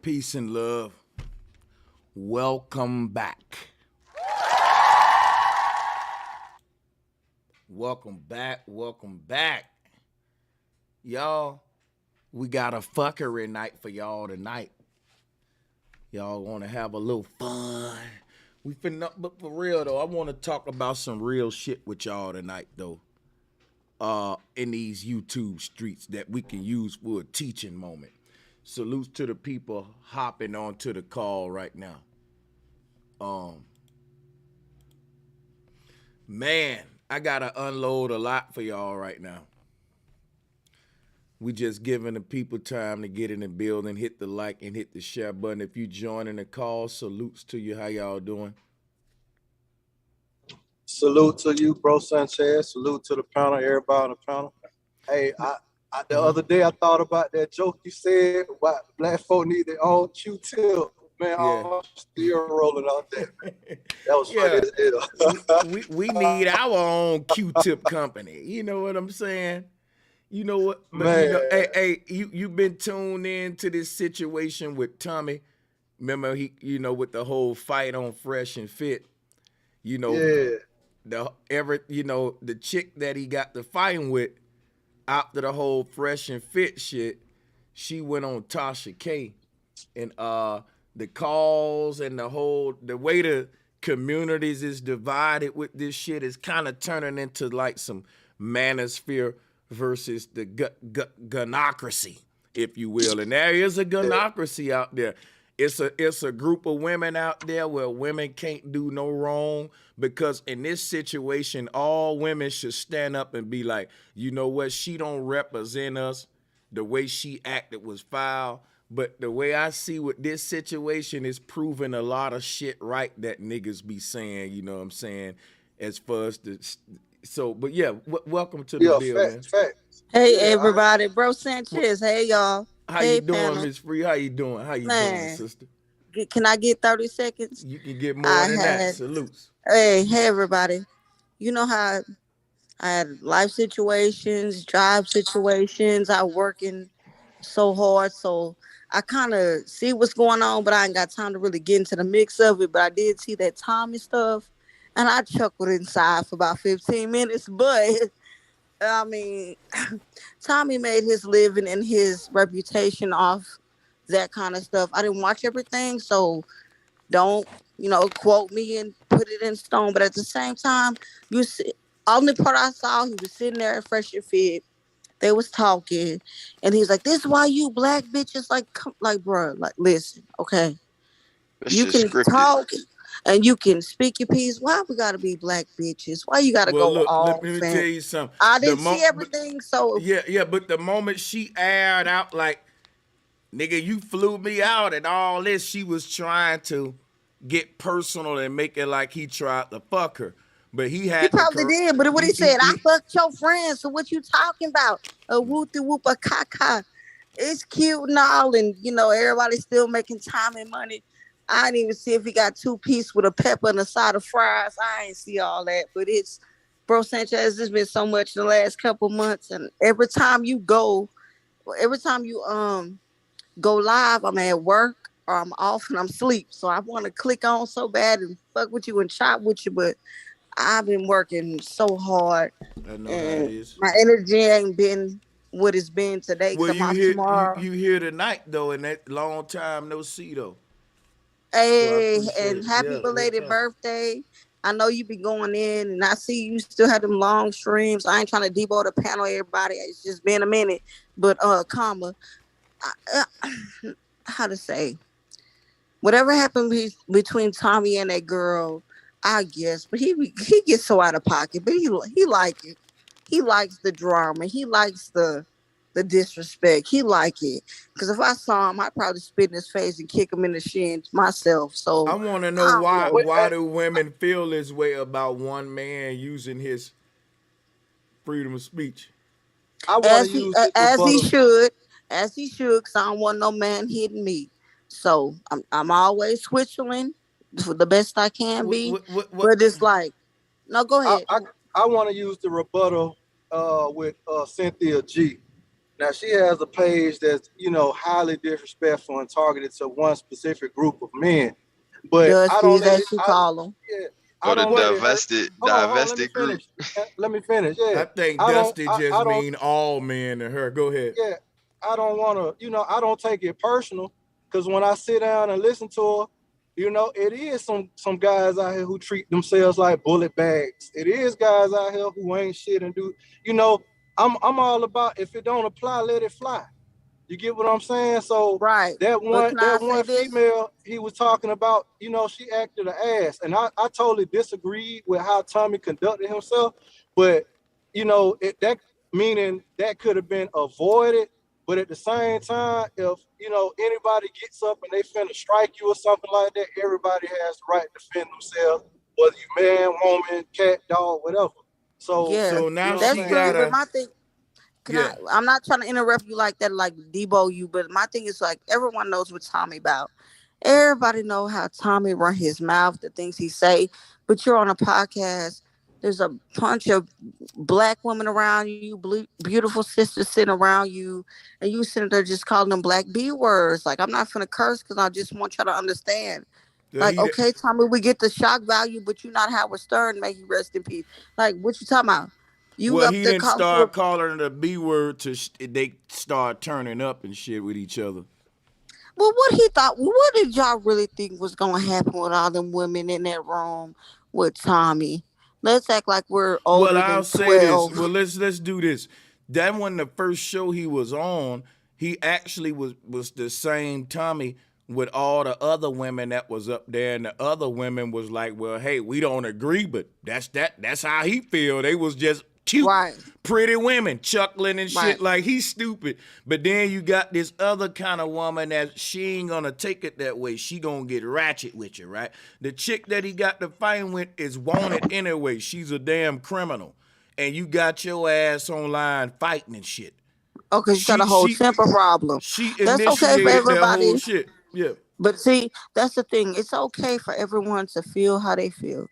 Peace and love. Welcome back. Welcome back. Welcome back. Y'all, we got a fuckery night for y'all tonight. Y'all want to have a little fun. We finna, but for real though, I want to talk about some real shit with y'all tonight though. In these YouTube streets that we can use for a teaching moment. Salutes to the people hopping onto the call right now. Man, I gotta unload a lot for y'all right now. We just giving the people time to get in the building, hit the like and hit the share button. If you joining the call, salutes to you. How y'all doing? Salute to you, bro Sanchez. Salute to the panel, everybody on the panel. Hey, the other day I thought about that joke you said about black folk need their own Q-tip. Man, Yeah. I'm still rolling on that. That was funny as hell. we need our own Q-tip company. You know what I'm saying? You know what? But Man. you know, hey, you've been tuned in to this situation with Tommy. Remember with the whole fight on Fresh and Fit. Yeah. The chick that he got the fighting with after the whole Fresh and Fit shit, she went on Tasha K, and the calls and the way the communities is divided with this shit is kind of turning into like some manosphere versus the gunocracy, if you will. And there is a gunocracy out there. It's a group of women out there where women can't do no wrong, because in this situation, all women should stand up and be like, you know what, she don't represent us. The way she acted was foul. But the way I see with this situation is proving a lot of shit right that niggas be saying, you know what I'm saying, as far as but yeah, welcome to the deal, man. Facts. Hey, everybody. Bro Sanchez. Hey, y'all. How hey, you doing, panel. Miss Free? How you doing? How you doing, sister? Can I get 30 seconds? You can get more than that. Salutes. Hey, everybody. You know how I had life situations, job situations. I working so hard, so I kind of see what's going on, but I ain't got time to really get into the mix of it. But I did see that Tommy stuff, and I chuckled inside for about 15 minutes. But I mean, Tommy made his living and his reputation off that kind of stuff. I didn't watch everything, so don't, quote me and put it in stone. But at the same time, you see, only part I saw, he was sitting there at Fresh and Fit. They was talking, and he's like, "This is why you black bitches like, bro, like, listen, okay, you can talk." And you can speak your piece. Why we gotta be black bitches? Why you gotta go look, all? Let me tell you something. I didn't see everything, so yeah. But the moment she aired out, like, nigga, you flew me out and all this, she was trying to get personal and make it like he tried to fuck her. But he probably did. But what he said, I fucked your friends. So what you talking about? A whoopty whoop a caca. It's cute and all, and everybody's still making time and money. I didn't even see if he got 2 pieces with a pepper and a side of fries. I ain't see all that. But it's, bro Sanchez, there's been so much in the last couple months. And every time you go live, I'm at work or I'm off and I'm asleep. So I want to click on so bad and fuck with you and chop with you. But I've been working so hard. I know how it is. My energy ain't been what it's been today. Well, you here tonight, though, and that long time no see, though. Hey, and happy belated birthday. I know you be going in, and I see you still have them long streams. I ain't trying to debo the panel, everybody. It's just been a minute. But, how to say, whatever happened between Tommy and that girl, I guess. But he gets so out of pocket, but he like it. He likes the drama. He likes the disrespect. He like it. Because if I saw him, I'd probably spit in his face and kick him in the shins myself. So I want to know why do women feel this way about one man using his freedom of speech? As he should, because I don't want no man hitting me. So I'm always switching for the best I can be. But it's like, no, go ahead. I want to use the rebuttal with Cynthia G. Now she has a page that's, highly disrespectful and targeted to one specific group of men. But I don't Dusties, let as it. you call them. Yeah, I Or the don't let it hurt. Hold on. Let me divested group. finish. Let me finish. Yeah, I think I don't. Dusty I, just I don't. mean all men to her. Go ahead. Yeah, I don't want to. I don't take it personal because when I sit down and listen to her, it is some guys out here who treat themselves like bullet bags. It is guys out here who ain't shit and do. You know, I'm all about if it don't apply, let it fly. You get what I'm saying? So Right. that But one can I that say one this? female he was talking about, she acted an ass. And I totally disagreed with how Tommy conducted himself. But, that meaning that could have been avoided. But at the same time, if, anybody gets up and they finna strike you or something like that, everybody has the right to defend themselves, whether you man, woman, cat, dog, whatever. So, Yeah, So you now know what I'm that's she saying? true. But gotta, my thing, can yeah. I'm not trying to interrupt you like that, like Debo you, but my thing is like everyone knows what Tommy about. Everybody know how Tommy run his mouth, the things he say. But you're on a podcast. There's a bunch of black women around you, beautiful sisters sitting around you, and you sitting there just calling them black B words. Like I'm not gonna curse because I just want y'all to understand. So Like, he, okay, Tommy, we get the shock value, but you're not Howard Stern. May he rest in peace. Like, what you talking about? You well, up he there didn't calling for start calling her the B word to they start turning up and shit with each other. well, what he thought? What did y'all really think was gonna happen with all them women in that room with Tommy? Let's act like we're Well, older I'll than say this. 12. Well, let's do this. That wasn't the first show he was on. He actually was the same Tommy with all the other women that was up there, and the other women was like, "Well, hey, we don't agree, but that's how he feel." They was just cute, Right, pretty women chuckling and shit right. like he's stupid. But then you got this other kind of woman that she ain't gonna take it that way. She gonna get ratchet with you, right? The chick that he got to fight with is wanted anyway. She's a damn criminal, and you got your ass online fighting and shit. Oh, cause you got She a whole she temper problem. she That's okay for initiated that whole everybody. shit. Yeah. But see, that's the thing. It's okay for everyone to feel how they feel.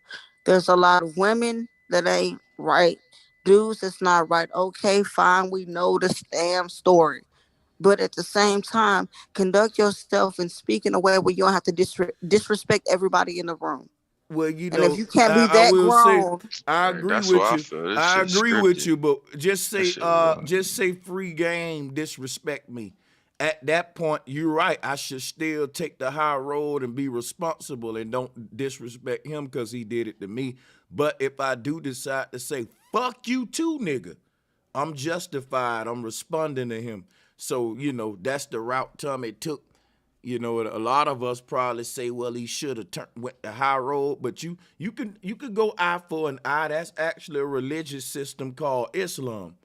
There's a lot of women that ain't right. Dudes that's not right. Okay, fine. We know the damn story. But at the same time, conduct yourself and speak in a way where you don't have to disrespect everybody in the room. Well, And if you can't be I that will say grown, I agree That's what with I you. feel. This I shit agree with scripted. you, but That shit real. just say free game, disrespect me. At that point, you're right. I should still take the high road and be responsible and don't disrespect him because he did it to me. But if I do decide to say, fuck you too, nigga, I'm justified. I'm responding to him. So, that's the route Tommy took. A lot of us probably say, well, he should have went the high road, but you could go eye for an eye. That's actually a religious system called Islam.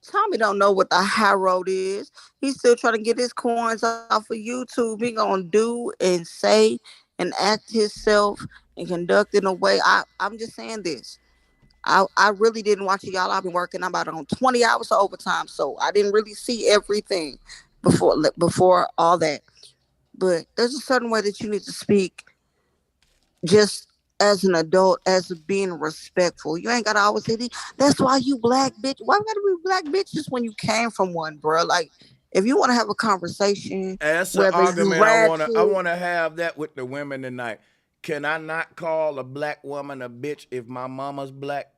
Tommy don't know what the high road is. He's still trying to get his coins off of YouTube. He gonna do and say and act himself and conduct in a way. I'm just saying this. I really didn't watch it, y'all. I've been working. I'm about on 20 hours of overtime, so I didn't really see everything before all that. But there's a certain way that you need to speak just as an adult, as being respectful. You ain't gotta always say, that's why you black bitch. Why we gotta be black bitches when you came from one, bro? Like, if you want to have a conversation, And that's an whether you argument I ratchet, wanna have that with the women tonight. Can I not call a black woman a bitch if my mama's black?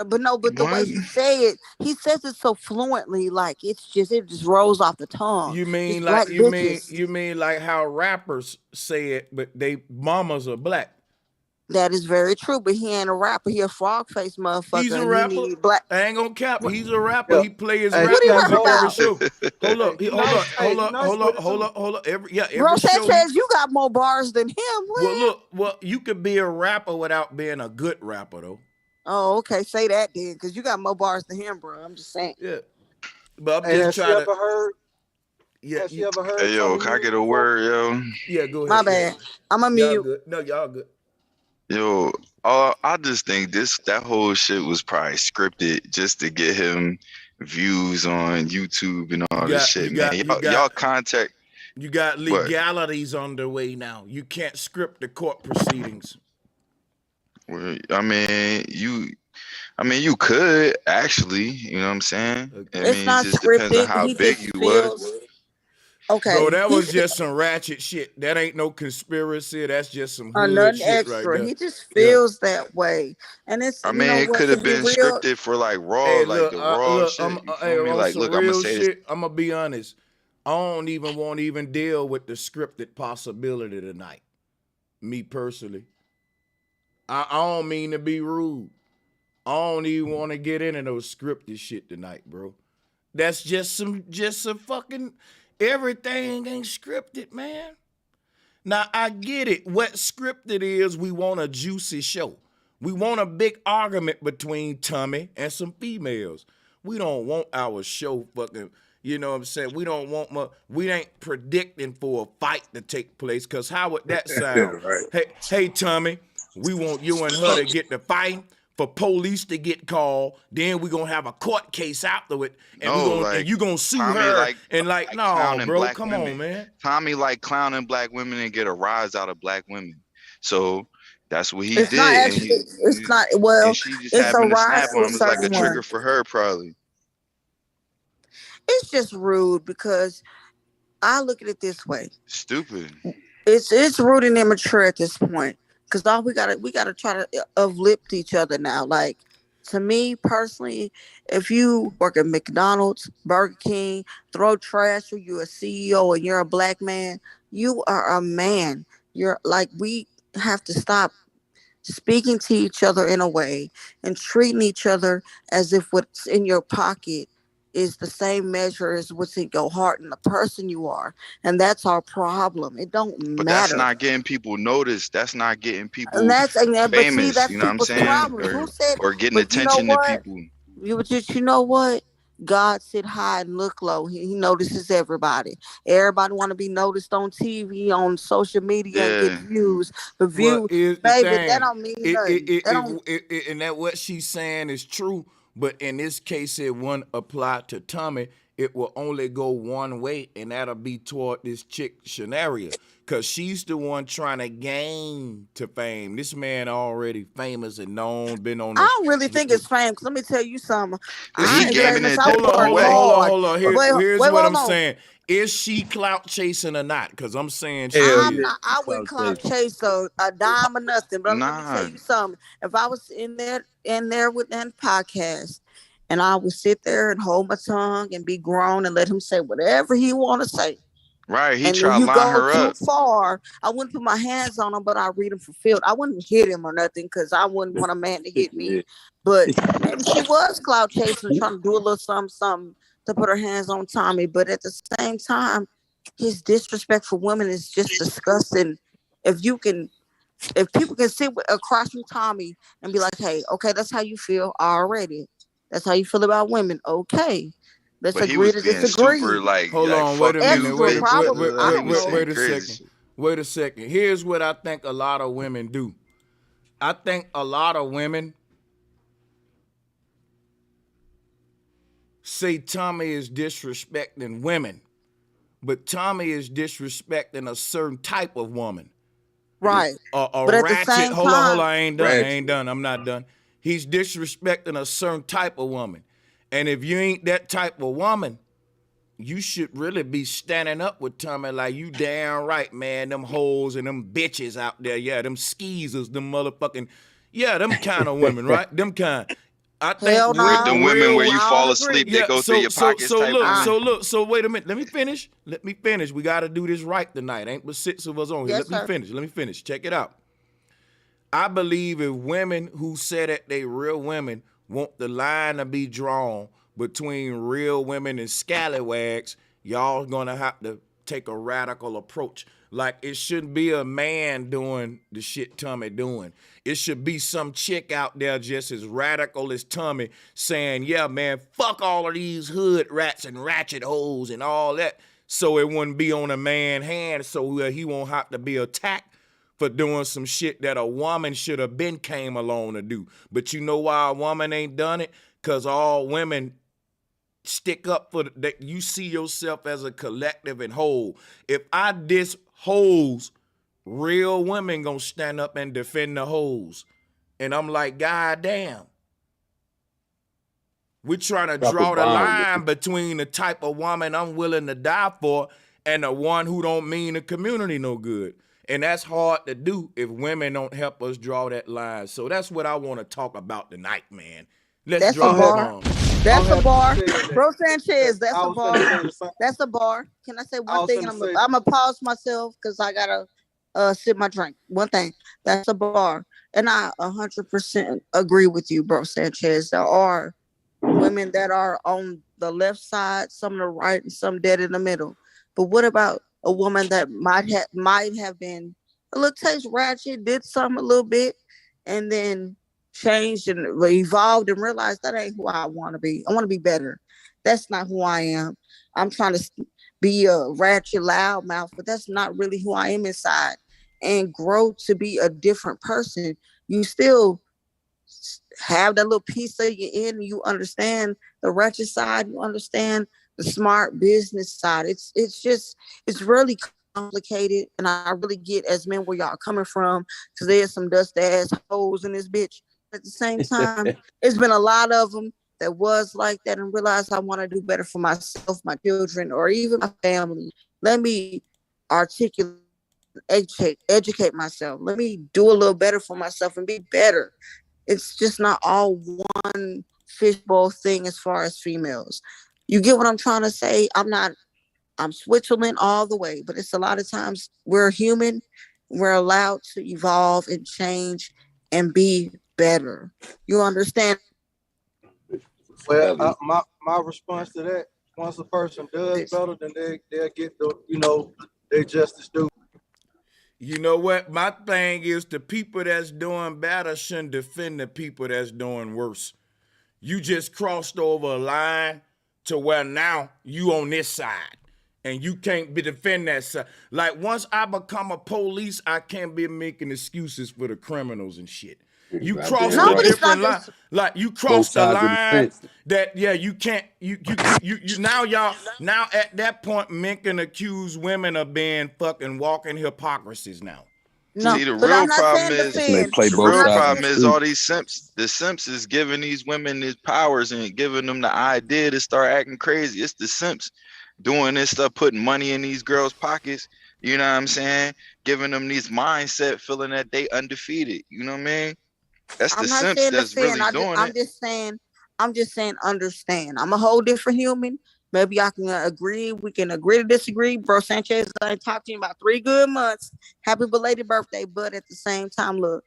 but no, but the way What? he say it, he says it so fluently, like it just rolls off the tongue. You mean Just like black bitches. you mean like how rappers say it, but they mamas are black. That is very true, but he ain't a rapper. He a frog face He's motherfucker, a and he rapper. need black. I ain't gonna cap. What, He's a rapper. Yeah. He play his Hey, what rap he he got rap music more. every about? show. Hold Hey, up, he hold nice. up, Hey, hold he up, nice hold with up, it hold too. up, hold up. Bro Every show he. Sanchez, you got more bars than him. Well, What? look, you could be a rapper without being a good rapper though. Oh, okay. Say that then, because you got more bars than him, bro. I'm just saying. Yeah, but I'm Hey, just has she trying to. ever heard? Yeah, Has she ever heard Hey yo, Tommy can I music get a before? word, yo? yeah. Go My ahead. Yeah, bad. I'm a y'all mute. good. No, y'all good. Yo, I just think that whole shit was probably scripted just to get him views on YouTube and You all this got shit, you man. got you Y'all got contact you got what? legalities underway now. You can't script the court proceedings. I mean, I mean, you could actually, you know what I'm saying? I It's mean, it not just depends on scripted. how He big just you was. feels Bro, okay. that was just some ratchet shit. That ain't no conspiracy. That's just some hood Nothing shit right extra. there. He just Yeah. feels that way. And it's, I you mean, know it what, could to have be been real, scripted for like raw, Hey, like the raw look. shit. You Hey, feel me? on Like, some look, I'm gonna real say this. shit. I'm gonna be honest. I don't even want to even deal with the scripted possibility tonight. Me personally, I don't mean to be rude. I don't even want to get into those scripted shit tonight, bro. That's just some fucking everything ain't scripted, man. Now I get it. What scripted is we want a juicy show. We want a big argument between Tommy and some females. We don't want our show fucking, you know what I'm saying? We don't want we ain't predicting for a fight to take place, cause how would that sound? Right. Hey Tommy, we want you and her to get to fighting, for police to get called, then we gonna have a court case after it, and No, you gonna sue Tommy her, like and like, no, clowning bro, black come women. on, man. Tommy like clowning black women and get a rise out of black women. So that's what he it's not did, and actually, it's not, and well, she just it's a happened to rise snap to on a him. It's like a certain trigger one. for her, probably. It's just rude because I look at it this way. Stupid. It's rude and immature at this point. Cause all we gotta try to uplift each other now. Like, to me personally, if you work at McDonald's, Burger King, throw trash, or you're a CEO and you're a black man, you are a man. You're like, we have to stop speaking to each other in a way and treating each other as if what's in your pocket is the same measure as what's in your heart and the person you are. And that's our problem. It don't But that's matter. not getting people noticed. That's not getting And people that's, and but see, famous. You that's know what I'm people's saying? problems. Who said? Or getting But you know attention to what? people. You know what? God sit high and look low. He notices everybody. Everybody want to be noticed on TV, on social media, and get Yeah. views. But Well, view, here's the baby, that thing. don't mean nothing. That don't. And that what she's saying is true, but in this case, it won't apply to Tommy. It will only go one way, and that'll be toward this chick Shanaria, because she's the one trying to gain to fame. This man already famous and known, been on I the. don't really think it's fame. Cause let me tell you something. Is I He she ain't getting? gaming famous. in a I Hold on, different work hold on, way. hold on, hard. hold on. Wait, Here's wait, what hold I'm on. saying. Is she clout chasing or not? Because I'm saying she Hell I'm yeah. is. not. I wouldn't Cloud clout chasing. chase a dime or nothing. But let me tell Nah. you something. If I was in there with that podcast, and I would sit there and hold my tongue and be grown and let him say whatever he want to say. Right. He And then try to you line go her too up. far, I wouldn't put my hands on him, but I read him for field. I wouldn't hit him or nothing because I wouldn't want a man to hit me. Yeah. But maybe she was cloud chasing, trying to do a little something, something to put her hands on Tommy. But at the same time, his disrespect for women is just disgusting. If you can, if people can sit across from Tommy and be like, "Hey, okay, that's how you feel already. That's how you feel about women. Okay, let's But he agree was to being super disagree." Hold on, wait fuck a you, minute, Extra wait, bitch. wait, probably, wait, I He wait, don't was wait, know. saying wait a crazy second. shit. Wait a second. Here's what I think a lot of women do. I think a lot of women say Tommy is disrespecting women, but Tommy is disrespecting a certain type of woman. Right. A But at the ratchet. same Hold on. time, I ain't done. I Ratchet. ain't done. I'm not done. He's disrespecting a certain type of woman. And if you ain't that type of woman, you should really be standing up with Tommy like you damn right, man. Them hoes and them bitches out there, yeah, them skeezers, them motherfucking, yeah, them kind of women, right? Them kind. I think hell With the no, women where real, you I don't fall agree. asleep, they yeah. go through your pockets type women. So wait a minute. Let me finish. Let me finish. We got to do this right tonight. Ain't but 6 of us on here. Yes, sir. Let me finish. Check it out. I believe if women who say that they real women want the line to be drawn between real women and scallywags, y'all gonna have to take a radical approach. Like it shouldn't be a man doing the shit Tommy doing. It should be some chick out there just as radical as Tommy saying, yeah, man, fuck all of these hood rats and ratchet hoes and all that. So it wouldn't be on a man hand so he won't have to be attacked for doing some shit that a woman should have been came along to do. But you know why a woman ain't done it? Because all women stick up for that. You see yourself as a collective and whole. If I diss hoes, real women gonna stand up and defend the hoes. And I'm like, God damn. We're trying to Drop a draw the bomb, line between the type of woman I'm willing to die for and the one who don't mean the community no good. And that's hard to do if women don't help us draw that line. So that's what I want to talk about tonight, man. Let's That's a drop the bar. bomb. That's a I'm bar. happy you said that. Bro Sanchez, that's I a was bar. finna say the same. That's a bar. Can I say I one was thing? finna And say I'm gonna pause myself because I gotta sip my drink. One thing. That's a bar. And I 100% agree with you, bro Sanchez. There are women that are on the left side, some on the right, and some dead in the middle. But what about a woman that might have been a little taste ratchet, did something a little bit, and then changed and evolved and realized that ain't who I want to be. I want to be better. That's not who I am. I'm trying to be a ratchet loudmouth, but that's not really who I am inside. And grow to be a different person. You still have that little piece of you in. You understand the ratchet side. You understand the smart business side. It's really complicated, and I really get as men where y'all coming from, because there's some dust ass hoes in this bitch. At the same time, it's been a lot of them that was like that and realized I want to do better for myself, my children, or even my family. Let me articulate, educate myself. Let me do a little better for myself and be better. It's just not all one fishbowl thing as far as females. You get what I'm trying to say? I'm Switzerland all the way, but it's a lot of times we're human. We're allowed to evolve and change and be better. You understand? Well, my response to that, once a person does better, then they'll get their justice due. You know what? My thing is the people that's doing better shouldn't defend the people that's doing worse. You just crossed over a line to where now you on this side. And you can't be defend that side. Like once I become a police, I can't be making excuses for the criminals and shit. You crossed a different line. Like you crossed the line that you can't you now at that point men can accuse women of being fucking walking hypocrisies now. No, See, the but real I'm not problem saying is defend. play the both real sides of problem the is street. all these simps. The simps is giving these women these powers and giving them the idea to start acting crazy. It's the simps doing this stuff, putting money in these girls' pockets. You know what I'm saying? Giving them these mindset, feeling that they undefeated. You know what I mean? That's the I'm not simps saying that's defend. really doing I'm it. just saying understand. I'm a whole different human. Maybe I can agree. We can agree to disagree. Bro Sanchez, I ain't talked to you about 3 good months. Happy belated birthday. But at the same time, look,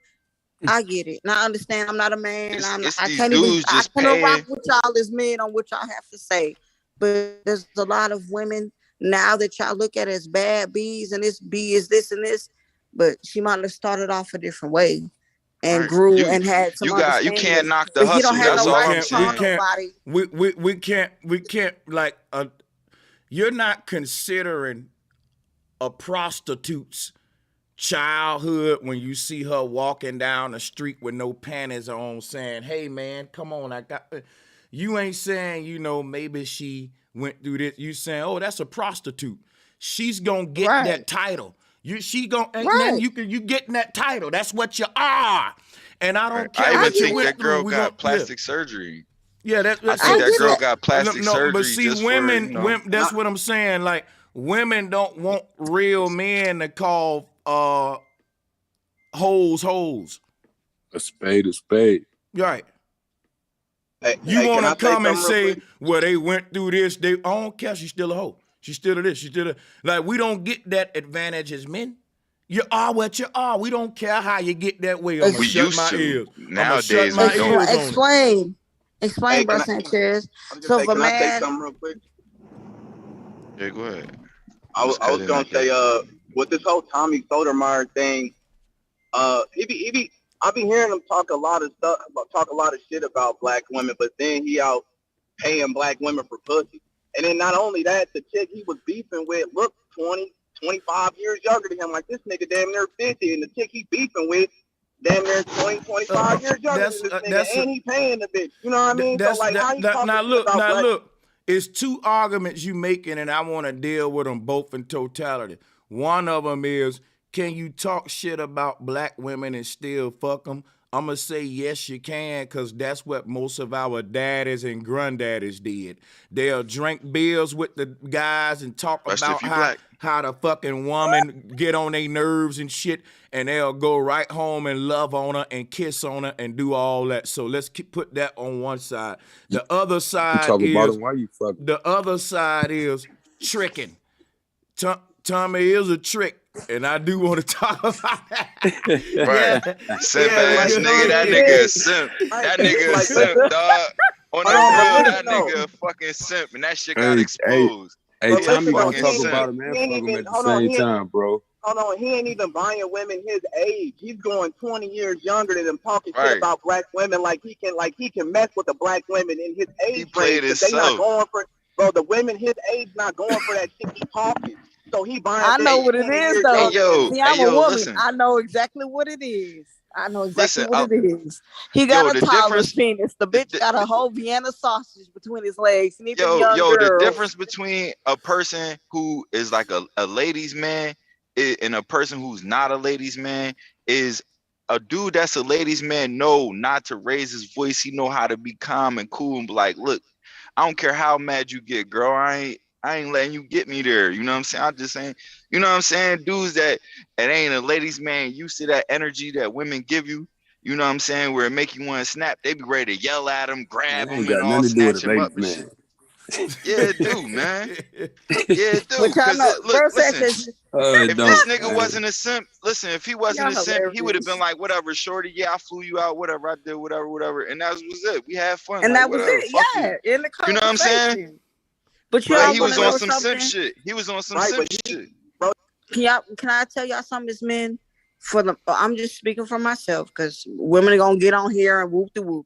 I get it. And I understand I'm not a man. It's I these can't even, dudes I just cannot rock paying. with y'all as men on what y'all have to say. But there's a lot of women now that y'all look at as bad bees, and this bee is this and this. But she might have started off a different way and Right. grew and had some You understanding. can't knock the But he don't hustle. have That's no we all right I'm to can't we call saying. can't nobody. we can't like you're not considering a prostitute's childhood when you see her walking down the street with no panties on saying, hey man, come on, I got you ain't saying, maybe she went through this. You saying, oh, that's a prostitute. She's gonna get Right. that title. She gonna and Right. then you getting that title. That's what you are. And I don't I care even what you think went that through. girl We got gonna plastic surgery. yeah, I that's think I that get girl that. got plastic no, but surgery see, just for, you know. women, that's what I'm saying. Like, women don't want real men to call hoes. A spade, a spade. Right. Hey, You can want I to say come and something real say, quick? well, they went through this. I don't care. She's still a hoe. She's still a this. She's still a. Like, we don't get that advantage as men. You are what you are. We don't care how you get that way. I'm going to We shut used my to. ears. I'm going to shut Nowadays, my we don't. ears on it. Explain, Hey, bro Sanchez. I was So gonna if say, a can I say man, something real quick? Yeah, go ahead. I Just was cut in, I gonna guess. say, with this whole Tommy Sotomayor thing, I be hearing him talk a lot of shit about black women, but then he out paying black women for pussy. And then not only that, the chick he was beefing with looked 20, 25 years younger than him. Like, this nigga damn near 50, and the chick he beefing with damn near 20, 25 years younger than this nigga, and he paying the bitch. You know what I mean? So like, how he talking now shit look, about black? look. It's 2 arguments you making, and I want to deal with them both in totality. One of them is, can you talk shit about black women and still fuck them? I'm going to say yes, you can, because that's what most of our daddies and granddaddies did. They'll drink beers with the guys and talk Especially if about you black. how the fucking woman get on their nerves and shit, and they'll go right home and love on her and kiss on her and do all that. So let's put that on one side. The other You side talk about is, him, why you fucking? the other side is tricking. Tommy is a trick, and I do want to talk about that. Right. Simp yeah, ass like, nigga. That nigga is simp. That nigga is simp, dog. On the real, that nigga a fucking simp, and that shit got exposed. Hey, But Tommy listen, gonna fucking talk simp. about him and He fuck ain't him even- at the hold on, same he ain't- time, bro. Hold on, he ain't even buying women his age. He's going 20 years younger than him, talking Right. shit about black women like he can mess with the black women in his age played range. 'Cause they not himself. going for, bro. The women his age not going for that shit he talking. So he buying. I know them what it 20 is years though. younger than him. See, I'm a yo, woman. listen. I know exactly what it is. I know exactly Listen, what it is. He got yo, a the toddler's difference- penis. The bitch the- got a whole Vienna sausage between his legs. And even Yo, young the girls. difference between a person who is like a ladies' man and a person who's not a ladies' man is a dude that's a ladies' man know not to raise his voice. He know how to be calm and cool and be like, look, I don't care how mad you get, girl. I ain't letting you get me there. You know what I'm saying? I'm just saying, you know what I'm saying? Dudes that ain't a ladies' man used to that energy that women give you. You know what I'm saying? Where it make you want to snap. They be ready to yell at him, grab It him, ain't and got all nothing to do with snatch a him up ladies' and shit. man. Yeah, it do, man. Yeah, it do. But y'all Cause know, look, bro listen. Sanchez, If Don't, this nigga man. wasn't a simp, listen. If he wasn't Y'all a simp, he would have hilarious. been like, whatever, shorty. Yeah, I flew you out. Whatever, I did. Whatever. And that was it. We had fun. and like, that was whatever. it. Fuck Yeah, in the You know what I'm saying? conversation. But you. But y'all he want was to on know some something? simp shit. He was on some Right, simp but shit. Can I tell y'all something as men? I'm just speaking for myself because women are gonna get on here and whoop de whoop.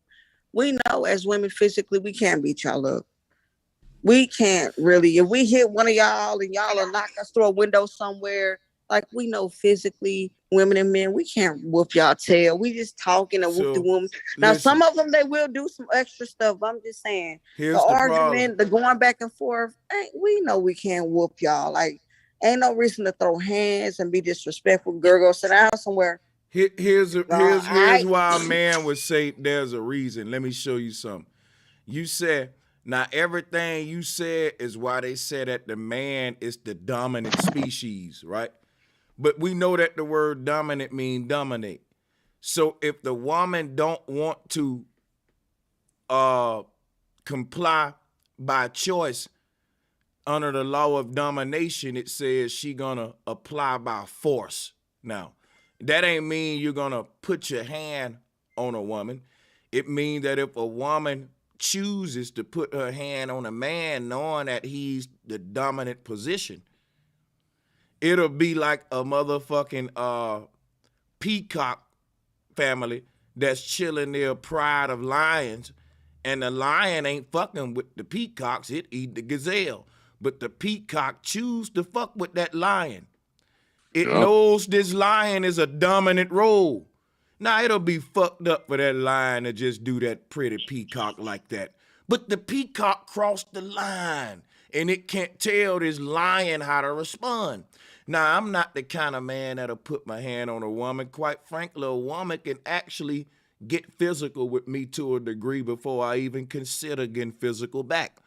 We know as women physically we can't beat y'all up. We can't really. If we hit one of y'all and y'all will knock us through a window somewhere, like we know physically, women and men, we can't whoop y'all tail. We just talking and whoop the So, woman. Now, listen, some of them they will do some extra stuff. But I'm just saying here's the the argument, problem. the going back and forth. We know we can't whoop y'all. Like, ain't no reason to throw hands and be disrespectful. Girl, go sit down somewhere. Here's Alright. why a man would say there's a reason. Let me show you something. You said, now everything you said is why they said that the man is the dominant species, right? But we know that the word dominant means dominate. So if the woman don't want to comply by choice under the law of domination, it says she gonna apply by force. Now, that ain't mean you're gonna put your hand on a woman. It means that if a woman chooses to put her hand on a man knowing that he's the dominant position, it'll be like a motherfucking peacock family that's chilling near a pride of lions, and the lion ain't fucking with the peacocks, it eat the gazelle. But the peacock choose to fuck with that lion. It knows this lion is a dominant role. Now, it'll be fucked up for that lion to just do that pretty peacock like that. But the peacock crossed the line, and it can't tell this lion how to respond. Now, I'm not the kind of man that'll put my hand on a woman. Quite frankly, a woman can actually get physical with me to a degree before I even consider getting physical back.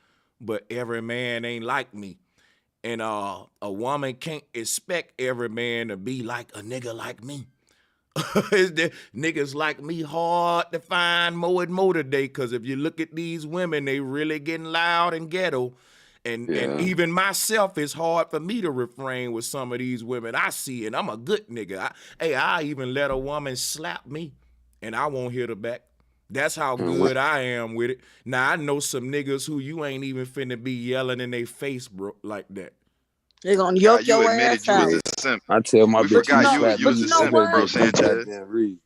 But every man ain't like me. And a woman can't expect every man to be like a nigga like me. Niggas like me hard to find more and more today, because if you look at these women, they really getting loud and ghetto. And even myself, it's hard for me to refrain with some of these women I see, and I'm a good nigga. I even let a woman slap me, and I won't hit her back. That's how good I am with it. Now, I know some niggas who you ain't even finna be yelling in their face, bro, like that. They're gonna yoke You your admitted ass you was out. a simp. I tell my We bitch forgot you slap was me, a simp, better bro, get that Sanchez. goddamn read.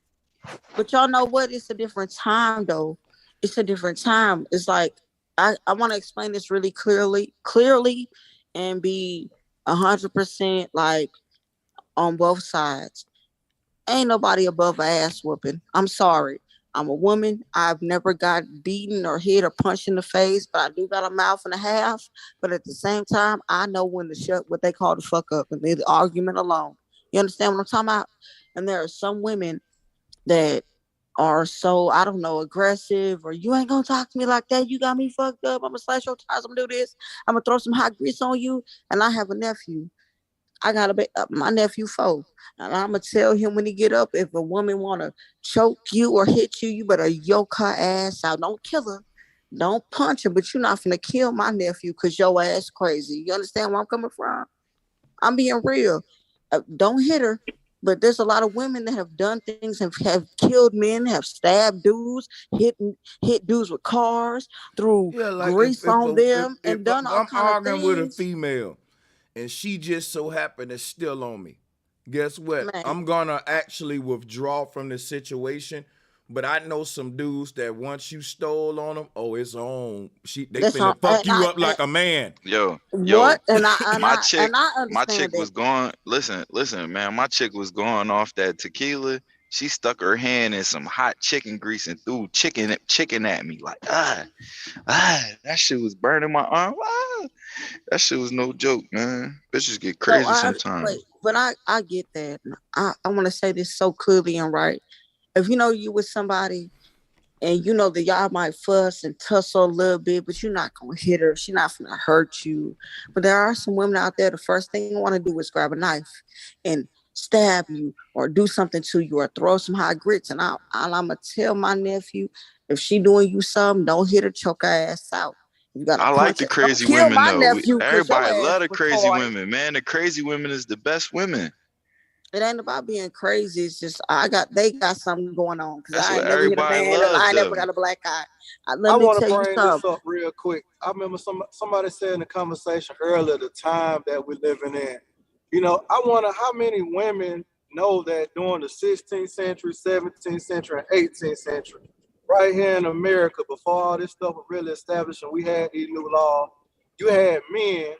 But y'all know what? It's a different time, though. It's a different time. It's like I want to explain this really clearly, and be 100% like on both sides. Ain't nobody above an ass whooping. I'm sorry. I'm a woman. I've never got beaten or hit or punched in the face, but I do got a mouth and a half. But at the same time, I know when to shut what they call the fuck up and leave the argument alone. You understand what I'm talking about? And there are some women that are so, I don't know, aggressive, or you ain't gonna talk to me like that. You got me fucked up. I'm gonna slash your tires. I'm gonna do this. I'm gonna throw some hot grease on you. And I have a nephew. I got my nephew 4. And I'm gonna tell him when he get up, if a woman wanna choke you or hit you, you better yoke her ass out. Don't kill her. Don't punch her, but you're not gonna kill my nephew because your ass crazy. You understand where I'm coming from? I'm being real. Don't hit her. But there's a lot of women that have done things and have killed men, have stabbed dudes, hit dudes with cars, threw Yeah, like grease on them, if and done all I'm kind of arguing with a things. female and she just so happened to steal on me, guess what? Man, I'm gonna actually withdraw from the situation. But I know some dudes that once you stole on them, oh, it's on. They that's on. finna fuck you up like a man. Yo, What? And my chick, I my chick understand that. was going. Listen, man. My chick was going off that tequila. She stuck her hand in some hot chicken grease and threw chicken at me like that shit was burning my arm. That shit was no joke, man. Bitches get No, crazy sometimes. but I get that. I want to say this so clearly and right. If you know you with somebody and you know that y'all might fuss and tussle a little bit, but you're not gonna hit her. She's not gonna hurt you. But there are some women out there. The first thing they want to do is grab a knife and stab you or do something to you or throw some hot grits. And I'm gonna tell my nephew, if she doing you something, don't hit her, choke her ass out. You gotta I like punch the her. Don't crazy kill women my though. nephew because your Everybody ass love the crazy retarded. women, man. The crazy women is the best women. It ain't about being crazy. It's just they got something going on because That's I what ain't never hit a everybody man and love I ain't never them. got a black eye. I Let me want tell to you bring this something. up real quick. I remember somebody said in the conversation earlier the time that we're living in. You know, I wonder how many women know that during the 16th century, 17th century, and 18th century, right here in America, before all this stuff was really established and we had these new laws, you had men,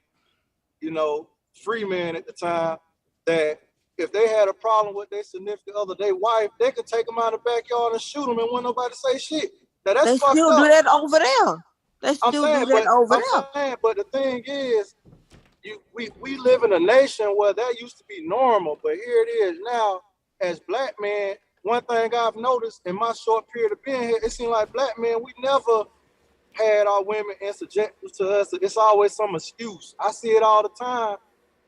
you know, free men at the time, that if they had a problem with their significant other, their wife, they could take them out of the backyard and shoot them and wouldn't nobody say shit. Now that's They fucked still do up. that over there. They I'm still do saying, that over there. but the thing is, we live in a nation where that used to be normal, but here it is now. As black men, one thing I've noticed in my short period of being here, it seems like black men, we never had our women interject to us. It's always some excuse. I see it all the time.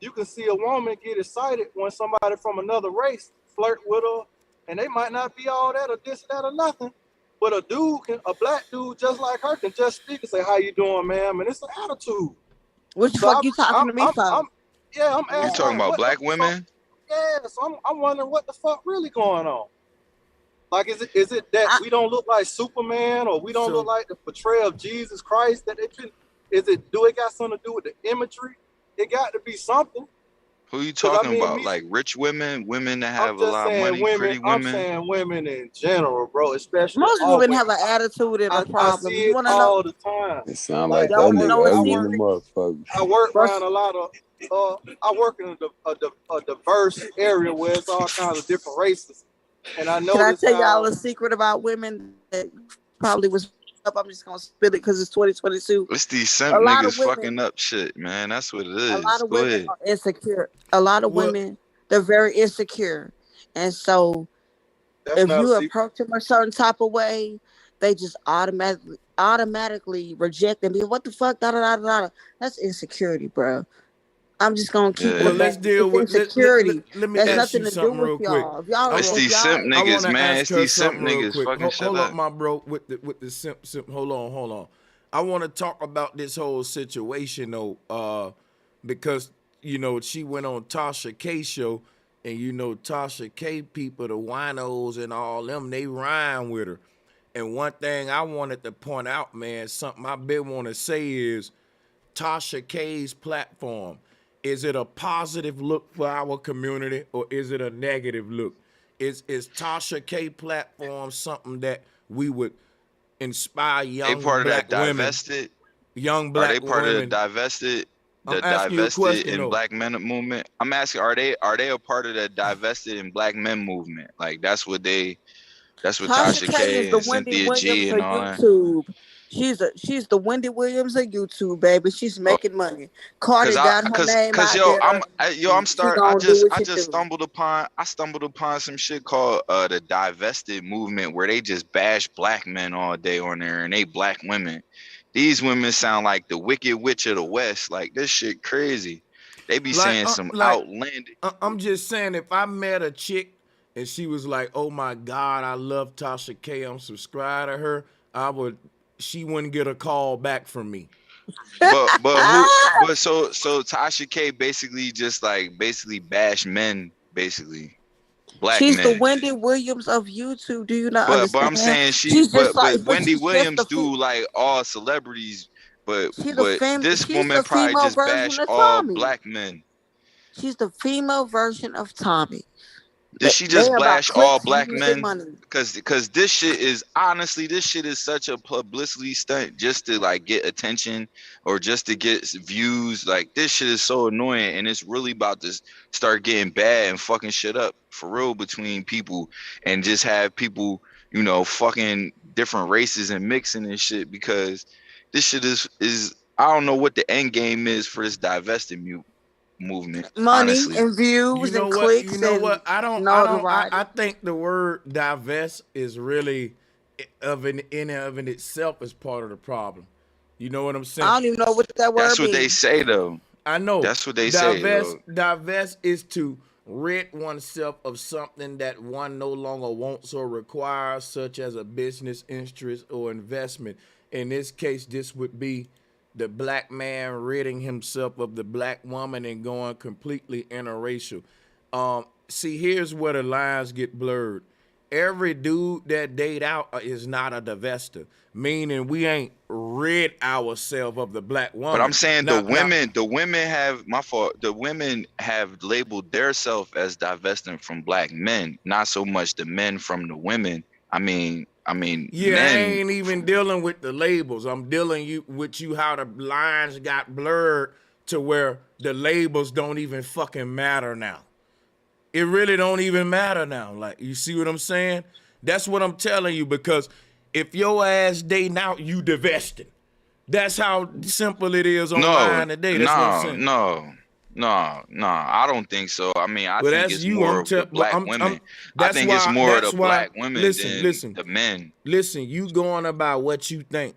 You can see a woman get excited when somebody from another race flirt with her, and they might not be all that or this, that, or nothing. But a black dude just like her can just speak and say, "How you doing, ma'am?" And it's an attitude. What the So fuck you talking to me for? I'm You asking talking like, about what the black fuck? women? Yeah, so I'm wondering what the fuck really going on. Like, is it that I, we don't look like Superman or we don't look So like the portrayal of Jesus Christ that they put? Do it got something to do with the imagery? It got to be something. Who you Because I talking mean, about? me, Like rich women, women that I'm have a just lot of saying money, women. pretty I'm women. saying women in general, bro. Especially most all women women. have an attitude and a I see problem. You it want to know? all the time. It sound Like like Y'all that want to know nigga a I ugly in work. the secret? motherfucker. I work Bro, around a lot of. I work in a diverse area where it's all kinds of different races, and I can I notice tell y'all how a secret about women that probably was up? I'm just gonna spill it because it's 2022. It's these A simp lot of niggas women, fucking up shit, man. That's what it a lot is. of Go women ahead. are insecure. A lot of what women, they're very insecure, and so that's if not a you secret. approach them a certain type of way, they just automatically reject and be what the fuck, da da da da. Da. That's insecurity, bro. I'm just gonna keep it a well, Yeah. let's bang. deal It's with insecurity. let me That's It, ask nothing you to do something with real quick. y'all. I it's want If these y'all, simp I want niggas, to man. ask It's her these simp something real niggas. quick. Fucking shut Hold up, up. my bro, with the simp. Hold on. I want to talk about this whole situation though, because you know she went on Tasha K show, and you know Tasha K people, the winos and all them, they rhyme with her. And one thing I wanted to point out, man, something I been want to say is Tasha K's platform. Is it a positive look for our community or is it a negative look? Is Tasha K platform something that we would inspire They part of that divested. young Are they black part of women? I'm the asking you a divested question in though. black men movement? I'm asking, are they a part of the divested in black men movement? Like that's what Tasha Tasha K is K the and Wendy Cynthia Williams G of and all that. YouTube. She's the Wendy Williams of YouTube, baby. She's Oh, making money. Cardi got her name cause out there, I'm and she start. gonna do what I she just do. stumbled upon some shit called the divested movement, where they just bash black men all day on there, and they black women. These women sound like the Wicked Witch of the West. Like, this shit crazy. They be saying some outlandish. I'm just saying, if I met a chick and she was like, "Oh my God, I love Tasha K. I'm subscribed to her," she wouldn't get a call back from me. So Tasha K basically just like basically bash men, basically black She's the men. Wendy Williams of YouTube. Do you not But I'm understand? saying She's just but like, but Wendy she's just Williams do like all celebrities, but this she's woman the probably female just version bash of all Tommy. black men. She's the female version of Tommy. Did she They just about blash all clicks, black views, and men? money. Because this shit is honestly, this shit is such a publicity stunt just to like get attention or just to get views. Like, this shit is so annoying, and it's really about to start getting bad and fucking shit up for real between people, and just have people, fucking different races and mixing and shit, because this shit is I don't know what the end game is for this divested movement, Money honestly. and You views know and what? You clicks know and what? I notoriety. think the word divest is really in itself is part of the problem. You know what I'm saying? I don't even know what that That's word what they means. say though. I know. That's what they say though. Divest is to rid oneself of something that one no longer wants or requires, such as a business interest or investment. In this case, this would be the black man ridding himself of the black woman and going completely interracial. See, here's where the lines get blurred. Every dude that date out is not a divester, meaning we ain't rid ourselves of the black But I'm woman. saying Now, the women have my fault. The women have labeled themselves as divesting from black men, not so much the men from the women. I mean, yeah, I men. ain't even dealing with the labels. I'm dealing with you how the lines got blurred to where the labels don't even fucking matter now. It really don't even matter now. Like, you see what I'm saying? That's what I'm telling you, because if your ass dating out, you divesting. That's how simple it is No, online today. That's what I'm no, saying. no, no. I don't think so. I mean, I Well, think that's it's you. more of the But black women. I that's think it's why. more of the That's why. black women Listen, than listen, the men. listen. You going about what you think.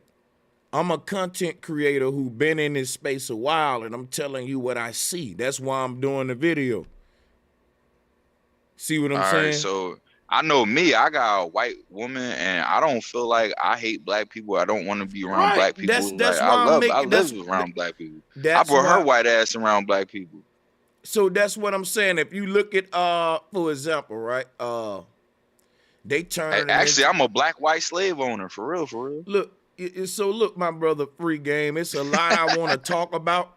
I'm a content creator who been in this space a while, and I'm telling you what I see. That's why I'm doing the video. See what All I'm right, saying? so I know me, I got a white woman, and I don't feel like I hate black people. I don't want to be around Right. black people. Like, Why I'm I making live around black people. I that's brought her why. white ass around black people. So that's what I'm saying. If you look at for example, right? They turning Actually, into I'm a black white slave owner, for real, for real. look. So look, my brother, free game. It's a lot I want to talk about,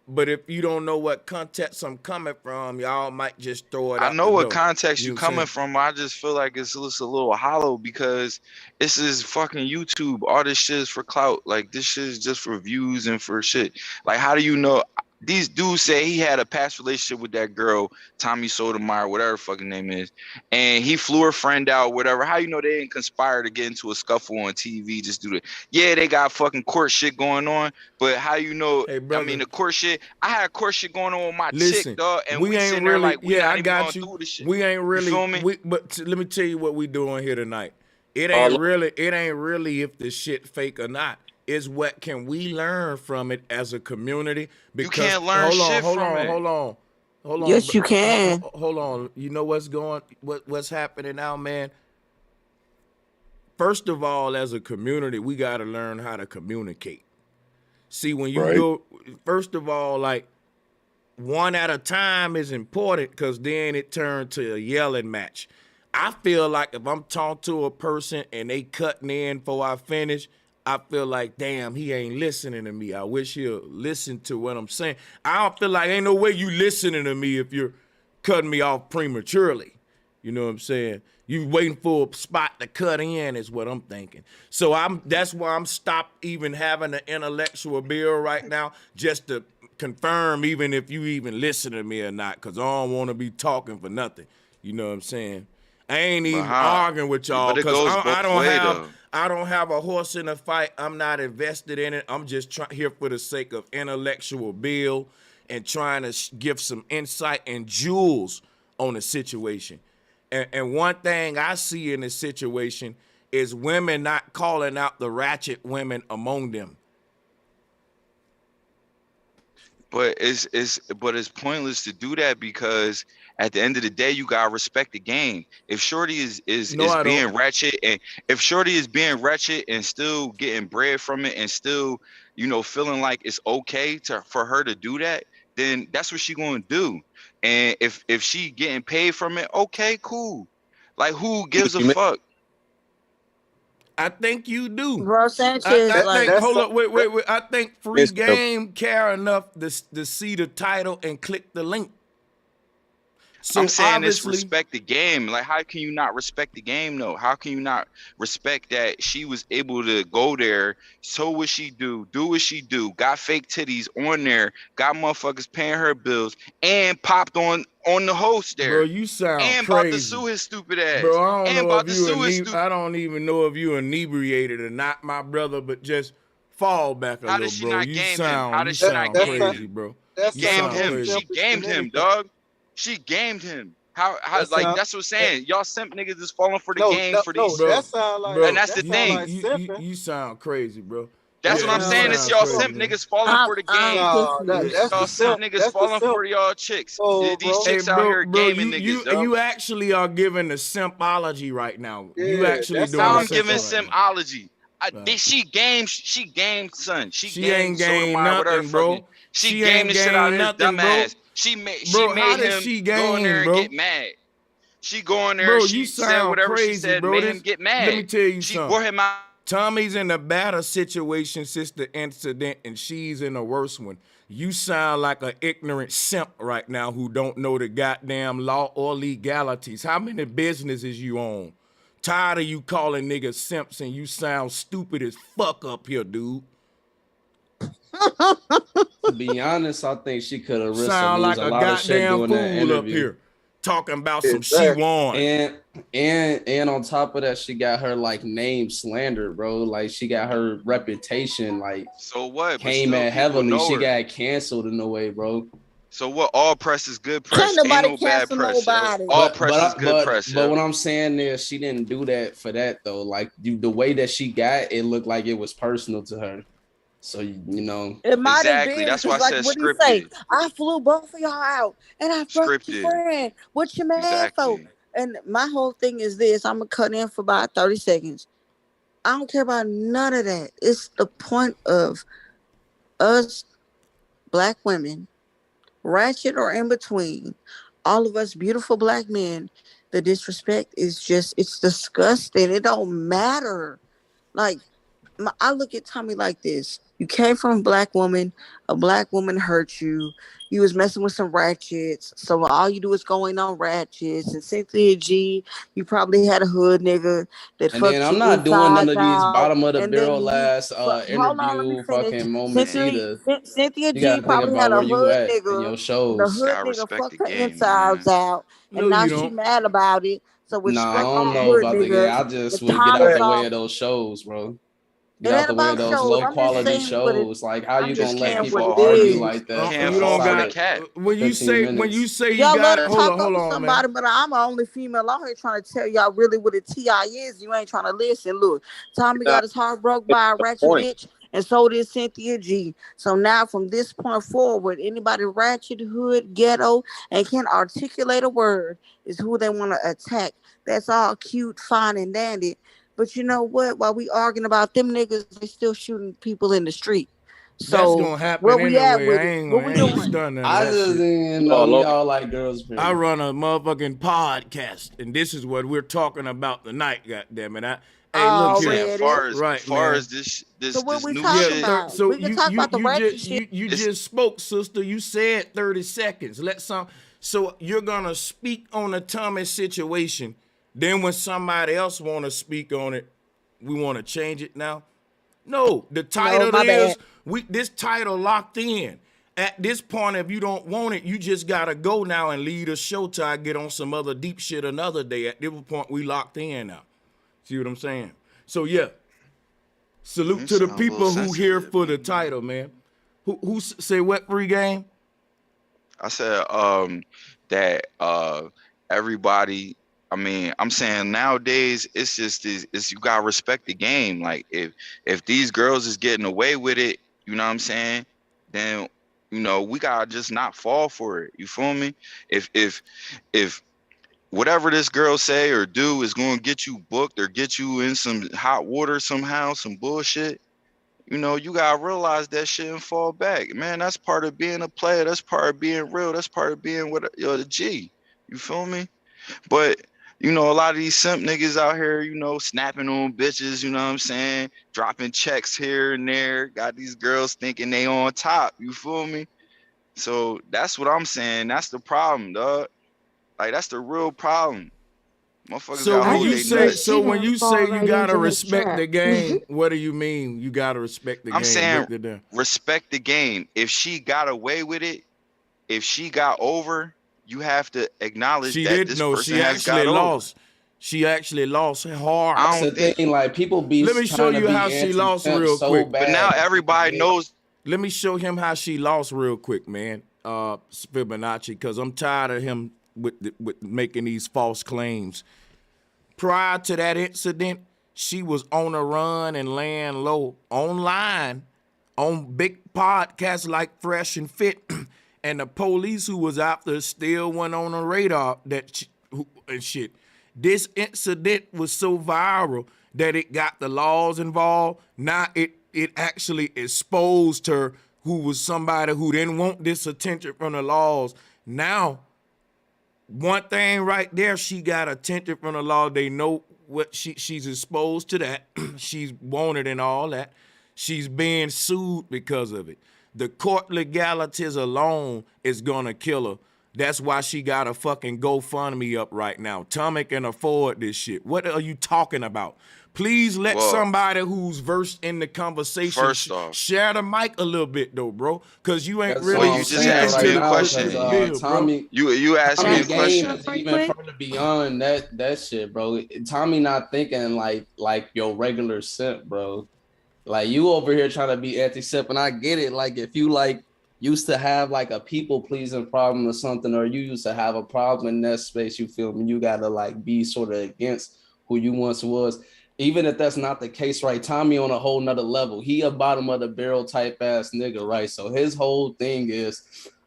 but if you don't know what context I'm coming from, y'all might just throw it I out know the what door. context You know you what I'm coming saying? from. I just feel like it's just a little hollow, because this is fucking YouTube. All this shit is for clout. Like, this shit is just for views and for shit. Like, how do you know? These dudes say he had a past relationship with that girl, Tommy Sotomayor, whatever fucking name is, and he flew her friend out, whatever. How you know they didn't conspire to get into a scuffle on TV? Just do it. Yeah, they got fucking court shit going on, but how you know? Hey, I mean, brother, the court shit. I had court shit going on with my chick, listen. dog, and We we ain't sitting there really. like we Yeah, not I even going got you. through the shit. We ain't You really. feel me? Let me tell you what we doing here tonight. It All ain't really. It ain't really if the shit fake or not. Is what can we learn from it as a community? You Because can't learn shit hold from on, it. hold on, Yes, you can. hold on. You know what's happening now, man? First of all, as a community, we got to learn how to communicate. See, when you right. go, first of all, like one at a time is important, because then it turned to a yelling match. I feel like if I'm talking to a person and they cutting in before I finish, I feel like, damn, he ain't listening to me. I wish he'll listen to what I'm saying. I don't feel like ain't no way you listening to me if you're cutting me off prematurely. You know what I'm saying? You waiting for a spot to cut in is what I'm thinking. So that's why I'm stopped even having an intellectual bill right now, just to confirm even if you even listen to me or not, because I don't want to be talking for nothing. You know what I'm saying? I ain't But even arguing with y'all but it because goes I both don't way have though. I don't have a horse in the fight. I'm not invested in it. I'm just here for the sake of intellectual build and trying to give some insight and jewels on the situation. And one thing I see in this situation is women not calling out the ratchet women among them. But it's pointless to do that because at the end of the day, you gotta respect the game. If Shorty No, is I don't. being ratchet, and if Shorty is being ratchet and still getting bread from it, and still, feeling like it's okay for her to do that, then that's what she gonna do. And if she getting paid from it, okay, cool. Like who gives a You fuck? I think you do. Bro Sanchez, I That think, like, that's hold up, wait. I think Free missed the Game care enough to see the title and click the link. I'm So saying this obviously, respect the game. Like, how can you not respect the game though? How can you not respect that she was able to go there, so what she do what she do, got fake titties on there, got motherfuckers paying her bills, and popped on the host bro, there, you sound and about to crazy. sue his stupid ass, Bro, I don't and know about if to you sue his stupid. I don't even know if you inebriated or not, my brother, but just fall back a How little, did she bro. not You game him? How sound did she not that's game not crazy, him? bro. that You Gamed sound sound more him. crazy. She selfish than gamed him, anything. dog. She gamed him. How That like sound that's what I'm that, saying. Y'all simp niggas is falling for the no, game no, for no. these, Bro, and bro, that's the That sound thing. like simping. you sound crazy, bro. That's That what Yeah, I'm you sound saying. like It's sound y'all crazy, simp man. niggas falling I'm for the I'm game. nah. confused. That's the Y'all simp simp. niggas That's the falling simp. for y'all chicks. Oh, These bro. Hey, chicks out here bro, gaming you niggas, yo. you actually are giving the simpology right now. You Yeah, actually that doing sound How the I'm like a giving simping simp. right now. simology. Right. She gamed son. She She gamed ain't gained Sotomayor, whatever nothing, fucking. bro. She She gamed ain't the shit out gained of his nothing, dumb bro. ass. She Bro, how made did him she go in there gain, and get bro? mad. She go in there, Bro, you she said sound whatever she crazy, said, bro. made him This, get let me mad. tell you She something. brought him out. Tommy's in a better situation since the incident, and she's in a worse one. You sound like an ignorant simp right now who don't know the goddamn law or legalities. How many businesses you own? Tired of you calling niggas simps, and you sound stupid as fuck up here, dude. To be honest, I think she could have risked to Sound lose like a a lot of shit goddamn doing that fool up interview. here talking about some she Exactly. won. And on top of that, she got her like name slandered, bro. Like she got her reputation like So what? But came still at people heavily. know She her. got canceled in a way, bro. So what? All press is good Can't press. Ain't nobody no bad cancel press, yo. nobody. All press is But good but press, but what yo. I'm saying is she didn't do that for that though. Like the way that she got it looked like it was personal to her. So you know, It might have Exactly. been That's why I because, like, said what do you say? scripted. I flew both of y'all out, and I fucked your Scripted. friend. What you mad for? Exactly. And my whole thing is this: I'm gonna cut in for about 30 seconds. I don't care about none of that. It's the point of us black women, ratchet or in between, all of us beautiful black men. The disrespect is just—it's disgusting. It don't matter. Like, I look at Tommy like this. You came from a black woman. A black woman hurt you. You was messing with some ratchets. So all you do is going on ratchets. And Cynthia G, you probably had a hood nigga that and then fucked I'm you not doing none insides of these out. bottom of the And then barrel you, last hold on, let me interview finish. fucking moments Cynthia, either. Cynthia You G gotta think probably had about a where you hood at in nigga. your The shows. hood Gotta nigga respect the fucked her game, insides man. out. And No, now you she don't. mad about it. So it's Nah, I scrap don't all know hood about the game. niggas. I just And would get out Tommy's the But way all. of those shows, bro. Get It out ain't the way of about those shows. low I'm just quality saying what it. shows. Like how I'm you just gonna Just let can't saying what people it fall for argue is. like that can't You for fall don't for the got solid cat. when you 15 say minutes? you Y'all love got to talk hold over on, man. somebody, but I'm the only female on here trying to tell y'all really what a TI is. You ain't trying to listen. Look, Tommy not got his heart broke by a the ratchet point. bitch, and so did Cynthia G. So now from this point forward, anybody ratchet, hood, ghetto, and can articulate a word is who they want to attack. That's all cute, fine, and dandy. But you know what? While we arguing about them niggas, they still shooting people in the street. That's So gonna happen where we at anyway. with it? What I we ain't doing? stunned none of I that just shit. didn't No, know Lord. y'all like girls. I Period. run a motherfucking podcast, and this is what we're talking about tonight. Goddamn it! Hey, look I'm here, saying Already. as right, far as man. So this what this we new Yeah, talking shit, about? so We can talk about the ratchet shit. you it's just spoke, sister. You said 30 seconds. Let some. So you're gonna speak on the Tommy situation. Then when somebody else wanna speak on it, we wanna change it now. No, the No, title my bad. is this title locked in. At this point, if you don't want it, you just gotta go now and leave the show till I get on some other deep shit another day. At this point, we locked in now. See what I'm saying? So yeah, salute You to the sound a little people who here sensitive. for the title, man. Who say what free game? I said that everybody. I mean, I'm saying nowadays it's just it's you gotta respect the game. Like if these girls is getting away with it, you know what I'm saying? Then we gotta just not fall for it. You feel me? If whatever this girl say or do is going to get you booked or get you in some hot water somehow, some bullshit, you gotta realize that shit and fall back. Man, that's part of being a player. That's part of being real. That's part of being with the G. You feel me? But a lot of these simp niggas out here, snapping on bitches, you know what I'm saying? Dropping checks here and there. Got these girls thinking they on top. You feel me? So that's what I'm saying. That's the problem, dog. Like that's the real problem. Motherfuckers So gotta when hold you they say nuts. so when you fall say you right gotta into his respect trap. the game, what do you mean? You gotta respect the I'm game. saying Break it down. respect the game. If she got away with it, if she got over, you have to acknowledge She that didn't this know. person She has actually got over. lost. She actually lost hard. I That's don't the think, thing. Like people be Let me show trying to you be how she lost anti-simp real so quick. but now bad. everybody knows. Let me show him how she lost real quick, man. Fibonacci, because I'm tired of him with making these false claims. Prior to that incident, she was on a run and laying low online on big podcasts like Fresh and Fit, and the police who was out there still went on the radar and shit. This incident was so viral that it got the laws involved. Now it actually exposed her, who was somebody who didn't want this attention from the laws. Now, one thing right there, she got attention from the law. They know what she's exposed to that. She's wanted and all that. She's being sued because of it. The court legalities alone is gonna kill her. That's why she got a fucking GoFundMe up right now. Tommy can afford this shit. What are you talking about? Please let Well, somebody who's versed in the conversation first off, share the mic a little bit though, bro. Cause you ain't That's really what I'm you just speaking saying asked to me right a the now. question. Because bill, bro. Tommy, You asked me Tommy a game question. is Right even quick. further beyond that shit, bro. Tommy not thinking like your regular simp, bro. Like you over here trying to be anti-simp, and I get it. Like if you like used to have like a people pleasing problem or something, or you used to have a problem in that space, you feel me? You gotta like be sort of against who you once was. Even if that's not the case, right? Tommy on a whole nother level. He a bottom of the barrel type ass nigga, right? So his whole thing is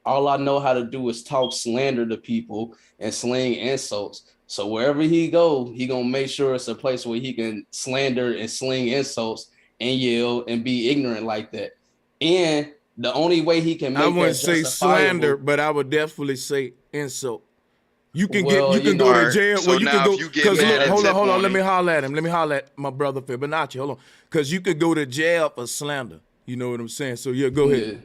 all I know how to do is talk slander to people and sling insults. So wherever he go, he gonna make sure it's a place where he can slander and sling insults and yell and be ignorant like that. And the only way he can I make wouldn't that say slander, justifiable, but I would definitely say insult. You can well, you you can go All to know, right. jail. So Well, you can now if go you get because look, mad at hold on, Tip hold on. on Let me him, holler at him. Let me holler at my brother Fibonacci. Hold on, because you could go to jail for slander. You know what I'm saying? So yeah, go ahead. yeah.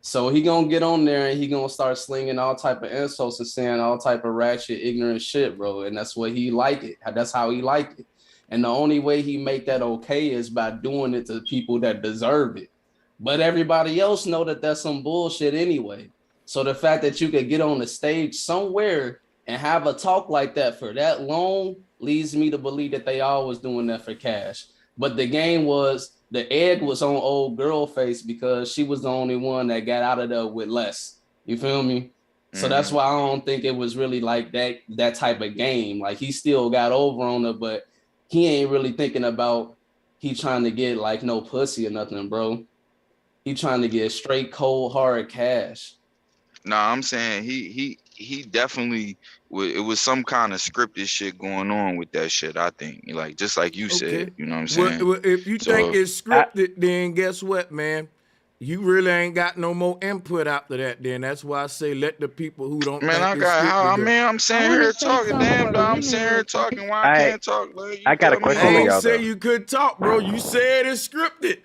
So he gonna get on there and he gonna start slinging all type of insults and saying all type of ratchet, ignorant shit, bro. And that's what he like it. That's how he like it. And the only way he make that okay is by doing it to people that deserve it. But everybody else know that that's some bullshit anyway. So the fact that you could get on the stage somewhere and have a talk like that for that long leads me to believe that they always doing that for cash. But the game was the egg was on old girl face because she was the only one that got out of there with less. You feel me? So that's why I don't think it was really like that type of game. Like he still got over on her, but he ain't really thinking about he trying to get like no pussy or nothing, bro. He trying to get straight cold hard cash. no, I'm saying he definitely it was some kind of scripted shit going on with that shit. I think like just like you said, Okay. you know what I'm Well, saying. if you think So it's scripted, then guess what, man? You really ain't got no more input after that. Then that's why I say let the people who don't man, think I it's got how scripted I go. mean I'm I sitting want to here say talking, something damn for the dog, I'm women sitting real here quick. talking. Why I can't talk? Like, you I got a tell me question I for ain't y'all say though. you couldn't talk, bro. You said it's scripted.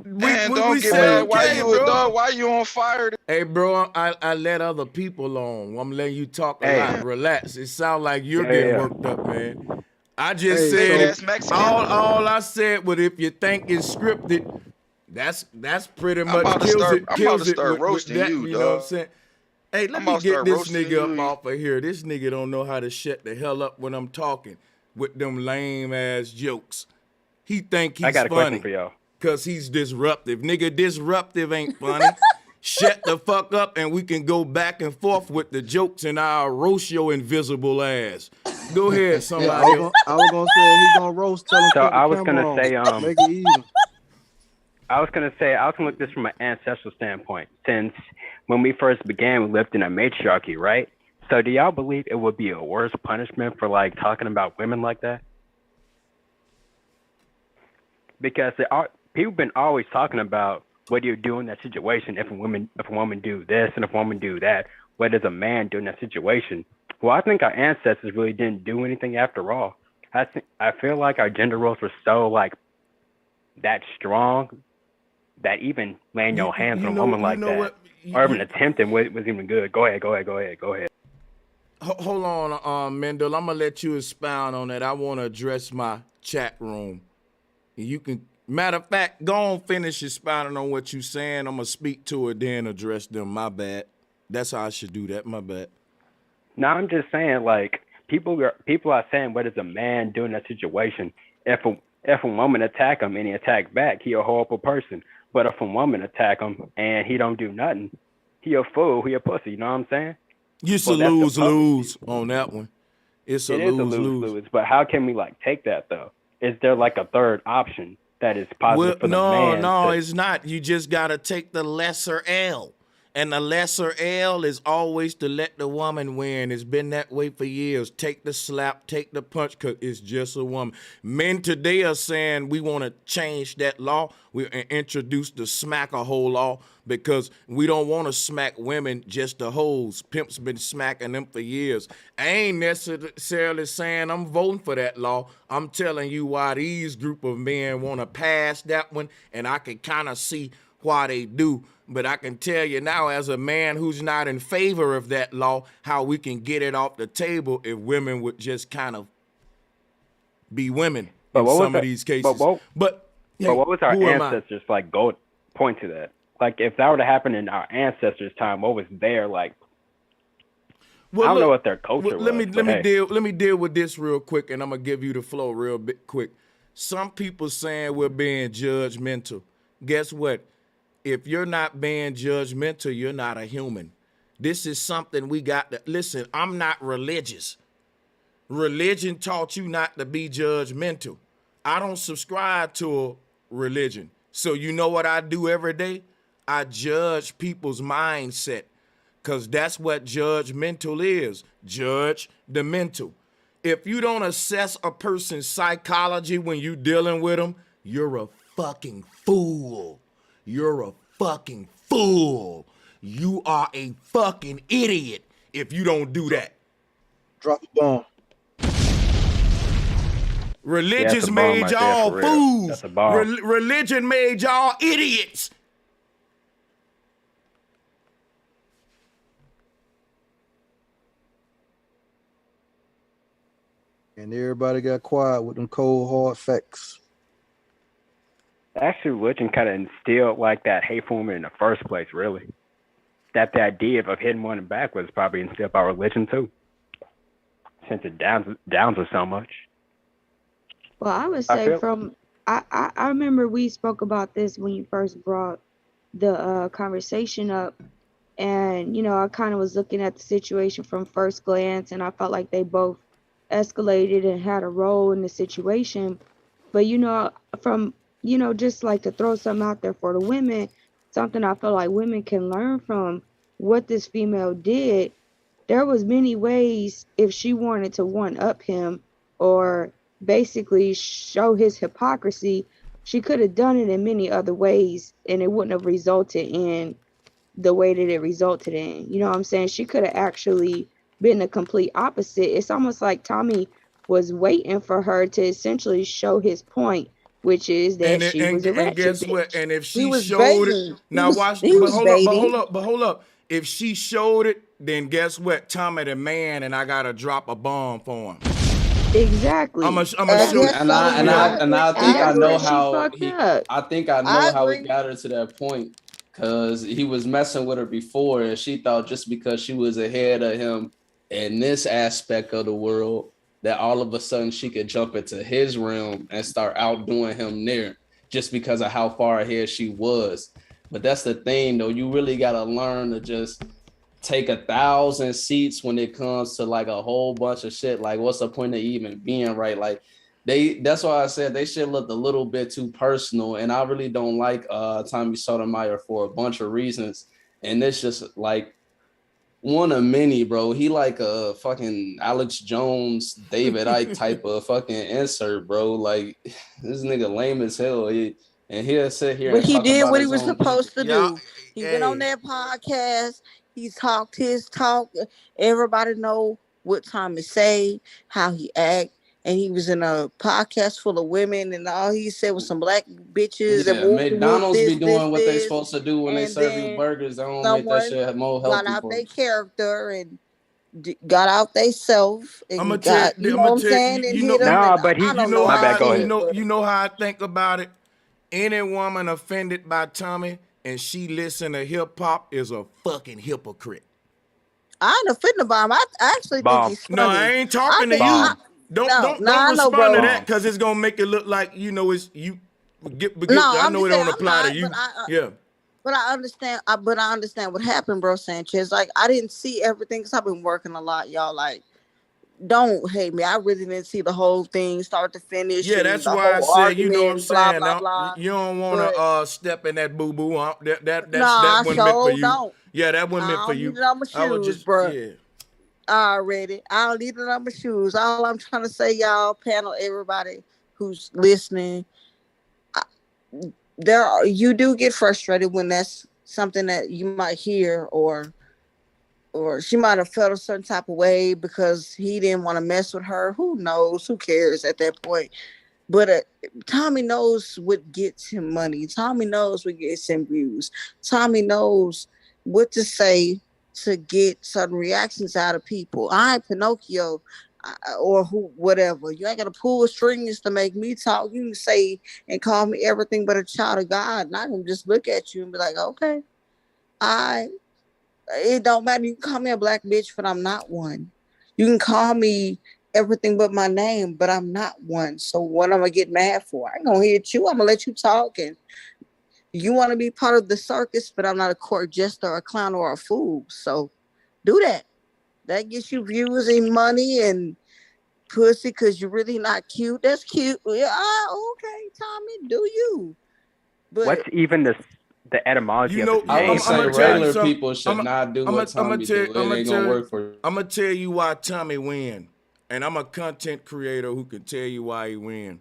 man, We don't get said mad. Why okay, you a bro. dog? Why you on fire? Hey, bro, I let other people on. I'm letting you talk a Hey, lot. Relax. It sounds like you're yeah, yeah, getting yeah. worked up, man. I just Hey, said Fake so if ass Mexican. all I said was if you think it's scripted, That's pretty I'm much about to kills start. it. I'm about Kills to it start with roasting that. you, You know what I'm dog. saying? Hey, let I'm me about to get start this roasting nigga up you. off of here. This nigga don't know how to shut the hell up when I'm talking with them lame ass jokes. He think I he's got a question funny for y'all. because he's disruptive. Nigga, disruptive ain't funny. Shut the fuck up and we can go back and forth with the jokes and I'll roast your invisible ass. Go ahead, Yeah, somebody else. I was gonna say he gonna roast. Tell him So cut the I was camera gonna on. say, Make it even. I was gonna look at this from an ancestral standpoint. Since when we first began, we lived in a matriarchy, right? So do y'all believe it would be a worse punishment for like talking about women like that? Because people been always talking about what do you do in that situation if a woman do this and if a woman do that. What does a man do in that situation? Well, I think our ancestors really didn't do anything after all. I feel like our gender roles were so like that strong that even laying your hands on a woman like that what? or even attempting was even good. Go ahead. Hold on, Mendel. I'm gonna let you expound on that. I want to address my chat room. You can, matter of fact, go on, finish expounding on what you saying. I'm gonna speak to it, then address them. My bad. That's how I should do that. My bad. No, I'm just saying like people are saying what does a man do in that situation? If a woman attack him and he attack back, he a horrible person. But if a woman attack him and he don't do nothing, he a fool, he a pussy. You know what I'm saying? It's a Well, that's the lose-lose on that one. It's a It is a lose-lose. lose-lose. But how can we like take that though? Is there like a third option that is Well, positive for the man? no, it's not. You just gotta take the lesser L. And the lesser L is always to let the woman win. It's been that way for years. Take the slap, take the punch, because it's just a woman. Men today are saying we want to change that law. We introduce the smack a hole law because we don't want to smack women, just the hoes. Pimps been smacking them for years. I ain't necessarily saying I'm voting for that law. I'm telling you why these group of men want to pass that one, and I can kind of see why they do. But I can tell you now, as a man who's not in favor of that law, how we can get it off the table if women would just kind of be women in some of these cases. But what was our who am I? ancestors like go point to that? Like if that were to happen in our ancestors' time, what was there like? Well, I don't look, know what their culture was. Let me deal with this real quick, and I'm gonna give you the flow real bit quick. Some people saying we're being judgmental. Guess what? If you're not being judgmental, you're not a human. This is something we got to listen. I'm not religious. Religion taught you not to be judgmental. I don't subscribe to a religion. So you know what I do every day? I judge people's mindset, because that's what judgmental is. Judge the mental. If you don't assess a person's psychology when you dealing with them, you're a fucking fool. You're a fucking fool. You are a fucking idiot if you don't do that. Drop the bomb. Religion made y'all fools. Religion made y'all idiots. And everybody got quiet with them cold hard facts. Actually, religion kind of instilled like that hateful woman in the first place, really. That the idea of hitting one back was probably instilled by religion too, since it downs us so much. Well, I would say I remember we spoke about this when you first brought the conversation up, and I kind of was looking at the situation from first glance, and I felt like they both escalated and had a role in the situation. But from just like to throw something out there for the women, something I feel like women can learn from what this female did. There was many ways if she wanted to one up him or basically show his hypocrisy, she could have done it in many other ways and it wouldn't have resulted in the way that it resulted in. You know what I'm saying? She could have actually been the complete opposite. It's almost like Tommy was waiting for her to essentially show his point, which is that she was a ratchet. And guess bitch. what? And if she He was showed baiting. it, now watch. But hold up. If she showed it, then guess what? Tommy the man, and I gotta drop a bomb for him. Exactly. I'm I sure. guess so. You know, I I think I That's agree. know where she how fucked he. up. I think I I know how he agree. got her to that point, because he was messing with her before, and she thought just because she was ahead of him in this aspect of the world, that all of a sudden she could jump into his realm and start outdoing him there, just because of how far ahead she was. But that's the thing, though. You really got to learn to just take 1,000 seats when it comes to like a whole bunch of shit. Like, what's the point of even being right? Like, that's why I said they shit looked a little bit too personal. And I really don't like Tommy Sotomayor for a bunch of reasons. And it's just like one of many, bro. He like a fucking Alex Jones, David Icke type of fucking insert, bro. Like, this nigga lame as hell. And he'll sit here But and he talk did about what he his was own people. supposed to Y'all, do. He went on hey, that podcast. He talked his talk. Everybody know what time to say, how he act. And he was in a podcast full of women, and all he said was some black bitches and Yeah, whoop McDonald's be doing what they this. supposed to do when they And serve you then burgers. They don't make that someone shit more got healthy out for their you. character and got out they self I'm gonna and tell. got, you I'm know gonna what I'm tell saying, and you hit know. them. No, And but I You don't know know my how how bad. Go he ahead. did, you know how I think about it. Any woman offended by Tommy and she listen to hip hop is a fucking hypocrite. I ain't offended by him. I actually think Bomb. he's No, I funny. ain't I talking to think you. Bomb. Don't I know, respond to bro. that Bomb. because it's gonna make it look like you know it's you. No, I I'm know just it saying don't I'm apply to not, you. Yeah. but I understand. But I understand what happened, bro. Sanchez. Like I didn't see everything because I've been working a lot, y'all. Like, don't hate me. I really didn't see the whole thing, start to finish, Yeah, and that's the why I whole said, you know what I'm argument, blah saying. blah Now, blah. you don't want But to step in that boo boo. no, That I wasn't meant for sure you. don't. Yeah, that wasn't meant I for don't need you. it on my I was shoes, just bro. yeah. I already. I don't need it on my shoes. All I'm trying to say, y'all, panel, everybody who's listening, you do get frustrated when that's something that you might hear, or she might have felt a certain type of way because he didn't want to mess with her. Who knows? Who cares at that point? But Tommy knows what gets him money. Tommy knows what gets him views. Tommy knows what to say to get certain reactions out of people. I ain't Pinocchio or who, whatever. You ain't got to pull strings to make me talk. You can say and call me everything but a child of God, and I can just look at you and be like, okay, I. It don't matter. You can call me a black bitch, but I'm not one. You can call me everything but my name, but I'm not one. So what am I get mad for? I ain't gonna hit you. I'm gonna let you talk, and you want to be part of the circus, but I'm not a court jester, a clown, or a fool. So do that. That gets you views and money and pussy because you're really not cute. That's cute. Yeah, okay, Tommy, do you? What's But even the etymology You of his know, I would name? I'm What's say gonna the tell you regular rap? something. people should not do what Tommy do. It ain't gonna work for you. I'm gonna tell you why Tommy win, and I'm a content creator who can tell you why he win.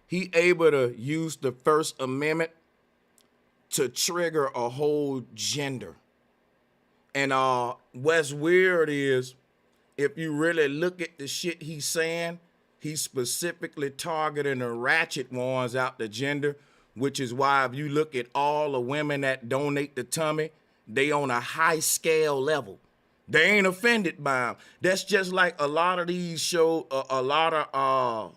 He able to use the First Amendment to trigger a whole gender. And what's weird is if you really look at the shit he's saying, he's specifically targeting the ratchet ones out the gender, which is why if you look at all the women that donate to Tommy, they on a high scale level. They ain't offended by him. That's just like a lot of these show, a lot of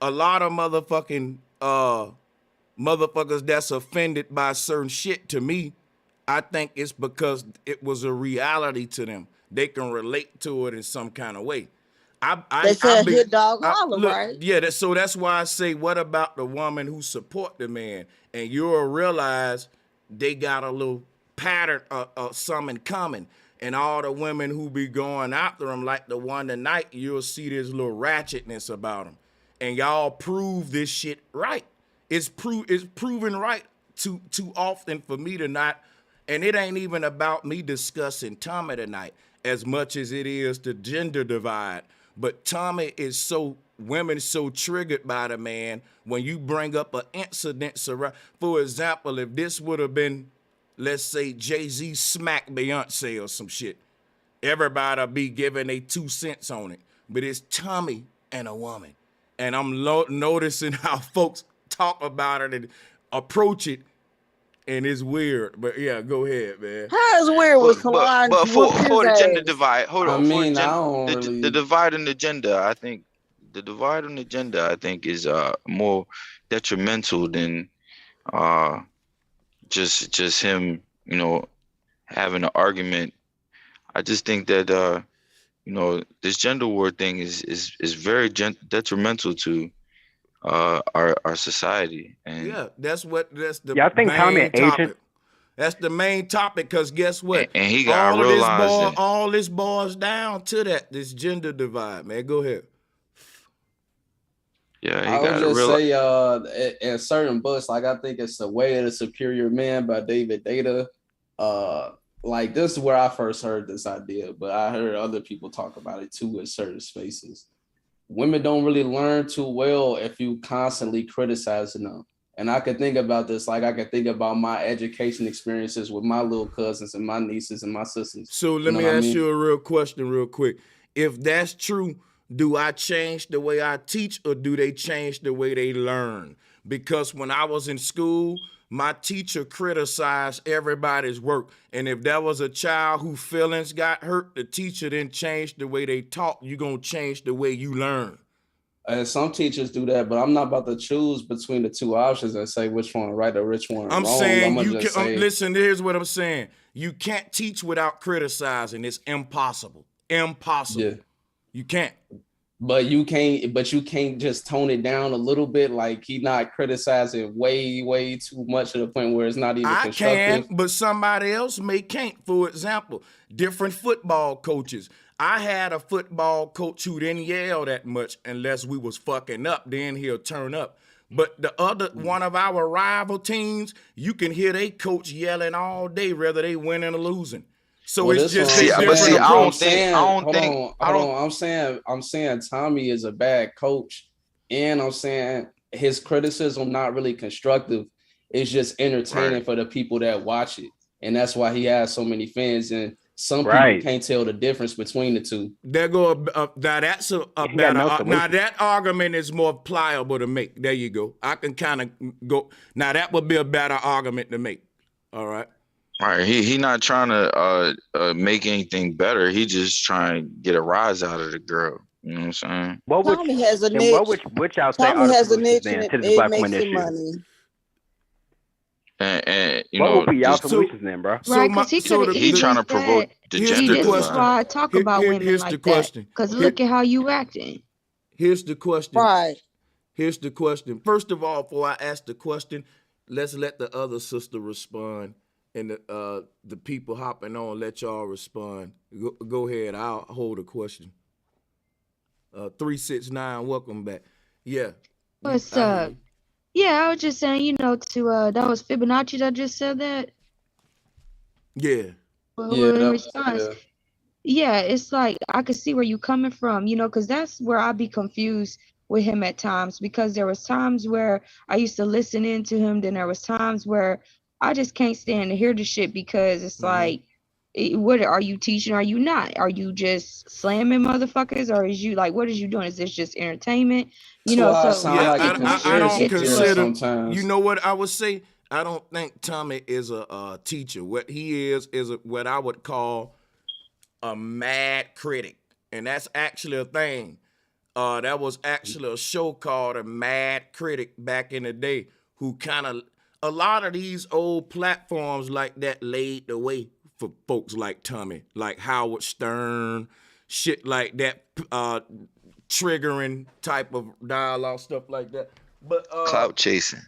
motherfucking motherfuckers that's offended by certain shit. To me, I think it's because it was a reality to them. They can relate to it in some kind of way. they I said be hit dog I, holler, look, right? yeah. So that's why I say, what about the woman who support the man? And you'll realize they got a little pattern of something coming. And all the women who be going after him, like the one tonight, you'll see this little ratchetness about him. And y'all prove this shit right. It's proven right too often for me to not. And it ain't even about me discussing Tommy tonight as much as it is the gender divide. But Tommy is so, women so triggered by the man when you bring up an incident. For example, if this would have been, let's say, Jay-Z smack Beyonce or some shit, everybody be giving they 2 cents on it. But it's Tommy and a woman. And I'm noticing how folks talk about it and approach it and it's weird. But yeah, go ahead, man. How is weird with Kalon But for whooped his the gender ass? divide, hold on. I mean, I don't The really. divide in the gender, I think the divide in the gender, I think, is more detrimental than uh just him, having an argument. I just think that this gender war thing is very detrimental to our society. And Yeah, that's the Yeah, I think Tommy main an agent. topic. That's the main topic, because guess what? and he gotta realize that. All this boils down to this gender divide, man. Go ahead. Yeah, he I would gotta just realize. say, in certain books, like I think it's The Way of the Superior Man by David Data. Like this is where I first heard this idea, but I heard other people talk about it too in certain spaces. Women don't really learn too well if you constantly criticizing them. And I could think about this, like I could think about my education experiences with my little cousins and my nieces and my sisters. So let me ask you a real question real quick. If that's true, do I change the way I teach, or do they change the way they learn? Because when I was in school, my teacher criticized everybody's work. And if there was a child whose feelings got hurt, the teacher didn't change the way they taught. You're going to change the way you learn. And some teachers do that, but I'm not about to choose between the two options and say which one right or which one I'm wrong. saying listen, here's what I'm saying. You can't teach without criticizing. It's impossible. Impossible. Yeah. You can't. But you can't just tone it down a little bit, like he not criticizing way too much to the point where it's not even constructive. I can, but somebody else can't. For example, different football coaches. I had a football coach who didn't yell that much unless we was fucking up. Then he'll turn up. But the other one of our rival teams, you can hear they coach yelling all day, whether they winning or losing. So it's just I'm saying Tommy is a bad coach, and I'm saying his criticism not really constructive. It's just entertaining for the people that watch it, and that's why he has so many fans. And some people can't tell the difference between the two. There go now. That's a better. Now that argument is more pliable to make. There you go. I can kind of go. Now that would be a better argument to make. All right. All right, he not trying to make anything better. He just trying to get a rise out of the girl. You know what I'm saying? Tommy has a niche. Tommy has a niche, and it makes him money. And you what know, would be y'all solutions then, bro? Right, because he could have easily trying to provoke the gender this is why I talk about women like that. Because look at how you acting. Here's the question. Right. Here's the question. First of all, before I ask the question, let's let the other sister respond. And the people hopping on, let y'all respond. Go ahead. I'll hold a question. 369, welcome back. Yeah. What's up? Yeah, I was just saying, that was Fibonacci that just said that. Yeah. In response. Yeah, it's like I could see where you coming from, because that's where I be confused with him at times, because there was times where I used to listen into him, then there was times where I just can't stand to hear the shit, because it's like, what are you teaching? Are you not? Are you just slamming motherfuckers, or is you like, what is you doing? Is this just entertainment? I don't consider. Sometimes. You know what I would say? I don't think Tommy is a teacher. What he is what I would call a mad critic, and that's actually a thing. That was actually a show called A Mad Critic back in the day, who kind of. A lot of these old platforms like that laid the way for folks like Tommy, like Howard Stern, shit like that, triggering type of dialogue, stuff like that. But clout chasing.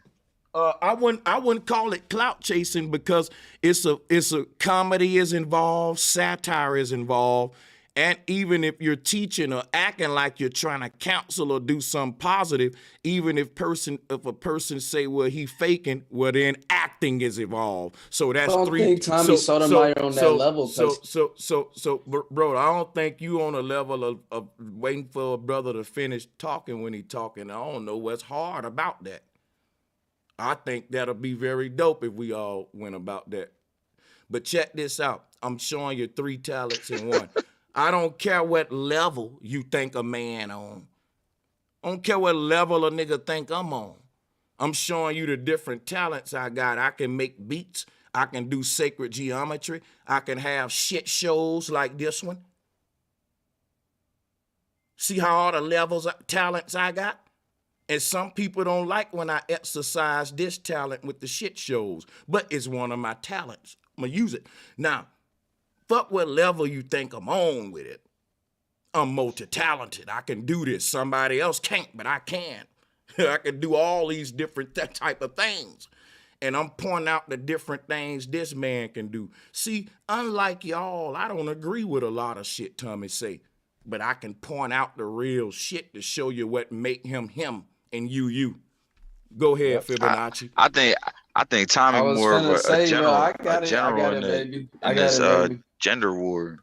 I wouldn't call it clout chasing, because it's a comedy is involved, satire is involved. And even if you're teaching or acting like you're trying to counsel or do something positive, even if a person say, well, he faking, well, then acting is involved. So that's I don't think Tommy Sotomayor on that level. Bro, I don't think you on a level of waiting for a brother to finish talking when he talking. I don't know what's hard about that. I think that'll be very dope if we all went about that. But check this out. I'm showing you 3 talents in one. I don't care what level you think a man on. I don't care what level a nigga think I'm on. I'm showing you the different talents I got. I can make beats. I can do sacred geometry. I can have shit shows like this one. See how all the levels of talents I got? And some people don't like when I exercise this talent with the shit shows, but it's one of my talents. I'm gonna use it. Now, fuck what level you think I'm on with it. I'm multi-talented. I can do this. Somebody else can't, but I can. I can do all these different type of things. And I'm pointing out the different things this man can do. See, unlike y'all, I don't agree with a lot of shit Tommy say, but I can point out the real shit to show you what make him him and you. Go ahead, Fibonacci. I think Tommy more of a general in this gender war.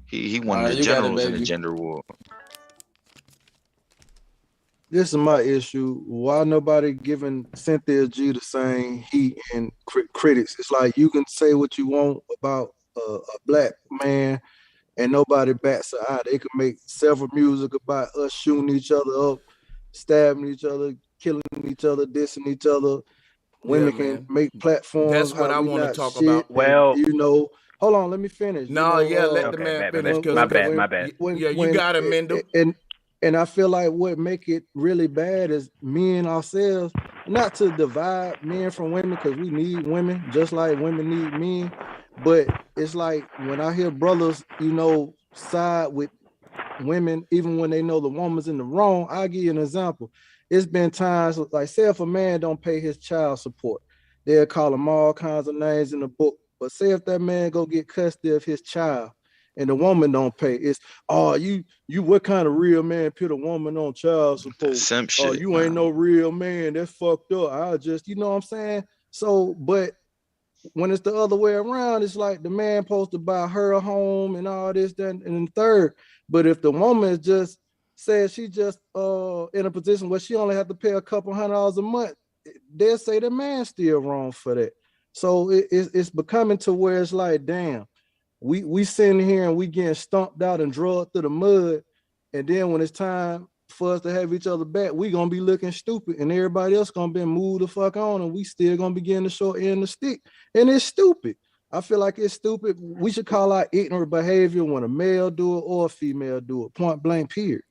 He one of the generals in the gender war. This is my issue. Why nobody giving Cynthia G the same heat and critics? It's like you can say what you want about a black man and nobody bats an eye. They can make several music about us shooting each other up, stabbing each other, killing each other, dissing each other. Women can make platforms. That's what I want to talk about. Well, you know, hold on, let me finish. No, let the man finish. My bad. You got it, Mendel. And I feel like what make it really bad is men ourselves, not to divide men from women, because we need women just like women need men. But it's like when I hear brothers, you know, side with women, even when they know the woman's in the wrong. I'll give you an example. It's been times like, say if a man don't pay his child support, they'll call him all kinds of names in the book. But say if that man go get custody of his child and the woman don't pay, it's you what kind of real man put a woman on child support? You ain't no real man. That's fucked up. I just, you know what I'm saying? So, but when it's the other way around, it's like the man supposed to buy her a home and all this, that, and the third. But if the woman is just says she just in a position where she only have to pay a couple $100 a month, they'll say the man's still wrong for that. So it's becoming to where it's like, damn, we sitting here and we getting stomped out and drugged through the mud, and then when it's time for us to have each other back, we gonna be looking stupid, and everybody else gonna be moved the fuck on, and we still gonna be getting the short end of the stick, and it's stupid. I feel like it's stupid. We should call out ignorant behavior when a male do it or a female do it, point blank, period.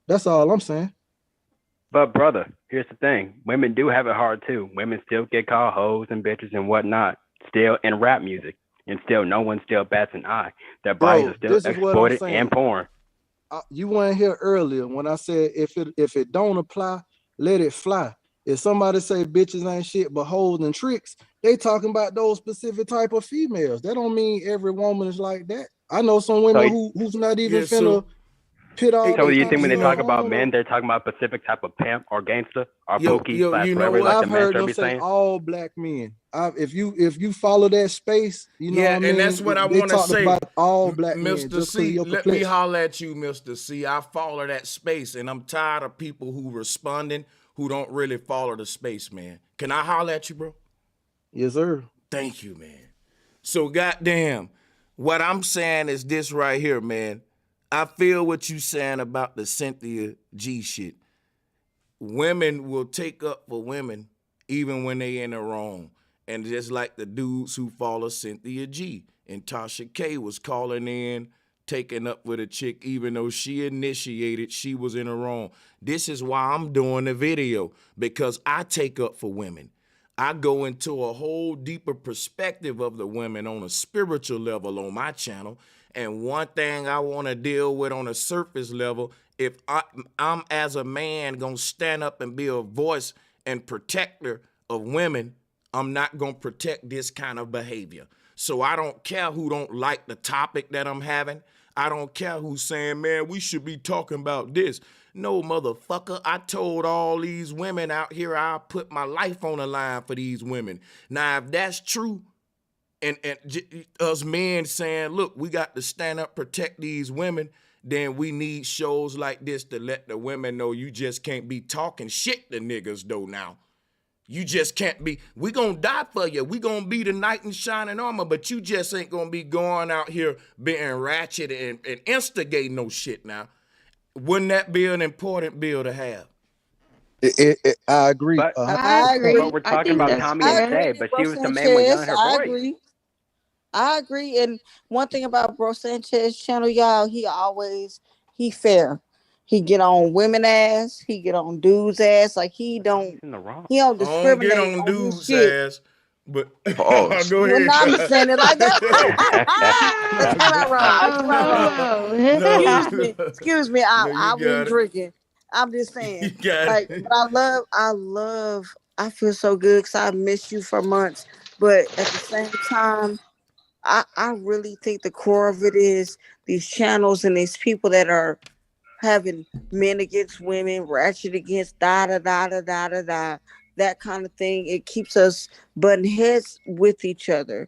That's all I'm saying. But brother, here's the thing. Women do have it hard too. Women still get called hoes and bitches and whatnot, still in rap music. And still, no one still bats an eye. Their bodies are still exploited and porn. You weren't here earlier when I said if it don't apply, let it fly. If somebody say bitches ain't shit but hoes and tricks, they talking about those specific type of females. That don't mean every woman is like that. I know some women who's not even finna pit all. So you think when they talk about men, they're talking about a specific type of pimp or gangster or pokey? You know what? I've heard them say all black men. If you follow that space, you know what I mean? And that's what I want to say. About all black Mr. men. C, let me holler at you, Mr. C. I follow that space, and I'm tired of people who responding who don't really follow the space, man. Can I holler at you, bro? Yes, sir. Thank you, man. So goddamn, what I'm saying is this right here, man. I feel what you saying about the Cynthia G shit. Women will take up for women even when they in the wrong. And just like the dudes who follow Cynthia G. And Tasha K was calling in, taking up with a chick, even though she initiated, she was in the wrong. This is why I'm doing the video, because I take up for women. I go into a whole deeper perspective of the women on a spiritual level on my channel. And one thing I want to deal with on a surface level, if I'm as a man going to stand up and be a voice and protector of women, I'm not going to protect this kind of behavior. So I don't care who don't like the topic that I'm having. I don't care who's saying, man, we should be talking about this. No, motherfucker, I told all these women out here I'll put my life on the line for these women. Now, if that's true, and us men saying, look, we got to stand up, protect these women, then we need shows like this to let the women know you just can't be talking shit to niggas, though, now. You just can't be, we gonna die for you. We gonna be the knight in shining armor, but you just ain't gonna be going out here being ratchet and instigating no shit now. Wouldn't that be an important bill to have? I agree. But I but agree. we're I talking think about that's Tommy and I fair. Tay, agree, but bro she was the main one yelling Sanchez. her I voice. agree. I agree. And one thing about Bro Sanchez channel, y'all, he fair. He get on women ass. He get on dudes ass. Like He's in the wrong. he don't I don't get discriminate on on his dude's shit. ass, but Pause. go Well, now I'm ahead. saying it like that. No, Am I wrong? Am I wrong? no, Oh. Excuse me. no, you I wasn't got it. drinking. I'm just You saying. got Like, it. but I feel so good because I missed you for months. But at the same time, I really think the core of it is these channels and these people that are having men against women, ratchet against da da da da da da da, that kind of thing. It keeps us butting heads with each other.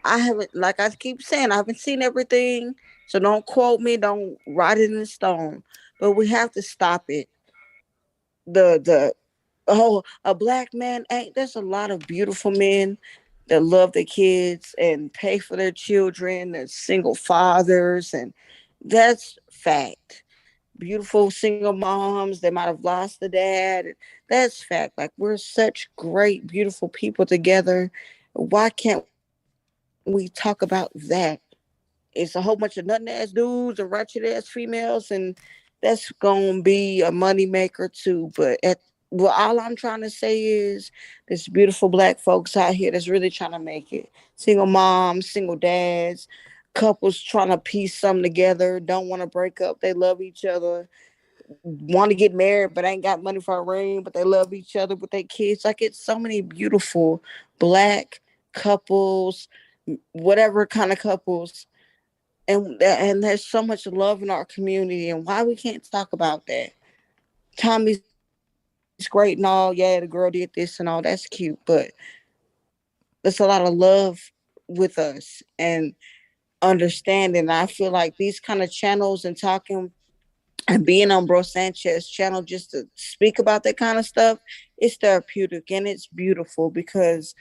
I haven't, like I keep saying, I haven't seen everything, so don't quote me, don't write it in stone. But we have to stop it. The oh, a black man ain't. There's a lot of beautiful men that love their kids and pay for their children. They're single fathers, and that's fact. Beautiful single moms. They might have lost the dad. That's fact. Like we're such great, beautiful people together. Why can't we talk about that? It's a whole bunch of nothing ass dudes and ratchet ass females, and that's gonna be a money maker too. Well, all I'm trying to say is there's beautiful black folks out here that's really trying to make it. Single moms, single dads, couples trying to piece something together, don't want to break up. They love each other, want to get married, but ain't got money for a ring, but they love each other with their kids. Like it's so many beautiful black couples, whatever kind of couples, and there's so much love in our community, and why we can't talk about that. Tommy's great and all, yeah, the girl did this and all, that's cute, but there's a lot of love with us and understanding. I feel like these kind of channels and talking and being on Bro Sanchez channel just to speak about that kind of stuff, it's therapeutic and it's beautiful because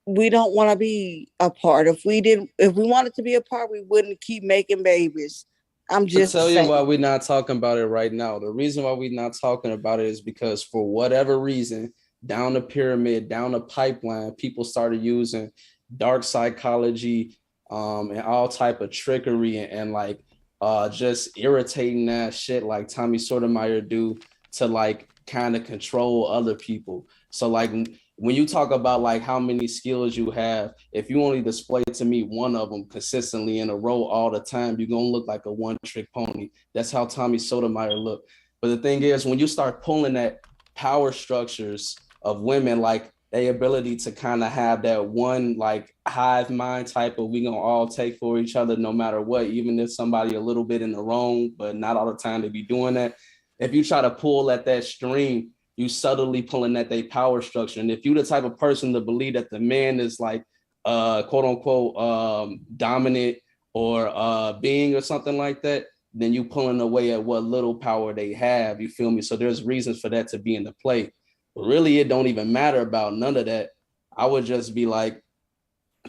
we don't want to be apart. If we wanted to be apart, we wouldn't keep making babies. I'm To just tell you why saying. we're not talking about it right now. The reason why we're not talking about it is because for whatever reason, down the pyramid, down the pipeline, people started using dark psychology, and all type of trickery and like just irritating that shit like Tommy Sotomayor do to like kind of control other people. So like when you talk about like how many skills you have, if you only display to me one of them consistently in a row all the time, you're gonna look like a one-trick pony. That's how Tommy Sotomayor looked. But the thing is, when you start pulling at power structures of women, like their ability to kind of have that one like hive mind type of we gonna all take for each other no matter what, even if somebody a little bit in the wrong, but not all the time to be doing that. If you try to pull at that string, you subtly pulling at their power structure. And if you the type of person to believe that the man is like quote unquote dominant or being or something like that, then you pulling away at what little power they have. You feel me? So there's reasons for that to be in the play. But really, it don't even matter about none of that. I would just be like,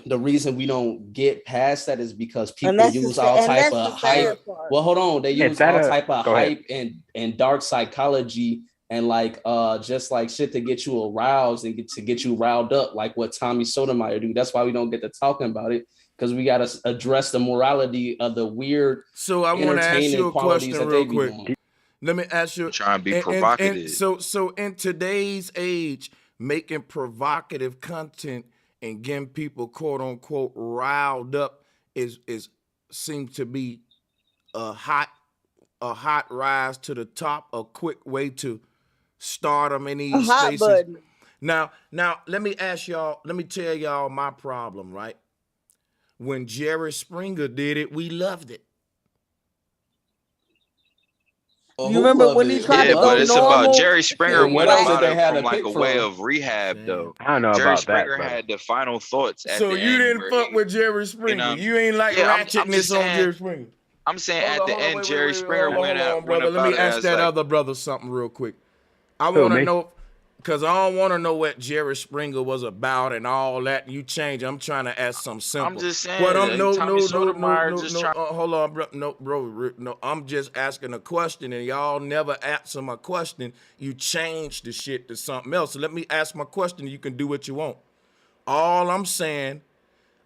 the reason we don't get past that is because people use all type of hype. Well, hold on, they use all type of hype and dark psychology and like just like shit to get you aroused and get you riled up, like what Tommy Sotomayor do. That's why we don't get to talking about it, because we got to address the morality of the weird. So I want to ask you a question real quick. Let me ask you. Trying to be provocative. And so in today's age, making provocative content and getting people quote unquote riled up is seems to be a hot rise to the top, a quick way to start them in these spaces. Button. Now let me ask y'all, let me tell y'all my problem, right? When Jerry Springer did it, we loved it. You remember when he tried to go but it's normal? about Jerry Springer went about it from like a way of rehab, though. I don't know Jerry about Springer that, had the final thoughts at so the you end. Didn't fuck with Jerry Springer. You ain't like ratchetness on Jerry Springer. I'm saying at the end, Jerry Springer went on, about brother. Let me ask that other brother something real quick. I want to know. Cause I don't want to know what Jerry Springer was about and all that. You change. I'm trying to ask something simple. I'm just What saying, I'm no Tommy no no no Sotomayor no just no. trying. Hold on, bro. No, bro. No, I'm just asking a question, and y'all never answer my question. You change the shit to something else. So let me ask my question. You can do what you want. All I'm saying,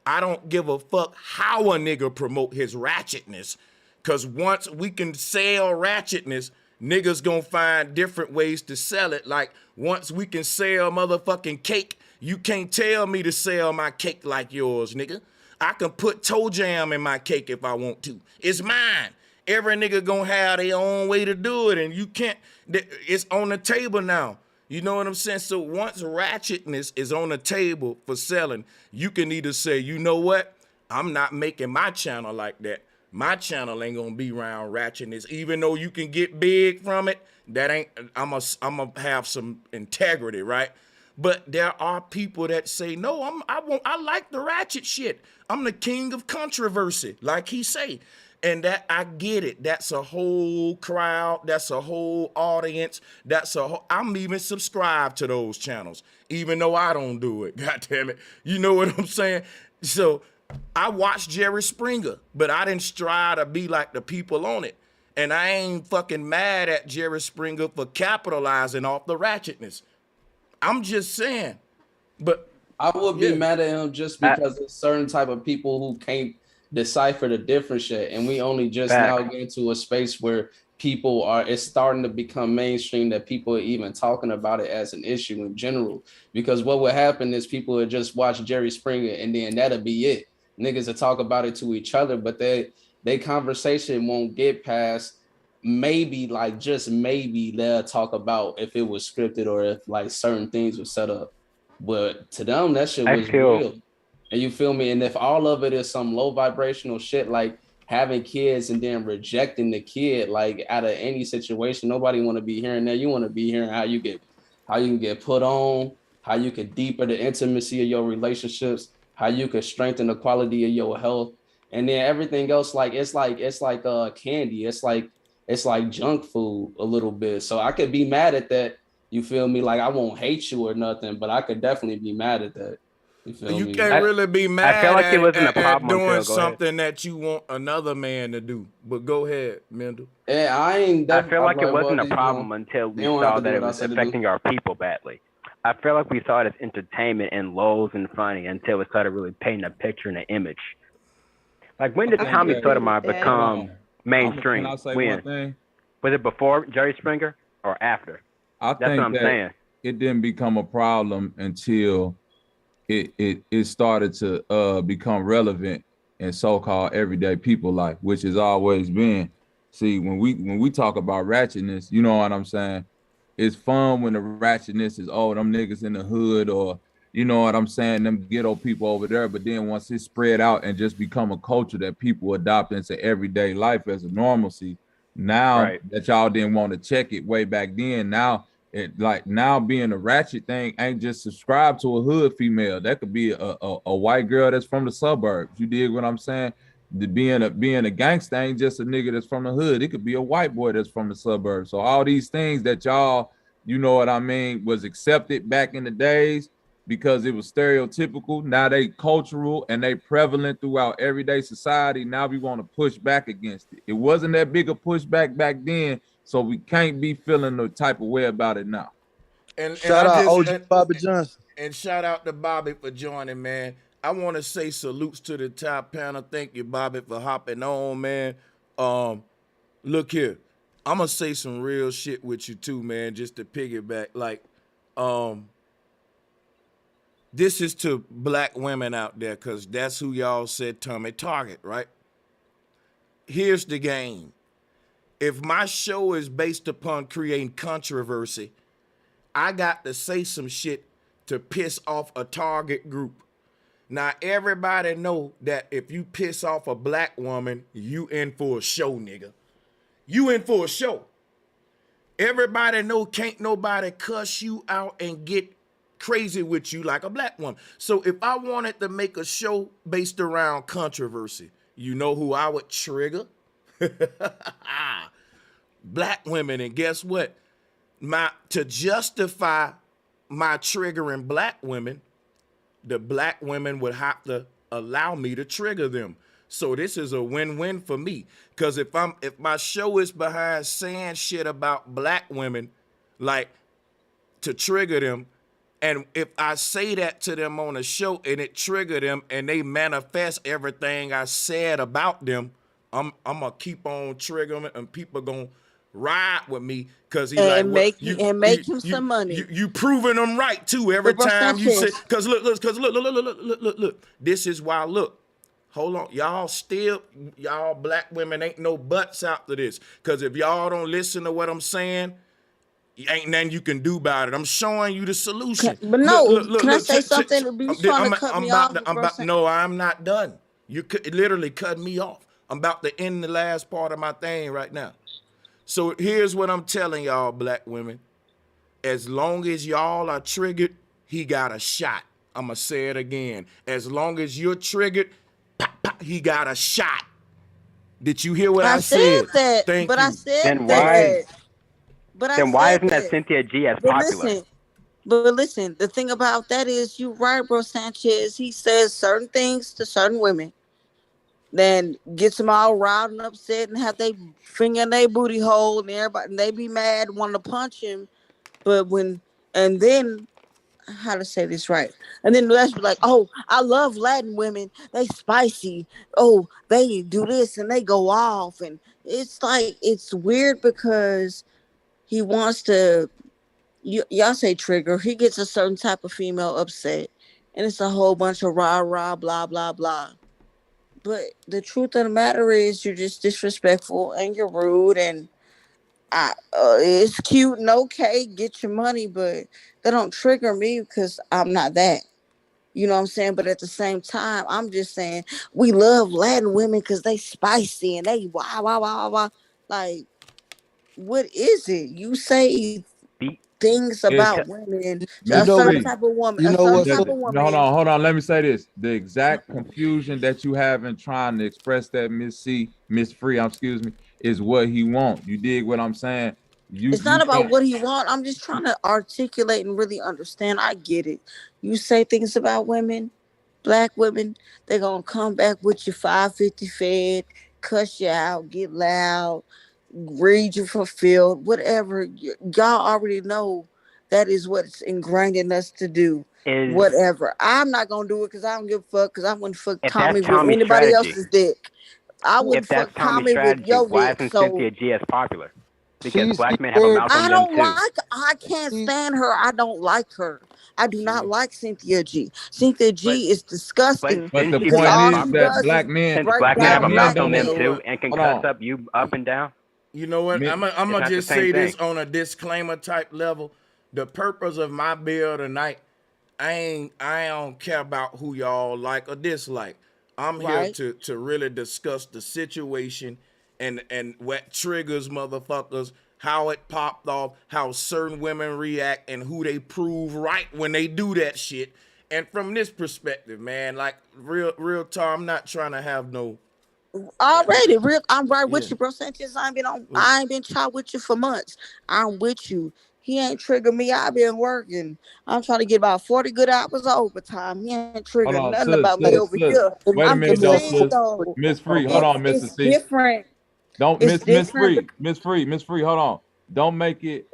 I don't give a fuck how a nigga promote his ratchetness. Cause once we can sell ratchetness, niggas gonna find different ways to sell it. Like once we can sell motherfucking cake, you can't tell me to sell my cake like yours, nigga. I can put toe jam in my cake if I want to. It's mine. Every nigga gonna have their own way to do it, and you can't. It's on the table now. You know what I'm saying? So once ratchetness is on the table for selling, you can either say, you know what? I'm not making my channel like that. My channel ain't gonna be around ratchetness. Even though you can get big from it, that ain't, I'm gonna have some integrity, right? But there are people that say, no, I like the ratchet shit. I'm the king of controversy, like he say. And that, I get it. That's a whole crowd. That's a whole audience. I'm even subscribed to those channels, even though I don't do it. God damn it. You know what I'm saying? So I watched Jerry Springer, but I didn't strive to be like the people on it. And I ain't fucking mad at Jerry Springer for capitalizing off the ratchetness. I'm just saying. But I would be mad at him just because there's certain type of people who can't decipher the difference yet. And we only just now get into a space where it's starting to become mainstream that people are even talking about it as an issue in general. Because what would happen is people would just watch Jerry Springer and then that'll be it. Niggas will talk about it to each other, but they conversation won't get past maybe, like just maybe they'll talk about if it was scripted or if like certain things were set up. But to them, that shit was real. And you feel me? And if all of it is some low vibrational shit, like having kids and then rejecting the kid, like out of any situation, nobody want to be hearing that. You want to be hearing how you can get put on, how you can deepen the intimacy of your relationships, how you can strengthen the quality of your health. And then everything else, like it's like candy. It's like junk food a little bit. So I could be mad at that. You feel me? Like I won't hate you or nothing, but I could definitely be mad at that. You feel me? Can't really be mad I feel like it wasn't a problem at doing until, something that you want another man to do. But go ahead, Mendel. Yeah, I feel like it wasn't a problem until we saw that it was affecting our people badly. I feel like we saw it as entertainment and lows and funny until it started really painting a picture and an image. Like when did Tommy Sotomayor become mainstream? When? Was it before Jerry Springer or after? That's what I'm saying. It didn't become a problem until it started to become relevant in so-called everyday people life, which has always been. See, when we talk about ratchetness, you know what I'm saying? It's fun when the ratchetness is, oh, them niggas in the hood, or you know what I'm saying, them ghetto people over there. But then once it spread out and just become a culture that people adopt into everyday life as a normalcy, now that y'all didn't want to check it way back then, now being a ratchet thing ain't just subscribed to a hood female. That could be a white girl that's from the suburbs. You dig what I'm saying? Being a gangster ain't just a nigga that's from the hood. It could be a white boy that's from the suburbs. So all these things that y'all, you know what I mean, was accepted back in the days because it was stereotypical. Now they cultural and they prevalent throughout everyday society. Now we want to push back against it. It wasn't that big a pushback back then, so we can't be feeling the type of way about it now. And shout out OG Bobby Johnson. And shout out to Bobby for joining, man. I want to say salutes to the top panel. Thank you, Bobby, for hopping on, man. Look here. I'm going to say some real shit with you too, man, just to piggyback. Like, this is to black women out there, because that's who y'all said Tommy target, right? Here's the game. If my show is based upon creating controversy, I got to say some shit to piss off a target group. Now, everybody know that if you piss off a black woman, you in for a show, nigga. You in for a show. Everybody know can't nobody cuss you out and get crazy with you like a black woman. So if I wanted to make a show based around controversy, you know who I would trigger? Black women. And guess what? To justify my triggering black women, the black women would have to allow me to trigger them. So this is a win-win for me. Cause if my show is behind saying shit about black women, like to trigger them, and if I say that to them on a show and it trigger them and they manifest everything I said about them, I'm gonna keep on triggering and people gonna ride with me because he like and what make him some money. you proving them right too every But bro, time you say, Sanchez, because look. This is why, look. Hold on, y'all black women ain't no butts after this. Cause if y'all don't listen to what I'm saying, ain't nothing you can do about it. I'm showing you the solution. but no, can I Look. say something? You trying to cut me off, bro? No, I'm not done. You could literally cut me off. I'm about to end the last part of my thing right now. So here's what I'm telling y'all, black women. As long as y'all are triggered, he got a shot. I'm going to say it again. As long as you're triggered, pop, pop, he got a shot. Did you hear what I said? That, Thank but you. I said Then that. why isn't that Cynthia G as popular? But listen, the thing about that is you right, bro, Sanchez. He says certain things to certain women, then gets them all riled and upset and have they finger in their booty hole and everybody and they be mad, want to punch him. But and then how to say this right? And then let's be like, oh, I love Latin women. They spicy. Oh, they do this and they go off. And it's like, it's weird because he wants to, y'all say trigger. He gets a certain type of female upset. And it's a whole bunch of rah, rah, blah, blah, blah. But the truth of the matter is you're just disrespectful and you're rude and it's cute and okay, get your money, but they don't trigger me because I'm not that. You know what I'm saying? But at the same time, I'm just saying we love Latin women because they spicy and they wow, wow, wow, wow. Like, what is it? You say things about women, a Miss certain Free. type of woman, You a know certain what's type up? of No, woman. hold on. Let me say this. The exact confusion that you have in trying to express that, Miss Free, excuse me, is what he want. You dig what I'm saying? It's not about what he want. I'm just trying to articulate and really understand. I get it. You say things about women, black women, they're gonna come back with you 550 fed, cuss you out, get loud, read you for field, whatever. Y'all already know that is what's ingrained in us to do. Whatever. I'm not gonna do it because I don't give a fuck. Because I wouldn't fuck If Tommy that's with Tommy's anybody strategy, else's dick. I wouldn't if that's fuck Tommy's Tommy with strategy, your why dick. isn't So Cynthia G as popular? Because She's black men have a very. mouth on I them don't too. like. I can't stand her. I don't like her. I do not like Cynthia G. Cynthia G is disgusting But the Shouldn't she because be point as all is she popular? that does is black men, Since break black men have down a men mouth black don't on them know. men. too and can Hold cuss on. up you up and down, You know what? I'm it's gonna not the just same say thing. this on a disclaimer type level. The purpose of my bill tonight, I don't care about who y'all like or dislike. I'm here Right? to really discuss the situation and what triggers motherfuckers, how it popped off, how certain women react, and who they prove right when they do that shit. And from this perspective, man, like real talk, I'm not trying to have no Already, real. I'm right yeah. with you, bro. Sanchez, I ain't been chat with you for months. I'm with you. He ain't triggered me. I've been working. I'm trying to get about 40 good hours of overtime. He ain't Hold triggered on, nothing about me Hey, over here. Wait a I'm minute just though, saying sis. though, Miss Free, hold on, Mr. it's C. different. Don't It's Miss different. Free, Miss Free, hold on. Don't make it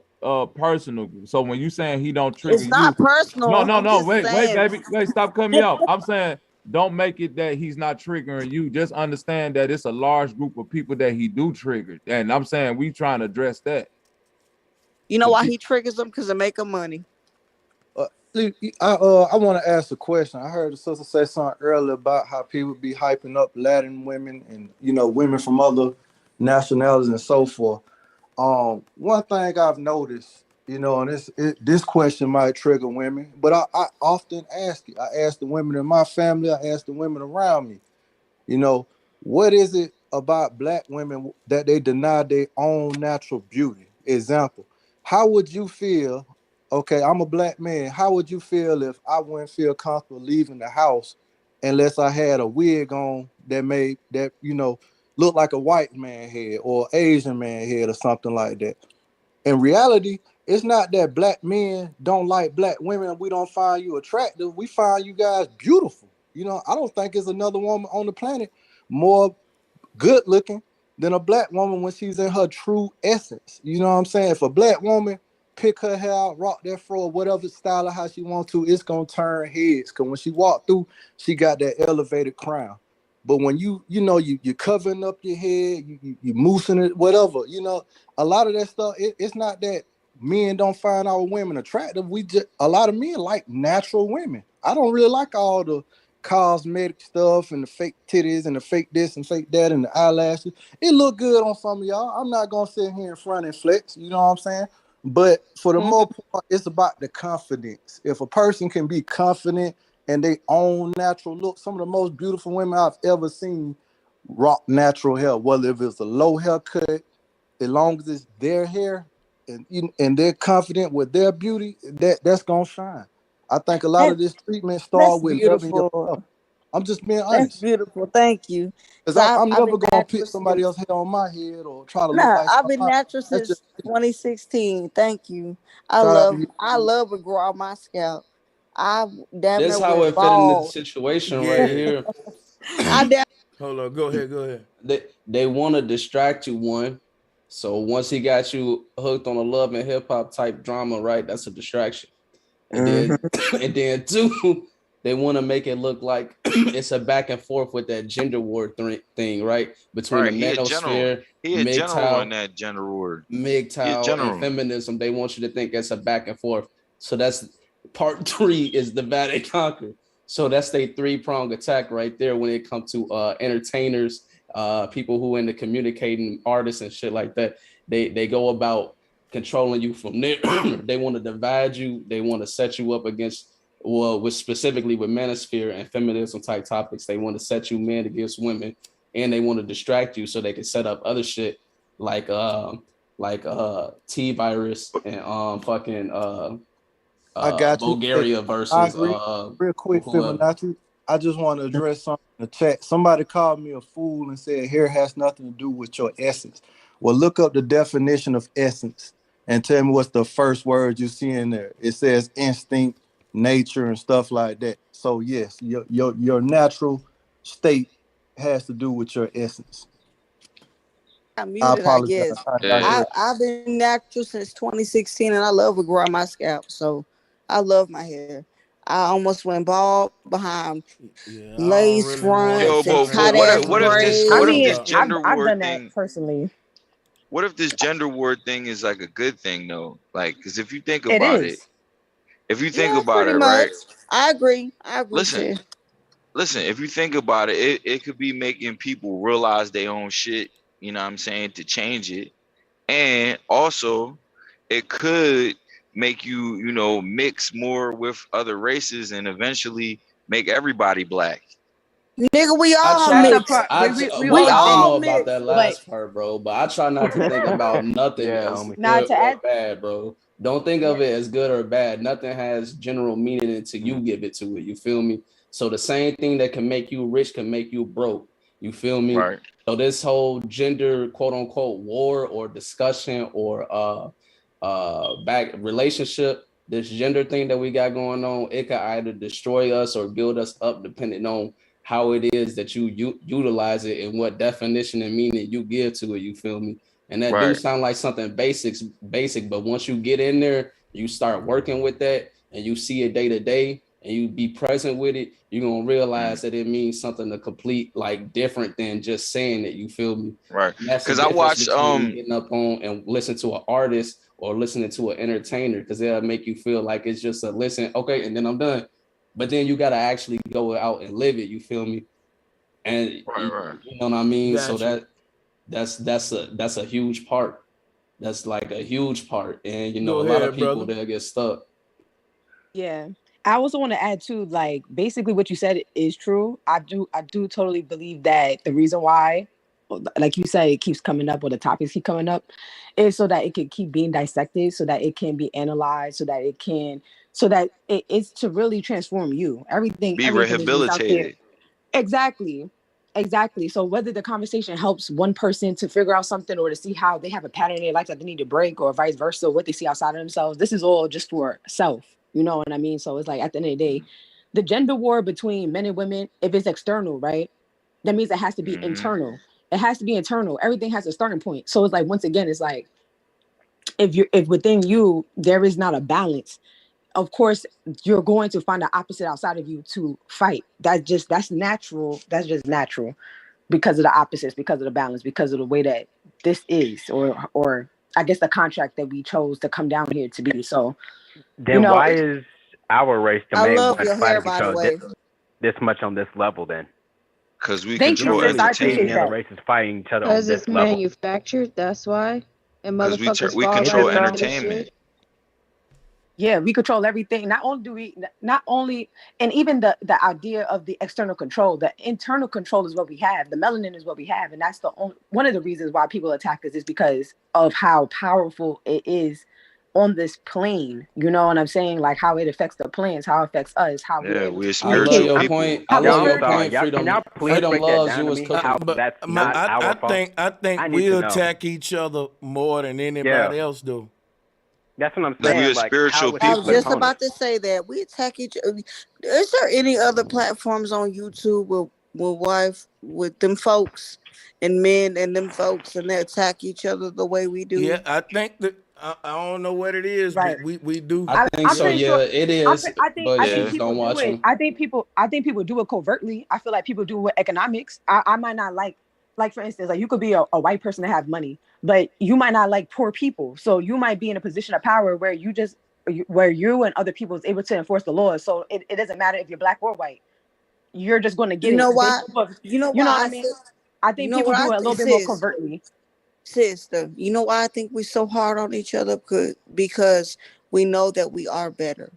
personal. So when you saying he don't trigger It's you, not personal. I'm no, just wait, saying. baby. Wait, stop cutting me off. I'm saying don't make it that he's not triggering you. Just understand that it's a large group of people that he do trigger. And I'm saying we trying to address that. You know The why pe- he triggers them? Because they make him money. I want to ask a question. I heard the sister say something earlier about how people be hyping up Latin women and women from other nationalities and so forth. One thing I've noticed, and this question might trigger women, but I often ask it. I ask the women in my family. I ask the women around me. What is it about black women that they deny their own natural beauty? Example, how would you feel? Okay, I'm a black man. How would you feel if I wouldn't feel comfortable leaving the house unless I had a wig on that made that, look like a white man head or Asian man head or something like that? In reality, it's not that black men don't like black women and we don't find you attractive. We find you guys beautiful. You know, I don't think there's another woman on the planet more good looking than a black woman when she's in her true essence. You know what I'm saying? If a black woman pick her hair out, rock that fro, whatever style of how she wants to, it's gonna turn heads. Cause when she walk through, she got that elevated crown. But when you're covering up your head, you moosing it, whatever, a lot of that stuff, it's not that men don't find our women attractive. A lot of men like natural women. I don't really like all the cosmetic stuff and the fake titties and the fake this and fake that and the eyelashes. It look good on some of y'all. I'm not gonna sit here in front and flex, you know what I'm saying? But for the most part, it's about the confidence. If a person can be confident and they own natural look, some of the most beautiful women I've ever seen rock natural hair, whether if it's a low haircut, as long as it's their hair and they're confident with their beauty, that's gonna shine. I think a lot of this treatment starts with loving yourself. I'm just being honest. That's beautiful. Thank you. Because I'm never gonna pick somebody else's hair on my head or try to look like I've been natural since 2016. Thank you. I love to grow out my scalp. I damn This near how went it fit into the bald. situation right here. Hold on, go ahead. They want to distract you, one. So once he got you hooked on a love and hip hop type drama, right? That's a distraction. And then two, they want to make it look like it's a back and forth with that gender war thing, right? Between the manosphere, MGTOW, and feminism. They want you to think it's a back and forth. So that's part 3 is divide and conquer. So that's their 3-pronged attack right there when it comes to entertainers, people who into communicating, artists and shit like that. They go about controlling you from there. They want to divide you. They want to set you up against, specifically with manosphere and feminism type topics. They want to set you men against women, and they want to distract you so they can set up other shit like T-virus and I got Bulgaria you. versus I agree. Real quick, Fibonacci. I just want to address something in the chat. Somebody called me a fool and said hair has nothing to do with your essence. Well, look up the definition of essence and tell me what's the first word you see in there. It says instinct, nature, and stuff like that. So yes, your natural state has to do with your essence. I muted, I guess. I've been natural since 2016, and I love to grow out my scalp. So I love my hair. I almost went bald behind lace fronts and tight ass braids. What if this gender I've war done thing that personally. What if this gender war thing is like a good thing though? Like, because if you think about it, right? I agree. Listen, if you think about it, it could be making people realize their own shit, you know what I'm saying, to change it. And also it could make you, mix more with other races and eventually make everybody black. Nigga, we all mix. I don't know about that last part, bro, but I try not to think about nothing as good or bad, bro. Don't think of it as good or bad. Nothing has general meaning until you give it to it. You feel me? So the same thing that can make you rich can make you broke. You feel me? Right. So this whole gender quote unquote war or discussion or back relationship, this gender thing that we got going on, it can either destroy us or build us up depending on how it is that you utilize it and what definition and meaning you give to it. You feel me? And that do sound like something basic, but once you get in there, you start working with that and you see it day to day and you be present with it, you're gonna realize that it means something complete like different than just saying it. You feel me? Right. Because I watch getting up on and listen to an artist or listening to an entertainer, because they'll make you feel like it's just a listen, okay, and then I'm done. But then you gotta actually go out and live it. You feel me? And you know what I mean. So that's a huge part. That's like a huge part, and a lot of people they'll get stuck. Yeah, I also want to add too, like basically what you said is true. I do totally believe that the reason why, like you said, it keeps coming up or the topics keep coming up, is so that it can keep being dissected, so that it can be analyzed, so that it's to really transform you. Everything be rehabilitated. Exactly. Exactly. So whether the conversation helps one person to figure out something or to see how they have a pattern in their life that they need to break, or vice versa, what they see outside of themselves, this is all just for self. You know what I mean? So it's like at the end of the day, the gender war between men and women, if it's external, right, that means it has to be internal. It has to be internal. Everything has a starting point. So it's like, once again, it's like, if within you there is not a balance, of course you're going to find the opposite outside of you to fight. That's natural. That's just natural, because of the opposites, because of the balance, because of the way that this is, or I guess the contract that we chose to come down here to be. So then why is our race the I main love one your hair, fighting by each the other way. this much on this level? Then because we Thank you, control sis. I appreciate the other entertainment. that. races fighting each other on Because this it's level. manufactured, that's why. And Because motherfuckers we fall control right into this entertainment. shit. Yeah, we control everything. Not only do we, not only, and even the idea of the external control, the internal control is what we have. The melanin is what we have, and that's the only one of the reasons why people attack us, is because of how powerful it is on this plane. You know what I'm saying? Like how it affects the planes, how it affects us, how we're Yeah, able we're to I love spiritual your people. point. I how love Y'all, your I'm sorry. point. Y'all, can y'all please Freedom break that loves down you to was me? cooking. How that's not our fault. I think I need we to know. attack each other more than anybody else do. That's what I'm Because saying. we are Like, spiritual how is I he was people. just opponent? about to say that we attack each other. Is there any other platforms on YouTube with them folks and men and them folks, and they attack each other the way we do? Yeah, I think that I don't know what it is, right. but we do. I think I'm so. pretty Yeah, sure. it is. I But you think just people don't do watch it. them. I think people do it covertly. I feel like people do it with economics. I might not like for instance, like you could be a white person that have money, but you might not like poor people. So you might be in a position of power where where you and other people is able to enforce the laws. So it doesn't matter if you're black or white. You're just going to get You know it why? based off of, You know you know why what I I mean? said? I You think know people what I do it a little think, bit more sis? covertly. Sister, you know why I think we're so hard on each other? Because we know that we are better.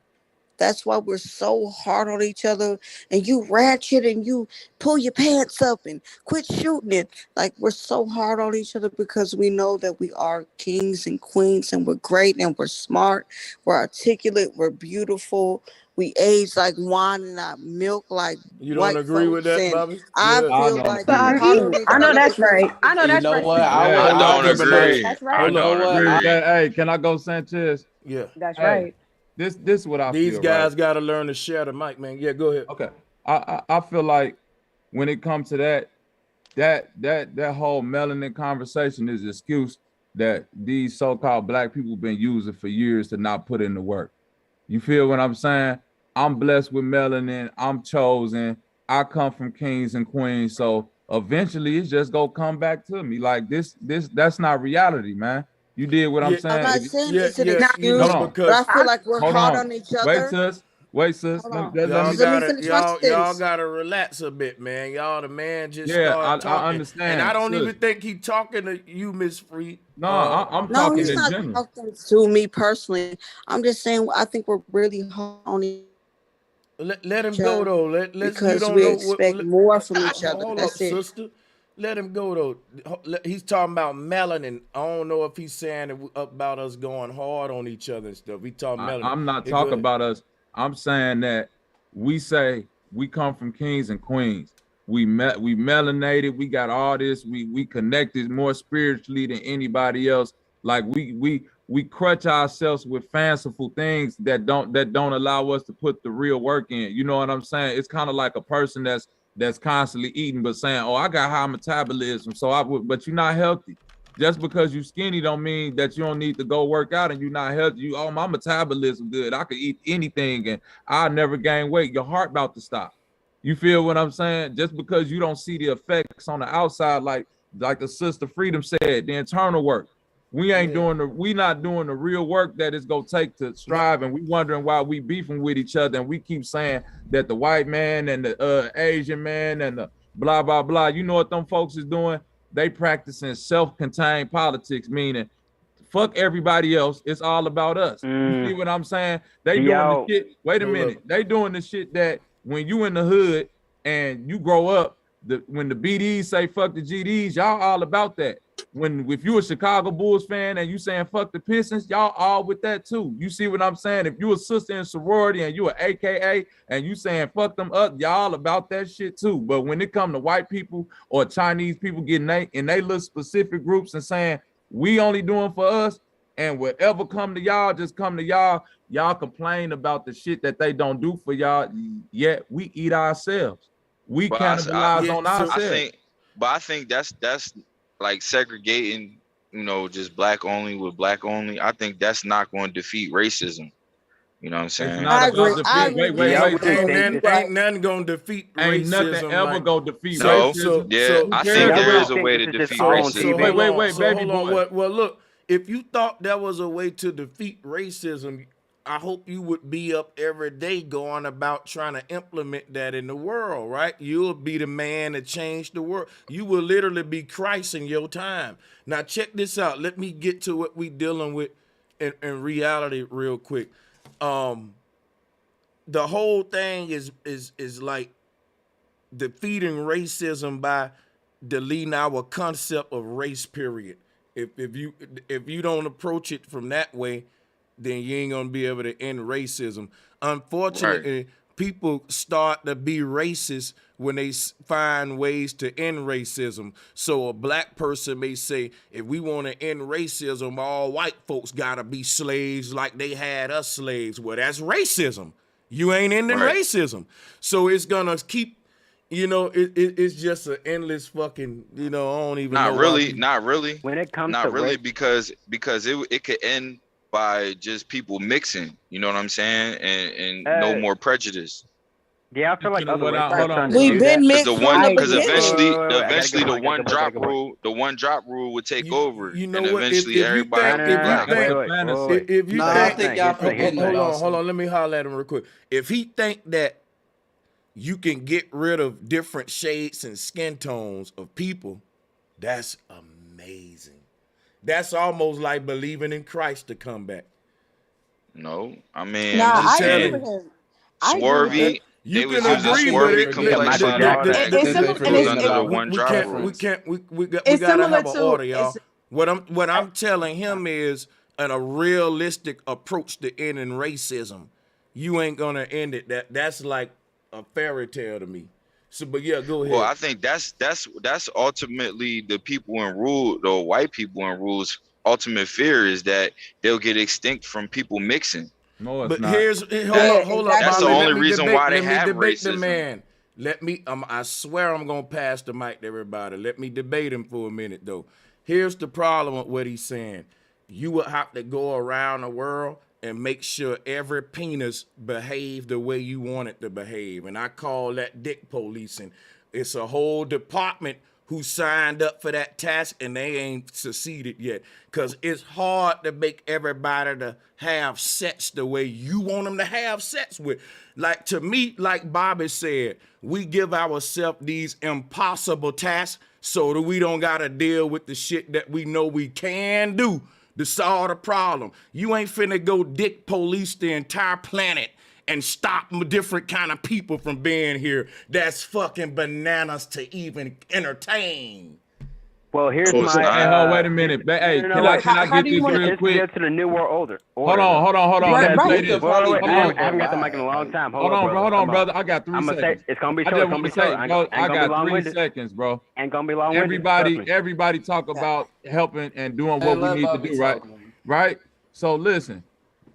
That's why we're so hard on each other. And you ratchet and you pull your pants up and quit shooting it. Like, we're so hard on each other because we know that we are kings and queens, and we're great and we're smart. We're articulate. We're beautiful. We age like wine and not milk like You don't white agree with folks. that, And Bobby? I Yeah. I feel don't like agree we're with hard that. on each I know other that's because right. I know You that's know right. what? Speak I for would I yourself. like don't to say. agree. That's I right. You know don't what? agree. Hey, can I go, Sanchez? Yeah. That's Hey, right. this is what I These feel, right? guys got to learn to share the mic, man. Yeah, go ahead. Okay. I feel like when it comes to that whole melanin conversation is an excuse that these so-called black people been using for years to not put in the work. You feel what I'm saying? I'm blessed with melanin. I'm chosen. I come from kings and queens. So eventually it's just gonna come back to me. Like this, that's not reality, man. You did what I'm Yeah, I'm saying? not saying yeah, it's an yeah. You excuse, know, Hold on. but I because feel like we're Hold hard on. on each Wait, other. sis. Wait, sis. Hold Let, on. let, let y'all me Let me gotta finish my y'all sentence. gotta relax a bit, man. Y'all the man just Yeah, start I talking, and I understand, don't even sis. think he talking to you, Miss Free. No, I'm No, talking he's Yeah. in not general. talking to me personally. I'm just saying I think we're really hard on each Let him go other though. Let's you because don't we know expect more from each other. hold up, That's it. sister. Let him go though. He's talking about melanin. I don't know if he's saying about us going hard on each other and stuff. We talking melanin. I'm not Yeah, go talking ahead. about us. I'm saying that we say we come from kings and queens. We melanated. We got all this. We connected more spiritually than anybody else. Like we crutch ourselves with fanciful things that don't allow us to put the real work in. You know what I'm saying? It's kind of like a person that's constantly eating but saying, "Oh, I got high metabolism, so I would," but you're not healthy. Just because you skinny don't mean that you don't need to go work out and you're not healthy. You, oh, my metabolism good. I could eat anything and I'll never gain weight. Your heart about to stop. You feel what I'm saying? Just because you don't see the effects on the outside, like the sister Freedom said, the internal work. Yeah. We not doing the real work that it's gonna take to No, strive, and we wondering why we beefing with each other, and we keep saying that the white man and the Asian man and the blah blah blah. You know what them folks is doing? They practicing self-contained politics, meaning fuck everybody else. It's all about us. You see what I'm saying? They Do doing the y'all? shit. Wait a hold up. minute. They doing the shit that when you in the hood and you grow up, when the BDs say fuck the GDs, y'all all about that. if you a Chicago Bulls fan and you saying fuck the Pistons, y'all all with that too. You see what I'm saying? If you a sister in sorority and you a AKA and you saying fuck them up, y'all about that shit too. But when it come to white people or Chinese people getting in they little specific groups and saying we only doing for us, and whatever come to y'all, just come to y'all. Y'all complain about the shit that they don't do for y'all, yet we eat ourselves. We cannibalize on ourselves. I think that's like segregating, just black only with black only. I think that's not going to defeat racism. You know what I'm saying? I agree. Ain't nothing gonna defeat racism. Ain't nothing ever gonna defeat racism. I think there is a way to defeat racism. Wait, baby boy. Well, look, if you thought there was a way to defeat racism, I hope you would be up every day going about trying to implement that in the world, right? You'll be the man to change the world. You will literally be Christ in your time. Now, check this out. Let me get to what we dealing with in reality real quick. The whole thing is like defeating racism by deleting our concept of race, period. If you don't approach it from that way, then you ain't gonna be able to end racism. Unfortunately, people start to be racist when they find ways to end racism. So a black person may say, if we want to end racism, all white folks gotta be slaves like they had us slaves. Well, that's racism. You ain't ending racism. So it's gonna keep, it's just an endless fucking, I don't even know. Not really. When it comes not to really, because it could end by just people mixing, you know what I'm saying, and no more prejudice. Yeah, I feel like we've been mixed because eventually the one drop rule would take over, and eventually everybody. I think y'all forgetting. Hold on, let me holler at him real quick. If he think that you can get rid of different shades and skin tones of people, that's amazing. That's almost like believing in Christ to come back. No, I mean, I agree with him. Swervy. You can agree with it. We gotta have an order, y'all. What I'm telling him is a realistic approach to ending racism. You ain't gonna end it. That's like a fairy tale to me. So, but yeah, go ahead. Well, I think that's ultimately the people in rule, the white people in rule's ultimate fear is that they'll get extinct from people mixing. No, it's but not. Hold up. That's the only reason why they have racism. The man. Let me. I swear I'm gonna pass the mic to everybody. Let me debate him for a minute though. Here's the problem with what he's saying. You would have to go around the world and make sure every penis behave the way you want it to behave. And I call that dick policing. It's a whole department who signed up for that task and they ain't succeeded yet. Because it's hard to make everybody to have sex the way you want them to have sex with. Like to me, like Bobby said, we give ourselves these impossible tasks so that we don't got to deal with the shit that we know we can do to solve the problem. You ain't finna go dick police the entire planet and stop different kind of people from being here. That's fucking bananas to even entertain. Well, here's my. Hey, wait a minute. Hey, can I get this real quick? To the new world order. Hold on. I haven't got the mic in a long time. Hold on, brother. I got 3 seconds. It's gonna be short. I got 3 seconds, bro. Ain't gonna be long. Everybody talk about helping and doing what we need to do, right? Right. So listen,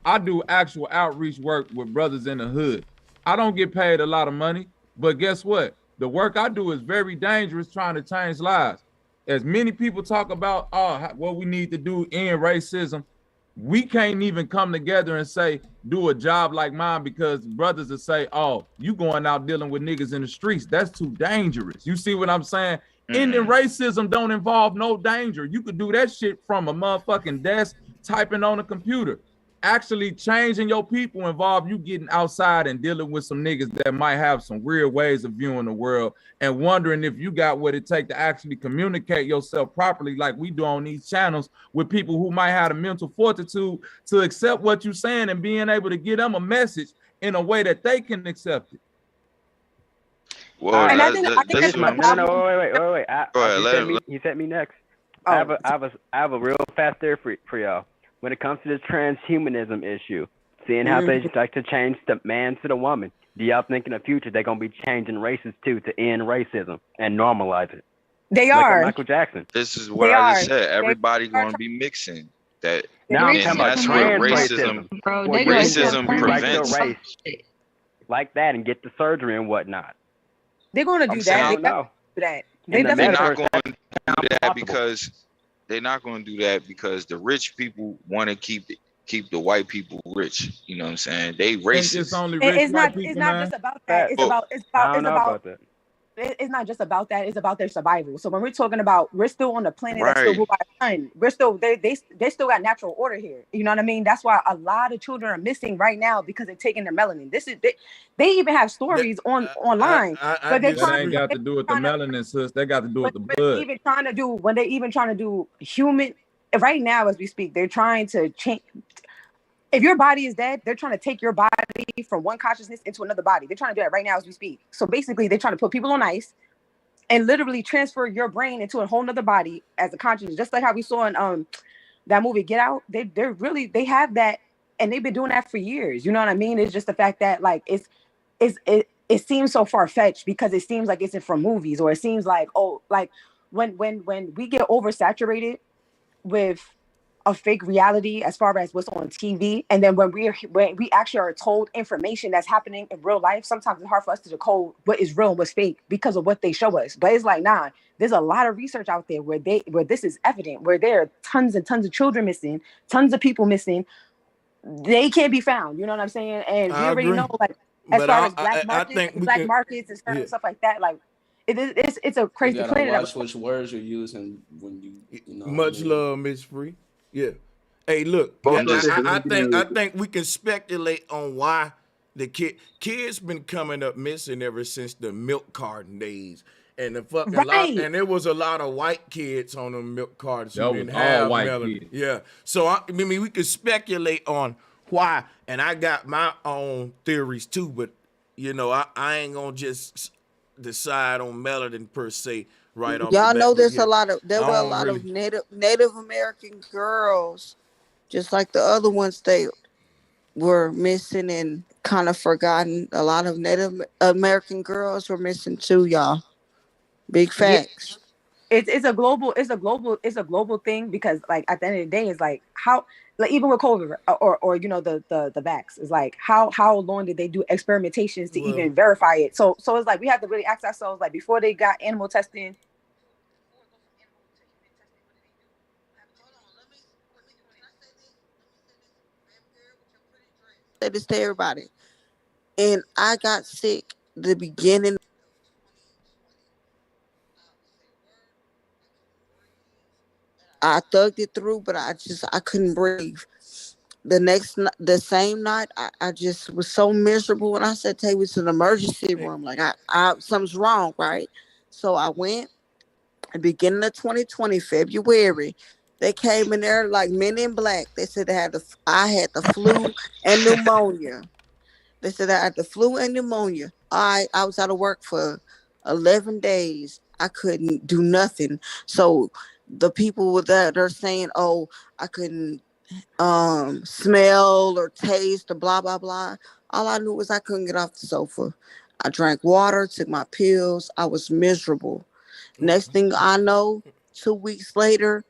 I do actual outreach work with brothers in the hood. I don't get paid a lot of money, but guess what? The work I do is very dangerous, trying to change lives. As many people talk about what we need to do in racism, we can't even come together and say, do a job like mine, because brothers will say, oh, you going out dealing with niggas in the streets. That's too dangerous. You see what I'm saying? Ending racism don't involve no danger. You could do that shit from a motherfucking desk, typing on a computer. Actually changing your people involve you getting outside and dealing with some niggas that might have some weird ways of viewing the world and wondering if you got what it takes to actually communicate yourself properly like we do on these channels with people who might have the mental fortitude to accept what you're saying and being able to get them a message in a way that they can accept it. Well, and I think that's my problem. Wait. Go ahead, he sent me next. I have a real fast theory for y'all. When it comes to this transhumanism issue, seeing how they like to change the man to the woman, do y'all think in the future they're gonna be changing races too to end racism and normalize it? They Like are. Michael Jackson. This is what I just said. Everybody going to be mixing that. Now I'm and talking about that's where trans racism, Bro, Well, they you gonna can just racism rewrite your prevents. race like that and get the surgery and whatnot. They're gonna do I'm that. saying I They don't got to know. do that. In the They're not metaverse, going to do that possible. because they're not going to do that because the rich people want to keep the white people rich. You know what I'm saying? They It's racist. only rich It's white not. people, It's not man. just about that. It's Well, about. It's I about. don't It's know about. about that. It's not just about that. It's about their survival. So when we're talking about, we're still on the planet that's still right. ruled by the sun. We're still they still got natural order here. You know what I mean? That's why a lot of children are missing right now because they're taking their melanin. This is they even have stories online, but they're That trying. ain't got to do with the melanin, sis. That got to do with the When blood. they even trying to do human right now as we speak, they're trying to change. If your body is dead, they're trying to take your body from one consciousness into another body. They're trying to do that right now as we speak. So basically, they're trying to put people on ice and literally transfer your brain into a whole nother body as a consciousness, just like how we saw in that movie Get Out. They have that, and they've been doing that for years. You know what I mean? It's just the fact that like it seems so far fetched because it seems like it's from movies, or it seems like like when we get oversaturated with a fake reality as far as what's on TV, and then when we actually are told information that's happening in real life, sometimes it's hard for us to decode what is real and what's fake because of what they show us. But it's like, nah, there's a lot of research out there where this is evident, where there are tons and tons of children missing, tons of people missing. They can't be found. You know what I'm saying? And we I already agree. know, like, as But far as black I markets, think we black can. markets and certain Yeah. stuff like that, like it's a You crazy gotta planet. watch which words you're using when you know. Much love, Miss Free. Yeah. Hey, look. I'm just I think we can speculate on why the kids been coming up missing ever since the milk carton days. And the fucking lot, and there was a lot of white kids on them milk cartons who That didn't was all have white melanin. kids. Yeah. So I mean, we could speculate on why, and I got my own theories too. But you know, I ain't gonna just decide on melanin per se right off the Y'all bat. know But there's yeah, there I were a don't lot really. of Native American girls, just like the other ones. They were missing and kind of forgotten. A lot of Native American girls were missing too, y'all. Big Yeah. facts. It's a global thing, because like at the end of the day, it's like how, like, even with COVID or you know the vax, is like how long did they do experimentations to Well, even verify it? So it's like we have to really ask ourselves, like, before they got animal testing. Say this to everybody. And I got sick the beginning. I thugged it through, but I couldn't breathe. The same night, I just was so miserable, and I said, "Take me to the emergency room. Like I something's wrong, right?" So I went. Beginning of 2020, February, they came in there like Men in Black. They said I had the flu and pneumonia. They said I had the flu and pneumonia. I was out of work for 11 days. I couldn't do nothing. So the people with that are saying, "Oh, I couldn't smell or taste or blah blah blah." All I knew was I couldn't get off the sofa. I drank water, took my pills. I was miserable. Next thing I know, 2 weeks later,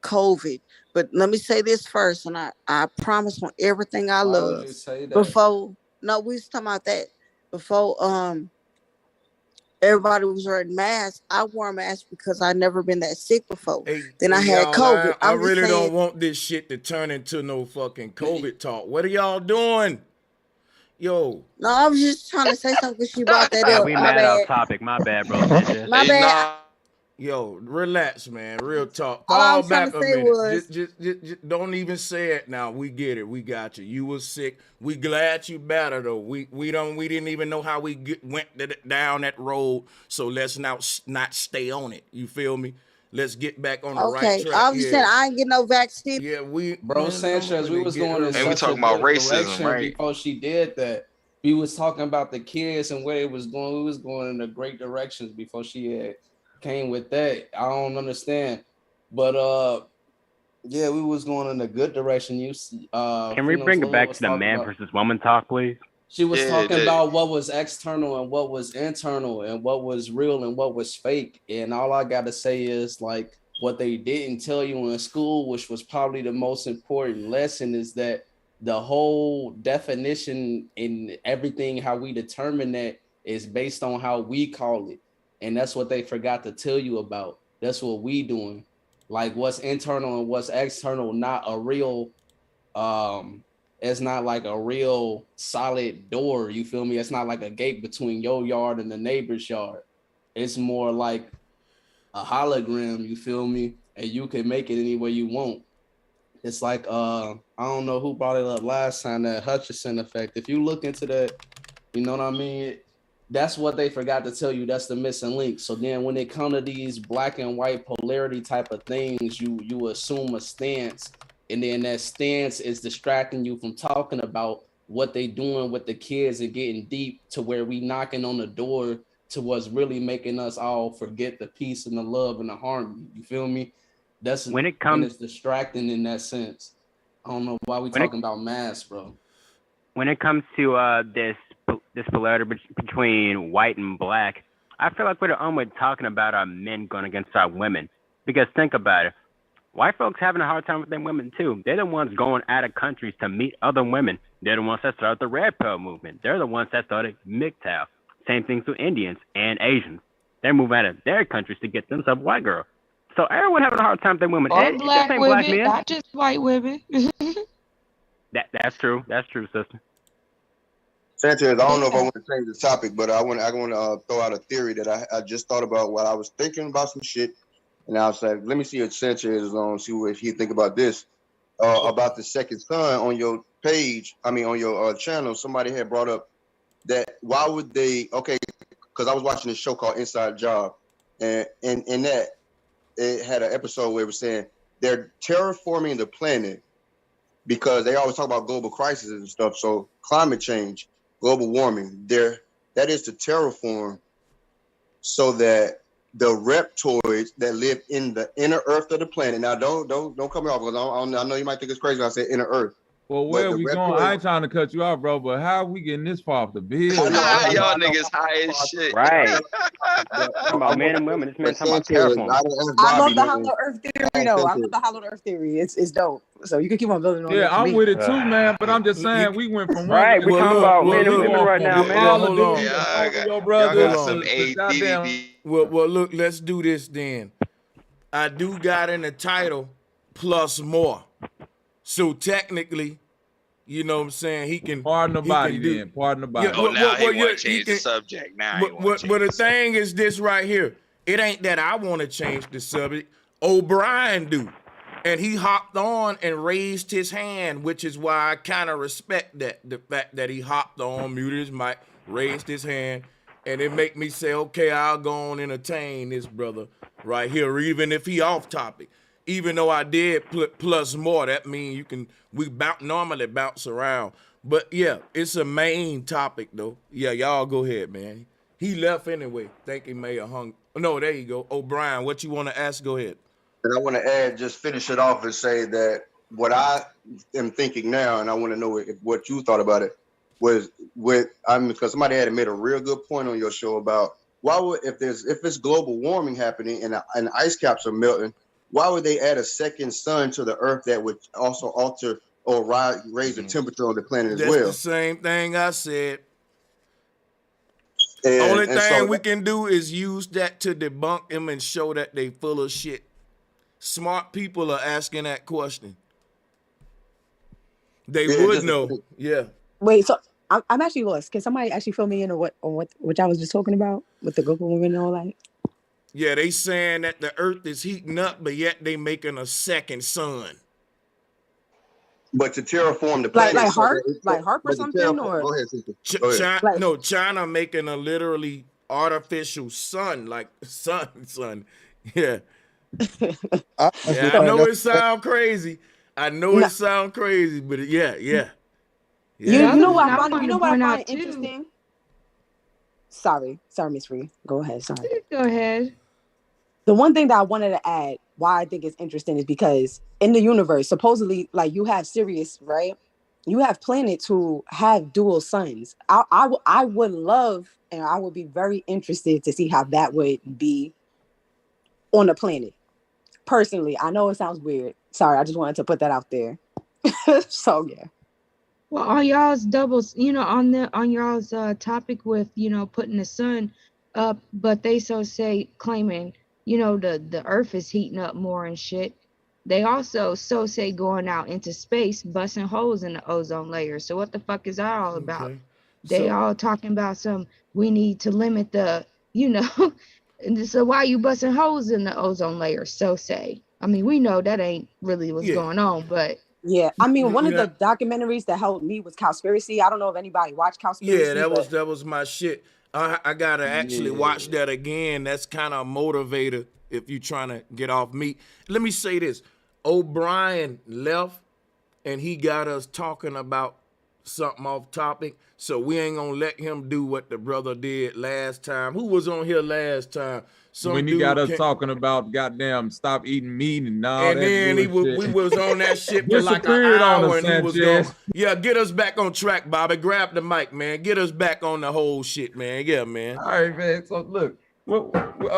COVID. But let me say this first, and I promise on everything I Why would love. you say that? Before, no, we was talking about that. Before everybody was wearing masks, I wore a mask because I never been that sick before. Hey, Then I had y'all, COVID. I I'm just really don't saying. want this shit to turn into no fucking COVID talk. What are y'all doing? Yo. No, I was just trying to say something because she brought that up. We My mad off bad. topic. My bad, bro. Sanchez. My bad. Yo, relax, man. Real talk. All I Fall was trying back to a say minute. was, Just don't even say it now. We get it. We got you. You was sick. We glad you better though. We didn't even know how we went down that road. So let's not stay on it. You feel me? Let's get back on the right track. I was just saying I ain't get no vaccine. Yeah, Bro, Sanchez, we was going in And we such a talking about good racism, direction right? before she did that. We was talking about the kids and where it was going. We was going in the great directions before she had came with that. I don't understand. But yeah, we was going in a good direction. Can we bring it back to the man versus woman talk, please? She was talking about what was external and what was internal and what was real and what was fake. And all I got to say is like what they didn't tell you in school, which was probably the most important lesson, is that the whole definition in everything, how we determine that, is based on how we call it. And that's what they forgot to tell you about. That's what we doing. Like what's internal and what's external, not a real it's not like a real solid door, you feel me? It's not like a gate between your yard and the neighbor's yard. It's more like a hologram, you feel me? And you can make it any way you want. It's like I don't know who brought it up last time, that Hutchinson effect. If you look into that, you know what I mean? That's what they forgot to tell you. That's the missing link. So then when it comes to these black and white polarity type of things, you assume a stance. And then that stance is distracting you from talking about what they doing with the kids and getting deep to where we knocking on the door to what's really making us all forget the peace and the love and the harmony. You feel me? That's when it's distracting in that sense. I don't know why we talking about mass, bro. When it comes to this polarity between white and black, I feel like we're only talking about our men going against our women. Because think about it. White folks having a hard time with them women too. They're the ones going out of countries to meet other women. They're the ones that started the Red Pill movement. They're the ones that started MGTOW. Same things with Indians and Asians. They're moving out of their countries to get themselves white girl. So everyone having a hard time with them women. Or black women, black men. not just white women. That's true. That's true, sister. Sanchez, I don't know if I want to change the topic, but I want to throw out a theory that I just thought about while I was thinking about some shit. And I was like, let me see if Sanchez is on, see what he think about this. About the second son on your page, on your channel, somebody had brought up that why would they, because I was watching this show called Inside Job, and in that, it had an episode where it was saying they're terraforming the planet because they always talk about global crises and stuff. So climate change, global warming, that is to terraform so that the reptoids that live in the inner earth of the planet. Now, don't cut me off because I know you might think it's crazy when I say inner earth. Well, where are we going? I ain't trying to cut you off, bro, but how are we getting this far off the bill? Y'all niggas high as shit. Right. About men and women. This man talking about terraform. I love the hollow earth theory, though. I love the hollow earth theory. It's dope. So you can keep on building on it. Yeah, I'm with it too, man. But I'm just saying we went from one. Right, we're talking about men and women right now, man. Hold on. Y'all got some ADD. Well, look, let's do this then. I do got in the title plus more. So technically, you know what I'm saying, he can pardon the body then. Pardon the body. Yeah, now he want to change the subject. Now but the thing is this right here. It ain't that I want to change the subject. O'Brien do. And he hopped on and raised his hand, which is why I kind of respect that. The fact that he hopped on, muted his mic, raised his hand, and it make me say, okay, I'll go on and entertain this brother right here, even if he off topic. Even though I did plus more, that means we normally bounce around. But yeah, it's a main topic though. Yeah, y'all go ahead, man. He left anyway. Think he may have hung. No, there you go. O'Brien, what you want to ask? Go ahead. And I want to add, just finish it off and say that what I am thinking now, and I want to know what you thought about it, was because somebody had made a real good point on your show about why would if it's global warming happening and ice caps are melting, why would they add a second sun to the earth that would also alter or raise the temperature on the planet as well? That's the same thing I said. Only thing we can do is use that to debunk them and show that they full of shit. Smart people are asking that question. They would know. Yeah. Wait, so I'm actually lost. Can somebody actually fill me in on what I was just talking about with the global warming and all that? Yeah, they saying that the earth is heating up, but yet they making a second sun. But to terraform the planet, like HARP or something, or go ahead. China making a literally artificial sun, like sun. Yeah. I know it sound crazy. It sound crazy, but yeah. You know what I find interesting? Sorry, Miss Free. Go ahead. Sorry. Go ahead. The one thing that I wanted to add why I think it's interesting is because in the universe, supposedly, like you have Sirius, right? You have planets who have dual suns. I would love and I would be very interested to see how that would be on a planet. Personally, I know it sounds weird. Sorry, I just wanted to put that out there. So yeah. Well, on y'all's doubles, on y'all's topic with putting the sun up, but they say claiming the Earth is heating up more and shit. They also say going out into space, busting holes in the ozone layer. So what the fuck is that all about? Okay. They all talking about we need to limit the and so why you busting holes in the ozone layer? So say. I mean, we know that ain't really what's going on, but yeah, I mean, one of the documentaries that helped me was Cowspiracy. I don't know if anybody watched Cowspiracy. Yeah, that was my shit. I gotta actually watch that again. That's kind of a motivator if you trying to get off meat. Let me say this: O'Brien left, and he got us talking about something off topic. So we ain't gonna let him do what the brother did last time. Who was on here last time? When he got us talking about goddamn stop eating meat and all and that. And then we was on that shit for like an hour, and he was going, get us back on track, Bobby. Grab the mic, man. Get us back on the whole shit, man. Yeah, man. All right, man. So look, all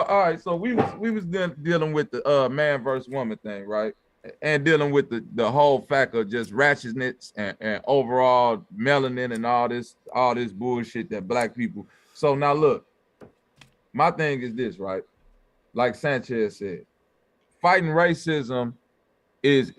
right. So we was dealing with the man versus woman thing, right? And dealing with the whole fact of just ratchetness and overall melanin and all this bullshit that black people. So now look, my thing is this, right? Like Sanchez said, fighting racism is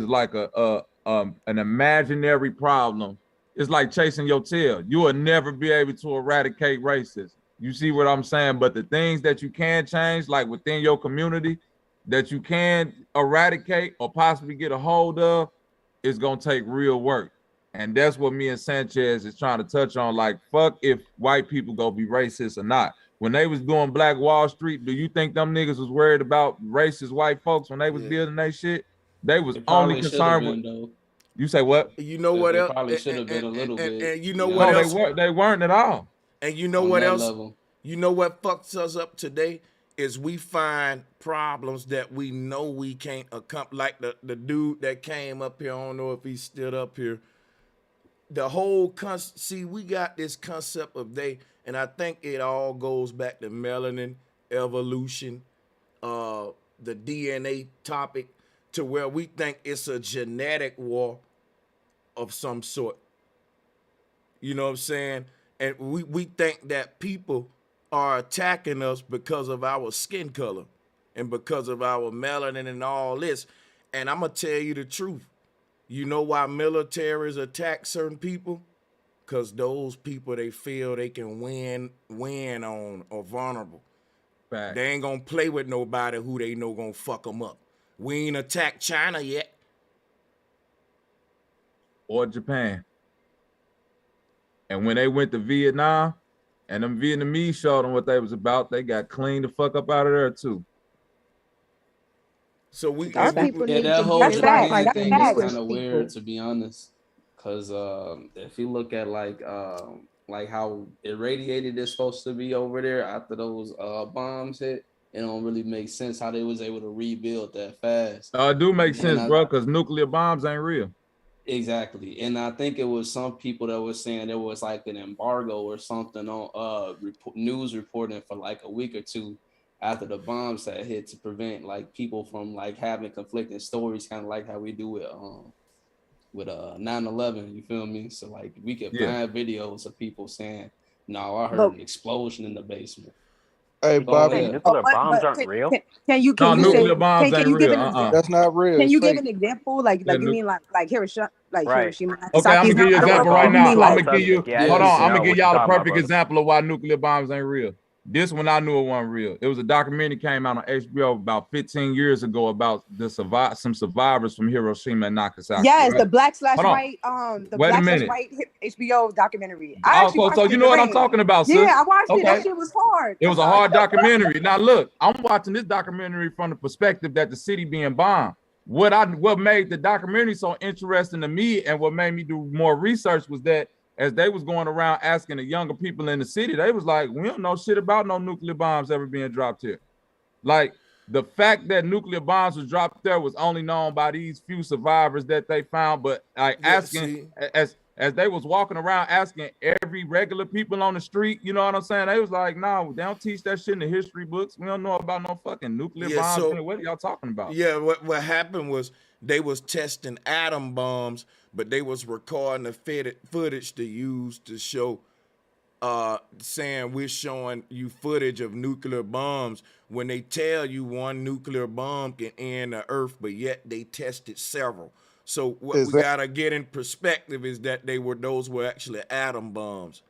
like an imaginary problem. It's like chasing your tail. You will never be able to eradicate racism. You see what I'm saying? But the things that you can change, like within your community, that you can eradicate or possibly get a hold of, is gonna take real work. And that's what me and Sanchez is trying to touch on. Like, fuck if white people go be racist or not. When they was doing Black Wall Street, do you think them niggas was worried about racist white folks when they was building their shit? They was only concerned with. You say what? You know what else? Probably should have been a little bit. And you know what else? They weren't at all. And you know what else? You know what fucks us up today is we find problems that we know we can't accomplish. Like the dude that came up here, I don't know if he's still up here. The whole see, we got this concept of and I think it all goes back to melanin, evolution, the DNA topic, to where we think it's a genetic war of some sort. You know what I'm saying? And we think that people are attacking us because of our skin color and because of our melanin and all this. And I'm going to tell you the truth. You know why militaries attack certain people? Because those people they feel they can win on or vulnerable. Fact. They ain't going to play with nobody who they know going to fuck them up. We ain't attacked China yet. Or Japan. And when they went to Vietnam, and them Vietnamese showed them what they was about, they got cleaned the fuck up out of there too. So we that whole Japan thing is kind of weird, to be honest. Because if you look at like how irradiated it's supposed to be over there after those bombs hit, it don't really make sense how they was able to rebuild that fast. It do make sense, bro, because nuclear bombs ain't real. Exactly. And I think it was some people that were saying there was like an embargo or something on news reporting for like a week or two after the bombs had hit to prevent like people from like having conflicting stories, kind of like how we do with 9/11, you feel me? So like we could find videos of people saying, no, I heard an explosion in the basement. Hey, Bobby, nuclear bombs aren't real. Can you nuclear bombs ain't real. That's not real. Can you give an example? Like you mean like Hiroshima? Hiroshima. Okay, I'm gonna give you an example right now. I'm gonna give you. Hold on, I'm gonna give y'all the perfect example of why nuclear bombs ain't real. This one I knew it wasn't real. It was a documentary came out on HBO about 15 years ago about some survivors from Hiroshima and Nagasaki. Yes, right? The black/white black/white HBO documentary. So you know what I'm talking about, sis? Yeah, I watched it. That shit was hard. It was a hard documentary. Now look, I'm watching this documentary from the perspective that the city being bombed. What made the documentary so interesting to me and what made me do more research was that as they was going around asking the younger people in the city, they was like, we don't know shit about no nuclear bombs ever being dropped here. Like, the fact that nuclear bombs was dropped there was only known by these few survivors that they found. But like asking as they was walking around asking every regular people on the street, you know what I'm saying? They was like, no, they don't teach that shit in the history books. We don't know about no fucking nuclear bombs. So, what are y'all talking about? Yeah, what happened was they was testing atom bombs, but they was recording the footage to use to show saying we're showing you footage of nuclear bombs when they tell you one nuclear bomb can end the earth, but yet they tested several. So what we gotta get in perspective is that those were actually atom bombs.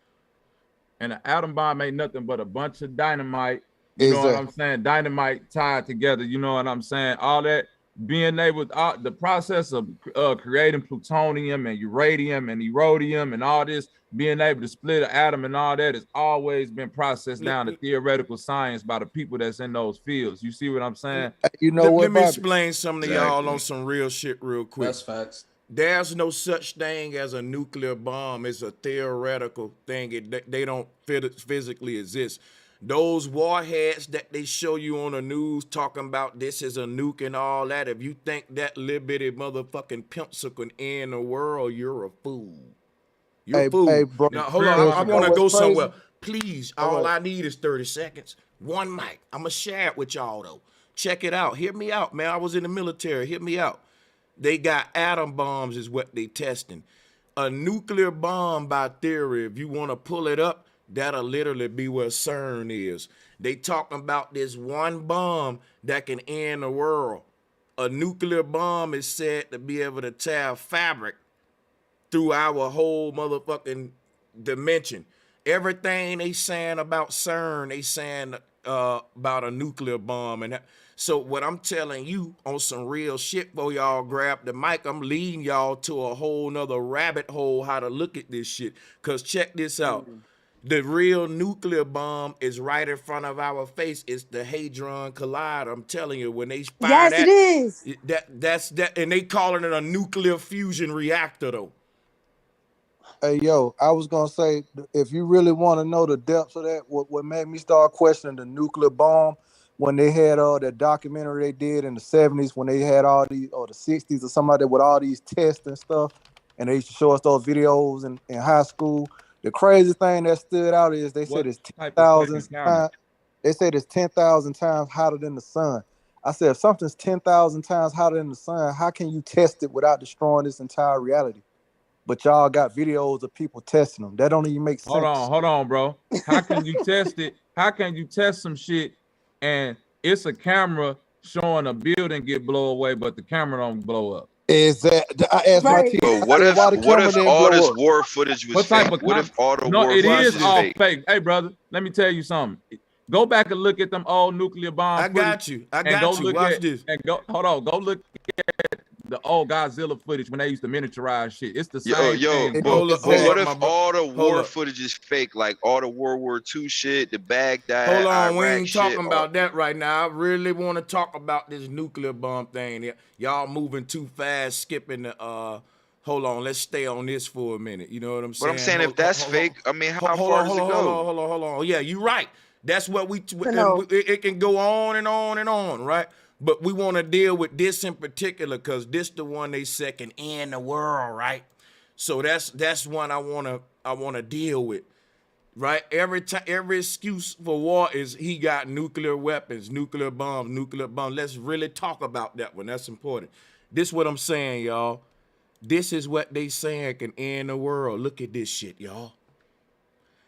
And an atom bomb ain't nothing but a bunch of dynamite. You know what I'm saying? Dynamite tied together. You know what I'm saying? All that being able to, the process of creating plutonium and uranium and erodium and all this, being able to split an atom and all that has always been processed down to theoretical science by the people that's in those fields. You see what I'm saying? You know what? Let me explain something to y'all on some real shit real quick. That's facts. There's no such thing as a nuclear bomb. It's a theoretical thing. They don't physically exist. Those warheads that they show you on the news talking about this is a nuke and all that, if you think that little bitty motherfucking pencil can end the world, you're a fool. You're a fool. Hey, bro. Now, hold on. I want to go somewhere. Please, all I need is 30 seconds. One mic. I'm going to share it with y'all, though. Check it out. Hear me out, man. I was in the military. Hear me out. They got atom bombs is what they testing. A nuclear bomb, by theory, if you want to pull it up, that'll literally be where CERN is. They talking about this one bomb that can end the world. A nuclear bomb is said to be able to tear fabric through our whole motherfucking dimension. Everything they saying about CERN, they saying about a nuclear bomb. And so what I'm telling you on some real shit, before y'all grab the mic, I'm leading y'all to a whole nother rabbit hole how to look at this shit. Because check this out. The real nuclear bomb is right in front of our face. It's the Hadron Collider. I'm telling you, when they fire yes, it is. That's and they calling it a nuclear fusion reactor, though. Hey, yo, I was going to say, if you really want to know the depths of that, what made me start questioning the nuclear bomb, when they had that documentary they did in the 70s, when they had all these, or the 60s or something like that, with all these tests and stuff, and they used to show us those videos in high school. The crazy thing that stood out is they said it's 10,000 times. They said it's 10,000 times hotter than the sun. I said, if something's 10,000 times hotter than the sun, how can you test it without destroying this entire reality? But y'all got videos of people testing them. That don't even make sense. Hold on, bro. How can you test it? How can you test some shit and it's a camera showing a building get blown away, but the camera don't blow up? Is that I asked my team? But what if all this war footage was fake? What if all the war footage is all fake? fake? Hey, brother, let me tell you something. Go back and look at them old nuclear bomb. I got you. Watch this. And go look at the old Godzilla footage when they used to miniaturize shit. It's the same thing. But what if all the war footage is fake? Like all the World War II shit, the Baghdad, Hold on, Iraq we ain't shit, talking about that right now. I really want to talk about this nuclear bomb thing. Y'all moving too fast, skipping the hold on, let's stay on this for a minute. You know what I'm saying? But I'm saying if that's fake, I mean, how far does it go? Hold on. Yeah, you're right. That's what it can go on and on and on, right? But we want to deal with this in particular because this the one they say can end the world, right? So that's one I wanna deal with, right? Every excuse for war is he got nuclear weapons, nuclear bombs. Let's really talk about that one. That's important. This is what I'm saying, y'all. This is what they saying can end the world. Look at this shit, y'all.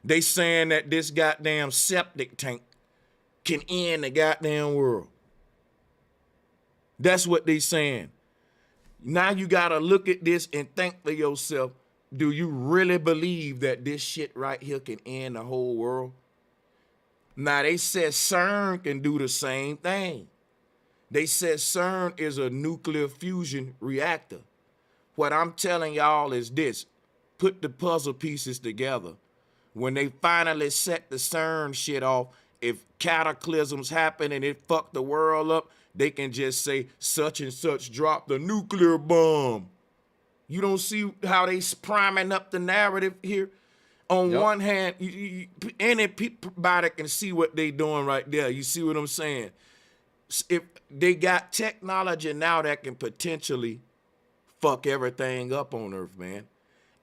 They saying that this goddamn septic tank can end the goddamn world. That's what they saying. Now you gotta look at this and think for yourself, do you really believe that this shit right here can end the whole world? Now they said CERN can do the same thing. They said CERN is a nuclear fusion reactor. What I'm telling y'all is this, put the puzzle pieces together. When they finally set the CERN shit off, if cataclysms happen and it fucked the world up, they can just say such and such dropped the nuclear bomb. You don't see how they priming up the narrative here? On one hand, anybody can see what they doing right there. You see what I'm saying? if they got technology now that can potentially fuck everything up on Earth, man.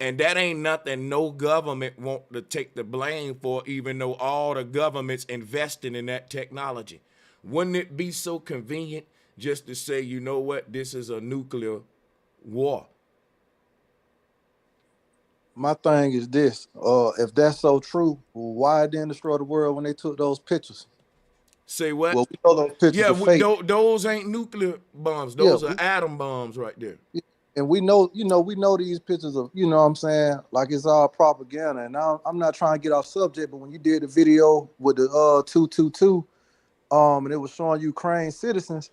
And that ain't nothing no government want to take the blame for, even though all the governments investing in that technology. Wouldn't it be so convenient just to say, you know what, this is a nuclear war? My thing is this: if that's so true, why didn't destroy the world when they took those pictures? Say what? Well, we know those pictures Yeah, are fake. those ain't nuclear bombs. Yeah, Those are atom bombs right there. and we know, we know these pictures of, what I'm saying, like it's all propaganda. And I'm not trying to get off subject, but when you did the video with the 222, and it was showing Ukraine citizens,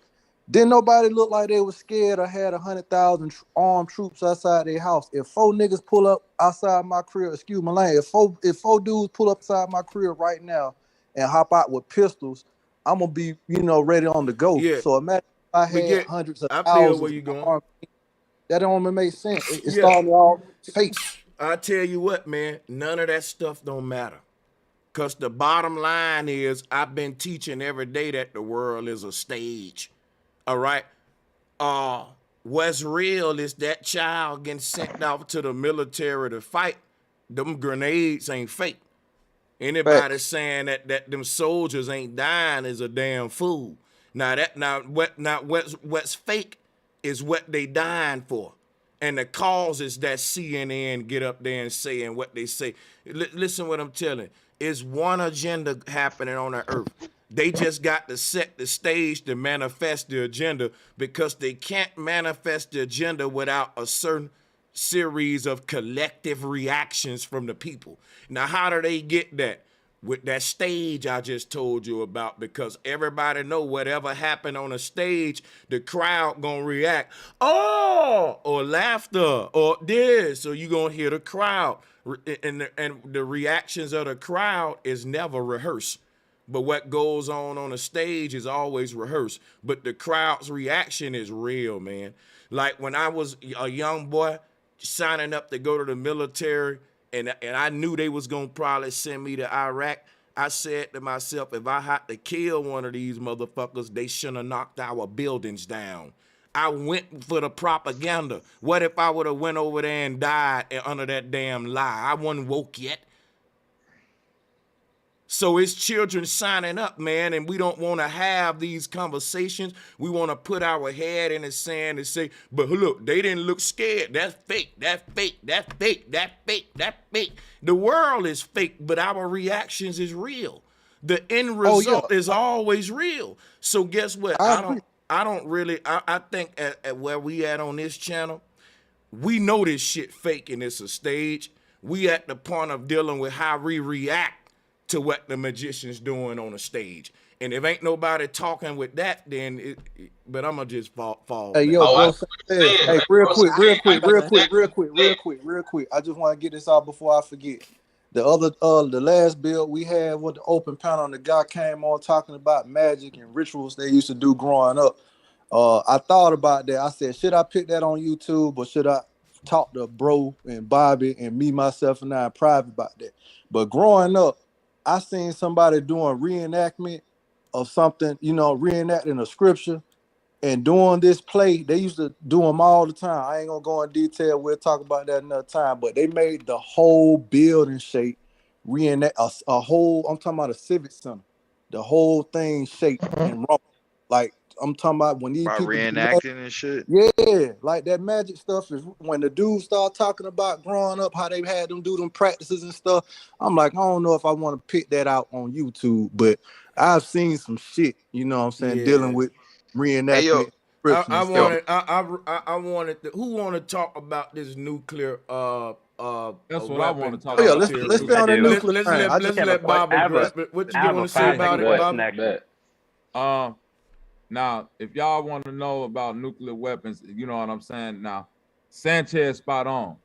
didn't nobody look like they was scared or had 100,000 armed troops outside their house. If 4 niggas pull up outside my crib, excuse my language, if four dudes pull up outside my crib right now and hop out with pistols, I'm gonna be, ready on the go. Yeah. So imagine if I had hundreds of I feel thousands where you of going. armed. That don't even make sense. It's starting all fake. I tell you what, man, none of that stuff don't matter. Because the bottom line is, I've been teaching every day that the world is a stage. All right? What's real is that child getting sent off to the military to fight. Them grenades ain't fake. Anybody saying that them soldiers ain't dying is a damn fool. What's fake is what they dying for. And the causes that CNN get up there and say and what they say. Listen what I'm telling. It's one agenda happening on the earth. They just got to set the stage to manifest the agenda, because they can't manifest the agenda without a certain series of collective reactions from the people. Now, how do they get that? With that stage I just told you about, because everybody know whatever happened on a stage, the crowd gonna react, oh, or laughter, or this, so you gonna hear the crowd, and the reactions of the crowd is never rehearsed. But what goes on a stage is always rehearsed. But the crowd's reaction is real, man. Like when I was a young boy signing up to go to the military, and I knew they was gonna probably send me to Iraq, I said to myself, if I had to kill one of these motherfuckers, they shouldn't have knocked our buildings down. I went for the propaganda. What if I would have went over there and died under that damn lie? I wasn't woke yet. So it's children signing up, man, and we don't want to have these conversations. We want to put our head in the sand and say, but look, they didn't look scared. That's fake, that's fake, that's fake, that's fake, that's fake. The world is fake, but our reactions is real. The end result is always real. So guess what? I think at where we at on this channel, we know this shit fake and it's a stage. We at the point of dealing with how we react to what the magician's doing on the stage. And if ain't nobody talking with that, then but I'm gonna just fall. Hey, yo, bro, hey, real quick. I just want to get this out before I forget. The last build we had with the open panel, and the guy came on talking about magic and rituals they used to do growing up. I thought about that. I said, should I pick that on YouTube, or should I talk to bro and Bobby and me, myself, and I in private about that? But growing up, I seen somebody doing reenactment of something, reenacting a scripture and doing this play. They used to do them all the time. I ain't gonna go in detail. We'll talk about that another time. But they made the whole building shape, reenact a whole. I'm talking about a civic center. The whole thing shaped and wrong. Like I'm talking about when these people reenacting and shit. Yeah, like that magic stuff is when the dudes start talking about growing up, how they had them do them practices and stuff. I'm like, I don't know if I want to pick that out on YouTube, but I've seen some shit, you know what I'm saying, dealing with reenactment. I wanted who want to talk about this nuclear that's what I want to talk about. Let's stay on the nuclear. Let's let Bob address. What you want to say about it, Bob? Now, if y'all want to know about nuclear weapons, you know what I'm saying? Now, Sanchez spot on.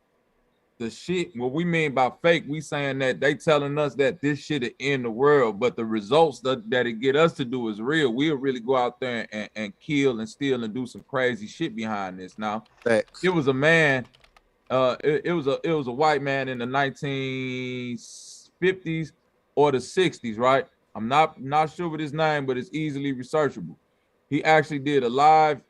The shit, what we mean by fake, we saying that they telling us that this shit will end the world, but the results that it get us to do is real. We'll really go out there and kill and steal and do some crazy shit behind this. Now, it was a man, it was a white man in the 1950s or the 60s, right? I'm not sure what his name, but it's easily researchable. He actually did a live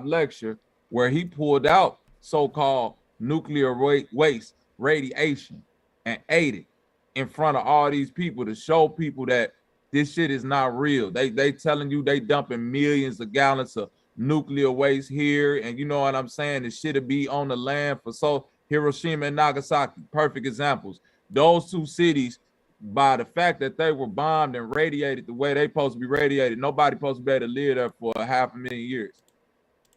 lecture where he pulled out so-called nuclear waste radiation and ate it in front of all these people to show people that this shit is not real. They telling you they dumping millions of gallons of nuclear waste here, and you know what I'm saying? It should be on the land for so Hiroshima and Nagasaki, perfect examples. Those two cities, by the fact that they were bombed and radiated the way they supposed to be radiated, nobody supposed to be able to live there for 500,000 years.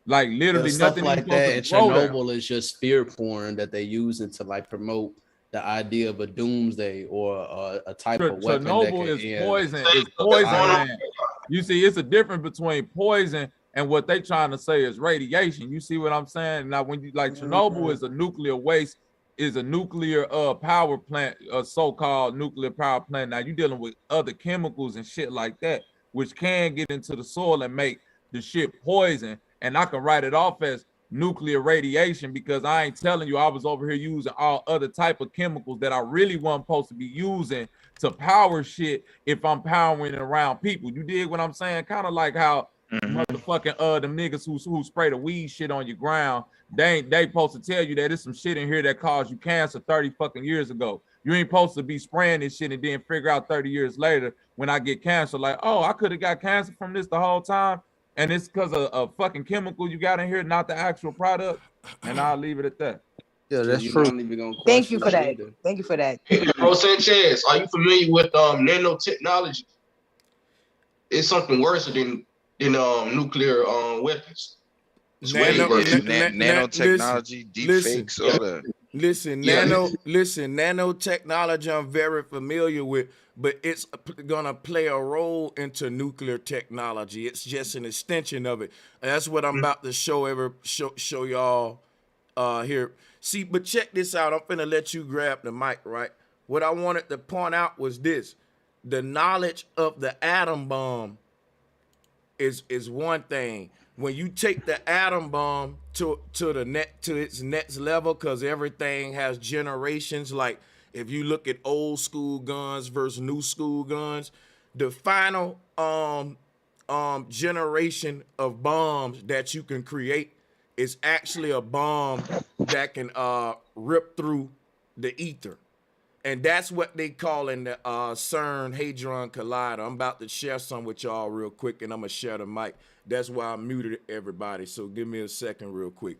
Like literally stuff nothing like that. And Chernobyl there. is just fear porn that they use it to like promote the idea of a doomsday or a type of weapon. Chernobyl is poison. It's poison, man. You see, it's a difference between poison and what they trying to say is radiation. You see what I'm saying? Now, when you like Chernobyl is a nuclear waste, is a nuclear power plant, a so-called nuclear power plant. Now you're dealing with other chemicals and shit like that, which can get into the soil and make the shit poison. And I can write it off as nuclear radiation because I ain't telling you I was over here using all other type of chemicals that I really wasn't supposed to be using to power shit if I'm powering around people. You dig what I'm saying? Kind of like how motherfucking them niggas who spray the weed shit on your ground, they supposed to tell you that there's some shit in here that caused you cancer 30 fucking years ago. You ain't supposed to be spraying this shit and then figure out 30 years later when I get cancer, like, oh, I could have got cancer from this the whole time. And it's because of a fucking chemical you got in here, not the actual product. And I'll leave it at that. Yeah, that's true. Thank you for that. Thank you for that. Bro Sanchez, are you familiar with nanotechnology? It's something worse than nuclear weapons. It's nanotechnology, deep fakes, all that. Listen, nanotechnology I'm very familiar with, but it's gonna play a role into nuclear technology. It's just an extension of it. And that's what I'm about to show y'all here. See, but check this out. I'm finna let you grab the mic, right? What I wanted to point out was this: the knowledge of the atom bomb is one thing. When you take the atom bomb to its next level, because everything has generations. Like if you look at old school guns versus new school guns, the final generation of bombs that you can create is actually a bomb that can rip through the ether. And that's what they call in the CERN Hadron Collider. I'm about to share some with y'all real quick, and I'm going to share the mic. That's why I muted everybody, so give me a second real quick.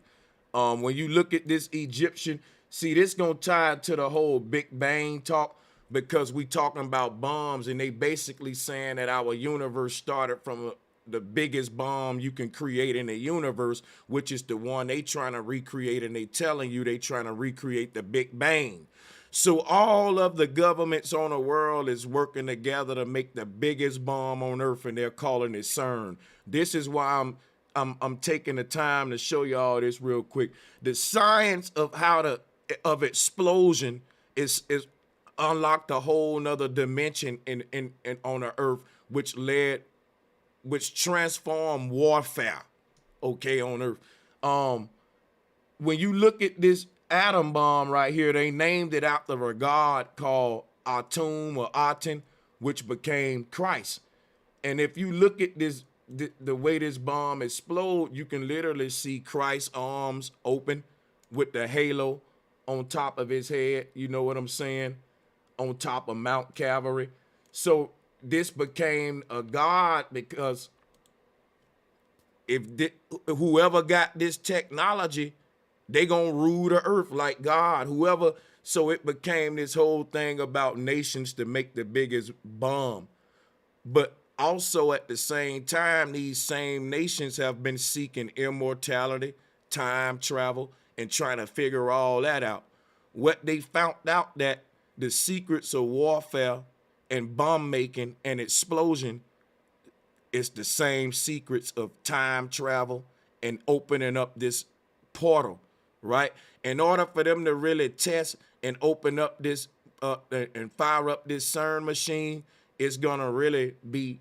When you look at this Egyptian, see, this going to tie to the whole Big Bang talk because we talking about bombs, and they basically saying that our universe started from the biggest bomb you can create in the universe, which is the one they trying to recreate, and they telling you they trying to recreate the Big Bang. So all of the governments on the world is working together to make the biggest bomb on earth, and they're calling it CERN. This is why I'm taking the time to show y'all this real quick. The science of of explosion is unlocked a whole nother dimension in on the earth, which transformed warfare, okay, on earth. When you look at this atom bomb right here, they named it after a god called Atum or Aten, which became Christ. And if you look at this, the way this bomb explode, you can literally see Christ's arms open with the halo on top of his head. You know what I'm saying? On top of Mount Calvary. So this became a god because whoever got this technology, they gonna rule the earth like God, whoever. So it became this whole thing about nations to make the biggest bomb. But also at the same time, these same nations have been seeking immortality, time travel, and trying to figure all that out. What they found out that the secrets of warfare and bomb making and explosion is the same secrets of time travel and opening up this portal. Right? In order for them to really test and open up this and fire up this CERN machine, it's gonna really be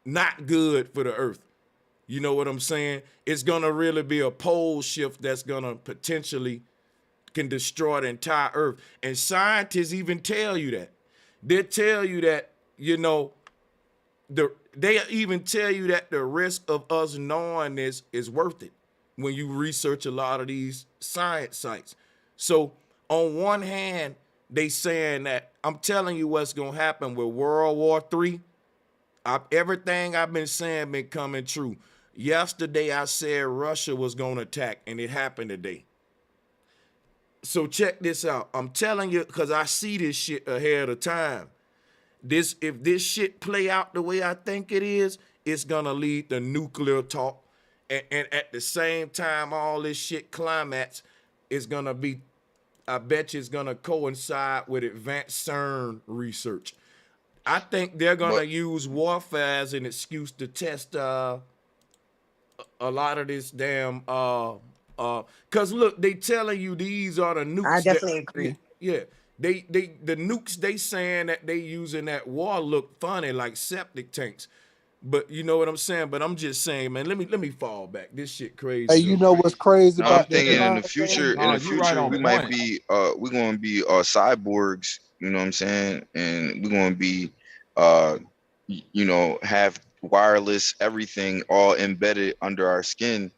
not good for the earth. You know what I'm saying? It's gonna really be a pole shift that's gonna potentially can destroy the entire earth. And scientists even tell you that. They tell you that, they even tell you that the risk of us knowing this is worth it when you research a lot of these science sites. So on one hand, they saying that I'm telling you what's gonna happen with World War III. Everything I've been saying been coming true. Yesterday I said Russia was gonna attack, and it happened today. So check this out. I'm telling you, because I see this shit ahead of time. If this shit play out the way I think it is, it's gonna lead to nuclear talk. And at the same time, all this shit climax is gonna be, I bet you it's gonna coincide with advanced CERN research. I think they're gonna use warfare as an excuse to test a lot of this damn cause look, they telling you these are the nukes. I definitely agree. Yeah. The nukes they saying that they using that war look funny like septic tanks. But you know what I'm saying? But I'm just saying, man, let me fall back. This shit crazy. Hey, you know what's crazy I'm about thinking in the that? future, we might be we're gonna be cyborgs, you know what I'm saying? And we're gonna be have wireless everything all embedded under our skin.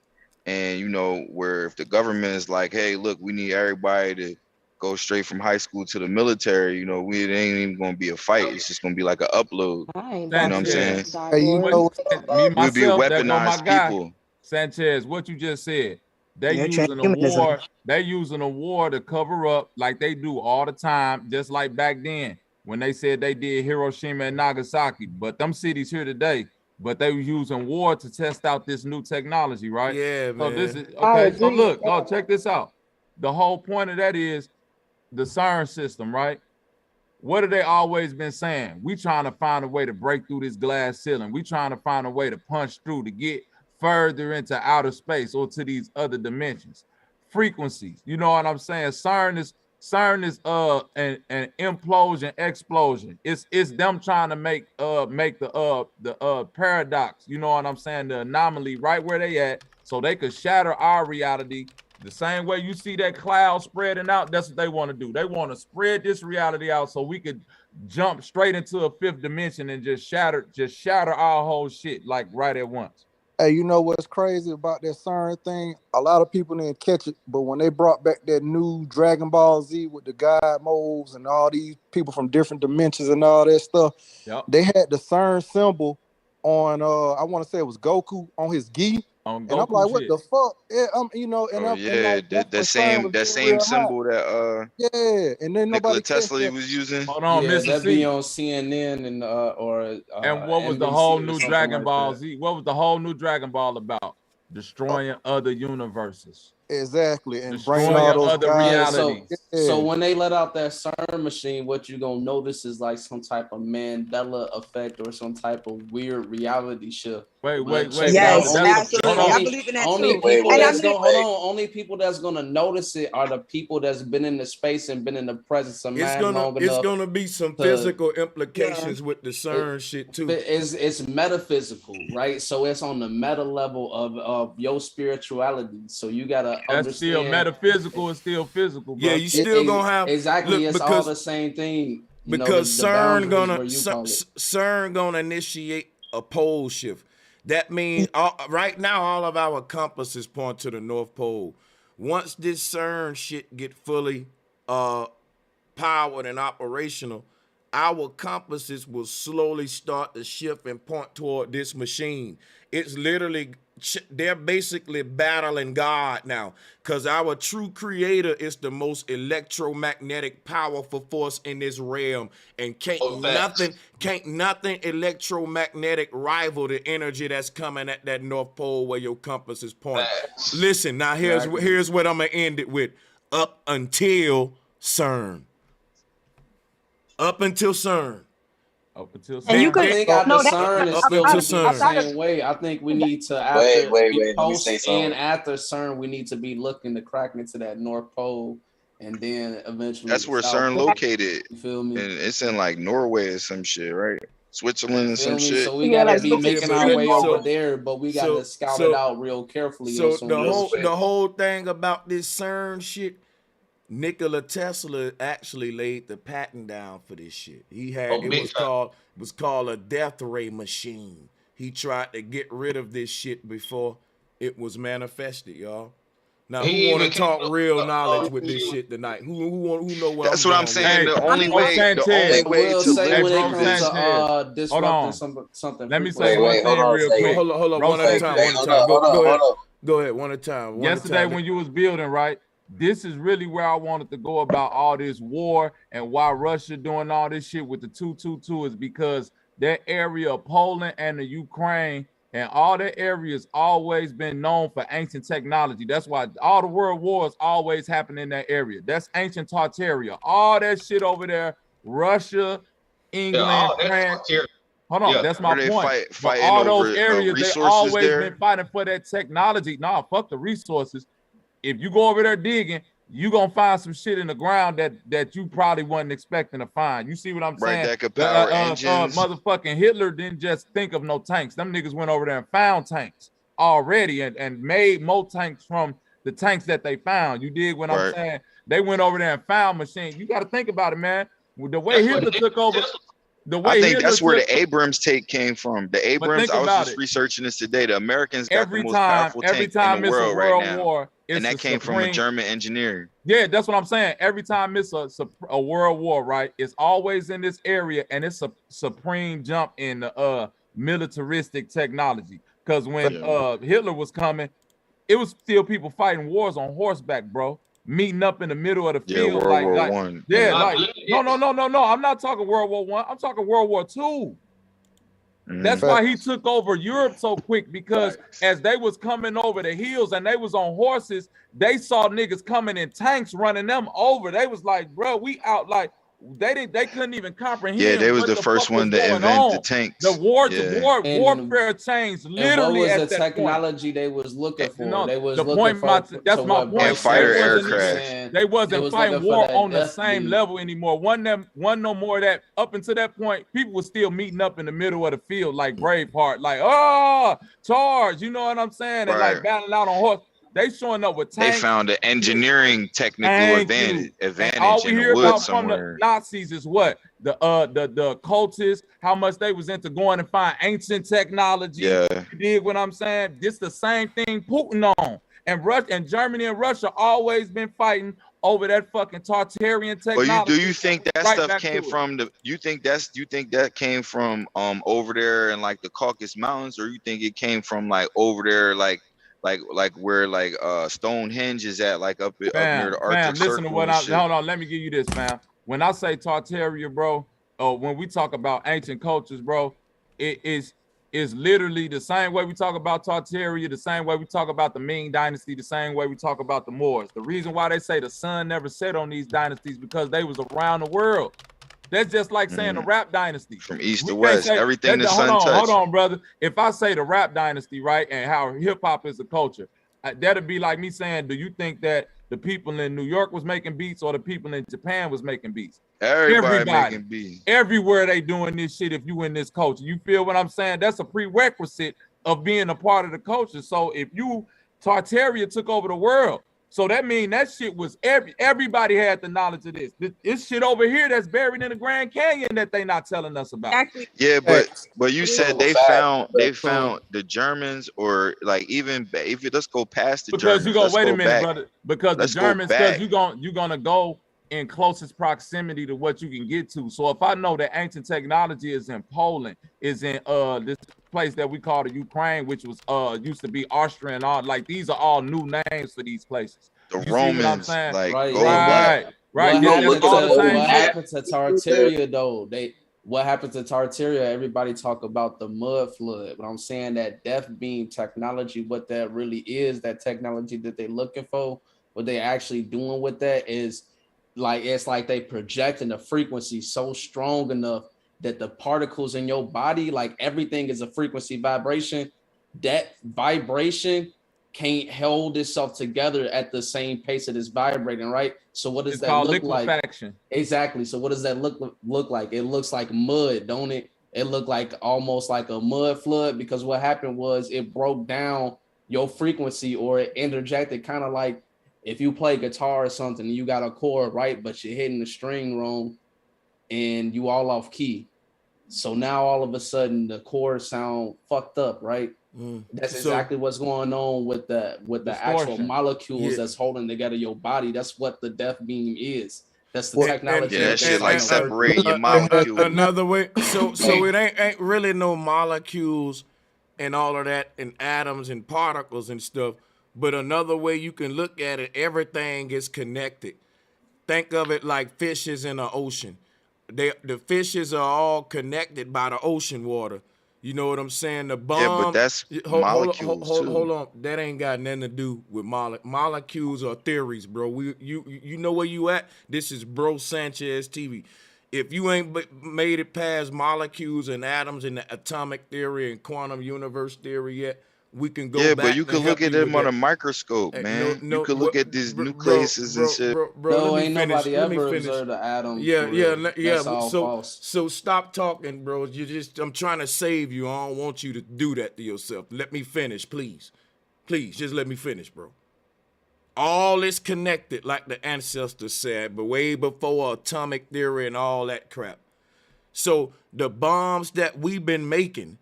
And where if the government is like, hey, look, we need everybody to go straight from high school to the military, it ain't even gonna be a fight. It's just gonna be like an upload. You know what I'm saying? Hey, you know, me we'll be myself, there go my weaponized guy, people. Sanchez, what you just said. They Yeah, using a transhumanism. war. They using a war to cover up like they do all the time, just like back then when they said they did Hiroshima and Nagasaki. But them cities here today, but they were using war to test out this new technology, right? Yeah, So man. this is I okay. So agree. look, go check this out. The whole point of that is the CERN system, right? What have they always been saying? We trying to find a way to break through this glass ceiling. We trying to find a way to punch through to get further into outer space or to these other dimensions. Frequencies, you know what I'm saying? CERN is an implosion, explosion. It's them trying to make the paradox, you know what I'm saying? The anomaly right where they at, so they could shatter our reality. The same way you see that cloud spreading out, that's what they want to do. They want to spread this reality out so we could jump straight into a fifth dimension and just shatter our whole shit like right at once. Hey, you know what's crazy about that CERN thing? A lot of people didn't catch it, but when they brought back that new Dragon Ball Z with the God modes and all these people from different dimensions and all that stuff, they had the CERN symbol on I want to say it was Goku on his gi. And I'm like, what the fuck? Yeah, The same symbol that and then Nikola nobody Tesla was using. Hold on, Yeah, Mr. that C. be on CNN and what was the NBC whole or new something Dragon like Ball that. Z? What was the whole new Dragon Ball about? Destroying other universes. Exactly, and destroying bringing all those other guys. realities. So when they let out that CERN machine, what you gonna notice is like some type of Mandela effect or some type of weird reality shift. Wait. Yes, absolutely. I believe in that too. Only people that's gonna notice it are the people that's been in the space and been in the presence of man long enough. It's gonna be some physical implications with the CERN shit too. It's metaphysical, right? So it's on the meta level of your spirituality. So you gotta That's understand. still metaphysical and still physical, bro. Yeah, you still gonna have exactly. It's all the same thing. Because CERN gonna initiate a pole shift. That means right now all of our compasses point to the North Pole. Once this CERN shit get fully powered and operational, our compasses will slowly start to shift and point toward this machine. It's literally, they're basically battling God now, because our true creator is the most electromagnetic powerful force in this realm, and can't nothing electromagnetic rival the energy that's coming at that North Pole where your compass is pointing. Listen, now here's what I'm gonna end it with. Up until CERN. Up until CERN. And you could think after CERN is still gonna be the same way. I think we need to post and after CERN, we need to be looking to crack into that North Pole, and then eventually that's where CERN located. You feel me? And it's in like Norway or some shit, right? Switzerland or some shit. So we gotta be making our way over there, but we gotta scout it out real carefully. So the whole thing about this CERN shit, Nikola Tesla actually laid the patent down for this shit. He had Oh, it big time. was called a death ray machine. He tried to get rid of this shit before it was manifested, y'all. Now, who He want to even came talk up real with knowledge with this shit tonight? Who know what That's I'm what I'm going with? saying. Hey, The only bro way Sanchez. to Hey, when it bro comes live Sanchez. to Hold on. something Let me frequency. say one thing real quick. Hold on, Bro one at a time, Sanchez. one at a time. Go ahead. Go ahead, one at a time. One at a Yesterday time. when you was building, right? This is really where I wanted to go about all this war and why Russia doing all this shit with the 222 is because that area of Poland and the Ukraine and all that area has always been known for ancient technology. That's why all the world wars always happen in that area. That's ancient Tartaria. All that shit over there, Russia, England, France. Hold on, that's my Were they point. But fighting all those over areas, they resources always there? been fighting for that technology. Nah, fuck the resources. If you go over there digging, you gonna find some shit in the ground that you probably wasn't expecting to find. You see what I'm saying? That could power engines. Motherfucking Hitler didn't just think of no tanks. Them niggas went over there and found tanks already and made more tanks from the tanks that they found. You dig what I'm saying? They went over there and found machines. You got to think about it, man. The way Hitler took over. I think that's where the Abrams take came from. The Abrams, I was just it. researching this today. The Americans got the most powerful tank in the it's world a world right now. war, And that came from a German engineer. Yeah, that's what I'm saying. Every time it's a world war, right? It's always in this area, and it's a supreme jump in the militaristic technology. Because when Hitler was coming, it was still people fighting wars on horseback, bro. Meeting up in the middle of the field, World War One. No. I'm not talking World War One. I'm talking World War II. That's why he took over Europe so quick, because as they was coming over the hills and they was on horses, they saw niggas coming in tanks running them over. They was like, bro, we out. Like they couldn't even comprehend. Yeah, they was the first one to invent the tanks. The warfare changed literally. And what was at the that technology point they was looking for? No, they was the looking point. for That's my point. And fighter aircraft. They wasn't fighting war on the same level anymore. One no more of that. Up until that point, people were still meeting up in the middle of the field like Braveheart, like charge. You know what I'm saying? And like battling out on horse. They showing up with tanks. They found an engineering technical advantage all we in hear the about woods somewhere. from the Nazis is what? The occultists, how much they was into going and find ancient technology. Yeah. You dig what I'm saying? This the same thing Putin on. And Germany and Russia always been fighting over that fucking Tartarian technology. But do you think that stuff came from you think that came from over there in like the Caucasus Mountains, or you think it came from like over there like where like Stonehenge is at, like up near the Arctic Circle? Listen to what hold on, let me give you this, fam. When I say Tartaria, bro, when we talk about ancient cultures, bro, it is literally the same way we talk about Tartaria, the same way we talk about the Ming Dynasty, the same way we talk about the Moors. The reason why they say the sun never set on these dynasties because they was around the world. That's just like saying the rap dynasty. From east to west, everything the sun touched. Hold on, brother. If I say the rap dynasty, right, and how hip hop is a culture, that'd be like me saying, do you think that the people in New York was making beats or the people in Japan was making beats? Everybody making beats. Everywhere they doing this shit if you in this culture. You feel what I'm saying? That's a prerequisite of being a part of the culture. So if Tartaria took over the world, so that means that shit was everybody had the knowledge of this. This shit over here that's buried in the Grand Canyon that they not telling us about. Yeah, but you said they found the Germans, or like even if you let's go past the Germans. Because you go, wait a minute, brother. Because the Germans, because you're gonna go in closest proximity to what you can get to. So if I know that ancient technology is in Poland, is in this place that we call the Ukraine, which was used to be Austria and all, like these are all new names for these places. The you Romans, see what I'm saying? like right. What happened to Tartaria though? What happened to Tartaria? Everybody talk about the mud flood, but I'm saying that death beam technology, what that really is, that technology that they're looking for, what they actually doing with that is like, it's like they projecting the frequency so strong enough that the particles in your body, like everything is a frequency vibration, that vibration can't hold itself together at the same pace it is vibrating, right? So what does that look like? Exactly. So what does that look like? It looks like mud, don't it? It looked like almost like a mud flood, because what happened was it broke down your frequency, or it interjected kind of like If you play guitar or something, and you got a chord, right, but you're hitting the string wrong and you all off key. So now all of a sudden the chords sound fucked up, right? That's exactly what's going on with the actual molecules that's holding together your body. That's what the death beam is. That's the technology. Yeah, that shit like separating your molecules. Another way, so it ain't really no molecules and all of that and atoms and particles and stuff. But another way you can look at it, everything is connected. Think of it like fishes in the ocean. The fishes are all connected by the ocean water. You know what I'm saying? The bomb. Yeah, but that's molecules too. Hold on. That ain't got nothing to do with molecules or theories, bro. You know where you at? This is Bro Sanchez TV. If you ain't made it past molecules and atoms and the atomic theory and quantum universe theory yet, we can go back. Yeah, but you can look at them on a microscope, man. You can look at these nucleuses and shit. Bro, ain't nobody ever observed the atom. Yeah. So stop talking, bro. I'm trying to save you. I don't want you to do that to yourself. Let me finish, please. Please, just let me finish, bro. All is connected, like the ancestors said, but way before atomic theory and all that crap. So the bombs that we've been making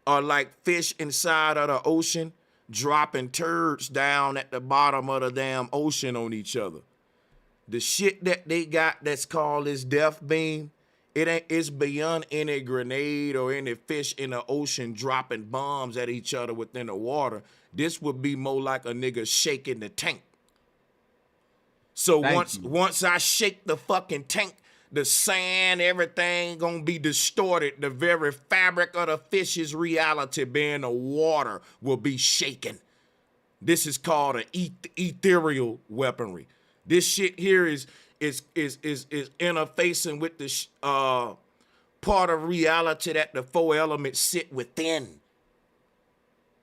are like fish inside of the ocean dropping turds down at the bottom of the damn ocean on each other. The shit that they got that's called this death beam, it's beyond any grenade or any fish in the ocean dropping bombs at each other within the water. This would be more like a nigga shaking the tank. So once I shake the fucking tank, the sand, everything gonna be distorted. The very fabric of the fish's reality, being the water, will be shaken. This is called an ethereal weaponry. This shit here is interfacing with the part of reality that the four elements sit within.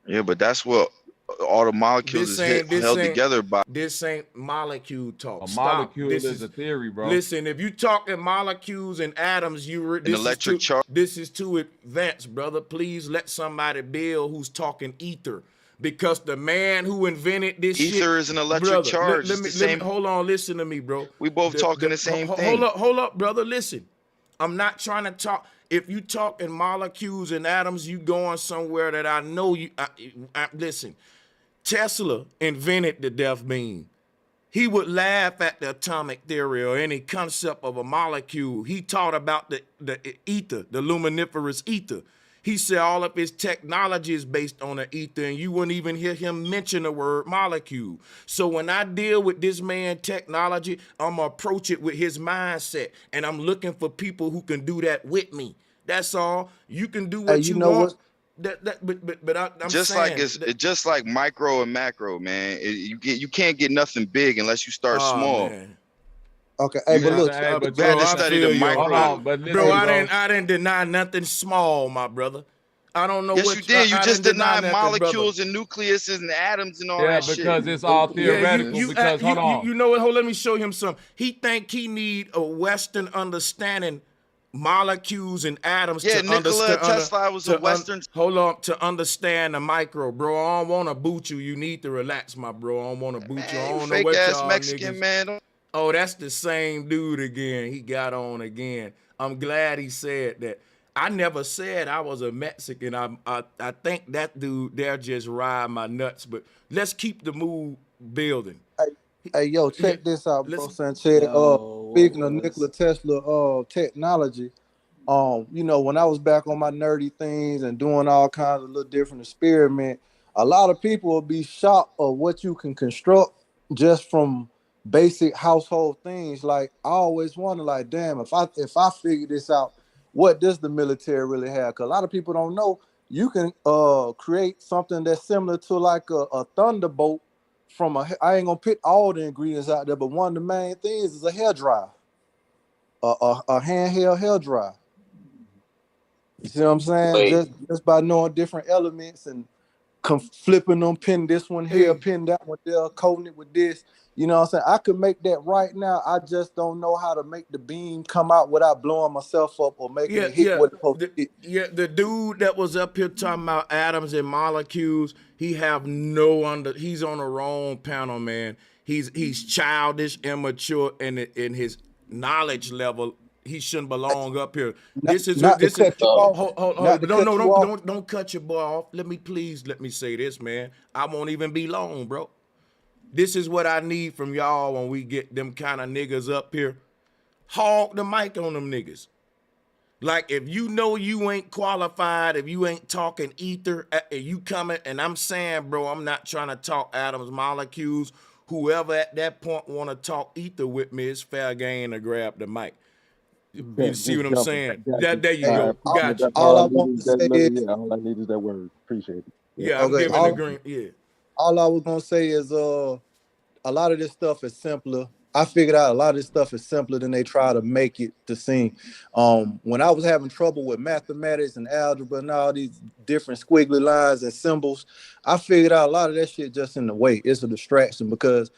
Yeah, but that's what all the molecules is held together by. This ain't molecule talk. A molecule is a theory, bro. Listen, if you talking molecules and atoms, this is too advanced, brother. Please let somebody build who's talking ether. Because the man who invented this ether is an electric charge. Hold on, listen to me, bro. We both talking the same thing. Hold up, brother. Listen. I'm not trying to talk. If you talking molecules and atoms, you going somewhere that I know you. Listen, Tesla invented the death beam. He would laugh at the atomic theory or any concept of a molecule. He taught about the ether, the luminiferous ether. He said all of his technology is based on the ether, and you wouldn't even hear him mention the word molecule. So when I deal with this man technology, I'm going to approach it with his mindset, and I'm looking for people who can do that with me. That's all. You can do what you want. But I'm just saying, it's just like micro and macro, man. You can't get nothing big unless you start small. Man. Okay, hey, but look, bro, I didn't deny nothing small, my brother. I don't know. Yes, you did. You just denied molecules and nucleuses and atoms and all that shit. Yeah, because it's all theoretical. You know what? Hold, let me show him something. He think he need a Western understanding. Molecules and atoms. Yeah, Nikola Tesla was a Western. Hold on, to understand the micro, bro. I don't want to boot you. You need to relax, my bro. I don't want to boot you. I don't know what y'all Mexican niggas. Man. Oh, that's the same dude again. He got on again. I'm glad he said that. I never said I was a Mexican. I think that dude there just ride my nuts. But let's keep the mood building. Hey, yo, check this out, bro, Sanchez. Speaking of Nikola Tesla technology, you know, when I was back on my nerdy things and doing all kinds of little different experiments, a lot of people will be shocked of what you can construct just from basic household things. Like, I always wonder, like, damn, if I figure this out, what does the military really have? Because a lot of people don't know you can create something that's similar to like a thunderbolt from I ain't gonna put all the ingredients out there, but one of the main things is a hair dryer, a handheld hair dryer. You see what I'm saying? Just by knowing different elements and flipping them, pin this one here, pin that one there, coating it with this. You know what I'm saying? I could make that right now. I just don't know how to make the beam come out without blowing myself up or making it hit what it's supposed to hit. Yeah, the dude that was up here talking about atoms and molecules, he's on the wrong panel, man. he's childish, immature, and in his knowledge level, he shouldn't belong up here. This is Not to this is cut you off. hold. Not to cut you off. Don't cut your boy off. Let me say this, man. I won't even be long, bro. This is what I need from y'all when we get them kind of niggas up here. Hog the mic on them niggas. Like, if you know you ain't qualified, if you ain't talking ether, you coming, and I'm saying, bro, I'm not trying to talk atoms, molecules. Whoever at that point want to talk ether with me, it's fair game to grab the mic. You see what I'm saying? There you go. Got you. All I want to say is, all I need is that word. Appreciate it. Yeah, I'm giving the green. Yeah. All I was gonna say is, a lot of this stuff is simpler. I figured out a lot of this stuff is simpler than they try to make it to seem. When I was having trouble with mathematics and algebra and all these different squiggly lines and symbols, I figured out a lot of that shit just in the way. It's a distraction because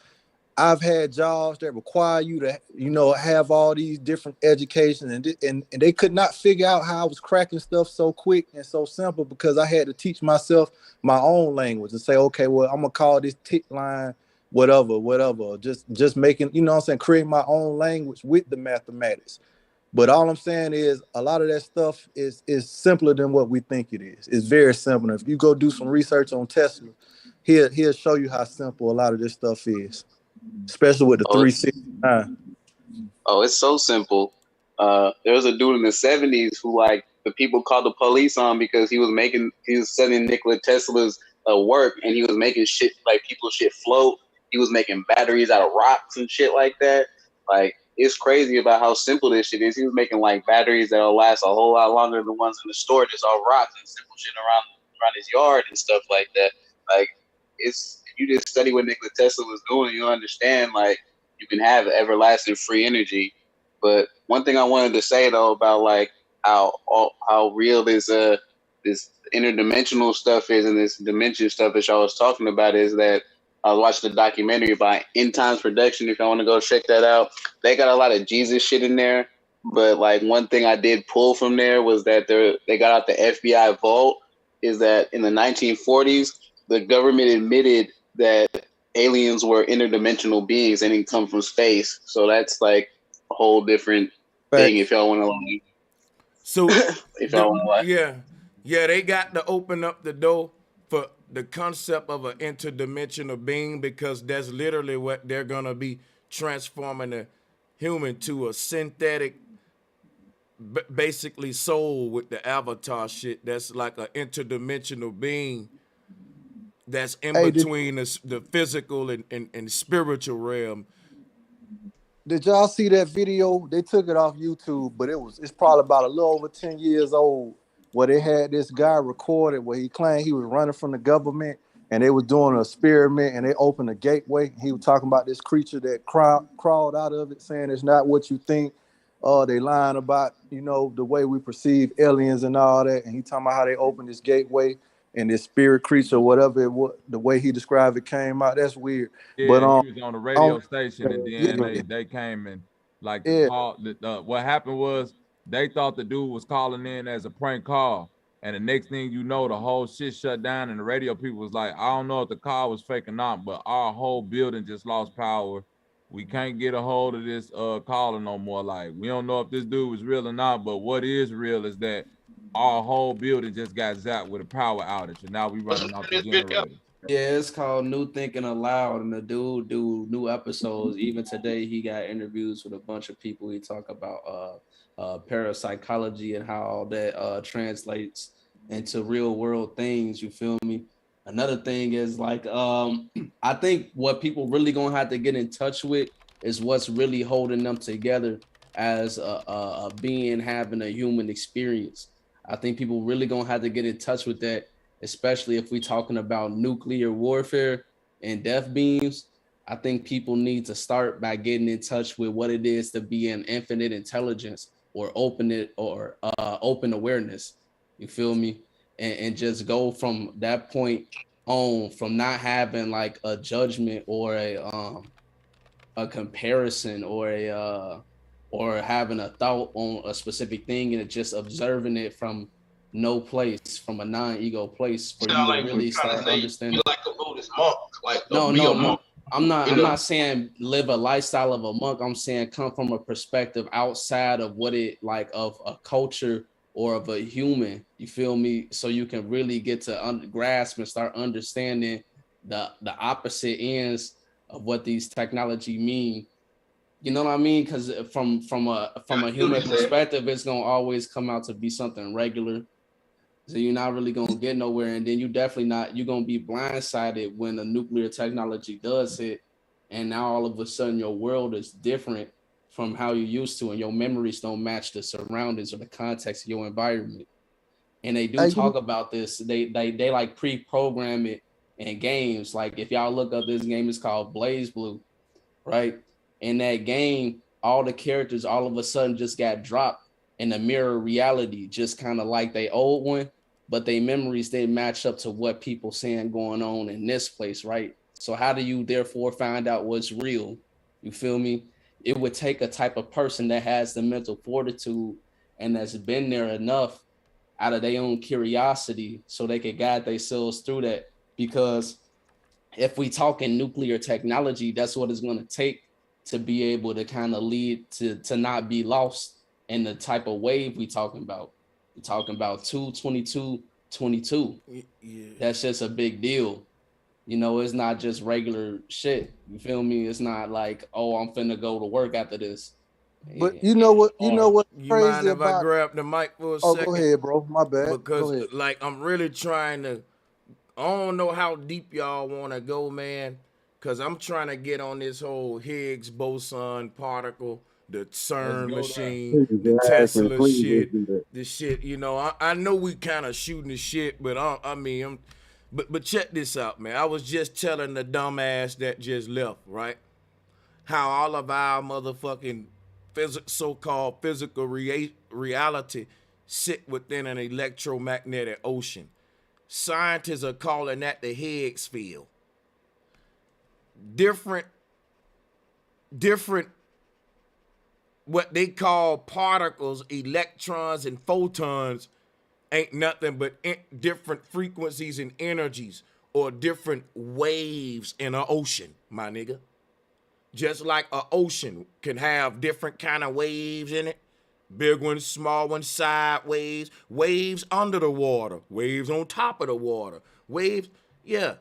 I've had jobs that require you to, have all these different education, and they could not figure out how I was cracking stuff so quick and so simple because I had to teach myself my own language and say, okay, well, I'm gonna call this tick line whatever. Just making, creating my own language with the mathematics. But all I'm saying is a lot of that stuff is simpler than what we think it is. It's very simple. If you go do some research on Tesla, he'll show you how simple a lot of this stuff is, especially with the 369. Oh, it's so simple. There was a dude in the 70s who, like, the people called the police on because he was sending Nikola Tesla's work, and he was making shit, like, people shit float. He was making batteries out of rocks and shit like that. Like, it's crazy about how simple this shit is. He was making, like, batteries that'll last a whole lot longer than the ones in the store, just all rocks and simple shit around his yard and stuff like that. Like, if you just study what Nikola Tesla was doing, you'll understand, like, you can have everlasting free energy. But one thing I wanted to say, though, about, like, how real this interdimensional stuff is and this dimension stuff that y'all was talking about is that I watched the documentary by End Times Production. If y'all want to go check that out, they got a lot of Jesus shit in there. But, like, one thing I did pull from there was that they got out the FBI vault is that in the 1940s, the government admitted that aliens were interdimensional beings and didn't come from space. So that's, like, a whole different thing if y'all want to learn. So if y'all want to yeah, they got to open up the door for the concept of an interdimensional being because that's literally what they're gonna be transforming a human to, a synthetic, basically soul with the avatar shit. That's like an interdimensional being that's in between the physical and spiritual realm. Did y'all see that video? They took it off YouTube, but it's probably about a little over 10 years old, where they had this guy recorded where he claimed he was running from the government and they was doing an experiment and they opened a gateway. He was talking about this creature that crawled out of it, saying it's not what you think. They lying about, the way we perceive aliens and all that. And he talking about how they opened this gateway and this spirit creature, whatever it was, the way he described it came out. That's weird. Yeah, but he was on the radio station and then they came and what happened was they thought the dude was calling in as a prank call. And the next thing you know, the whole shit shut down and the radio people was like, I don't know if the call was fake or not, but our whole building just lost power. We can't get a hold of this caller no more. Like, we don't know if this dude was real or not, but what is real is that our whole building just got zapped with a power outage, and now we running off the generator. Yeah, it's called New Thinking Aloud, and the dude do new episodes. Even today, he got interviews with a bunch of people. He talk about parapsychology and how all that translates into real world things. You feel me? Another thing is like, I think what people really gonna have to get in touch with is what's really holding them together as a being having a human experience. I think people really gonna have to get in touch with that, especially if we're talking about nuclear warfare and death beams. I think people need to start by getting in touch with what it is to be an infinite intelligence or open awareness. You feel me? And just go from that point on, from not having like a judgment or a comparison or having a thought on a specific thing and just observing it from no place, from a non-ego place, for you to really start understanding. Like a Buddhist monk, like no. I'm not saying live a lifestyle of a monk. I'm saying come from a perspective outside of what it like of a culture or of a human. You feel me? So you can really get to grasp and start understanding the opposite ends of what these technology mean. You know what I mean? Because from a human perspective, it's gonna always come out to be something regular. So you're not really gonna get nowhere, and then you're gonna be blindsided when the nuclear technology does hit, and now all of a sudden your world is different from how you used to, and your memories don't match the surroundings or the context of your environment. And they do talk about this. They like pre-program it in games. Like if y'all look up this game, it's called Blaze Blue, right? In that game, all the characters all of a sudden just got dropped in the mirror reality, just kind of like they old one, but they memories didn't match up to what people saying going on in this place, right? So how do you therefore find out what's real? You feel me? It would take a type of person that has the mental fortitude and that's been there enough out of their own curiosity so they could guide themselves through that. Because if we talk in nuclear technology, that's what it's going to take to be able to kind of lead to not be lost in the type of wave we talking about. We're talking about 222. Yeah. That's just a big deal. You know, it's not just regular shit. You feel me? It's not like, oh, I'm finna go to work after this. But you know what's You crazy mind if about? I grab the mic for a Oh, second? go ahead, bro. My bad. Because Go ahead. like I'm really trying to. I don't know how deep y'all want to go, man. Cause I'm trying to get on this whole Higgs boson particle, the CERN machine, the Tesla shit, the shit. You know, I know we kind of shooting the shit, but but check this out, man. I was just telling the dumbass that just left, right? How all of our motherfucking so-called physical reality sit within an electromagnetic ocean. Scientists are calling that the Higgs field. Different what they call particles, electrons and photons ain't nothing but different frequencies and energies or different waves in an ocean, my nigga. Just like an ocean can have different kind of waves in it. Big ones, small ones, side waves, waves under the water, waves on top of the water, waves, yeah.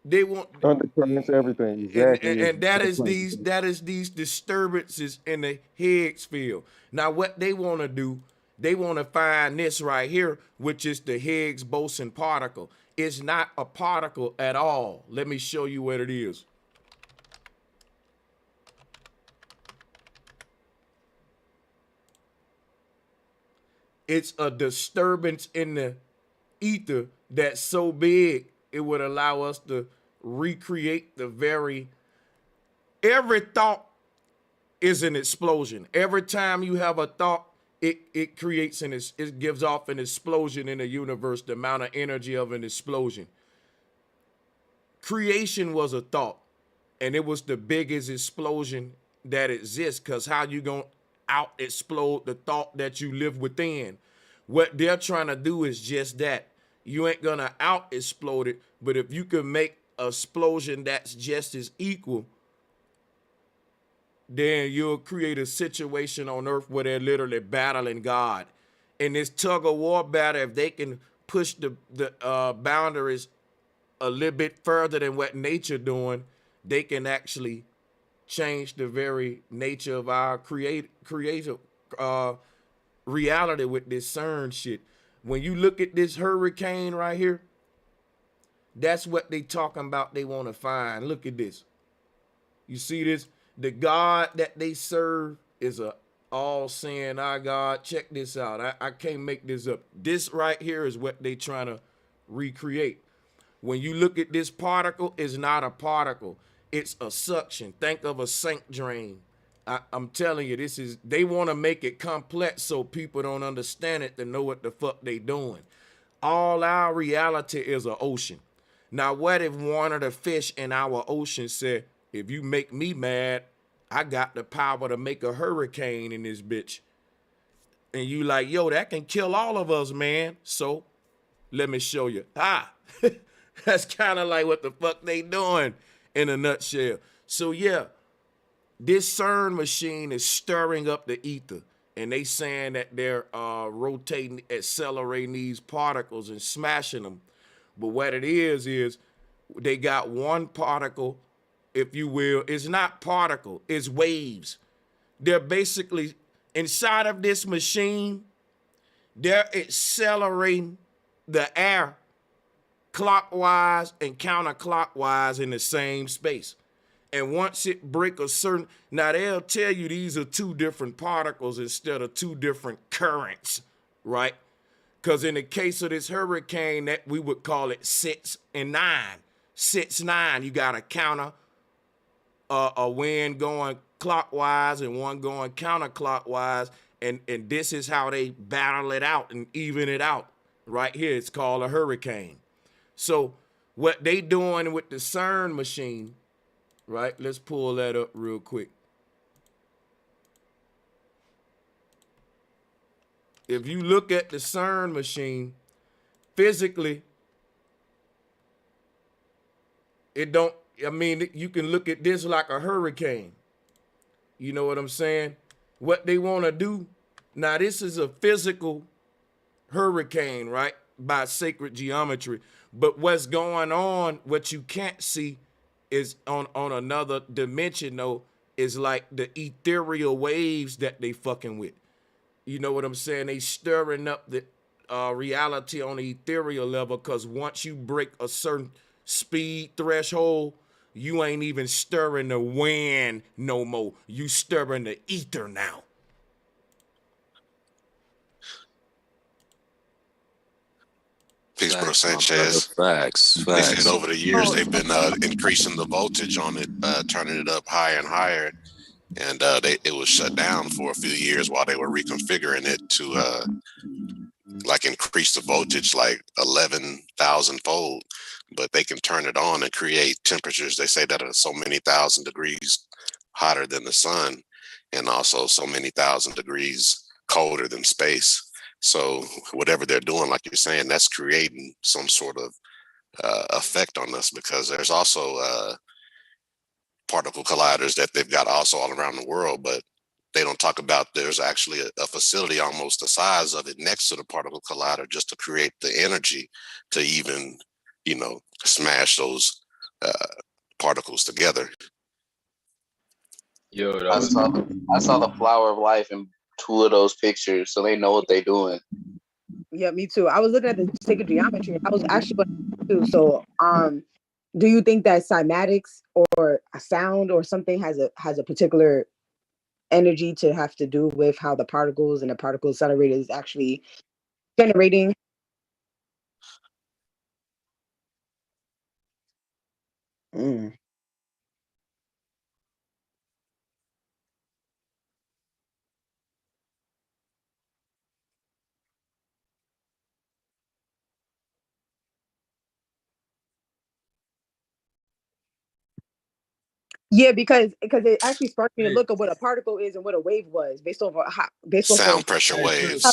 They want undercurrents, everything. Exactly. and that is these disturbances in the Higgs field. Now what they want to do, they want to find this right here, which is the Higgs boson particle. It's not a particle at all. Let me show you what it is. It's a disturbance in the ether that's so big it would allow us to recreate every thought is an explosion. Every time you have a thought, it creates it gives off an explosion in the universe, the amount of energy of an explosion. Creation was a thought, and it was the biggest explosion that exists, because how you gonna out explode the thought that you live within? What they're trying to do is just that. You ain't gonna out explode it, but if you can make an explosion that's just as equal, then you'll create a situation on earth where they're literally battling God. In this tug of war battle, if they can push the boundaries a little bit further than what nature doing, they can actually change the very nature of our creative reality with this CERN shit. When you look at this hurricane right here, that's what they talking about they want to find. Look at this. You see this? The God that they serve is a all-seeing our God. Check this out. I can't make this up. This right here is what they trying to recreate. When you look at this particle, it's not a particle. It's a suction. Think of a sink drain. I'm telling you, they want to make it complex so people don't understand it to know what the fuck they doing. All our reality is an ocean. Now, what if one of the fish in our ocean said, if you make me mad, I got the power to make a hurricane in this bitch. And you like, yo, that can kill all of us, man. So let me show you. That's kind of like what the fuck they doing. in a nutshell. So yeah, this CERN machine is stirring up the ether, and they saying that they're rotating, accelerating these particles and smashing them. But what it is they got one particle, if you will. It's not particle, it's waves. They're basically inside of this machine, they're accelerating the air clockwise and counterclockwise in the same space. And once it break a certain, now they'll tell you these are two different particles instead of two different currents, right? Because in the case of this hurricane, that we would call it 6 and 9. 6, 9, you got a counter, a wind going clockwise and one going counterclockwise, and this is how they battle it out and even it out. Right here, it's called a hurricane. So what they doing with the CERN machine, right? Let's pull that up real quick. If you look at the CERN machine, physically, it don't, I mean, you can look at this like a hurricane. You know what I'm saying? What they want to do, now this is a physical hurricane, right? By sacred geometry. But what's going on, what you can't see is on another dimension though, is like the ethereal waves that they fucking with. You know what I'm saying? They stirring up the reality on the ethereal level, because once you break a certain speed threshold, you ain't even stirring the wind no more. You stirring the ether now. Peace, bro, Sanchez. Facts. They said over the years they've been increasing the voltage on it, turning it up higher and higher, and it was shut down for a few years while they were reconfiguring it to like increase the voltage like 11,000 fold. But they can turn it on and create temperatures. They say that are so many thousand degrees hotter than the sun, and also so many thousand degrees colder than space. So whatever they're doing, like you're saying, that's creating some sort of effect on us, because there's also particle colliders that they've got also all around the world, but they don't talk about there's actually a facility almost the size of it next to the particle collider just to create the energy to even, you know, smash those particles together. Yo, I saw the flower of life in 2 of those pictures, so they know what they're doing. Yeah, me too. I was looking at the sacred geometry. I was actually going to do so. Do you think that cymatics or a sound or something has a particular energy to have to do with how the particles and the particle accelerator is actually generating? Yeah, because it actually sparked me to look at what a particle is and what a wave was based off sound pressure waves.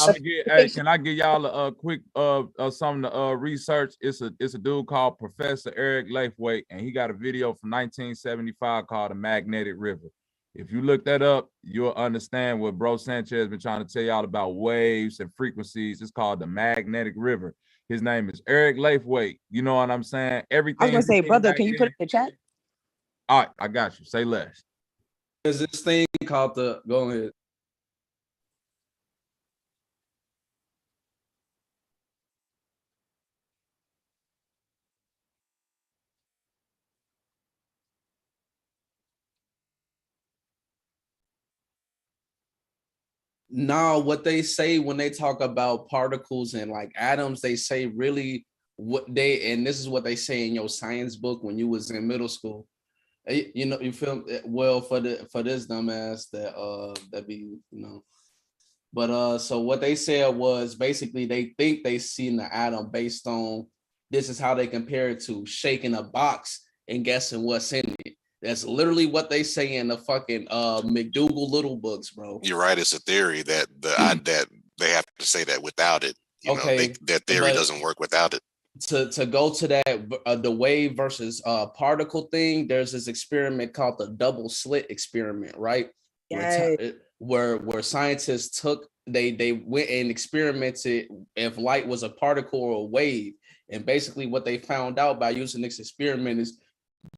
Can I give y'all a quick something to research? It's a dude called Professor Eric Leifwaite, and he got a video from 1975 called The Magnetic River. If you look that up, you'll understand what Bro Sanchez has been trying to tell y'all about waves and frequencies. It's called The Magnetic River. His name is Eric Leifwaite. You know what I'm saying? Everything. I was gonna say, brother, can you put it in the chat? All right, I got you. Say less. There's this thing called the, go ahead. Now, what they say when they talk about particles and like atoms, they say really what they, and this is what they say in your science book when you was in middle school. You know, you feel well for this dumbass that be, you know. But so what they said was basically they think they see in the atom based on, this is how they compare it to shaking a box and guessing what's in it. That's literally what they say in the fucking McDougal little books, bro. You're right. It's a theory that that they have to say that without it. You know, their theory doesn't work without it. to go to that the wave versus particle thing, there's this experiment called the double slit experiment, right? Yeah. Where scientists they went and experimented if light was a particle or a wave. And basically what they found out by using this experiment is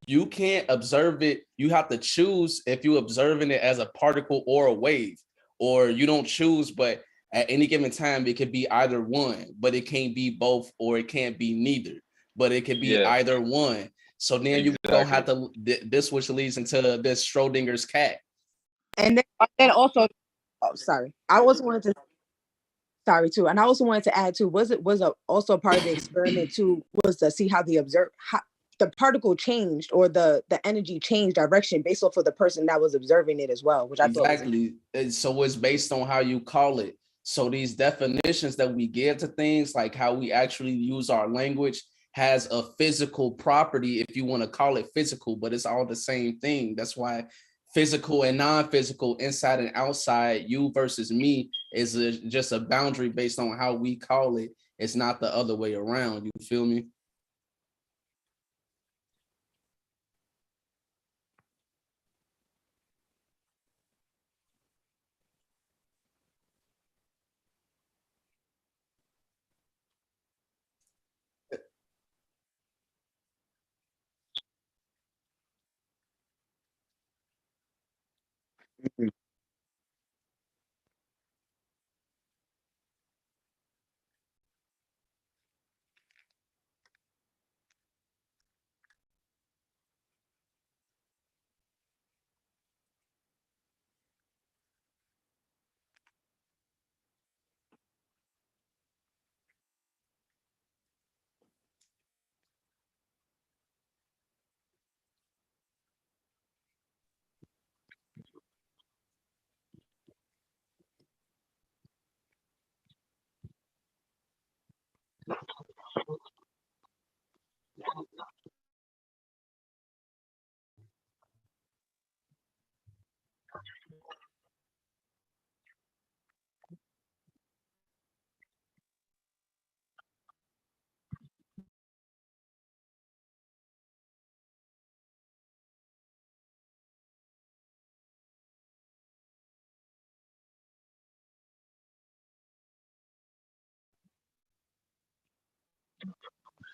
you can't observe it. You have to choose if you're observing it as a particle or a wave, or you don't choose, but at any given time, it could be either one, but it can't be both, or it can't be neither, but it could be either one. So then you don't have to, this which leads into this Schrodinger's cat. And then also, oh, sorry. I also wanted to, sorry too. And I also wanted to add too, also part of the experiment too, was to see how the particle changed, or the energy changed direction based off of the person that was observing it as well, which I thought exactly. So it's based on how you call it. So these definitions that we give to things, like how we actually use our language, has a physical property, if you want to call it physical, but it's all the same thing. That's why physical and non-physical, inside and outside, you versus me, is just a boundary based on how we call it. It's not the other way around. You feel me?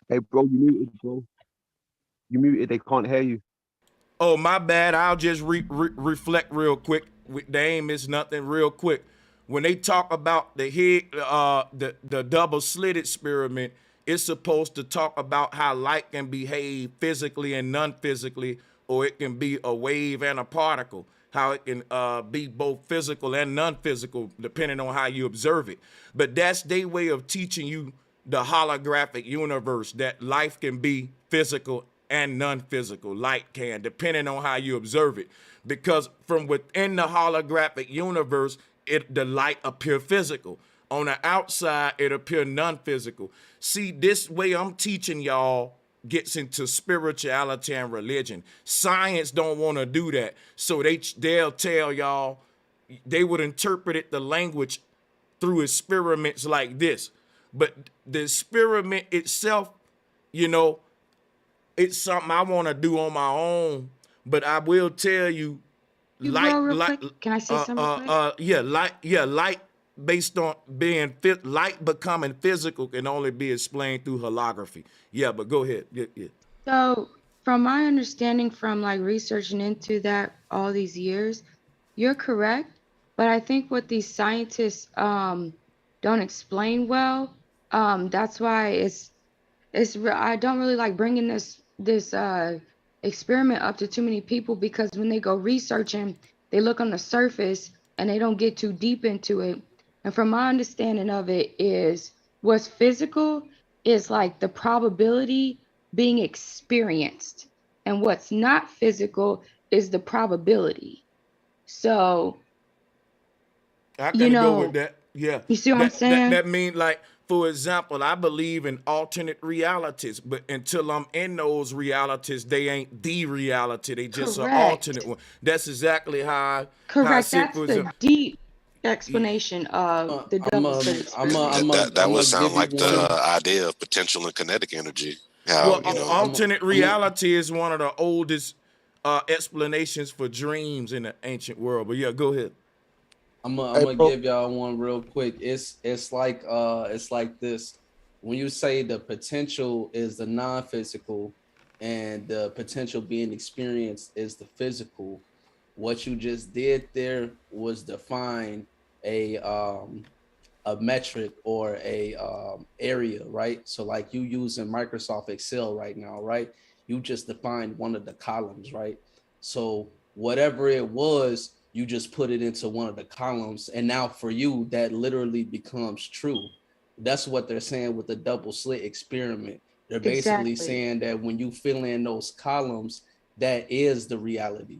Hey, bro, you muted, bro. You muted. They can't hear you. Oh, my bad. I'll just reflect real quick. They ain't miss nothing real quick. When they talk about the head, the double slit experiment, it's supposed to talk about how light can behave physically and non-physically, or it can be a wave and a particle. How it can be both physical and non-physical, depending on how you observe it. But that's their way of teaching you the holographic universe, that life can be physical and non-physical. Light can, depending on how you observe it. Because from within the holographic universe, the light appear physical. On the outside, it appear non-physical. See, this way I'm teaching y'all gets into spirituality and religion. Science don't want to do that. So they'll tell y'all, they would interpret it, the language, through experiments like this. But the experiment itself, you know, it's something I want to do on my own. But I will tell you, light, Can I say something real quick? light based on being light becoming physical can only be explained through holography. Yeah, but go ahead. Yeah. So from my understanding, from like researching into that all these years, you're correct. But I think what these scientists don't explain well, that's why I don't really like bringing this experiment up to too many people, because when they go researching, they look on the surface and they don't get too deep into it. And from my understanding of it, is what's physical is like the probability being experienced, and what's not physical is the probability. So I can go with that. Yeah. You see what I'm saying? That means, like, for example, I believe in alternate realities, but until I'm in those realities, they ain't the reality. They just an alternate one. That's exactly how. Correct. That's explanation of the double slit experiment? That would sound like the idea of potential and kinetic energy. How, Well, alternate reality is one of the oldest explanations for dreams in the ancient world. But yeah, go ahead. I'm gonna give y'all one real quick. It's like this. When you say the potential is the non-physical and the potential being experienced is the physical, what you just did there was define a metric or a area, right? So like you using Microsoft Excel right now, right? You just defined one of the columns, right? So whatever it was, you just put it into one of the columns, and now for you that literally becomes true. That's what they're saying with the double slit experiment. They're basically saying that when you fill in those columns, that is the reality.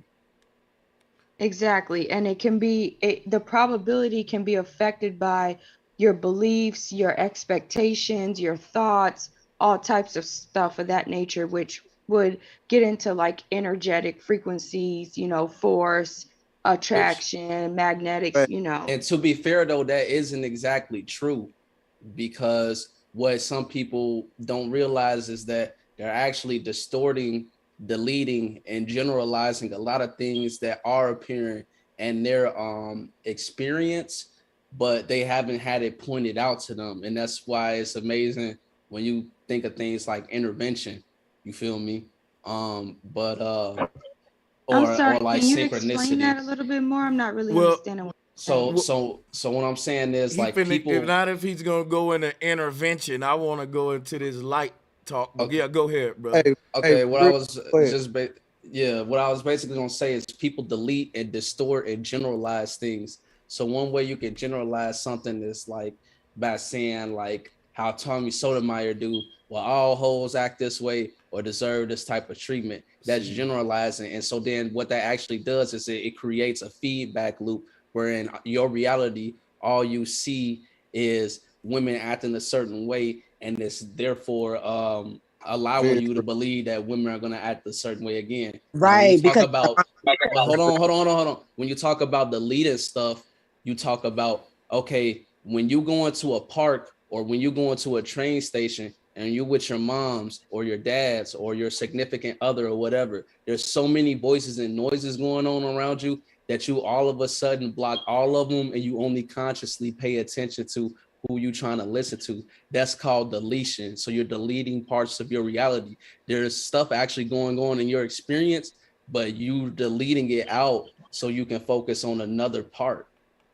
Exactly. And it can be, the probability can be affected by your beliefs, your expectations, your thoughts, all types of stuff of that nature, which would get into like energetic frequencies, you know, force, attraction, magnetics, you know. And to be fair though, that isn't exactly true, because what some people don't realize is that they're actually distorting, deleting, and generalizing a lot of things that are appearing in their experience, but they haven't had it pointed out to them. And that's why it's amazing when you think of things like intervention, you feel me? I'm sorry, like can you synchronicity. explain that a little bit more? I'm not really understanding what you're saying. So what I'm saying is like people. If he's gonna go into intervention, I want to go into this light talk. But yeah, go ahead, bro. What I was basically gonna say is people delete and distort and generalize things. So one way you can generalize something is like by saying like how Tommy Sotomayor do, well, all hoes act this way or deserve this type of treatment. That's generalizing. And so then what that actually does is it creates a feedback loop where in your reality, all you see is women acting a certain way, and it's therefore allowing you to believe that women are going to act a certain way again. Right. Talk about hold on. When you talk about the leading stuff, you talk about, okay, when you go into a park or when you go into a train station and you're with your moms or your dads or your significant other or whatever, there's so many voices and noises going on around you that you all of a sudden block all of them and you only consciously pay attention to who you trying to listen to. That's called deletion. So you're deleting parts of your reality. There's stuff actually going on in your experience, but you deleting it out so you can focus on another part,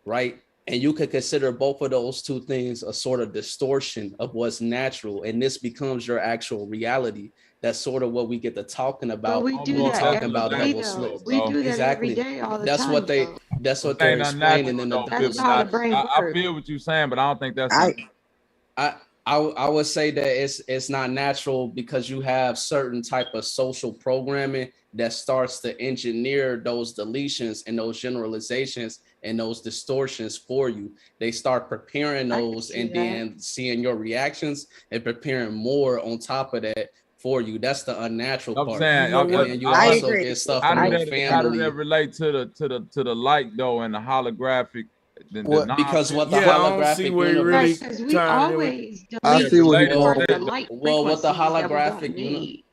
right? And you could consider both of those two things a sort of distortion of what's natural, and this becomes your actual reality. That's sort of what we get to talking about. But we do that every day, though. We do that every day, all the time. That's what they're explaining in the. That's how the brain works. I feel what you're saying, but I don't think that's. I would say that it's not natural because you have certain type of social programming that starts to engineer those deletions and those generalizations and those distortions for you. They start preparing those and then seeing your reactions and preparing more on top of that for you. That's the unnatural part. Saying, and you also get stuff from your family. How does that relate to the light though and the holographic? Because what the holographic universe, we always I see what what the holographic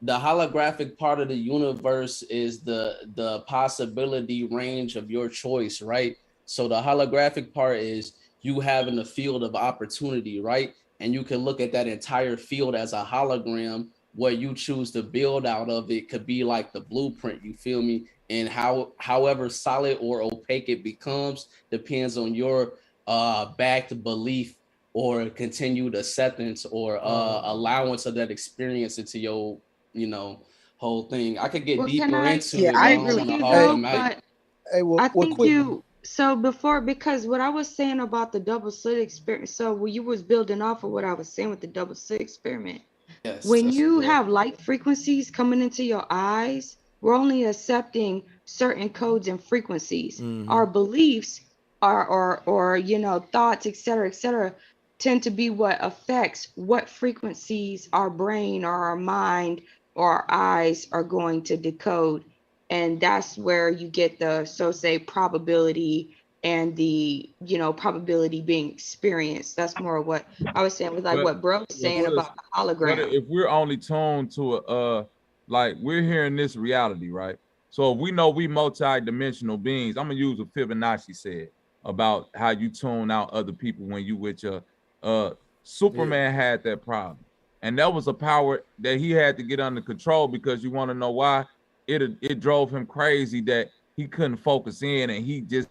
the holographic part of the universe is the possibility range of your choice, right? So the holographic part is you having a field of opportunity, right? And you can look at that entire field as a hologram. What you choose to build out of it could be like the blueprint, you feel me? And however solid or opaque it becomes depends on your backed belief or continued acceptance or allowance of that experience into your, whole thing. I could get deeper into it. I agree with you, but I think so before, because what I was saying about the double slit experiment, so you was building off of what I was saying with the double slit experiment. Yes, when you have light frequencies coming into your eyes, we're only accepting certain codes and frequencies. Our beliefs or thoughts, et cetera, tend to be what affects what frequencies our brain or our mind or our eyes are going to decode. And that's where you get the, so say, probability and the, you know, probability being experienced. That's more what I was saying with like what bro was saying about the hologram. If we're only tuned to like we're hearing this reality, right? So if we know we multi-dimensional beings, I'm gonna use what Fibonacci said about how you tune out other people when you with your Superman had that problem. And that was a power that he had to get under control, because you want to know why? It drove him crazy that he couldn't focus in, and he just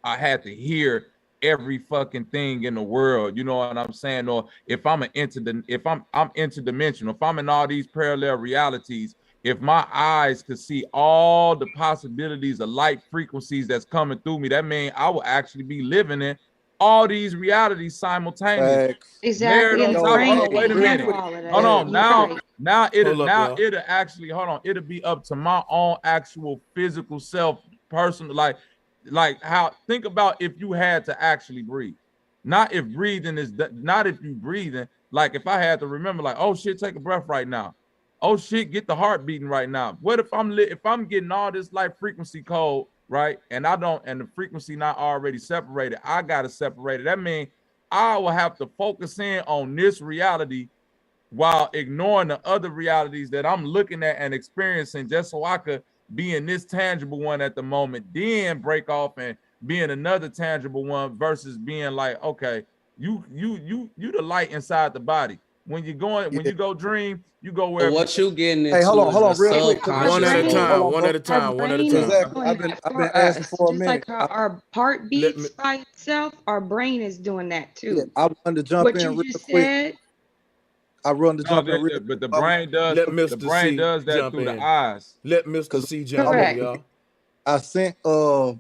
I had to hear every fucking thing in the world. You know what I'm saying? Or if I'm I'm interdimensional, if I'm in all these parallel realities, if my eyes could see all the possibilities of light frequencies that's coming through me, that means I will actually be living in all these realities simultaneously. Exactly. And the Hold brain on, wait a can minute. handle all of that. Hold on. You're right. Now it'll Hold up, y'all. actually, hold on. It'll be up to my own actual physical self, personal, like how, think about if you had to actually breathe. Not if breathing is not if you breathing, like if I had to remember, like, oh shit, take a breath right now. Oh shit, get the heart beating right now. What if I'm getting all this light frequency code, right? And the frequency not already separated. I gotta separate it. That means I will have to focus in on this reality while ignoring the other realities that I'm looking at and experiencing, just so I could be in this tangible one at the moment, then break off and be in another tangible one, versus being like, okay, you the light inside the body. When you go dream, you go wherever. What you getting into? Hey, hold on, is real the quick. subconscious. One at a bro. time. Hold on, One bro. at a time. One at a time. Exactly. I've been asking for a Just minute. like how our heart beats by itself, our brain is doing that Yeah, too. I wanted to jump What in you real just quick. said. I wanted to jump in real quick. But the brain does Let Mr. C that jump through the in. eyes. Let Mr. C jump in, y'all. I sent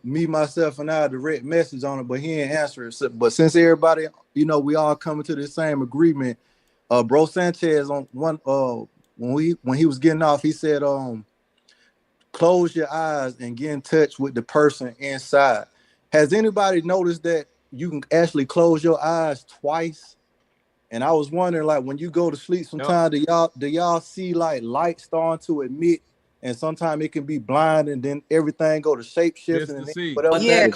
me, myself, and I a direct message on it, but he ain't answer it. But since everybody, you know, we all coming to the same agreement. Bro Sanchez on one when he was getting off, he said, close your eyes and get in touch with the person inside. Has anybody noticed that you can actually close your eyes twice? And I was wondering, like, when you go to sleep, sometimes do y'all see like light starting to emit, and sometimes it can be blind, and then everything go to shape shifting and whatever. What that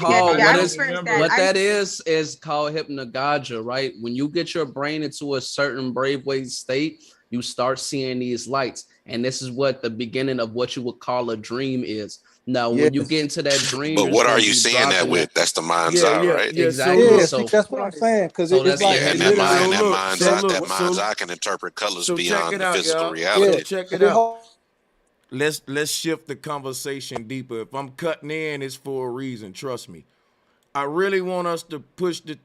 is called hypnagogia, right? When you get your brain into a certain brainwave state, you start seeing these lights, and this is what the beginning of what you would call a dream is. Now, when you get into that dream, But what are you seeing that with? That's the mind's eye, right? Exactly. Yeah, So that's what I'm saying. Because so it's that's like the that mind's eye can interpret colors So check beyond it the out, physical y'all. reality. Check it out. Let's shift the conversation deeper. If I'm cutting in, it's for a reason. Trust me. I really want us to push the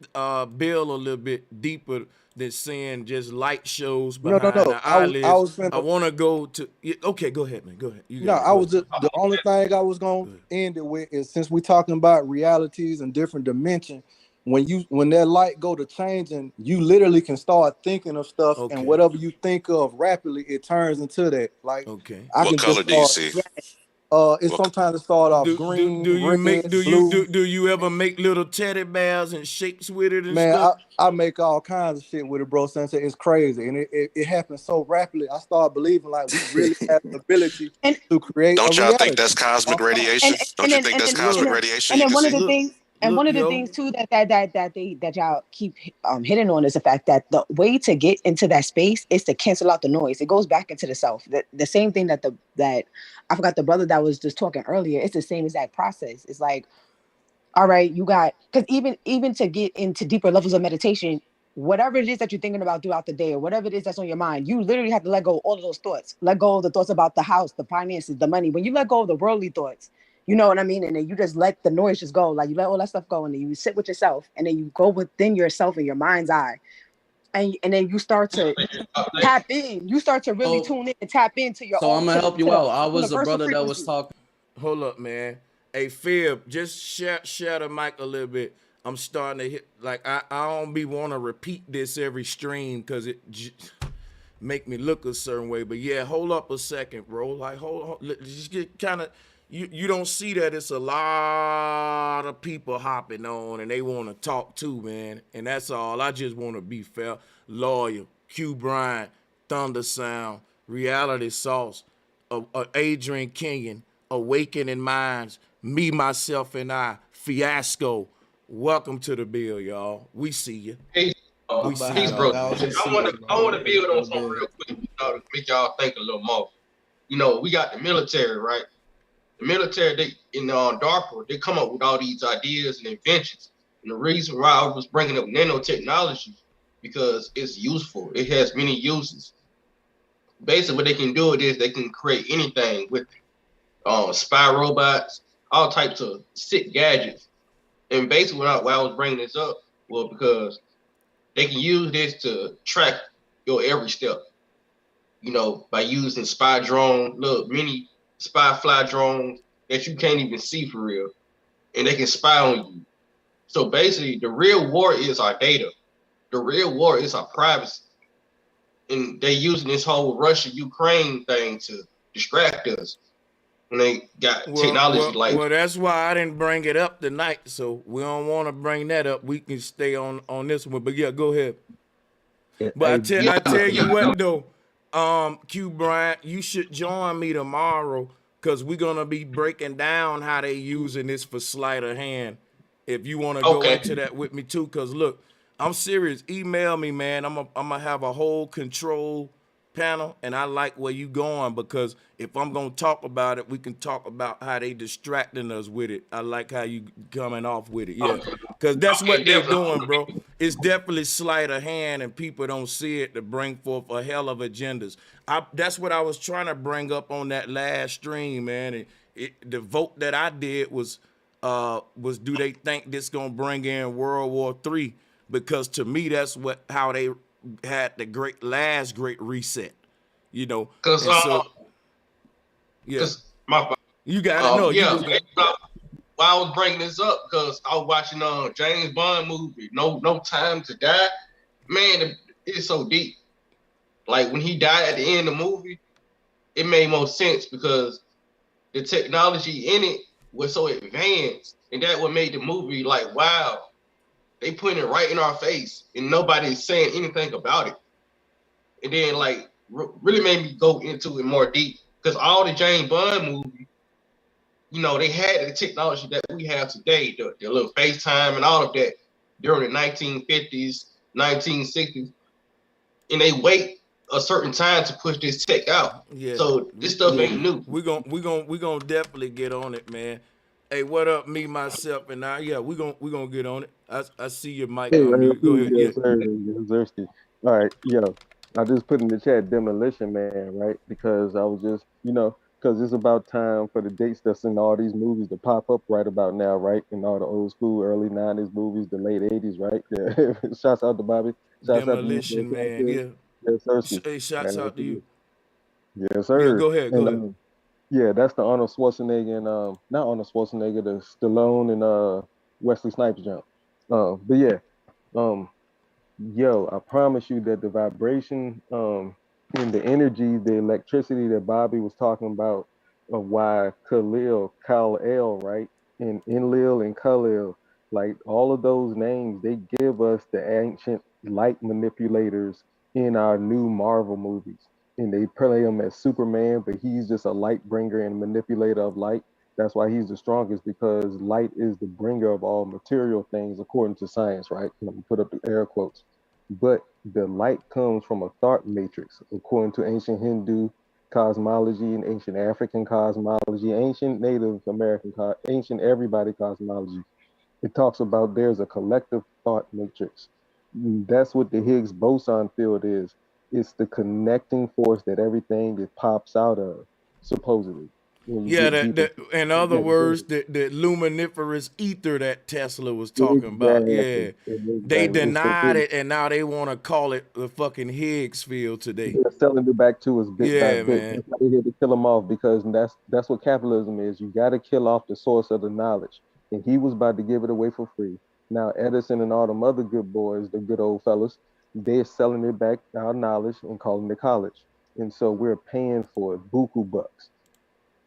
bill a little bit deeper than seeing just light shows behind the eyelids. I want to go to. Okay, go ahead, man. Go ahead. You got it. I was just, the only thing I was gonna end it with is, since we're talking about realities and different dimensions, when that light go to changing, you literally can start thinking of stuff, and whatever you think of rapidly, it turns into that. Like, What color do you see? It's sometimes it start off green, red, blue. Do you ever make little teddy bears and shapes with it and Man, stuff? I make all kinds of shit with it, bro. Since it's crazy, and it happens so rapidly, I start believing like we really have the ability to create. Don't a y'all reality. think that's cosmic radiation? Don't you think that's cosmic radiation? And then one of the Look, things too that y'all keep hitting on is the fact that the way to get into that space is to cancel out the noise. It goes back into the self. The same thing that I forgot the brother that was just talking earlier. It's the same exact process. It's like, all right, you got, because even to get into deeper levels of meditation, whatever it is that you're thinking about throughout the day, or whatever it is that's on your mind, you literally have to let go of all of those thoughts. Let go of the thoughts about the house, the finances, the money. When you let go of the worldly thoughts, you know what I mean? And then you just let the noise just go. Like, you let all that stuff go, and then you sit with yourself, and then you go within yourself in your mind's eye. And then you start to tap in. You start to really tune in and tap into your So own. I'm gonna help you out. I was a brother that was frequency. talking. Hold up, man. Hey, Fib, just share the mic a little bit. I'm starting to hit, like, I don't want to repeat this every stream because it make me look a certain way. But yeah, hold up a second, bro. Like, hold just get kind of, you don't see that it's a lot of people hopping on and they want to talk too, man. And that's all. I just want to be fair, loyal. Q Bryant, Thunder Sound, Reality Sauce, Adrian Kenyon, Awakening Minds, Me, Myself, and I, Fiasco, Welcome to the bill, y'all. We see you. Peace, We see peace, y'all, bro. man. I want to build on something real quick, to make y'all think a little more. We got the military, right? The military, they in DARPA, they come up with all these ideas and inventions. And the reason why I was bringing up nanotechnology, because it's useful. It has many uses. Basically, what they can do is they can create anything with spy robots, all types of sick gadgets. And basically, why I was bringing this up was because they can use this to track your every step. By using spy drone, little mini spy fly drones that you can't even see for real, and they can spy on you. So basically, the real war is our data. The real war is our privacy. And they using this whole Russia-Ukraine thing to distract us. When they got technology like. Well, that's why I didn't bring it up tonight. So we don't want to bring that up. We can stay on this one. But yeah, go ahead. But I tell you what though, Q Bryant, you should join me tomorrow because we're gonna be breaking down how they using this for sleight of hand. If you want to go into that with me too, because look, I'm serious. Email me, man. I'm gonna have a whole control panel, and I like where you going because if I'm gonna talk about it, we can talk about how they distracting us with it. I like how you coming off with it, yeah, because that's what they're doing, bro. It's definitely sleight of hand, and people don't see it to bring forth a hell of agendas. That's what I was trying to bring up on that last stream, man. And the vote that I did was do they think this gonna bring in World War III? Because to me, that's how they had the last great reset, Cause yeah, my you got it. No, yeah. Why I was bringing this up because I was watching James Bond movie, No Time to Die. Man, it's so deep. Like when he died at the end of the movie, it made more sense because the technology in it was so advanced, and that what made the movie like, wow, they putting it right in our face, and nobody's saying anything about it. And then like really made me go into it more deep because all the James Bond movies, they had the technology that we have today, the little FaceTime and all of that during the 1950s, 1960s, and they wait a certain time to push this tech out. Yeah. So this stuff ain't new. We gonna definitely get on it, man. Hey, what up, me, myself, and I? Yeah, we gonna get on it. I see your mic on mute. Go ahead. Yes, sir. Yes, sir. All right, I just put in the chat Demolition Man, right? Because I was just, because it's about time for the dates that's in all these movies to pop up right about now, right? In all the old school, early 90s movies, the late 80s, right? Yeah. Shouts out to Bobby. Shouts Demolition out to Man, yeah. Yes, sir. Hey, shouts out to you. Yes, sir. Yeah, go ahead. Yeah, that's the Arnold Schwarzenegger and not Arnold Schwarzenegger, the Stallone and Wesley Snipes jump. But yeah, I promise you that the vibration and the energy, the electricity that Bobby was talking about of why Kal-El, right? And Enlil and Kal-El, like all of those names, they give us the ancient light manipulators in our new Marvel movies. And they play him as Superman, but he's just a light bringer and manipulator of light. That's why he's the strongest, because light is the bringer of all material things according to science, right? I'm gonna put up the air quotes. But the light comes from a thought matrix, according to ancient Hindu cosmology and ancient African cosmology, ancient Native American, ancient everybody cosmology. It talks about there's a collective thought matrix. That's what the Higgs boson field is. It's the connecting force that everything it pops out of, supposedly. Yeah, in other words, the luminiferous ether that Tesla was talking about. Yeah, they denied it, and now they want to call it the fucking Higgs field today. They're selling it back to us bit by bit. Man. That's why they had to kill them off, because that's what capitalism is. You got to kill off the source of the knowledge, and he was about to give it away for free. Now Edison and all them other good boys, the good old fellas, they're selling it back, our knowledge, and calling it college, and so we're paying for it buku bucks.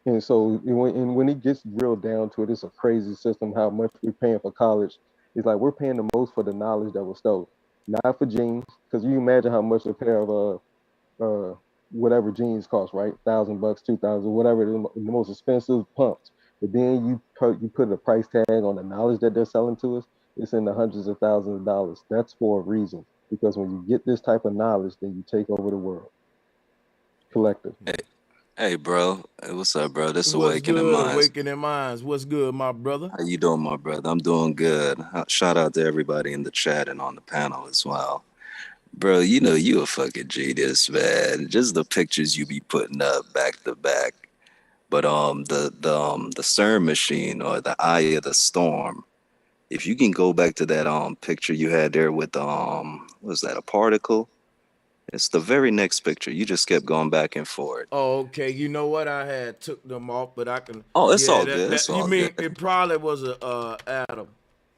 And so when it gets real down to it, it's a crazy system how much we're paying for college. It's like we're paying the most for the knowledge that was stolen, not for jeans, because you imagine how much a pair of whatever jeans cost, right? $1,000, 2,000, whatever, the most expensive pumps. But then you put a price tag on the knowledge that they're selling to us. It's in the hundreds of thousands of dollars. That's for a reason. Because when you get this type of knowledge, then you take over the world collectively. Hey, bro. Hey, what's up, bro? This What's Awakening good, Minds. Awakening Minds? What's good, my brother? How you doing, my brother? I'm doing good. Shout out to everybody in the chat and on the panel as well. Bro, you know you a fucking genius, man. Just the pictures you be putting up back to back. But the CERN machine or the Eye of the Storm, if you can go back to that picture you had there with was that a particle? It's the very next picture. You just kept going back and forth. Oh, okay. You know what? I had took them off, but I can. Oh, it's Yeah, all good. It's you all mean good. it probably was a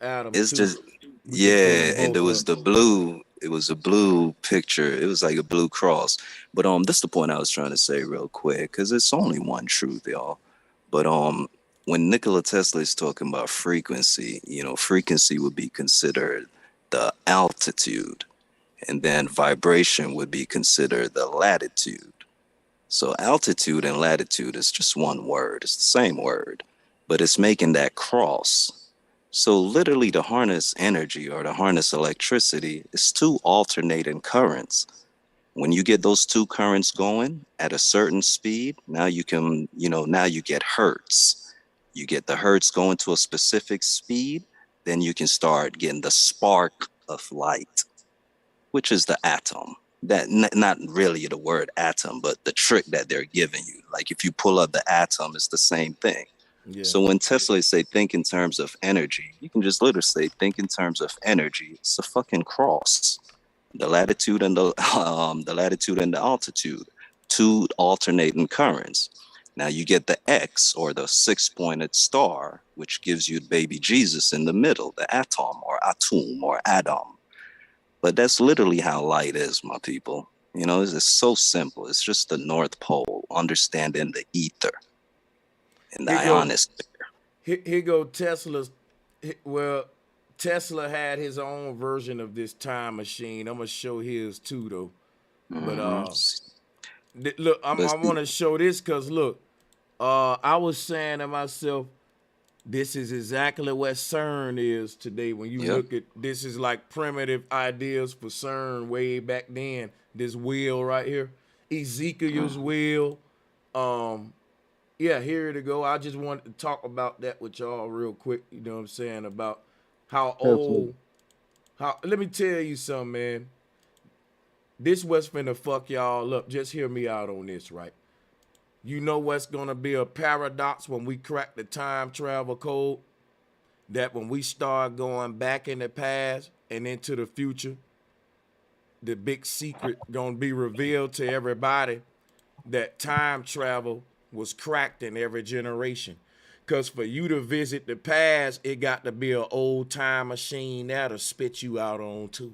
Adam It's too. just We can pull them yeah, and both there was up. the blue. It was a blue picture. It was like a blue cross. But that's the point I was trying to say real quick, because it's only one truth, y'all. But when Nikola Tesla is talking about frequency, frequency would be considered the altitude, and then vibration would be considered the latitude. So altitude and latitude is just one word. It's the same word, but it's making that cross. So literally to harness energy or to harness electricity is two alternating currents. When you get those two currents going at a certain speed, now you can, now you get hertz. You get the hertz going to a specific speed, then you can start getting the spark of light, which is the atom. That not really the word atom, but the trick that they're giving you. Like if you pull up the atom, it's the same thing. Yeah. So when Tesla say think in terms of energy, you can just literally say think in terms of energy. It's a fucking cross. The latitude and the latitude and the altitude, two alternating currents. Now you get the X or the six-pointed star, which gives you baby Jesus in the middle, the atom or atum or atom. But that's literally how light is, my people. It's just so simple. It's just the North Pole, understanding the ether and the Here go, ionosphere. here go Tesla's. Well, Tesla had his own version of this time machine. I'm gonna show his too, though. But look, I want to show this because look, I was saying to myself, this is exactly what CERN is today. When you look at this, is like primitive ideas for CERN way back then. This wheel right here, Ezekiel's wheel. Yeah, here to go. I just wanted to talk about that with y'all real quick. You know what I'm saying about how old. Let me tell you something, man. This what's finna fuck y'all up. Just hear me out on this, right? You know what's gonna be a paradox when we crack the time travel code? That when we start going back in the past and into the future, the big secret gonna be revealed to everybody that time travel was cracked in every generation. Cause for you to visit the past, it got to be an old time machine that'll spit you out on too.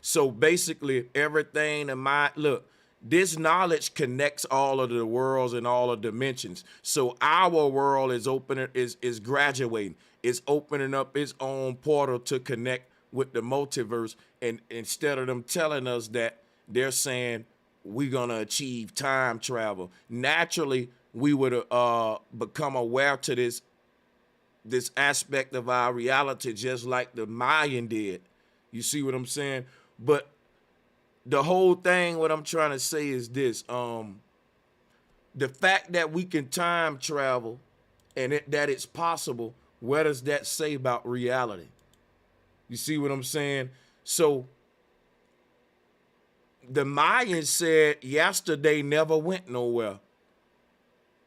So basically, everything in my look, this knowledge connects all of the worlds and all of dimensions. So our world is opening, is graduating, is opening up its own portal to connect with the multiverse. And instead of them telling us that, they're saying we're gonna achieve time travel. Naturally, we would become aware to this aspect of our reality, just like the Mayan did. You see what I'm saying? But the whole thing, what I'm trying to say is this: the fact that we can time travel and that it's possible. What does that say about reality? You see what I'm saying? So the Mayans said yesterday never went nowhere.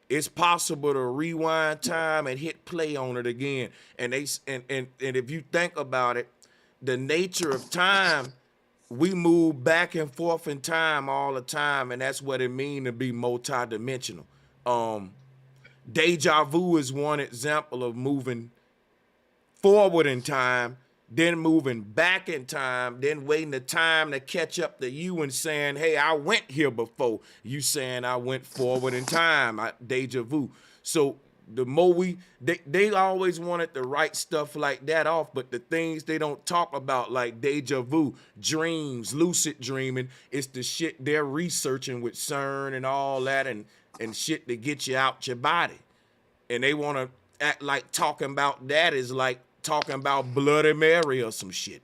It's possible to rewind time and hit play on it again. And if you think about it, the nature of time, we move back and forth in time all the time, and that's what it means to be multidimensional. Deja vu is one example of moving forward in time, then moving back in time, then waiting the time to catch up to you and saying, hey, I went here before. You saying I went forward in time, deja vu. So the more they always wanted to write stuff like that off, but the things they don't talk about, like deja vu, dreams, lucid dreaming, it's the shit they're researching with CERN and all that and shit to get you out your body. And they want to act like talking about that is like talking about Bloody Mary or some shit.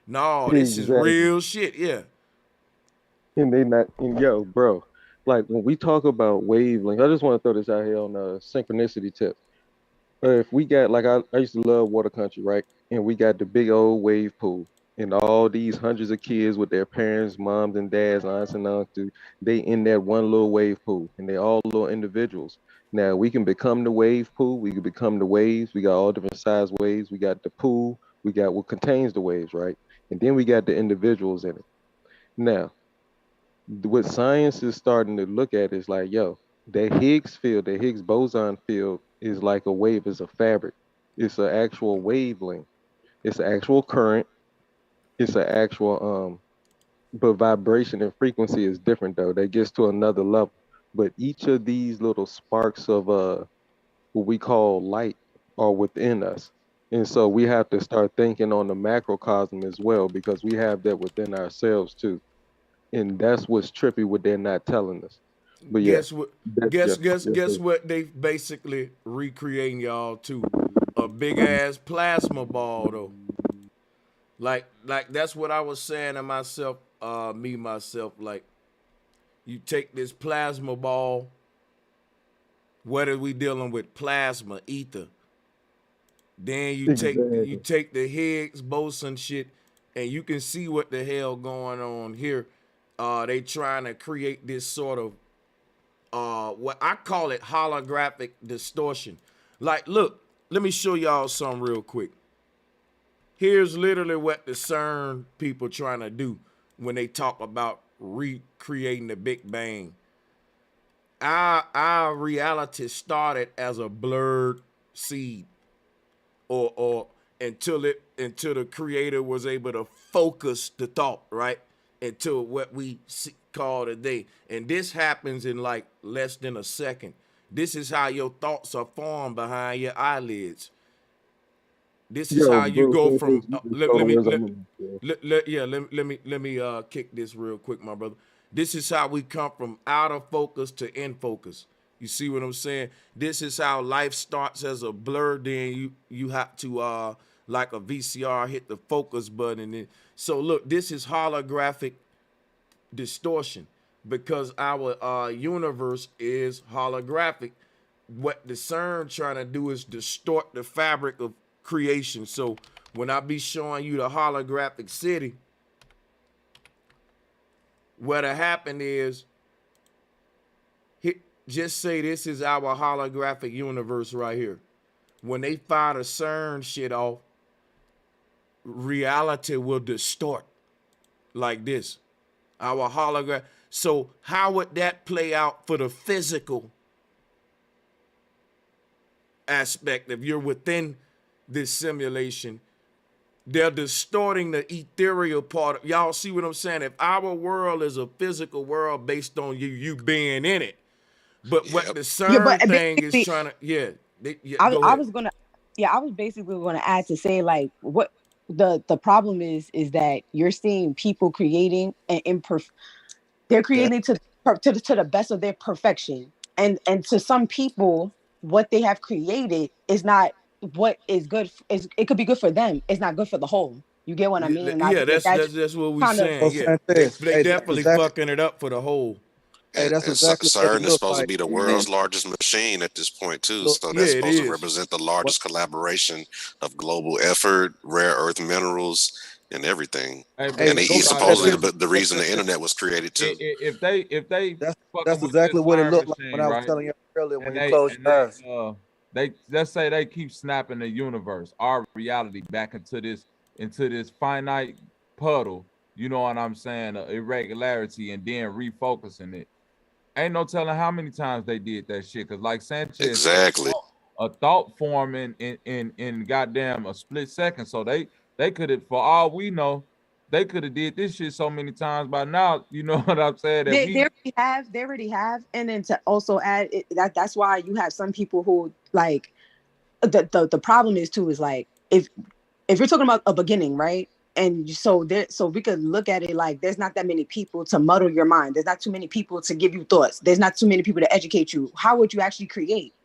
No, this is Exactly. real shit. Yeah. And they not, and yo, bro, like when we talk about wavelength, I just want to throw this out here on a synchronicity tip. If we got, like, I used to love water country, right? And we got the big old wave pool, and all these hundreds of kids with their parents, moms and dads, aunts and uncles, they in that one little wave pool, and they all little individuals. Now we can become the wave pool, we can become the waves. We got all different size waves. We got the pool, we got what contains the waves, right? And then we got the individuals in it. Now, what science is starting to look at is like, yo, the Higgs field, the Higgs boson field is like a wave, it's a fabric. It's an actual wavelength. It's an actual current. It's an actual but vibration and frequency is different though. That gets to another level. But each of these little sparks of what we call light are within us. And so we have to start thinking on the macrocosm as well, because we have that within ourselves too. And that's what's trippy, what they're not telling us. But yeah, Guess what? that's Guess what? They basically recreating y'all to a big ass plasma ball though. Like that's what I was saying to myself. Myself. Like, you take this plasma ball. What are we dealing with? Plasma, ether. Then you exactly. take the Higgs boson shit, and you can see what the hell going on here. They trying to create this sort of what I call it holographic distortion. Like, look, let me show y'all something real quick. Here's literally what the CERN people trying to do when they talk about recreating the Big Bang. Our reality started as a blurred seed, or until the creator was able to focus the thought, right, into what we call today. And this happens in like less than a second. This is how your thoughts are formed behind your eyelids. This is Yo, how you bro, go you from just throw the words on me. let me kick this real quick, my brother. This is how we come from out of focus to in focus. You see what I'm saying? This is how life starts as a blur. Then you have to like a VCR, hit the focus button. And so look, this is holographic distortion, because our universe is holographic. What the CERN trying to do is distort the fabric of creation. So when I be showing you the holographic city, what'll happen is, just say this is our holographic universe right here. When they fire the CERN shit off, reality will distort like this. Our hologram. So how would that play out for the physical aspect? If you're within this simulation, they're distorting the ethereal part. Y'all see what I'm saying? If our world is a physical world based on you being in it, but what the CERN thing is trying to, I was basically going to add to say, like, what the problem is that you're seeing people creating they're creating to the best of their perfection, and to some people, what they have created is not what is good. It could be good for them. It's not good for the whole. You get what I mean? And that's what we saying. Yeah, they definitely fucking it up for the whole. And CERN is supposed to be the world's largest machine at this point too. So that's supposed to represent the largest collaboration of global effort, rare earth minerals, and everything. And he's supposedly the reason the internet was created too. If they that's exactly what it looked like when I was telling you earlier, when you close your eyes. They let's say they keep snapping the universe, our reality, back into this finite puddle. You know what I'm saying? Irregularity, and then refocusing it. Ain't no telling how many times they did that shit. Cause like Sanchez, exactly, a thought forming in goddamn a split second. So they could have, for all we know, they could have did this shit so many times by now. You know what I'm saying? They already have. And then to also add that's why you have some people who, like, the problem is too, is like, if you're talking about a beginning, right? And so we could look at it like, there's not that many people to muddle your mind. There's not too many people to give you thoughts. There's not too many people to educate you. How would you actually create?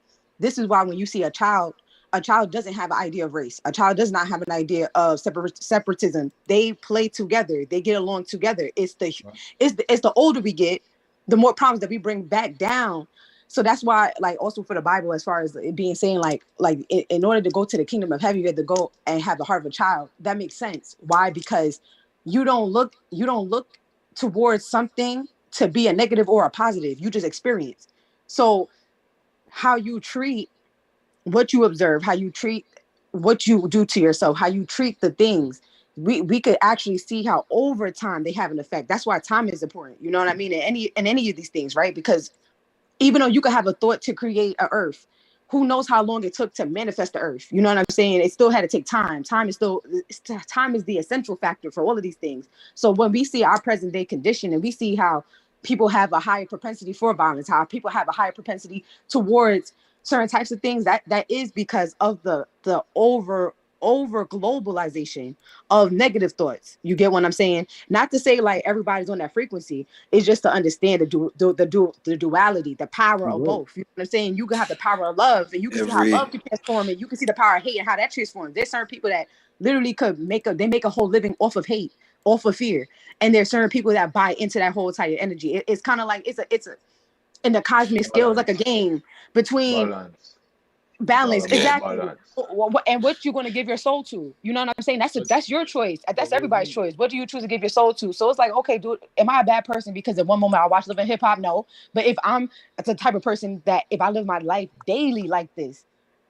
This is why when you see a child a child doesn't have an idea of race. A child does not have an idea of separatism. They play together. They get along together. It's the older we get, the more problems that we bring back down. So that's why, like, also for the Bible, as far as it being saying, like in order to go to the kingdom of heaven, you have to go and have the heart of a child. That makes sense. Why? Because you don't look towards something to be a negative or a positive. You just experience. So how you treat what you observe, how you treat what you do to yourself, how you treat the things, we could actually see how over time they have an effect. That's why time is important. You know what I mean? In any of these things, right? Because even though you could have a thought to create an earth, who knows how long it took to manifest the earth? You know what I'm saying? It still had to take time. Time is the essential factor for all of these things. So when we see our present day condition and we see how people have a higher propensity for violence, how people have a higher propensity towards certain types of things, that is because of the over globalization of negative thoughts. You get what I'm saying? Not to say like everybody's on that frequency. It's just to understand the duality, the power of both. You know what I'm saying? You can have the power of love, and you can see how love can transform, and you can see the power of hate and how that transforms. There's certain people that literally could make a whole living off of hate, off of fear, and there's certain people that buy into that whole type of energy. It's kind of like it's a in the cosmic scale, like a game between balance. Exactly. Balance. And what you're going to give your soul to. You know what I'm saying? That's your choice. That's everybody's choice. What do you choose to give your soul to? So it's like, okay, dude, am I a bad person because at one moment I watch Live in Hip Hop? No. But if I'm the type of person that if I live my life daily like this,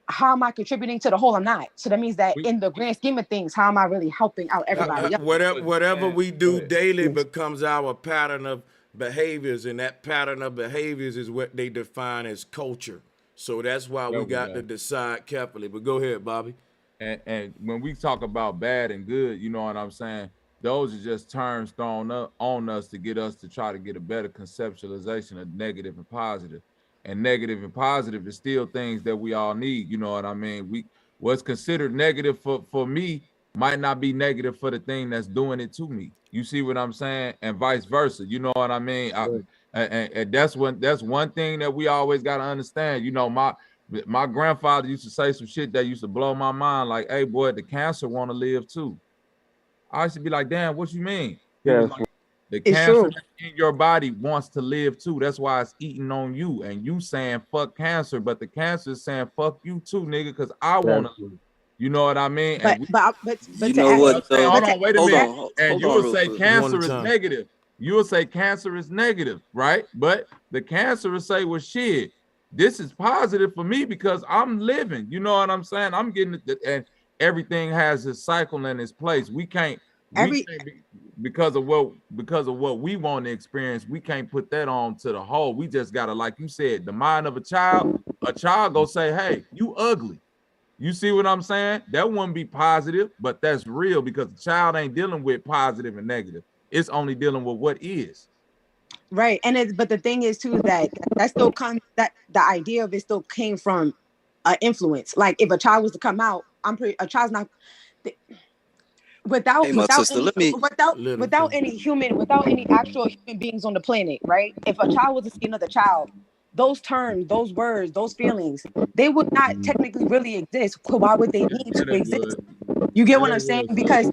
how am I contributing to the whole? I'm not. So that means that in the grand scheme of things, how am I really helping out everybody else? Whatever we do daily becomes our pattern of behaviors, and that pattern of behaviors is what they define as culture. So that's why we got to decide carefully. But go ahead, Bobby. And when we talk about bad and good, you know what I'm saying? Those are just terms thrown up on us to get us to try to get a better conceptualization of negative and positive. And negative and positive is still things that we all need. You know what I mean? What's considered negative for me might not be negative for the thing that's doing it to me. You see what I'm saying? And vice versa. You know what I mean? And that's one thing that we always got to understand. You know, my grandfather used to say some shit that used to blow my mind, like, hey boy, the cancer want to live too. I used to be like, damn, what you mean? Yeah, like, the cancer in your body wants to live too. That's why it's eating on you. And you saying fuck cancer, but the cancer is saying fuck you too, nigga, because I want to live. You know what I mean? But you know what? Hold on, wait a minute. And you will say quick. cancer is negative. You will say cancer is negative, right? But the cancer will say, well, shit, this is positive for me because I'm living. You know what I'm saying? I'm getting it, and everything has its cycle and its place. We can't because of what we want to experience. We can't put that on to the whole. We just gotta, like you said, the mind of a child go say, hey, you ugly. You see what I'm saying? That wouldn't be positive, but that's real because the child ain't dealing with positive and negative. It's only dealing with what is. Right. But the thing is too that still comes, that the idea of it still came from influence. Like if a child was to come out, a child's not without any actual human beings on the planet, right? If a child was to see another child, those terms, those words, those feelings, they would not technically really exist. Why would they need to exist? You get what I'm saying? Because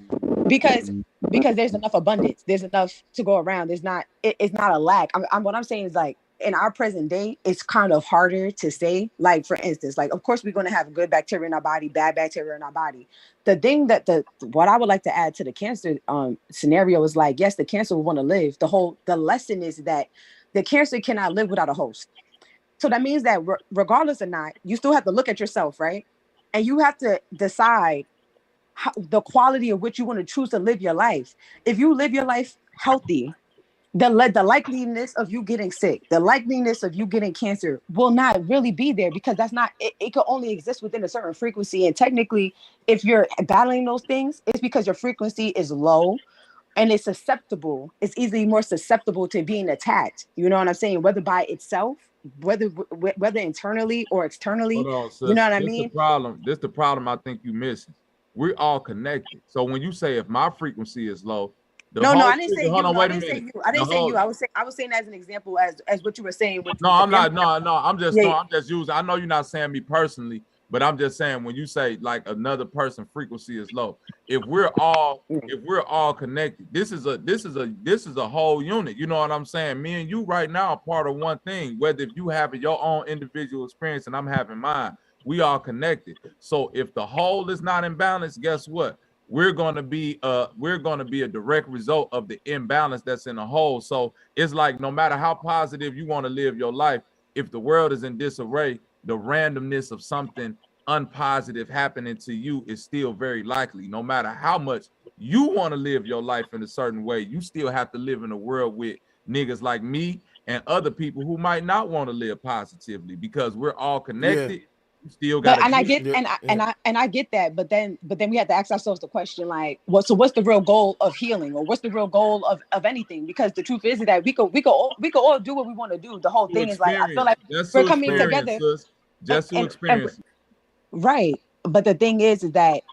there's enough abundance. There's enough to go around. It's not a lack. What I'm saying is, like, in our present day, it's kind of harder to say. Like, for instance, like, of course, we're going to have good bacteria in our body, bad bacteria in our body. The thing what I would like to add to the cancer scenario is, like, yes, the cancer will want to live. The lesson is that the cancer cannot live without a host. So that means that regardless or not, you still have to look at yourself, right? And you have to decide the quality of which you want to choose to live your life. If you live your life healthy, the likeliness of you getting sick, the likeliness of you getting cancer will not really be there, because that's not, it can only exist within a certain frequency. And technically, if you're battling those things, it's because your frequency is low and it's susceptible. It's easily more susceptible to being attacked. You know what I'm saying? Whether by itself, whether internally or externally. Hold on, sis. You know what I mean? This the problem I think you missing. We're all connected. So when you say if my frequency is low, I didn't say you. I didn't say you. I was saying as an example, as what you were saying. I'm not. No, I'm just using. I know you're not saying me personally, But I'm just saying, when you say like another person frequency is low, if we're all connected, this is a whole unit. You know what I'm saying? Me and you right now are part of one thing. Whether if you having your own individual experience and I'm having mine, we all connected. So if the whole is not in balance, guess what? We're gonna be a direct result of the imbalance that's in the whole. So it's like no matter how positive you want to live your life, if the world is in disarray, the randomness of something unpositive happening to you is still very likely. No matter how much you want to live your life in a certain way, you still have to live in a world with niggas like me and other people who might not want to live positively, because we're all connected. You still got I get that, but then we have to ask ourselves the question, like, what's the real goal of healing, or what's the real goal of anything? Because the truth is that we could all do what we want to do. The whole thing is like, I feel like we're coming together just to experience. Right. But the thing is that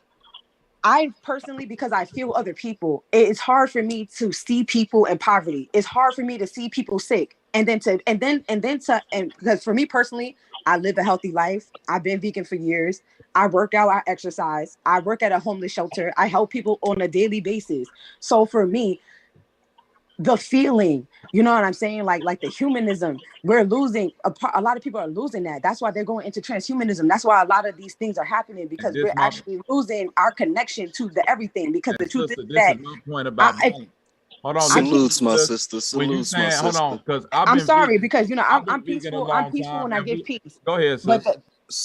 I personally, because I feel other people, it's hard for me to see people in poverty. It's hard for me to see people sick. And because for me personally, I live a healthy life. I've been vegan for years. I work out, I exercise. I work at a homeless shelter. I help people on a daily basis. So for me, the feeling, you know what I'm saying? Like the humanism, we're losing a lot of people are losing that. That's why they're going into transhumanism. That's why a lot of these things are happening, because we're actually losing our connection to the everything. Because the truth is that my point about hold on. Salutes, my sister. Salutes, my sister. Hold on, because I'm sorry, because you know I'm peaceful. I'm peaceful and I give peace. Go ahead, sis.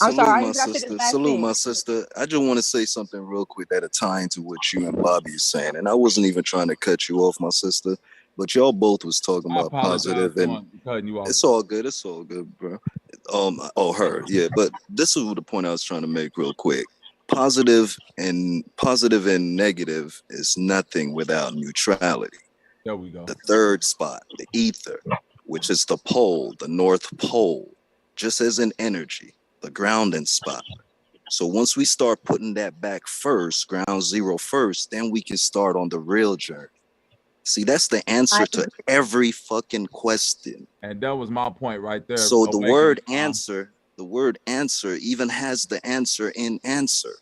I'm sorry, my sister. Salute, my sister. I just want to say something real quick that'll tie into what you and Bobby is saying. And I wasn't even trying to cut you off, my sister, but y'all both was talking about positive, and it's all good. It's all good, bro. Her, yeah. But this is the point I was trying to make real quick. Positive and negative is nothing without neutrality. There we go. The third spot, the ether, which is the pole, the North Pole, just as an energy, the grounding spot. So once we start putting that back first, ground zero first, then we can start on the real journey. See, that's the answer to every fucking question. And that was my point right there. So the word answer even has the answer in answer,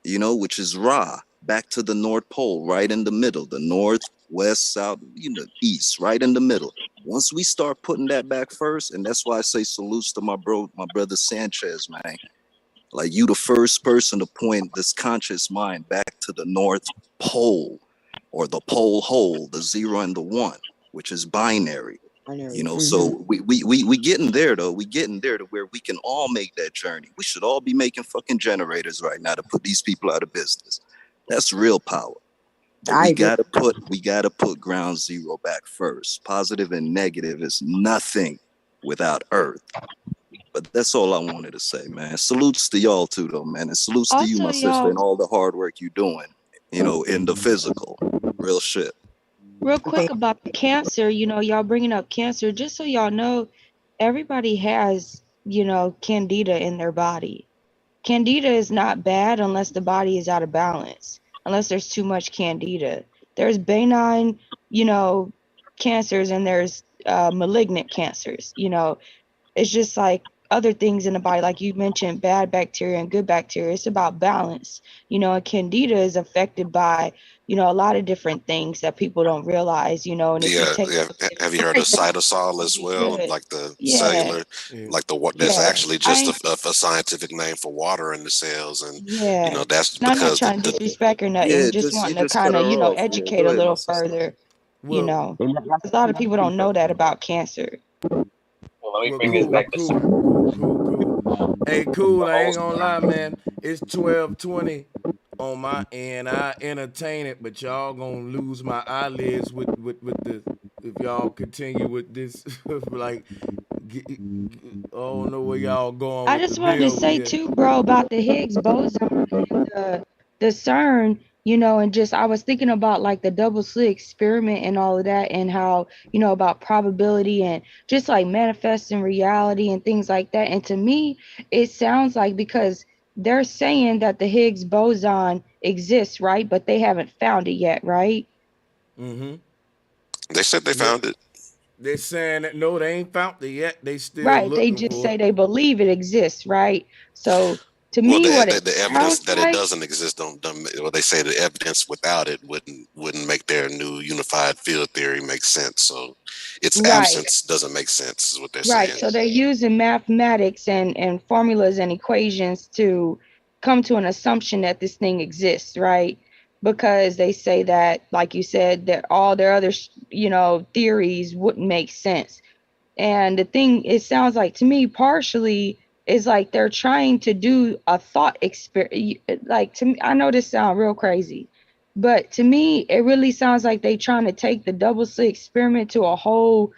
you know, which is Ra, back to the North Pole, right in the middle, the north, west, south, east, right in the middle. Once we start putting that back first, and that's why I say salutes to my brother Sanchez, man. Like, you the first person to point this conscious mind back to the North Pole, or the pole hole, the 0 and the 1, which is binary. You know, so we getting there though. We getting there to where we can all make that journey. We should all be making fucking generators right now to put these people out of business. That's real power. But we gotta put ground zero back first. Positive and negative is nothing without Earth. But that's all I wanted to say, man. Salutes to y'all too, though, man, and salutes to you, my sister, and all the hard work you doing. You know, in the physical, real shit. Real quick about the cancer, you know, y'all bringing up cancer, just so y'all know, everybody has, you know, candida in their body. Candida is not bad unless the body is out of balance, unless there's too much candida. There's benign, you know, cancers, and there's malignant cancers. You know, it's just like other things in the body, like you mentioned, bad bacteria and good bacteria. It's about balance. You know, and candida is affected by, you know, a lot of different things that people don't realize, you know. And if you take have you heard of cytosol as well? Like the cellular, like that's actually just a scientific name for water in the cells. And you know, that's I'm because not trying to disrespect or nothing, just wanting to kind of, you know, educate a little further. You know, a lot of people don't know that about cancer. Well, let me bring this back to cool. Hey, cool. I ain't gonna lie, man. It's 12:20 on my end. I entertain it, but y'all gonna lose my eyelids with the if y'all continue with this. Like, I don't know where y'all going. I just wanted to say too, bro, about the Higgs boson and the CERN. You know, and just I was thinking about like the double slit experiment and all of that, and how, you know, about probability and just like manifesting reality and things like that. And to me, it sounds like, because they're saying that the Higgs boson exists, right? But they haven't found it yet, right? Mm-hmm. They said they found it. They're saying that no, they ain't found it yet. They still right. Looking They just for say they believe it exists, right? So To Well, me, what the it evidence sounds that it like, doesn't exist don't well, they say the evidence without it wouldn't make their new unified field theory make sense. So its right, absence doesn't make sense, is what they're right. saying. So they're using mathematics and formulas and equations to come to an assumption that this thing exists, right? Because they say that, like you said, that all their other, theories wouldn't make sense. And the thing, it sounds like to me, partially is like they're trying to do a thought experiment. Like, to me, I know this sounds real crazy, but to me, it really sounds like they trying to take the double slit experiment to a whole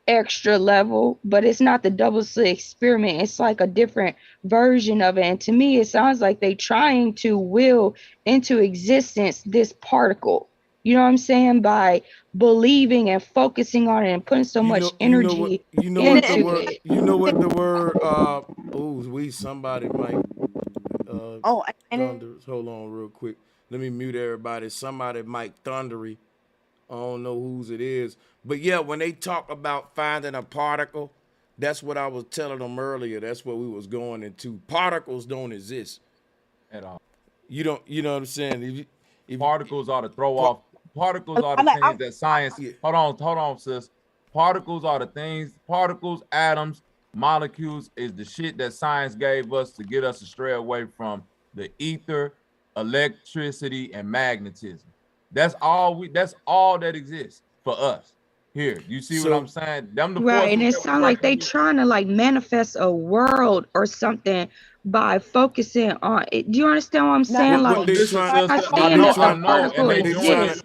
extra level. But it's not the double slit experiment. It's like a different version of it. And to me, it sounds like they trying to will into existence this particle. You know what I'm saying? By believing and focusing on it and putting so much energy into it. You know what the word somebody might thunder. Hold on real quick. Let me mute everybody. Somebody might thundery. I don't know whose it is. But yeah, when they talk about finding a particle, that's what I was telling them earlier. That's what we was going into. Particles don't exist at all. You know what I'm saying? Particles are the throw off. Particles are the things that science. Hold on, sis. Particles are the things. Particles, atoms, molecules is the shit that science gave us to get us to stray away from the ether, electricity, and magnetism. That's all that exists for us. Here, you see what I'm saying? Them the right, and it forces sounds like they trying to like manifest a world or something by focusing on it. Do you understand what I'm saying? What they trying? I know, and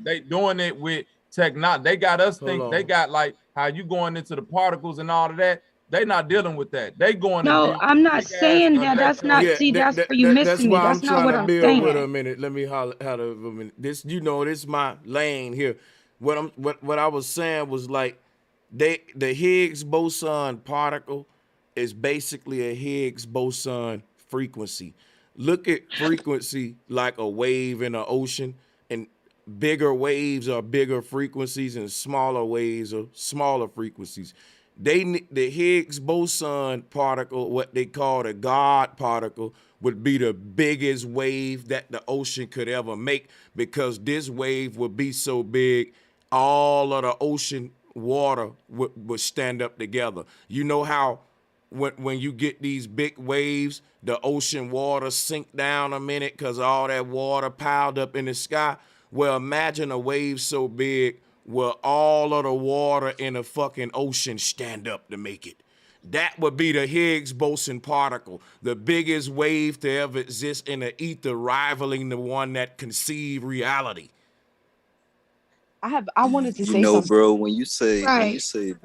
they doing it with technology. They got us think they got like how you going into the particles and all of that. They not dealing with that. They going No, to I'm not saying that. That's not. See, that's where you missing me. That's not what I'm saying. With a minute. Let me holler a minute. This, this is my lane here. What I was saying was like, the Higgs boson particle is basically a Higgs boson frequency. Look at frequency like a wave in an ocean, and bigger waves are bigger frequencies, and smaller waves are smaller frequencies. The Higgs boson particle, what they call the God particle, would be the biggest wave that the ocean could ever make, because this wave would be so big, all of the ocean water would stand up together. You know how when you get these big waves, the ocean water sink down a minute because all that water piled up in the sky? Well, imagine a wave so big where all of the water in the fucking ocean stand up to make it. That would be the Higgs boson particle, the biggest wave to ever exist in the ether, rivaling the one that conceived reality. I wanted to say something. Bro, when you say the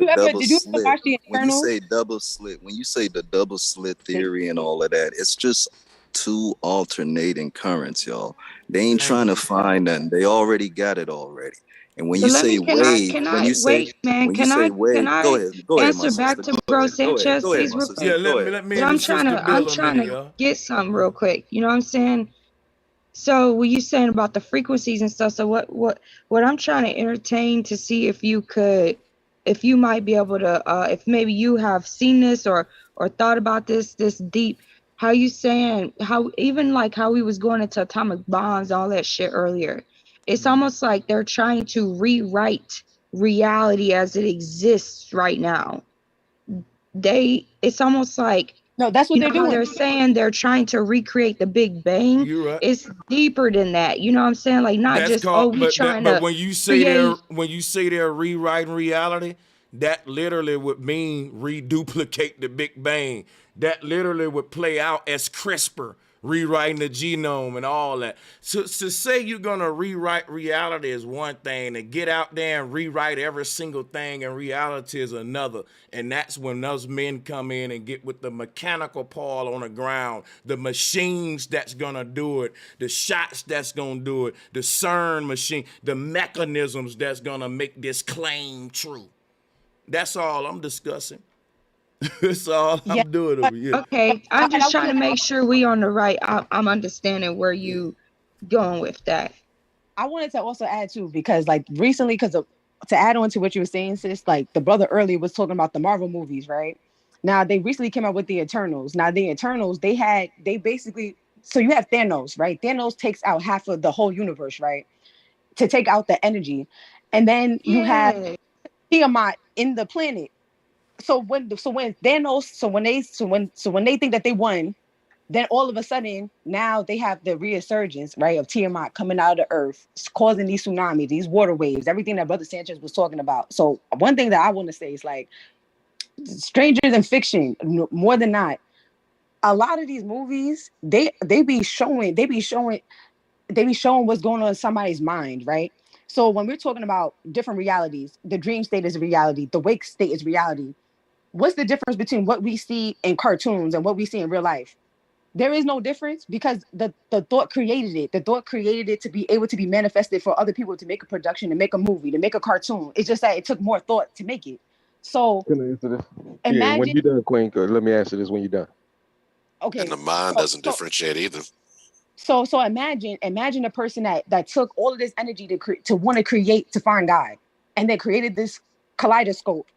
double slit, when you say the double slit theory and all of that, it's just two alternating currents, y'all. They ain't trying to find none. They already got it already. And when you say wave, can I go ahead, answer back to bro Sanchez, please, real quick? Yeah, let me. I'm trying to get something real quick. You know what I'm saying? So what you saying about the frequencies and stuff? So what I'm trying to entertain to see if you might be able to, if maybe you have seen this or thought about this deep. How you saying how even like how we was going into atomic bombs, all that shit earlier? It's almost like they're trying to rewrite reality as it exists right now. It's almost like, no, that's what they're doing. They're saying they're trying to recreate the Big Bang. You're right. It's deeper than that. You know what I'm saying? Like not That's just called, but when you say they're rewriting reality, that literally would mean reduplicate the Big Bang. That literally would play out as CRISPR, rewriting the genome and all that. So to say you're gonna rewrite reality is one thing, and get out there and rewrite every single thing in reality is another. And that's when those men come in and get with the mechanical part on the ground, the machines that's gonna do it, the shots that's gonna do it, the CERN machine, the mechanisms that's gonna make this claim true. That's all I'm discussing. That's all I'm doing over here. Okay, I'm just trying to make sure we on the right. I'm understanding where you going with that. I wanted to also add too, because like recently, to add on to what you were saying, sis, like the brother earlier was talking about the Marvel movies, right? Now they recently came out with the Eternals. Now the Eternals, they basically, so you have Thanos, right? Thanos takes out half of the whole universe, right? To take out the energy. And then you have Tiamat in the planet. So when Thanos, when they think that they won, then all of a sudden now they have the resurgence, right, of Tiamat coming out of the earth, causing these tsunamis, these water waves, everything that Brother Sanchez was talking about. So one thing that I want to say is like, strangers in fiction, more than not, a lot of these movies, they be showing what's going on in somebody's mind, right? So when we're talking about different realities, the dream state is reality, the wake state is reality. What's the difference between what we see in cartoons and what we see in real life? There is no difference, because the thought created it. The thought created it to be able to be manifested for other people to make a production, to make a movie, to make a cartoon. It's just that it took more thought to make it. So Can I answer this? imagine, Yeah, when you're done, Queen, let me answer this when you're done. Okay. And the mind doesn't differentiate either. So imagine a person that took all of this energy to want to create, to find God, and they created this kaleidoscope.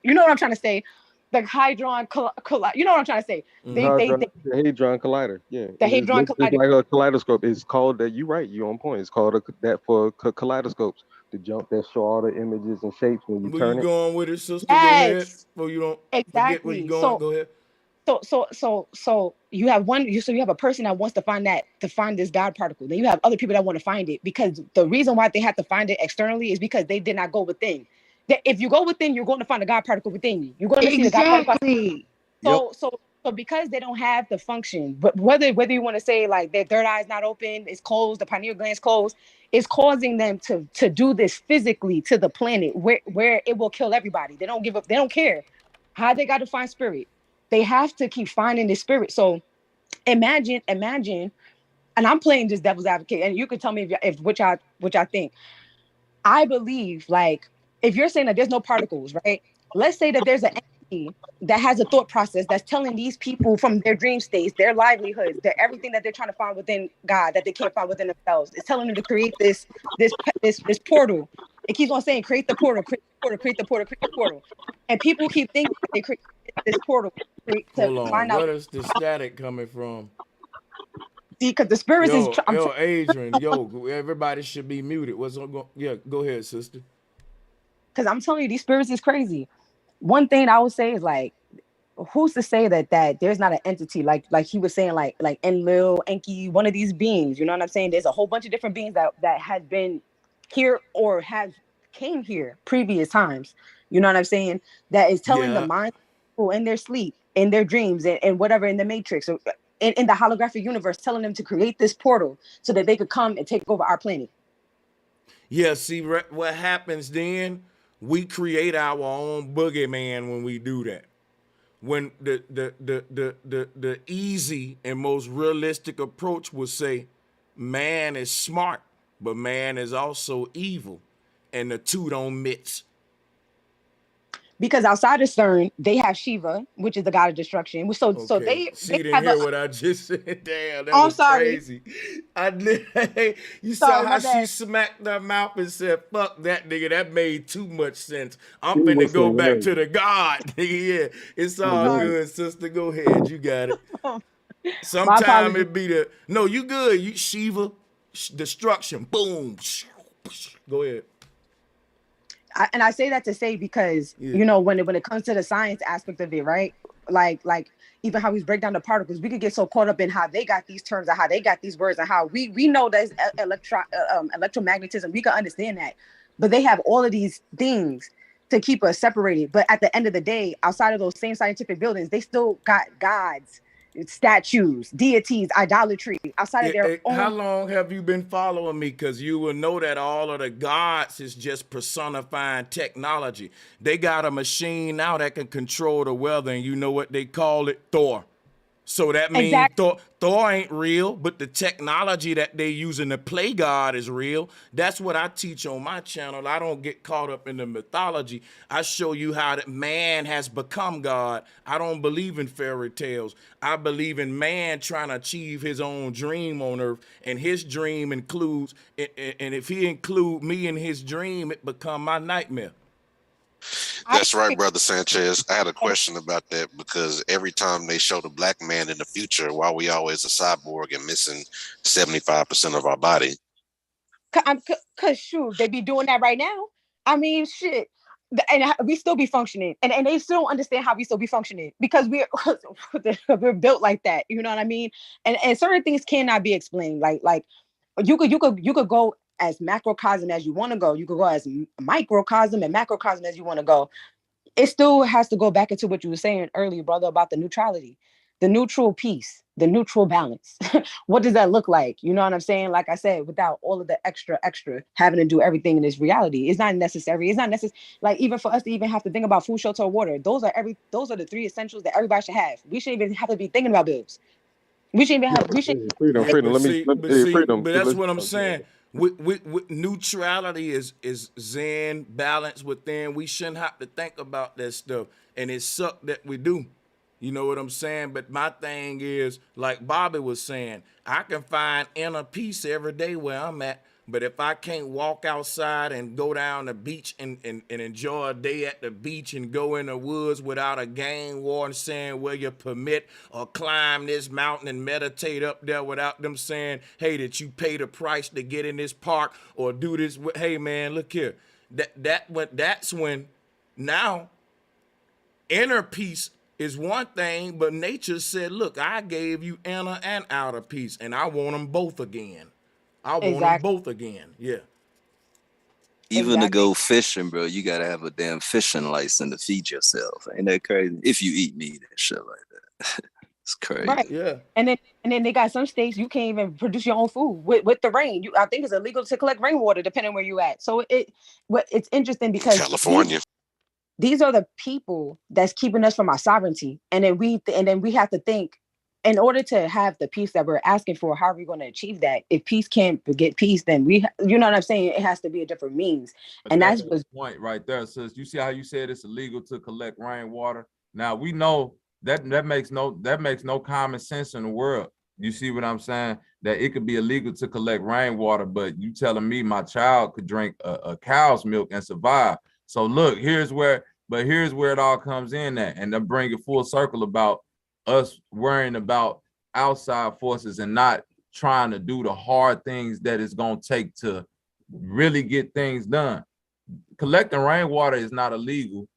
You know what I'm trying to say? The Hadron you know what I'm trying to say? The Hadron Collider. Yeah. The Hadron It's Collider. like a kaleidoscope. It's called that. You're right. You're on point. It's called that for kaleidoscopes. The jump that show all the images and shapes when you turn it. Where you going with it, sister? Yes. Go ahead. Before you don't forget where Exactly. you going. Go ahead. So you have you have a person that wants to find this God particle. Then you have other people that want to find it, because the reason why they have to find it externally is because they did not go within. If you go within, you're going to find the God particle within you. You're going to see the God particle. So because they don't have the function, but whether you want to say like their third eye is not open, it's closed, the pineal gland is closed, it's causing them to do this physically to the planet where it will kill everybody. They don't give up. They don't care how they got to find spirit. They have to keep finding the spirit. So imagine, and I'm playing just devil's advocate, and you can tell me if which I think. I believe, like, if you're saying that there's no particles, right? Let's say that there's an entity that has a thought process that's telling these people from their dream states, their livelihoods, their everything that they're trying to find within God that they can't find within themselves. It's telling them to create this portal. It keeps on saying, create the portal, create the portal, create the portal, create the portal. And people keep thinking they create this portal Hold on. find out. Where is the static coming from? See, because the spirits is. Adrian, everybody should be muted. What's going? Yeah, go ahead, sister. Because I'm telling you, these spirits is crazy. One thing I would say is like, who's to say that there's not an entity like he was saying, like Enlil, Enki, one of these beings. You know what I'm saying? There's a whole bunch of different beings that had been here or have came here previous times. You know what I'm saying? That is telling the mind people in their sleep, in their dreams, and whatever, in the Matrix or in the holographic universe, telling them to create this portal so that they could come and take over our planet. Yeah, see what happens then? We create our own boogeyman when we do that. When the easy and most realistic approach would say, man is smart, but man is also evil, and the two don't mix. Because outside of CERN, they have Shiva, which is the god of destruction. So they didn't have hear what I just said. Damn, that I'm was sorry. crazy. You saw how she smacked her mouth and said, "Fuck that nigga." That made too much sense. I'm finna go back to the God. Yeah, it's all good, sister. Go ahead, you got it. Sometime it be you good. You Shiva, destruction. Boom. Go ahead. And I say that to say because you know when it comes to the science aspect of it, right? Like even how we break down the particles, we could get so caught up in how they got these terms and how they got these words and how we know there's electromagnetism. We can understand that, but they have all of these things to keep us separated. But at the end of the day, outside of those same scientific buildings, they still got gods, statues, deities, idolatry outside of their own. How long have you been following me? Because you will know that all of the gods is just personifying technology. They got a machine now that can control the weather, and you know what they call it? Thor. So that means Thor ain't real, but the technology that they using to play God is real. That's what I teach on my channel. I don't get caught up in the mythology. I show you how that man has become God. I don't believe in fairy tales. I believe in man trying to achieve his own dream on earth, and his dream includes, and if he include me in his dream, it become my nightmare. That's right, brother Sanchez. I had a question about that because every time they show the black man in the future, why we always a cyborg and missing 75% of our body? Cause shoot, they be doing that right now. I mean, shit. And we still be functioning, and they still don't understand how we still be functioning because we're built like that. You know what I mean? And certain things cannot be explained. Like you could go as macrocosm as you want to go. You could go as microcosm and macrocosm as you want to go. It still has to go back into what you were saying earlier, brother, about the neutrality, the neutral peace, the neutral balance. What does that look like? You know what I'm saying? Like I said, without all of the extra having to do everything in this reality, it's not necessary. It's not necessary. Like even for us to even have to think about food, shelter, or water. Those are the three essentials that everybody should have. We shouldn't even have to be thinking about bills. We shouldn't even have. We should. Freedom. Freedom. But that's what I'm saying. With neutrality is zen, balance within. We shouldn't have to think about that stuff, and it sucked that we do. You know what I'm saying? But my thing is, like Bobby was saying, I can find inner peace every day where I'm at. But if I can't walk outside and go down the beach and enjoy a day at the beach and go in the woods without a game warden saying where you permit, or climb this mountain and meditate up there without them saying, hey, that you pay the price to get in this park or do this. Hey, man, look here. That's when now inner peace is one thing, but nature said, look, I gave you inner and outer peace, and I want them both again. I want them both again. Yeah. Even to go fishing, bro, you gotta have a damn fishing license to feed yourself. Ain't that crazy? If you eat meat and shit like that. It's crazy. Right. Yeah. And then they got some states you can't even produce your own food with the rain. I think it's illegal to collect rainwater depending where you at. So it's interesting because California. These are the people that's keeping us from our sovereignty. And then we have to think, in order to have the peace that we're asking for, how are we going to achieve that? If peace can't get peace, then you know what I'm saying? It has to be a different means. And that's the point right there, sis. You see how you said it's illegal to collect rainwater? Now we know that makes no common sense in the world. You see what I'm saying? That it could be illegal to collect rainwater, but you telling me my child could drink a cow's milk and survive. So look, here's where it all comes in at, and then bring it full circle about us worrying about outside forces and not trying to do the hard things that it's going to take to really get things done. Collecting rainwater is not illegal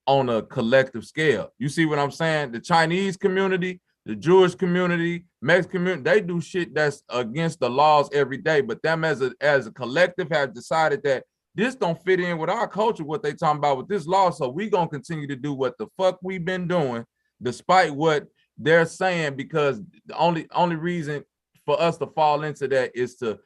on a collective scale. You see what I'm saying? The Chinese community, the Jewish community, Mexican community, they do shit that's against the laws every day, but them as a collective have decided that this don't fit in with our culture, what they talking about with this law, so we gonna continue to do what the fuck we've been doing despite what they're saying, because the only reason for us to fall into that is to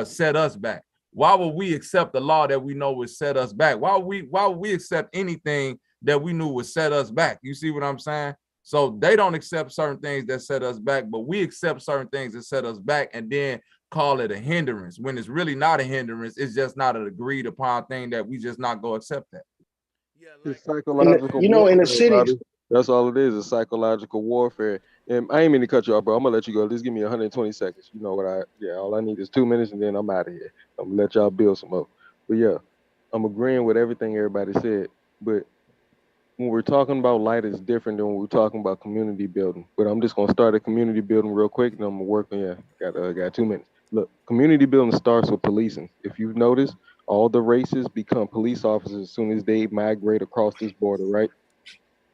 set us back. Why would we accept the law that we know would set us back? Why would we accept anything that we knew would set us back? You see what I'm saying? So they don't accept certain things that set us back, but we accept certain things that set us back and then call it a hindrance when it's really not a hindrance. It's just not an agreed upon thing that we just not go accept that. It's psychological warfare, in the cities. That's all it is psychological warfare. And I ain't mean to cut you off, bro. I'm gonna let you go. Just give me 120 seconds. You know what all I need is 2 minutes and then I'm out of here. I'm gonna let y'all build some up. But yeah, I'm agreeing with everything everybody said. But when we're talking about light, it's different than when we're talking about community building. But I'm just gonna start a community building real quick, and I'm gonna work on got 2 minutes. Look, community building starts with policing. If you've noticed, all the races become police officers as soon as they migrate across this border, right?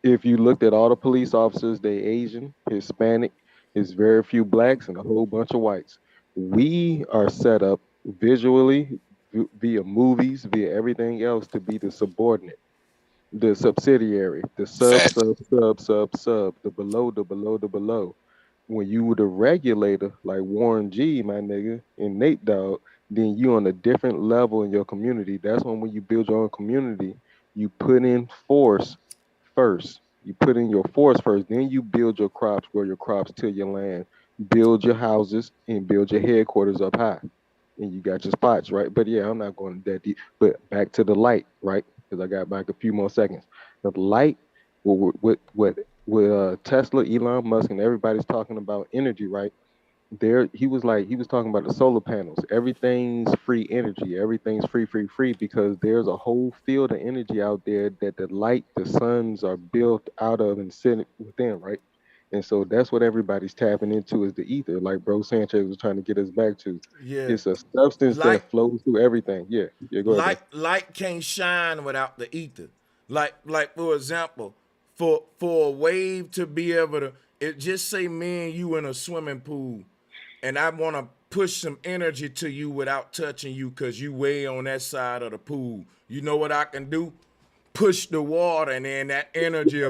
If you looked at all the police officers, they Asian, Hispanic, there's very few blacks and a whole bunch of whites. We are set up visually via movies, via everything else to be the subordinate, the subsidiary, the sub, the below. When you were the regulator, like Warren G, my nigga, and Nate Dogg, then you on a different level in your community. That's when you build your own community, you put in force first. You put in your force first, then you build your crops, grow your crops, till your land, build your houses, and build your headquarters up high. And you got your spots, right? But yeah, I'm not going that deep. But back to the light, right? Because I got back a few more seconds. The light, what Tesla, Elon Musk, and everybody's talking about energy, right? there he was talking about the solar panels. Everything's free energy. Everything's free because there's a whole field of energy out there that the suns are built out of and sitting within, right? And so that's what everybody's tapping into is the ether, like Bro Sanchez was trying to get us back to. Yeah. It's a substance Light that flows through everything. Yeah, go ahead, bro. light can't shine without the ether. Like for example, for a wave to be able to, it just say me and you in a swimming pool, and I want to push some energy to you without touching you because you way on that side of the pool. You know what I can do? Push the water, and then that energy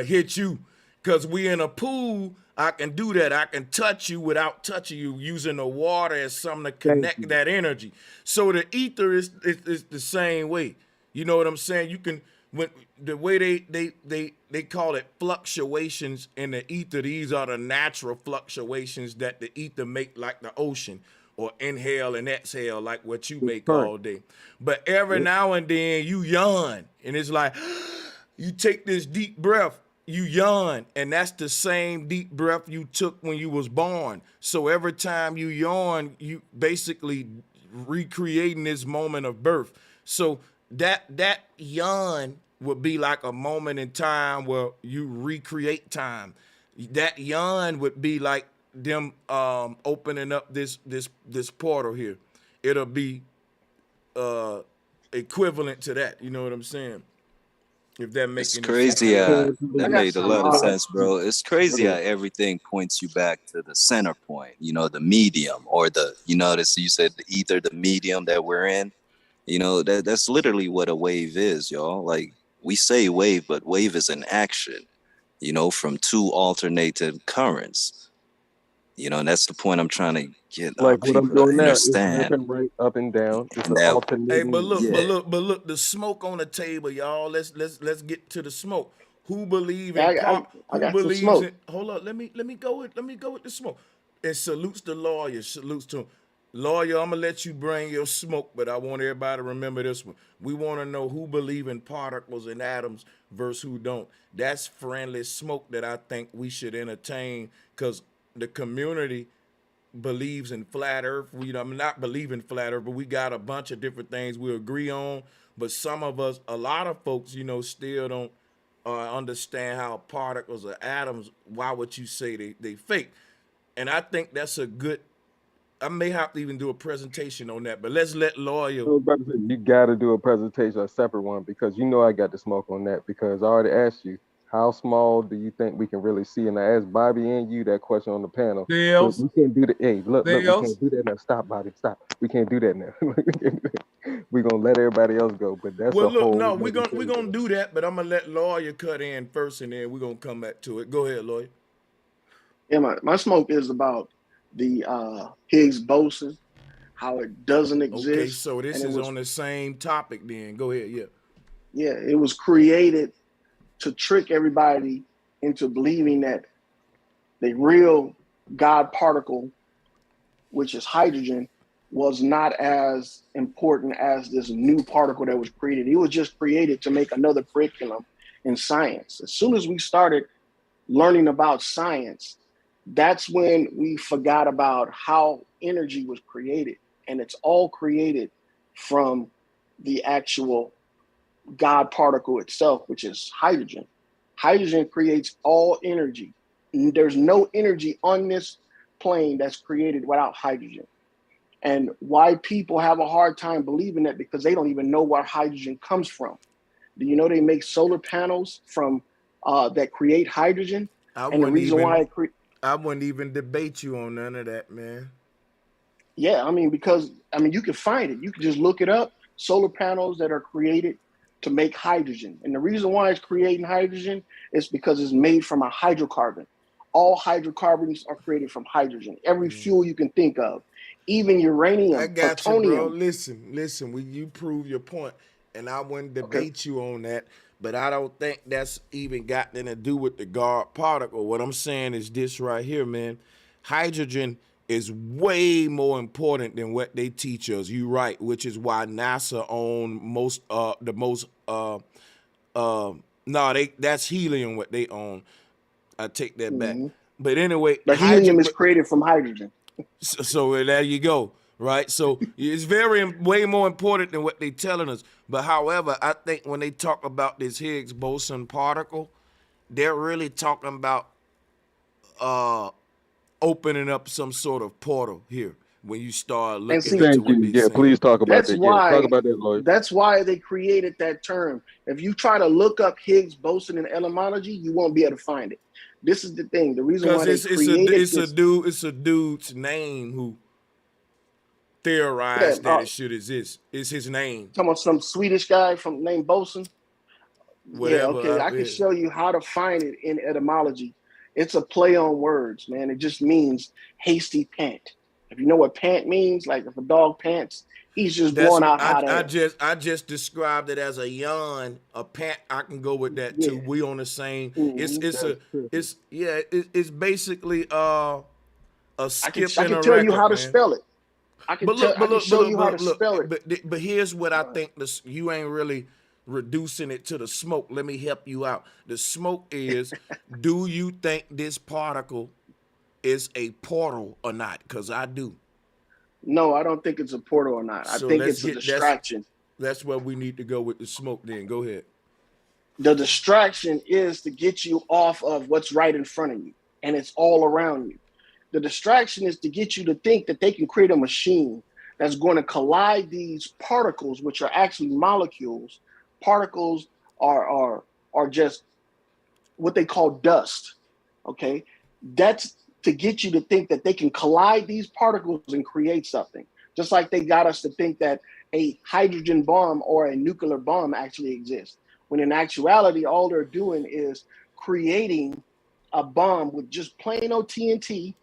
hit you. Because we in a pool, I can do that. I can touch you without touching you, using the water as something to Thank connect you. that energy. So the ether is the same way. You know what I'm saying? You can, when the way they call it fluctuations in the ether. These are the natural fluctuations that the ether make, like the ocean, or inhale and exhale, like what you It's make current. all day. But every Yep. now and then you yawn, and it's like you take this deep breath, you yawn, and that's the same deep breath you took when you was born. So every time you yawn, you basically recreating this moment of birth. So that yawn would be like a moment in time where you recreate time. That yawn would be like them opening up this portal here. It'll be equivalent to that. You know what I'm saying? If that make It's any sense. crazy. That I got made a something. lot of sense, bro. It's crazy how everything points you back to the center point, the medium, or this, you said the ether, the medium that we're in. That's literally what a wave is, y'all. Like, we say wave, but wave is an action, from two alternating currents. And that's the point I'm trying to get our Like what I'm people to doing now is understand. left and right, up and down. It's And an that, Hey, but alternating. look, yeah, the smoke on the table, y'all. Let's get to the smoke. Who believe Yeah, in part? I Who got some believes smoke. in? Hold up, let me go with the smoke. And salutes the lawyer. Salutes to him. Lawyer, I'm gonna let you bring your smoke, but I want everybody to remember this one. We want to know who believe in particles and atoms versus who don't. That's friendly smoke that I think we should entertain, because the community believes in flat earth. I'm not believing flat earth, but we got a bunch of different things we agree on. But some of us, a lot of folks, still don't understand how particles or atoms, why would you say they fake? And I think that's a good, I may have to even do a presentation on that, but let's let lawyer. I was about to say, you got to do a presentation, a separate one, because I got the smoke on that. Because I already asked you, how small do you think we can really see? And I asked Bobby and you that question on the panel. But Sales, we can't do that. Hey, look, we sales. can't do that now. Stop, Bobby, stop. We can't do that now. We're gonna let everybody else go. But that's Well, a look, whole no, nother we thing, gonna bro. do that, but I'm gonna let lawyer cut in first, and then we're gonna come back to it. Go ahead, lawyer. Yeah, my smoke is about the Higgs boson, how it doesn't Okay, exist, so this and it is was on the same topic then. Go ahead, yeah. it was created to trick everybody into believing that the real God particle, which is hydrogen, was not as important as this new particle that was created. It was just created to make another curriculum in science. As soon as we started learning about science, that's when we forgot about how energy was created. And it's all created from the actual God particle itself, which is hydrogen. Hydrogen creates all energy. There's no energy on this plane that's created without hydrogen. And why people have a hard time believing that, because they don't even know where hydrogen comes from. Do you know they make solar panels from that create hydrogen? I And the wouldn't reason even why I wouldn't even debate you on none of that, man. yeah, because you can find it. You can just look it up. Solar panels that are created to make hydrogen. And the reason why it's creating hydrogen is because it's made from a hydrocarbon. All hydrocarbons are created from hydrogen. Every fuel you can think of, even I uranium, got you, bro. plutonium. Listen. You prove your point, and I wouldn't Okay. debate you on that. But I don't think that's even got nothing to do with the God particle. What I'm saying is this right here, man. Hydrogen is way more important than what they teach us. You right, which is why NASA own that's helium what they own. I take that back. Mm-hmm. But anyway, But helium is created from hydrogen. So there you go, right? So it's way more important than what they're telling us. But however, I think when they talk about this Higgs boson particle, they're really talking about opening up some sort of portal here when you start And looking see, into Thank what you. they're Yeah, saying. please talk about that's that. Yeah, talk why about that, Lloyd. that's why they created that term. If you try to look up Higgs boson in etymology, you won't be able to find it. This is the thing. The reason why Because they created it's a dude's name who yeah, theorized that it should exist. It's his name. talking about some Swedish guy from named Boson. Yeah, okay. I can Whatever. show you how to find it in etymology. It's a play on words, man. It just means hasty pant. If you know what pant means, like if a dog pants, he's just That's blowing out I, hot I air. just I just described it as a yawn, a pant. I can go with that Yeah. too. We on the same. Mhm. It's basically a skip I and can a tell you record, how to man. spell it. I can show you how to spell it. But here's what I think. You ain't really reducing it to the smoke. Let me help you out. The smoke is: do you think this particle is a portal or not? Because I do. No, I don't think it's a portal or not. I So think it's a distraction. That's where we need to go with the smoke. Then go ahead. The distraction is to get you off of what's right in front of you, and it's all around you. The distraction is to get you to think that they can create a machine that's going to collide these particles, which are actually molecules. Particles are just what they call dust. Okay, that's to get you to think that they can collide these particles and create something. Just like they got us to think that a hydrogen bomb or a nuclear bomb actually exists. When in actuality, all they're doing is creating a bomb with just plain old TNT,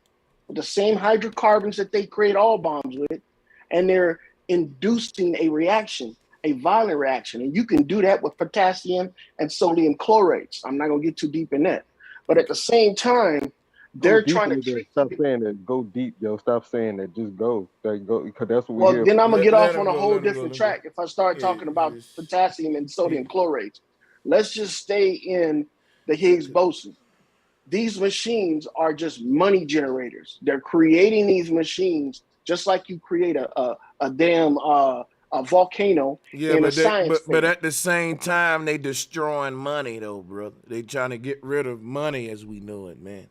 with the same hydrocarbons that they create all bombs with, and they're inducing a reaction, a violent reaction. And you can do that with potassium and sodium chlorates. I'm not going to get too deep in that. But at the same time, they're trying to treat. Stop saying that. Go deep, yo. Stop saying that. Just go. Like, go, because that's what we Well, hear. then I'm going to get off on a whole different track if I start talking about just- potassium and sodium chlorates. Let's just stay in the Higgs boson. These machines are just money generators. They're creating these machines just like you create a damn a volcano in a science fair. But at the same time, they destroying money though, brother. They trying to get rid of money as we know it, man.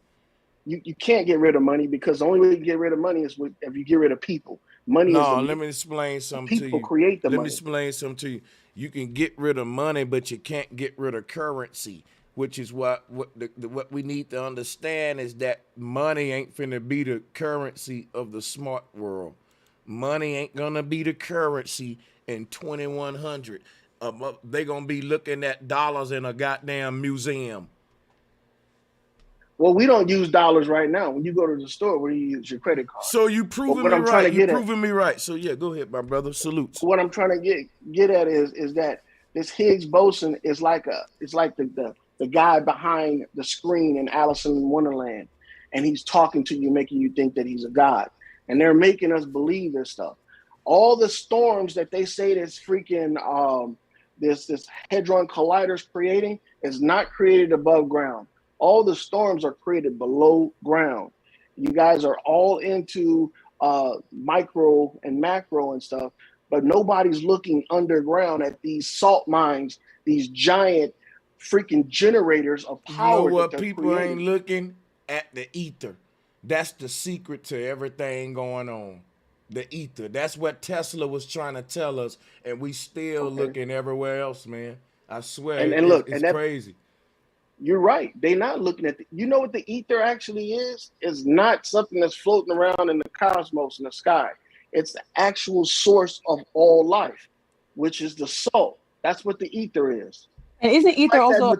You can't get rid of money because the only way you get rid of money is if you get rid of people. Money is let me explain something to you. People create the money. Let me explain something to you. You can get rid of money, but you can't get rid of currency, which is what we need to understand is that money ain't finna be the currency of the smart world. Money ain't gonna be the currency in 2100. They gonna be looking at dollars in a goddamn museum. Well, we don't use dollars right now. When you go to the store, where you use your credit card. So you proving me right. You proving me right. So yeah, go ahead, my brother. Salutes. What I'm trying to get at is that this Higgs boson is like the guy behind the screen in Alice in Wonderland, and he's talking to you, making you think that he's a god, and they're making us believe this stuff. All the storms that they say this freaking this hadron collider is creating is not created above ground. All the storms are created below ground. You guys are all into micro and macro and stuff, but nobody's looking underground at these salt mines, these giant freaking generators of power. You know what? People ain't looking at the ether. That's the secret to everything going on. The ether. That's what Tesla was trying to tell us, and we still looking everywhere else, man. I swear, it's crazy. You're right. They're not looking at you know what the ether actually is? It's not something that's floating around in the cosmos, in the sky. It's the actual source of all life, which is the salt. That's what the ether is. And isn't ether also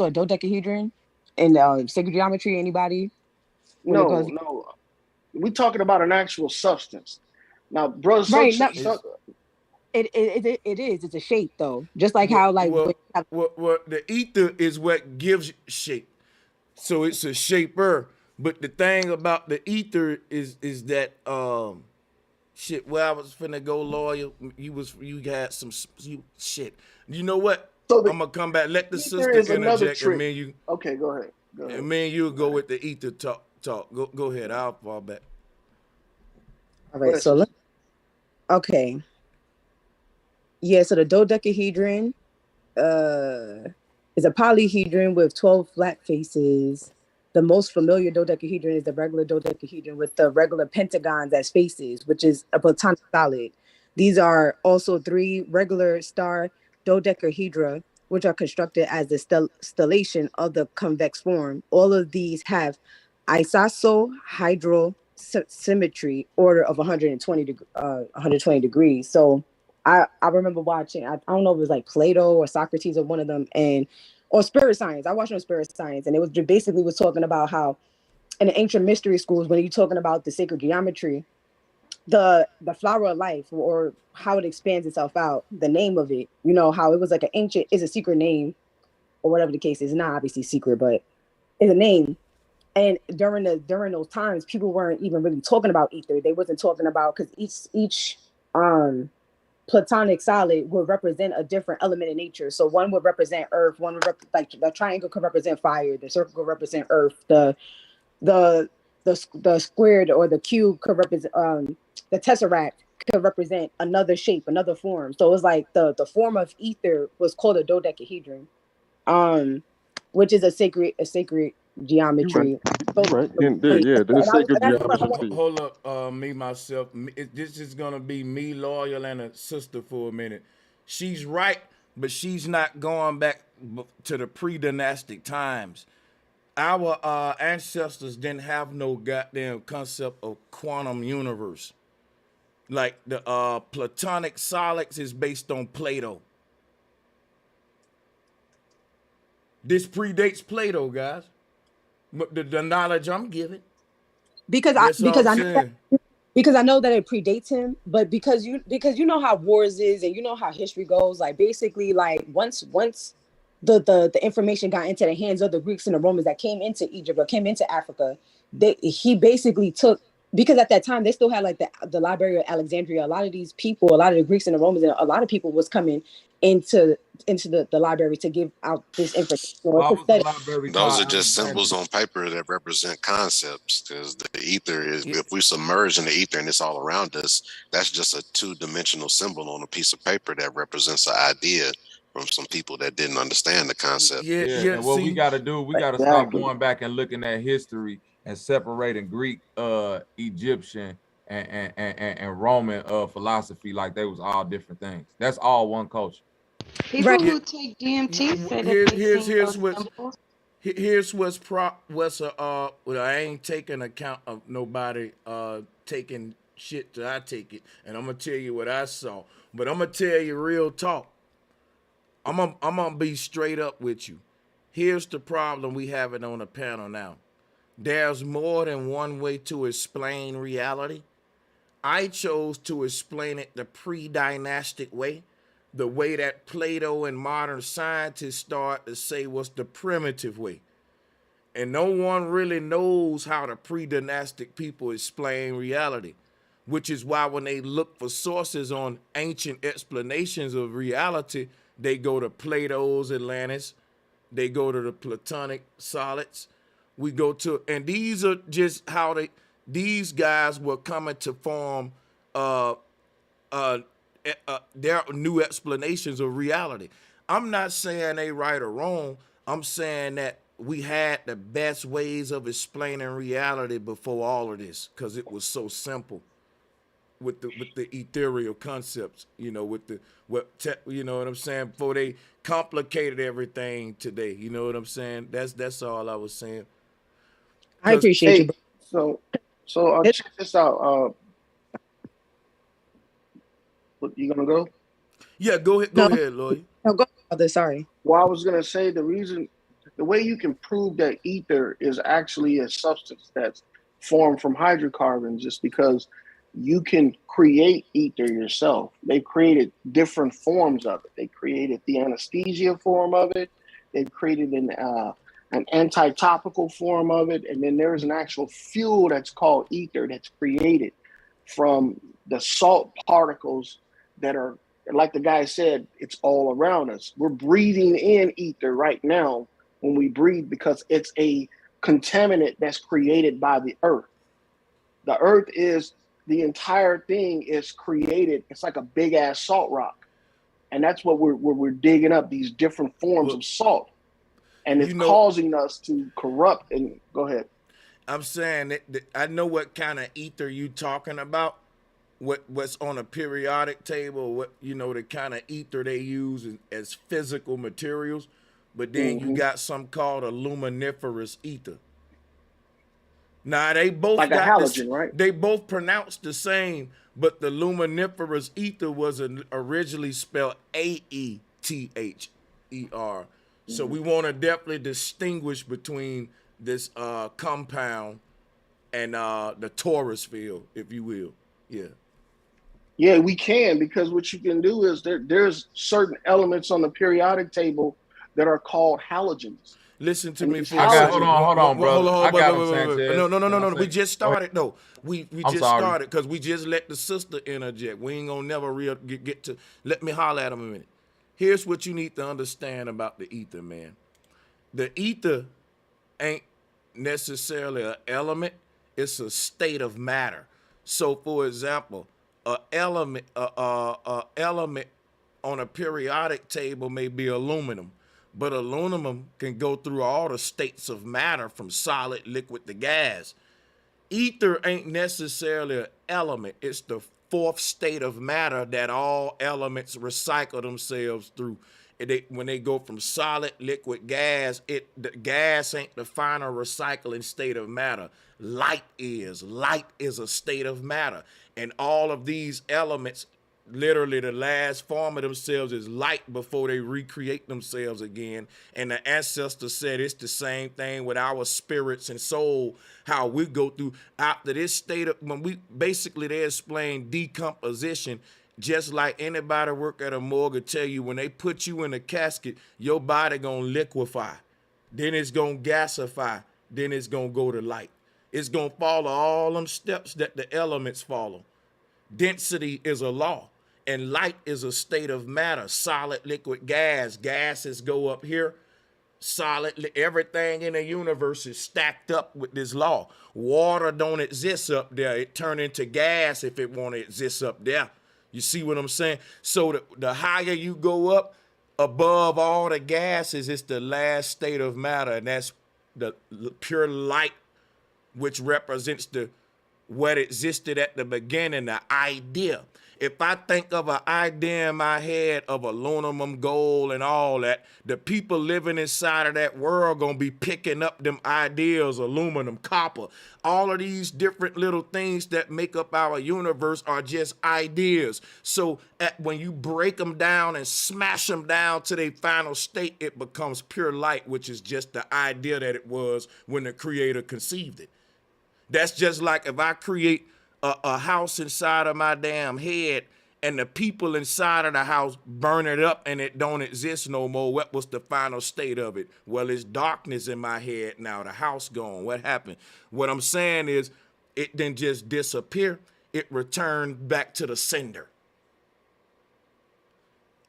a dodecahedron in sacred geometry? Anybody? No. We're talking about an actual substance. Now, bro, It is. It's a shape though. Just like how the ether is what gives shape. So it's a shaper. But the thing about the ether is that shit. Where I was finna go, lawyer. You had some shit. You know what? I'm gonna come back. Let the sister interject, and me and you. Okay, go ahead. And me and you go with the ether talk. talk. Go ahead. I'll fall back. All right, so okay. Yeah, so the dodecahedron is a polyhedron with 12 flat faces. The most familiar dodecahedron is the regular dodecahedron with the regular pentagons as faces, which is a platonic solid. These are also 3 regular star dodecahedra, which are constructed as the stellation of the convex form. All of these have isohydral symmetry order of 120 degrees. So I remember watching, I don't know if it was like Plato or Socrates or one of them, or Spirit Science. I watched on Spirit Science, and it was basically was talking about how in the ancient mystery schools, when you're talking about the sacred geometry, the flower of life, or how it expands itself out, the name of it, how it was like an ancient, is a secret name, or whatever the case is. Not obviously secret, but it's a name. And during those times, people weren't even really talking about ether. They wasn't talking about, because each platonic solid would represent a different element in nature. So one would represent earth, one would like the triangle could represent fire, the circle could represent earth, the squared or the cube could represent the tesseract could represent another shape, another form. So it was like the form of ether was called a dodecahedron, which is a sacred geometry. Right. The sacred geometry. Hold up, me myself. This is gonna be me, loyal, and a sister for a minute. She's right, but she's not going back to the pre-dynastic times. Our ancestors didn't have no goddamn concept of quantum universe. Like the platonic solids is based on Plato. This predates Plato, guys. But the knowledge I'm giving. Because I know that it predates him, but because you know how wars is, and you know how history goes. Like basically, like once the information got into the hands of the Greeks and the Romans that came into Egypt or came into Africa, he basically took, because at that time they still had like the Library of Alexandria. A lot of these people, a lot of the Greeks and the Romans, and a lot of people was coming into the library to give out this information. Those are just symbols on paper that represent concepts, because the ether is, if we submerge in the ether and it's all around us, that's just a 2-dimensional symbol on a piece of paper that represents an idea from some people that didn't understand the concept. And what we got to do, we got to start going back and looking at history and separating Greek, Egyptian, and Roman philosophy like they was all different things. That's all one culture. People who take DMT say that here's well, I ain't taking account of nobody taking shit till I take it, and I'm gonna tell you what I saw. But I'm gonna tell you real talk. I'm gonna be straight up with you. Here's the problem we have it on the panel now. There's more than one way to explain reality. I chose to explain it the pre-dynastic way, the way that Plato and modern scientists start to say was the primitive way. And no one really knows how the pre-dynastic people explain reality, which is why when they look for sources on ancient explanations of reality, they go to Plato's Atlantis, they go to the Platonic solids, we go to, and these are just how these guys were coming to form their new explanations of reality. I'm not saying they right or wrong. I'm saying that we had the best ways of explaining reality before all of this, because it was so simple with the ethereal concepts, you know, you know what I'm saying, before they complicated everything today. You know what I'm saying? That's all I was saying. I appreciate you. So check this out. You gonna go? Yeah, go ahead, Lloyd. No, go ahead. Sorry. Well, I was gonna say the way you can prove that ether is actually a substance that's formed from hydrocarbons is because you can create ether yourself. They created different forms of it. They created the anesthesia form of it. They created an anti-topical form of it, and then there's an actual fuel that's called ether that's created from the salt particles that are, like the guy said, it's all around us. We're breathing in ether right now when we breathe because it's a contaminant that's created by the earth. The earth is, the entire thing is created. It's like a big ass salt rock. And that's what we're digging up, these different forms of salt. And it's causing us to corrupt. And go ahead. I'm saying that I know what kind of ether you talking about. What's on a periodic table, what the kind of ether they use as physical materials, but then you got some called a luminiferous ether. Now they both like got a halogen, right? They both pronounced the same, but the luminiferous ether was originally spelled AETHER. So we want to definitely distinguish between this compound and the torus field, if you will. Yeah. Yeah, we can, because what you can do is there's certain elements on the periodic table that are called halogens. Listen to me for a second. Hold on, brother. I got him, Sanchez. No. We just started. No, we just sorry. started because we just let the sister interject. We ain't gonna never get to. Let me holler at him a minute. Here's what you need to understand about the ether, man. The ether ain't necessarily an element. It's a state of matter. So, for example, an element on a periodic table may be aluminum, but aluminum can go through all the states of matter from solid, liquid to gas. Ether ain't necessarily an element. It's the fourth state of matter that all elements recycle themselves through. When they go from solid, liquid, gas, the gas ain't the final recycling state of matter. Light is a state of matter. And all of these elements, literally the last form of themselves is light before they recreate themselves again. And the ancestors said it's the same thing with our spirits and soul, how we go through after this state of, when we basically, they explain decomposition. Just like anybody work at a morgue will tell you, when they put you in a casket, your body gonna liquefy, then it's gonna gasify, then it's gonna go to light. It's gonna follow all them steps that the elements follow. Density is a law, and light is a state of matter. Solid, liquid, gas. Gases go up here. Solid, everything in the universe is stacked up with this law. Water don't exist up there. It turn into gas if it want to exist up there. You see what I'm saying? So the higher you go up above all the gases, it's the last state of matter, and that's the pure light, which represents what existed at the beginning, the idea. If I think of an idea in my head of aluminum, gold, and all that, the people living inside of that world gonna be picking up them ideas, aluminum, copper. All of these different little things that make up our universe are just ideas. So when you break them down and smash them down to their final state, it becomes pure light, which is just the idea that it was when the creator conceived it. That's just like if I create a house inside of my damn head and the people inside of the house burn it up and it don't exist no more. What was the final state of it? Well, it's darkness in my head now. The house gone. What happened? What I'm saying is it didn't just disappear. It returned back to the sender.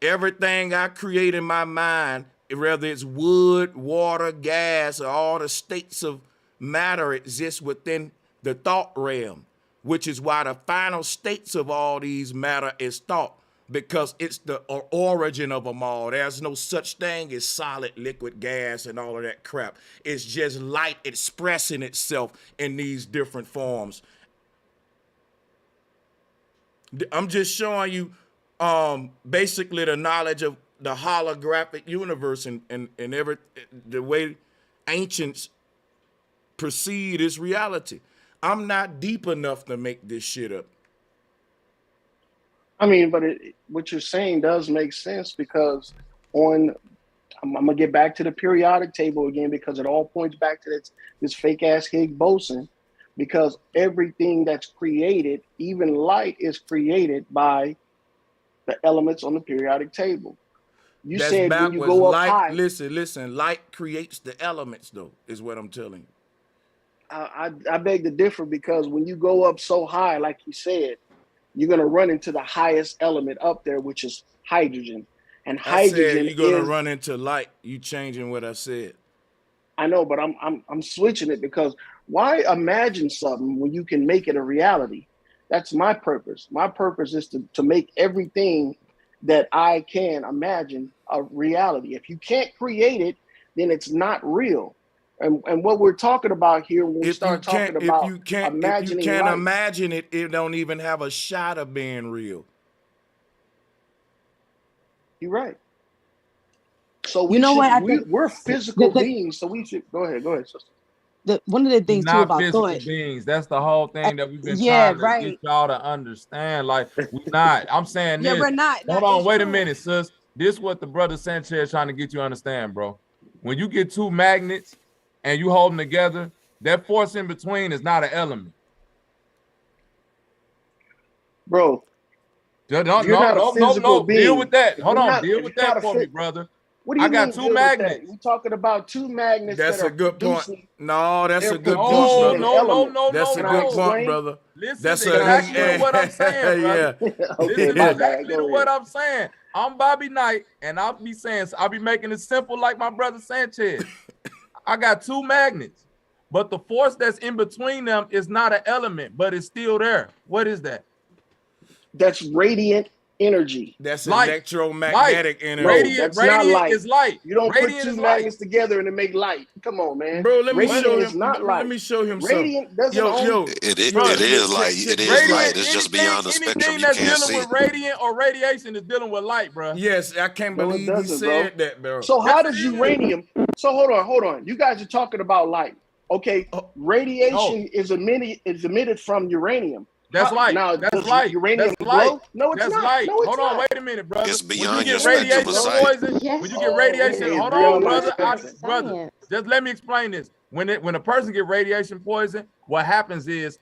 Everything I create in my mind, whether it's wood, water, gas, or all the states of matter, exists within the thought realm, which is why the final states of all these matter is thought, because it's the origin of them all. There's no such thing as solid, liquid, gas, and all of that crap. It's just light expressing itself in these different forms. I'm just showing you basically the knowledge of the holographic universe and the way ancients perceive this reality. I'm not deep enough to make this shit up. I mean, but what you're saying does make sense, because I'm gonna get back to the periodic table again, because it all points back to this fake ass Higgs boson, because everything that's created, even light, is created by the elements on the periodic table. You That's said backwards. When you go up light, high. Listen. Light creates the elements, though, is what I'm telling you. I beg to differ, because when you go up so high, like you said, you're going to run into the highest element up there, which is hydrogen. And hydrogen I said you're going to run into light. You changing what I said. I know, but I'm switching it because why imagine something when you can make it a reality? That's my purpose. My purpose is to make everything that I can imagine a reality. If you can't create it, then it's not real. And what we're talking about here when we start talking about imagining life, imagine it, it don't even have a shot of being real. You're right. So we're physical beings, so we should go ahead, sister. One of the things too about physical beings. That's the whole thing that we've been trying to get y'all to understand. Like we're not. I'm saying this. We're not. Hold on, wait a minute, sis. This is what the brother Sanchez trying to get you to understand, bro. When you get two magnets and you hold them together, that force in between is not an element. Bro, no, being. Deal with that. Hold on, deal with that for me, brother. What do you I got two magnets. We're talking about two magnets. That's a good point. No, that's a good point, brother. No, that's a good point, brother. Listen exactly to what I'm saying, brother. Listen exactly to what I'm saying. I'm Bobby Knight, and I'll be making it simple like my brother Sanchez. I got two magnets, but the force that's in between them is not an element, but it's still there. What is that? That's radiant energy. That's electromagnetic energy. That's not light. Is light. You don't put two magnets together and it make light. Come on, man. Bro, let me show him. Let me show him radiant something. It is light. It is light. It's just beyond the spectrum. You can't see. Anything that's dealing with radiant or radiation is dealing with light, bro. Yes, I can't believe he said that, bro. So how does uranium? So hold on. You guys are talking about light. Okay, radiation is emitted from uranium. That's light. Now, that's light. Uranium that's light. Glow? No, it's that's not. light. No, it's hold not. on, wait a minute, brother. It's beyond your spectrum of sight. Poison, when you get radiation, hold on, brother. Just let me explain this. When a person get radiation poison, what happens is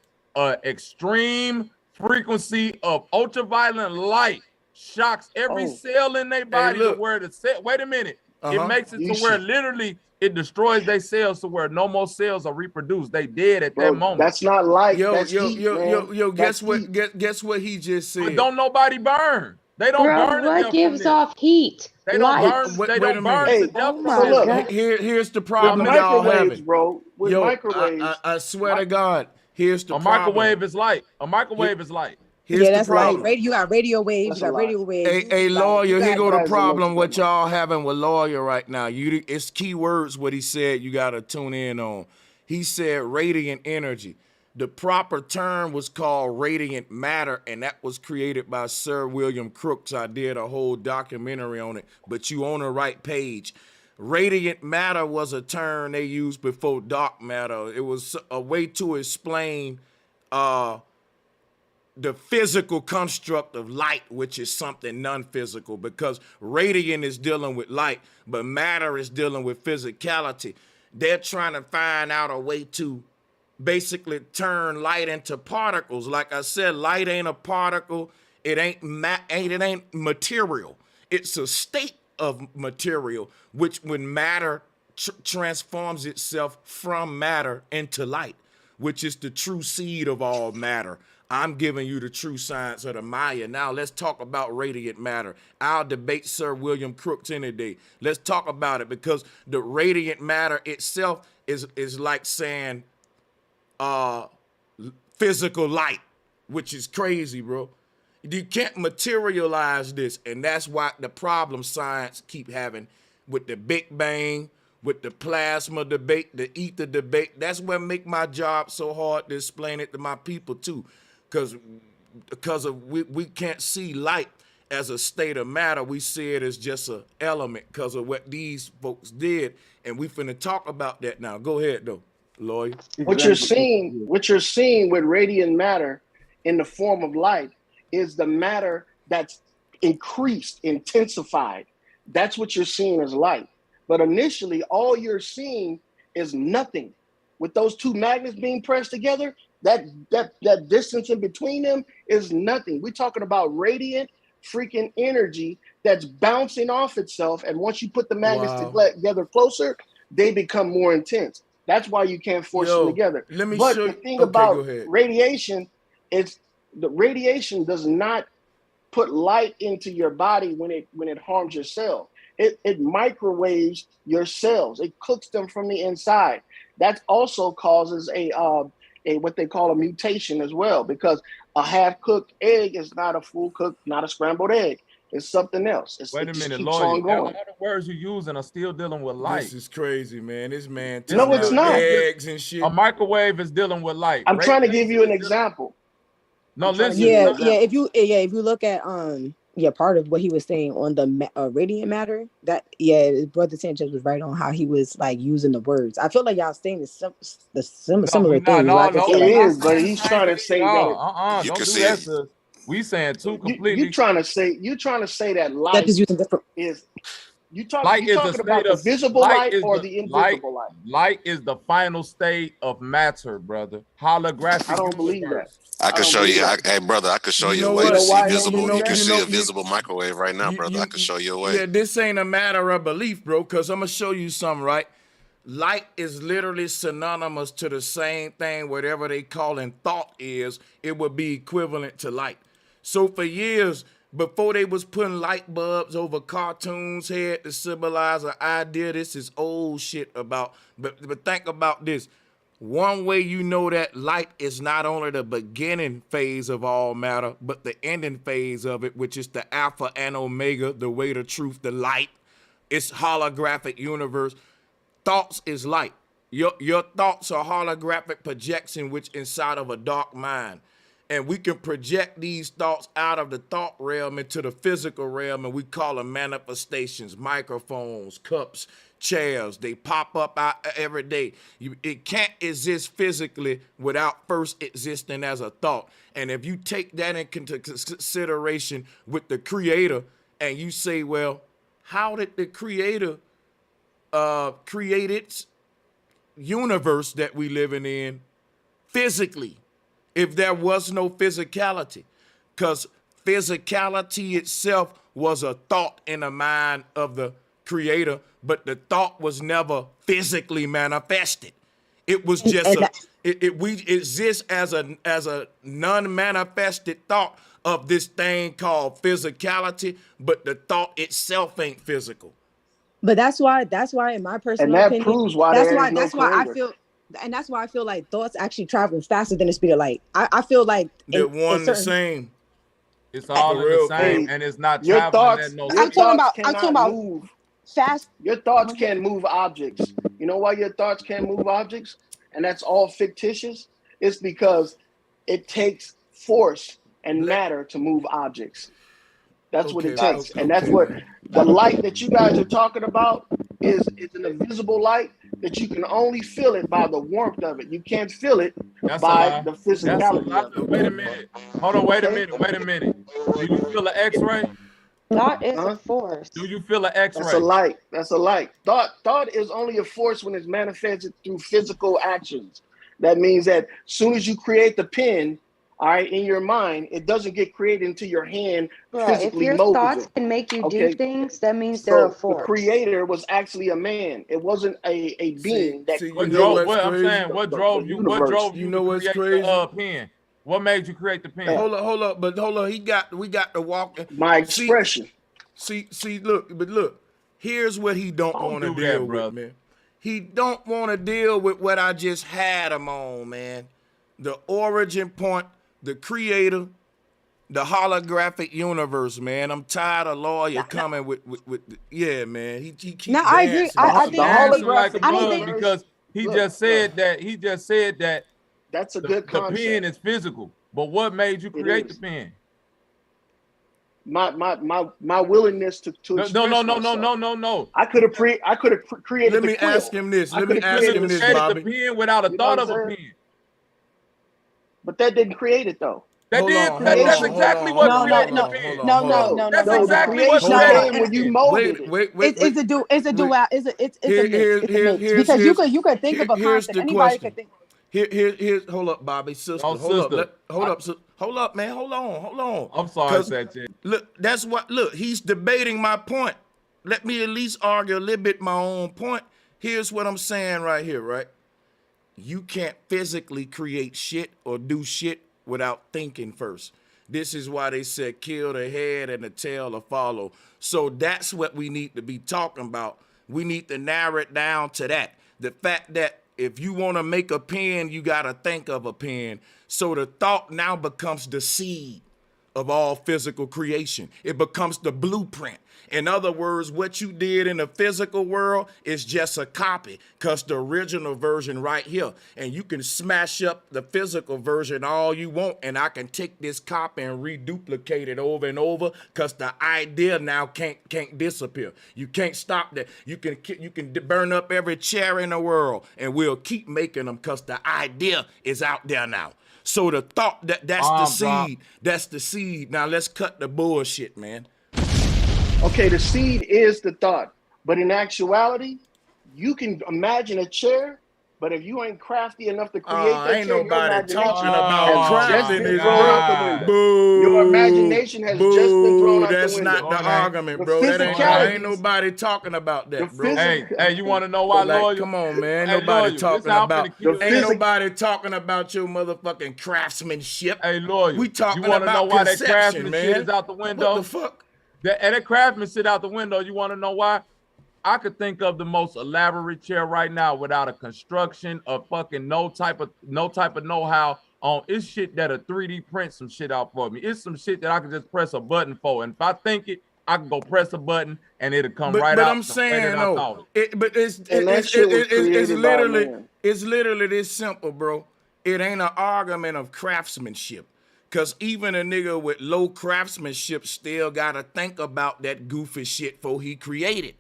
extreme frequency of ultraviolet light shocks every cell in their body to where the cell. Wait a minute. It makes it to where literally it destroys their cells to where no more cells are reproduced. They dead at that moment. That's not light. Yo, that's heat, man. Guess what? Guess what he just said. But don't nobody burn. They don't burn. What gives off heat? They don't burn. They don't burn to death. Here's the problem y'all having, bro. With microwaves, I swear to God, here's the problem. Microwave is light. A microwave is light. That's light. You got radio waves. You got radio waves. Hey, lawyer, here go the problem. What y'all having with lawyer right now? It's key words. What he said. You got to tune in on. He said radiant energy. The proper term was called radiant matter, and that was created by Sir William Crookes. I did a whole documentary on it, but you on the right page. Radiant matter was a term they used before dark matter. It was a way to explain the physical construct of light, which is something non-physical, because radiant is dealing with light, but matter is dealing with physicality. They're trying to find out a way to basically turn light into particles. Like I said, light ain't a particle. It ain't material. It's a state of material, which when matter transforms itself from matter into light, which is the true seed of all matter. I'm giving you the true science of the Maya. Now let's talk about radiant matter. I'll debate Sir William Crookes any day. Let's talk about it, because the radiant matter itself is like saying physical light, which is crazy, bro. You can't materialize this, and that's why the problem science keep having with the Big Bang, with the plasma debate, the ether debate. That's what make my job so hard to explain it to my people too. Because we can't see light as a state of matter. We see it as just an element because of what these folks did, and we finna talk about that now. Go ahead though, lawyer. What you're seeing with radiant matter in the form of light is the matter that's increased, intensified. That's what you're seeing as light. But initially, all you're seeing is nothing. With those two magnets being pressed together, that distance in between them is nothing. We're talking about radiant freaking energy that's bouncing off itself. And once you put the magnets together closer, they become more intense. That's why you can't force them together. But the thing about radiation is the radiation does not put light into your body when it harms your cell. it microwaves your cells. It cooks them from the inside. That also causes a what they call a mutation as well, because a half-cooked egg is not a full cooked, not a scrambled egg. It's something else. Wait It a just minute, keeps lawyer. on going. All the words you're using are still dealing with light. This is crazy, man. This man No, it's not. eggs and shit. A microwave is dealing with light. I'm trying to give you an example. No, listen. Yeah, if you look at part of what he was saying on the radiant matter, that brother Sanchez was right on how he was like using the words. I feel like y'all saying similar things. It is, but he's trying to say that don't do that to us. We saying two completely. You trying to say that light just using different. is light you is talking a about state the of visible light or the invisible light? Light is the final state of matter, brother. Holographic. I don't believe that. I can show you. Hey, brother, I can show you a way to see visible. You can see a visible microwave right now, brother. I can show you a way. Yeah, this ain't a matter of belief, bro, because I'm going to show you something, right? Light is literally synonymous to the same thing, whatever they calling thought is, it would be equivalent to light. So for years, before they was putting light bulbs over cartoons' head to symbolize an idea, this is old shit about, but think about this. One way you know that light is not only the beginning phase of all matter, but the ending phase of it, which is the alpha and omega, the way, the truth, the light. It's holographic universe. Thoughts is light. Your thoughts are holographic projection, which inside of a dark mind. And we can project these thoughts out of the thought realm into the physical realm, and we call them manifestations, microphones, cups, chairs. They pop up out every day. It can't exist physically without first existing as a thought. And if you take that into consideration with the creator, and you say, well, how did the creator create its universe that we living in physically, if there was no physicality? Because physicality itself was a thought in the mind of the creator, but the thought was never physically manifested. It was just we exist as a non-manifested thought of this thing called physicality, but the thought itself ain't physical. But that's why in my personal opinion, proves why that's why I feel like thoughts actually travel faster than the speed of light. I feel like they're one the same. It's all in the same, and it's not your traveling thoughts. at no I'm talking about move fast. Your thoughts can't move objects. You know why your thoughts can't move objects? And that's all fictitious. It's because it takes force and matter to move objects. That's what it takes. And that's what the light that you guys are talking about is an invisible light that you can only feel it by the warmth of it. You can't feel it by the physicality of it. Wait a minute. Hold on, wait a minute. Do you feel an X-ray? Thought is a force. Do you feel an X-ray? That's a light. Thought is only a force when it's manifested through physical actions. That means that as soon as you create the pen, all right, in your mind, it doesn't get created into your hand physically. If your thoughts can make you do things, that means they're a force. The creator was actually a man. It wasn't a being that What drove you? What drove you? You know what's create crazy? The pen? What made you create the pen? Hold up. We got to walk. My expression. See, look. Here's what he don't want to deal with, man. He don't want to deal with what I just had him on, man. The origin point, the creator, the holographic universe, man. I'm tired of lawyer coming with yeah, man. He keeps I agree. I think the holographic I don't think because he just said that that's a good concept. The pen is physical. But what made you create the pen? My willingness to express myself. No. I could have created. Let me ask him this, Bobby. The pen without a thought of a pen. But that didn't create it though. That's exactly what created the pen. No. That's exactly what created it. When you molded it. It's a mix. Because you could think of a concept. Anybody could think. Here's hold up, Bobby, sister. Hold up, man. Hold on. I'm sorry, Sanchez. Look, he's debating my point. Let me at least argue a little bit my own point. Here's what I'm saying right here, right? You can't physically create shit or do shit without thinking first. This is why they said kill the head and the tail to follow. So that's what we need to be talking about. We need to narrow it down to that. The fact that if you want to make a pen, you got to think of a pen. So the thought now becomes the seed of all physical creation. It becomes the blueprint. In other words, what you did in the physical world is just a copy, because the original version right here. And you can smash up the physical version all you want, and I can take this copy and reduplicate it over and over, because the idea now can't disappear. You can't stop that. You can burn up every chair in the world, and we'll keep making them, because the idea is out there now. So the thought, that's the seed. That's the seed. Now let's cut the bullshit, man. Okay, the seed is the thought. But in actuality, you can imagine a chair, but if you ain't crafty enough to create that ain't chair, nobody talking about crafting this, bro. Boo. Your imagination has just been thrown out the window. That's not the argument, bro. Ain't nobody talking about that, bro. Hey, you want to know why, like, Lawyer? Come on, man. Ain't Hey, nobody Lawyer, talking about. Ain't nobody talking about your motherfucking craftsmanship. Hey, Lawyer, we talking you want to know about why that conception, craftsmanship man. is out the window? What the fuck? That craftsmanship out the window. You want to know why? I could think of the most elaborate chair right now without a construction of fucking no type of know-how on. It's shit that'll 3D print some shit out for me. It's some shit that I can just press a button for, and if I think it, I can go press a button and it'll come right out. But I'm saying no. It's literally this simple, bro. It ain't an argument of craftsmanship. Cause even a nigga with low craftsmanship still gotta think about that goofy shit before he created.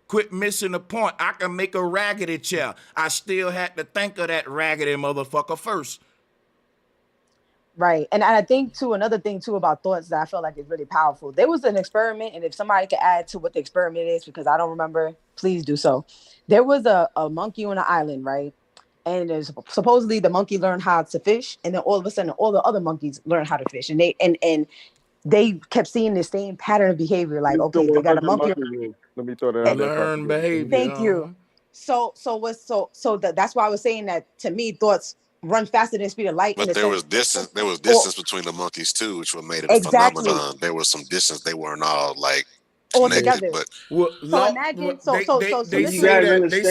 Quit missing the point. I can make a raggedy chair. I still had to think of that raggedy motherfucker first. Right. And I think too, another thing too about thoughts that I feel like is really powerful. There was an experiment, and if somebody could add to what the experiment is, because I don't remember, please do so. There was a monkey on an island, right? And there's supposedly the monkey learned how to fish, and then all of a sudden all the other monkeys learned how to fish. And they kept seeing the same pattern of behavior. Like, okay, they got a monkey. Let me throw that out there. Learn behavior. Thank you. That's why I was saying that to me, thoughts run faster than the speed of light. But there was distance between the monkeys too, which what made it a phenomenon. There was some distance. They weren't all like all connected, together. But they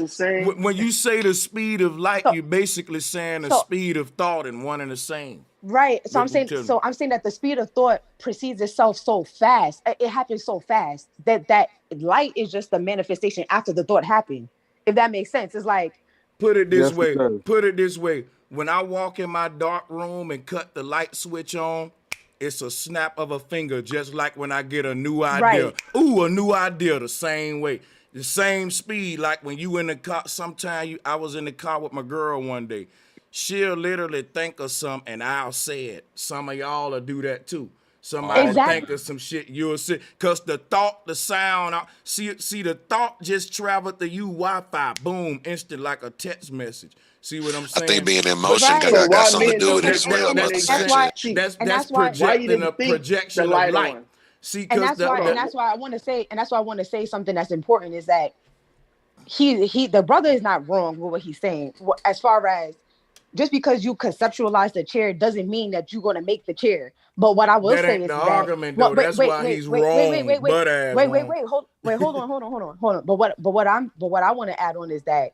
say when you say the speed of light, you're basically saying the speed of thought and one and the same. Right. So I'm saying that the speed of thought precedes itself so fast. It happens so fast that light is just the manifestation after the thought happened. If that makes sense. It's like, Put it this way. When I walk in my dark room and cut the light switch on, it's a snap of a finger, just like when I get a new idea. Right. Ooh, a new idea the same way. The same speed, like when you in the car. I was in the car with my girl one day. She'll literally think of something and I'll say it. Some of y'all will do that too. Somebody think of some shit, you'll say, because the thought, the sound, see the thought just traveled to you Wi-Fi, boom, instant like a text message. See what I'm saying? I think being in motion got something to do with it as well. That's projecting a projection of light. See, and that's why I want to say something that's important is that the brother is not wrong with what he's saying. As far as just because you conceptualize the chair doesn't mean that you're going to make the chair. But what I will say is that argument, though. That's why he's wrong. Hold on. But what I want to add on is that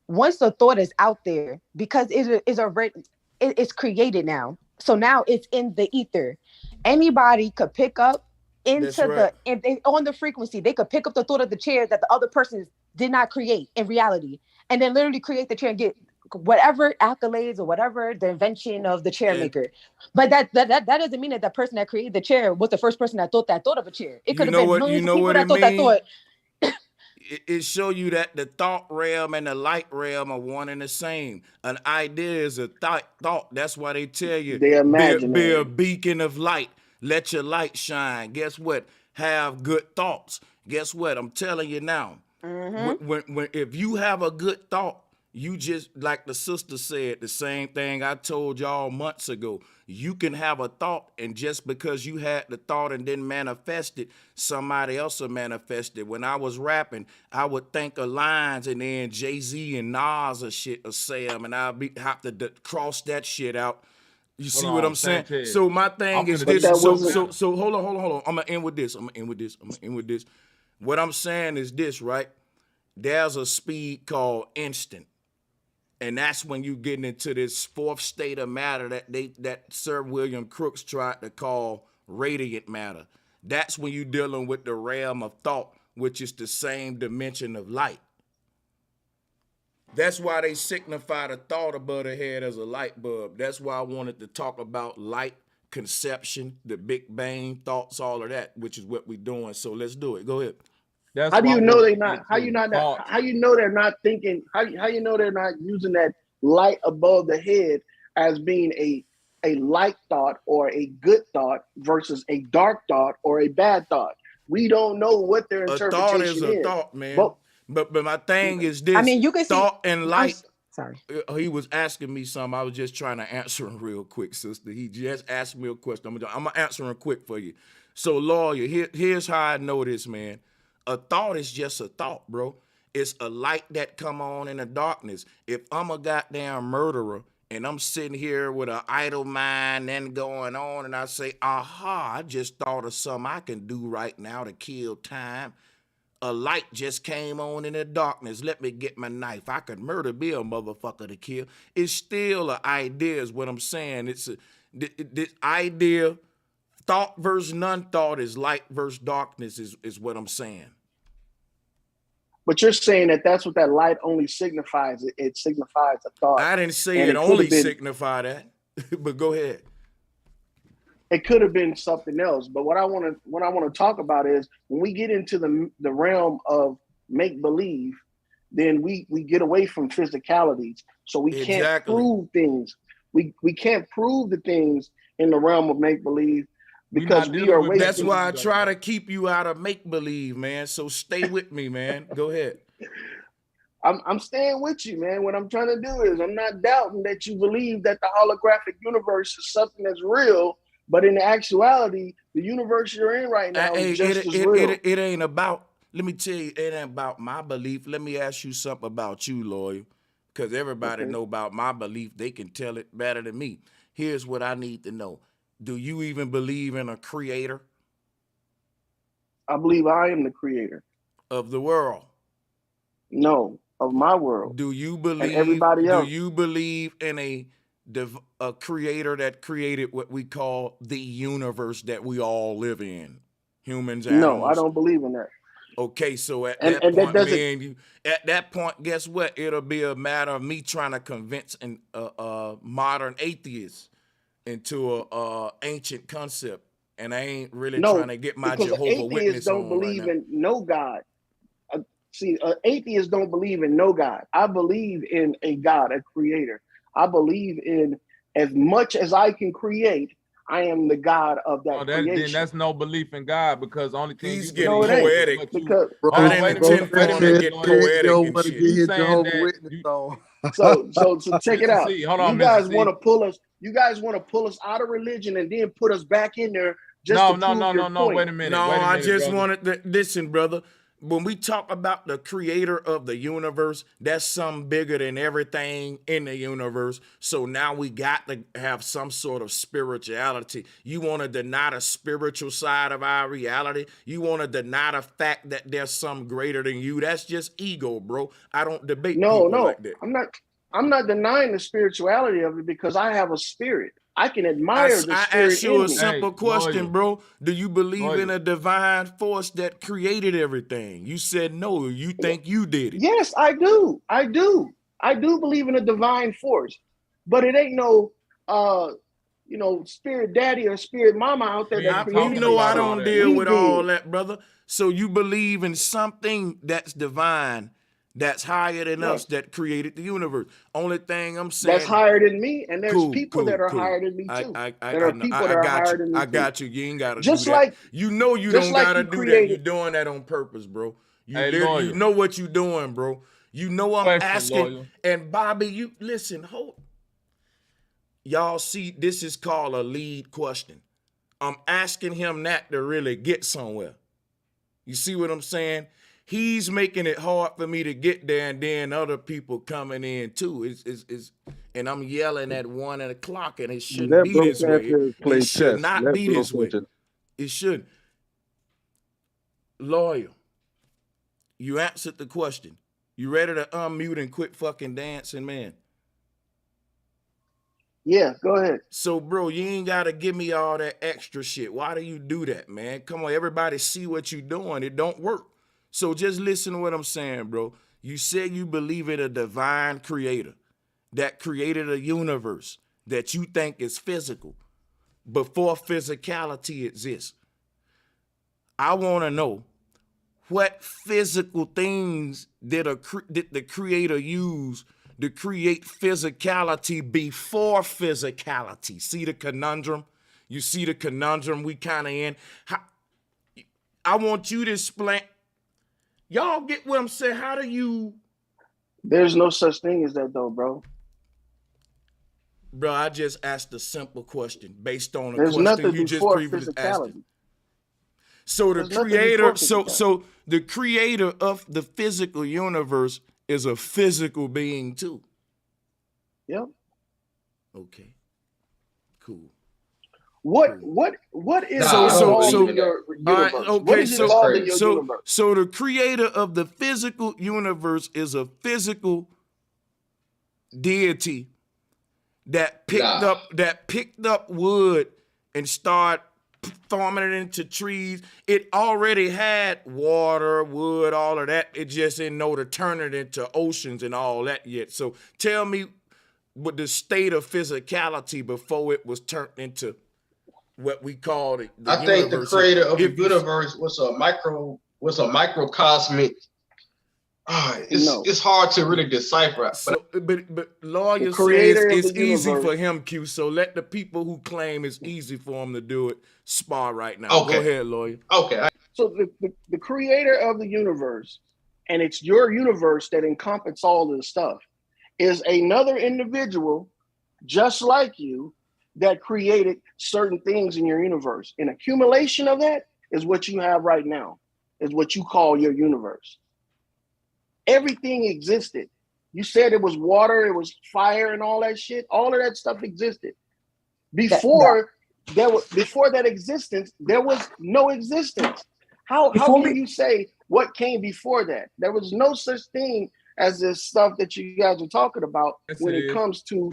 once the thought is out there, because it's created now. So now it's in the ether. Anybody could pick up on the frequency. They could pick up the thought of the chair that the other person did not create in reality, and then literally create the chair and get whatever accolades or whatever the invention of the chair maker. But that doesn't mean that the person that created the chair was the first person that thought of a chair. It could have been millions of people that thought that thought. It show you that the thought realm and the light realm are one and the same. An idea is a thought. That's why they tell you be a beacon of light. Let your light shine. Guess what? Have good thoughts. Guess what? I'm telling you now. When if you have a good thought, you just, like the sister said, the same thing I told y'all months ago. You can have a thought, and just because you had the thought and didn't manifest it, somebody else will manifest it. When I was rapping, I would think of lines, and then Jay-Z and Nas or shit will say them, and I'll have to cross that shit out. You see what I'm saying? Sanchez. So my thing is this. So hold on. I'm gonna end with this. What I'm saying is this, right? There's a speed called instant. And that's when you getting into this fourth state of matter that Sir William Crookes tried to call radiant matter. That's when you dealing with the realm of thought, which is the same dimension of light. That's why they signify the thought above the head as a light bulb. That's why I wanted to talk about light conception, the Big Bang thoughts, all of that, which is what we're doing. So let's do it. Go ahead. How do you know they're not? How you know they're not thinking? How you know they're not using that light above the head as being a light thought or a good thought versus a dark thought or a bad thought? We don't know what their interpretation is. A thought is a thought, man. But my thing is this. I mean, you can thought see, and light. Sorry. He was asking me something. I was just trying to answer him real quick, sister. He just asked me a question. I'm gonna answer him quick for you. So, lawyer, here's how I know this, man. A thought is just a thought, bro. It's a light that come on in the darkness. If I'm a goddamn murderer and I'm sitting here with an idle mind and going on and I say, aha, I just thought of something I can do right now to kill time. A light just came on in the darkness. Let me get my knife. I could murder be a motherfucker to kill. It's still an idea is what I'm saying. It's this idea, thought versus non-thought is light versus darkness is what I'm saying. But you're saying that that's what that light only signifies. It signifies a thought. I didn't say it only signify that, but go ahead. It could have been something else, but what I want to talk about is when we get into the realm of make believe, then we get away from physicalities. So we can't prove things. We can't prove the things in the realm of make believe because we are. That's why I try to keep you out of make believe, man. So stay with me, man. Go ahead. I'm staying with you, man. What I'm trying to do is I'm not doubting that you believe that the holographic universe is something that's real. But in actuality, the universe you're in right now is just as real. It ain't about, let me tell you, it ain't about my belief. Let me ask you something about you, lawyer, because everybody know about my belief. They can tell it better than me. Here's what I need to know. Do you even believe in a creator? I believe I am the creator. Of the world? No, of my world. Do you believe, and everybody else. Do you believe in a creator that created what we call the universe that we all live in, humans, animals? No, I don't believe in that. Okay, so at that point, guess what? It'll be a matter of me trying to convince a modern atheist into a ancient concept, and I ain't really trying to get my Jehovah Witness on. Atheists don't believe in no God. See, atheists don't believe in no God. I believe in a God, a creator. I believe in as much as I can create, I am the God of that creation. Then that's no belief in God because only thing he's getting poetic. Because I didn't intend for him to get poetic and shit. You saying that? So check it out. Hold on, you guys want to pull us. You guys want to pull us out of religion and then put us back in there. No. Wait a minute. I just wanted to listen, brother. When we talk about the creator of the universe, that's something bigger than everything in the universe. So now we got to have some sort of spirituality. You want to deny the spiritual side of our reality? You want to deny the fact that there's some greater than you? That's just ego, bro. I don't debate people like that. I'm not denying the spirituality of it because I have a spirit. I can admire the spirit. I asked you a simple question, bro. Do you believe in a divine force that created everything? You said no. You think you did it. Yes, I do. I do believe in a divine force, but it ain't no spirit daddy or spirit mama out there that created. You know I don't deal with all that, brother. So you believe in something that's divine, that's higher than us, that created the universe. Only thing I'm saying, that's higher than me, and there's people that are higher than me too. I got you. You ain't gotta just do like that. You know you don't gotta do that. You're doing that on purpose, bro. You know what you're doing, bro. You know I'm asking. Lawyer. And Bobby, you listen, y'all see, this is called a lead question. I'm asking him that to really get somewhere. You see what I'm saying? He's making it hard for me to get there, and then other people coming in too. and I'm yelling at 1 o'clock, and it shouldn't Let be Bro this way. Sanchez play It should chess. not Let be Bro this way. Sanchez. It should. Lawyer, you answered the question. You ready to unmute and quit fucking dancing, man? Yeah, go ahead. So, bro, you ain't got to give me all that extra shit. Why do you do that, man? Come on, everybody see what you doing. It don't work. So just listen to what I'm saying, bro. You said you believe in a divine creator that created a universe that you think is physical before physicality exists. I want to know, what physical things did the creator use to create physicality before physicality? See the conundrum? You see the conundrum we kind of in? I want you to explain. Y'all get what I'm saying? How do you... There's no such thing as that though, bro. Bro, I just asked a simple question based on a There's question nothing you just before previously asked. physicality. So the There's nothing creator, before physicality. so the creator of the physical universe is a physical being too. Yep. Okay. Cool. What is involved in your universe? Right, What okay, is involved in your universe? so the creator of the physical universe is a physical deity that picked up wood and started forming it into trees. It already had water, wood, all of that. It just didn't know to turn it into oceans and all that yet. So tell me what the state of physicality before it was turned into what we call it. I think the creator of the universe was a microcosmic. It's hard to really decipher. So, but lawyer says it's easy for him, Q. So let the people who claim it's easy for him to do it spar right now. Okay. Go ahead, lawyer. Okay. So the creator of the universe, and it's your universe that encompasses all of the stuff, is another individual just like you that created certain things in your universe. An accumulation of that is what you have right now, is what you call your universe. Everything existed. You said it was water, it was fire and all that shit. All of that stuff existed. Before that existence, there was no existence. How can you say what came before that? There was no such thing as this stuff that you guys are talking about when it comes to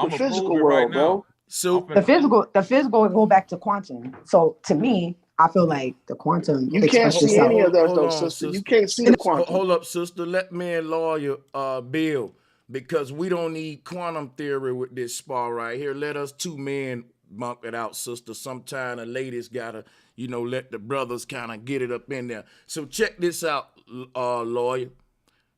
the physical world, bro. So the physical would go back to quantum. So to me, I feel like the quantum. You can't see any of that though, sister. You can't see the quantum. Hold up, sister. Let me and lawyer Bill, because we don't need quantum theory with this spar right here. Let us two men bunk it out, sister. Sometime the ladies gotta, let the brothers kind of get it up in there. So check this out, lawyer.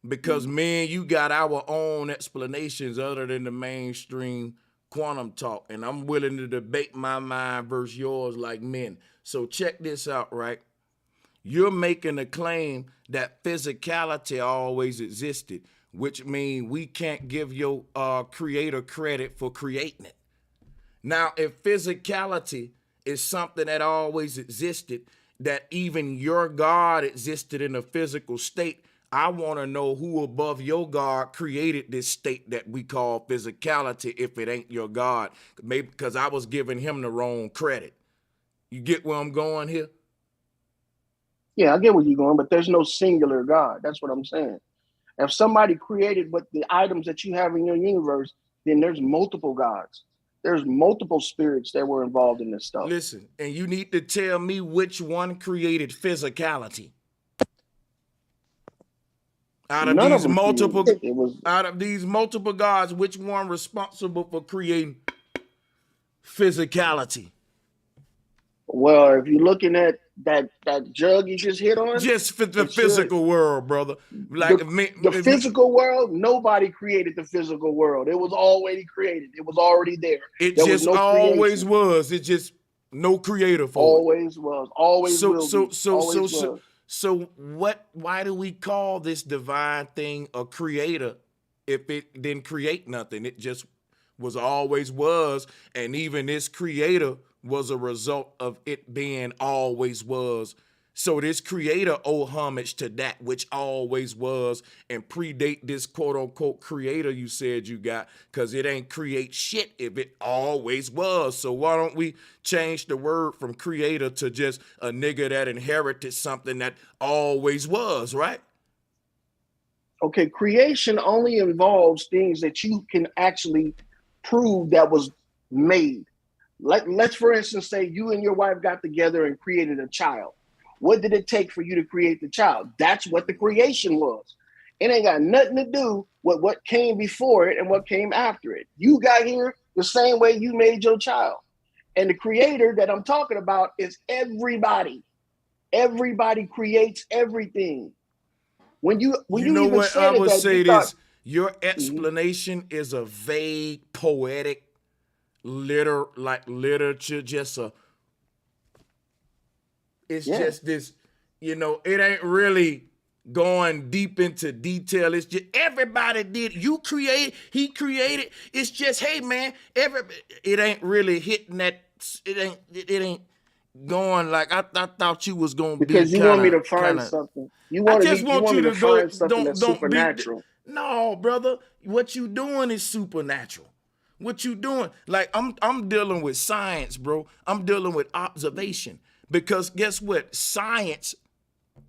Because man, you got our own explanations other than the mainstream quantum talk, and I'm willing to debate my mind versus yours like men. So check this out, right? You're making a claim that physicality always existed, which means we can't give your creator credit for creating it. Now, if physicality is something that always existed, that even your God existed in a physical state, I want to know who above your God created this state that we call physicality if it ain't your God. Maybe because I was giving him the wrong credit. You get where I'm going here? Yeah, I get where you're going, but there's no singular God. That's what I'm saying. If somebody created what the items that you have in your universe, then there's multiple gods. There's multiple spirits that were involved in this stuff. Listen, and you need to tell me which one created physicality. Out of these multiple gods, which one responsible for creating physicality? Well, if you're looking at that jug you just hit on, just for the physical world, brother. Like the physical world, nobody created the physical world. It was already created. It was already there. It just always was. It just no creator for always was. Always will be. So what? Why do we call this divine thing a creator if it didn't create nothing? It just was always was, and even this creator was a result of it being always was So this creator owe homage to that which always was and predate this quote unquote creator you said you got, because it ain't create shit if it always was. So why don't we change the word from creator to just a nigga that inherited something that always was, right? Okay, creation only involves things that you can actually prove that was made. Let's for instance say you and your wife got together and created a child. What did it take for you to create the child? That's what the creation was. It ain't got nothing to do with what came before it and what came after it. You got here the same way you made your child. And the creator that I'm talking about is everybody. Everybody creates everything. When you know even what, I said it, would that say you this. thought, Your explanation is a vague, poetic, literature, just a. It's just this, you know, it ain't really going deep into detail. It's just everybody did. You create, he created. It's just, hey man, it ain't really hitting that. It ain't going like I thought you was gonna be. Because you want me to find something. I just want you to go. Find something that's Don't be. supernatural. No, brother. What you doing is supernatural. What you doing? Like I'm dealing with science, bro. I'm dealing with observation. Because guess what? Science,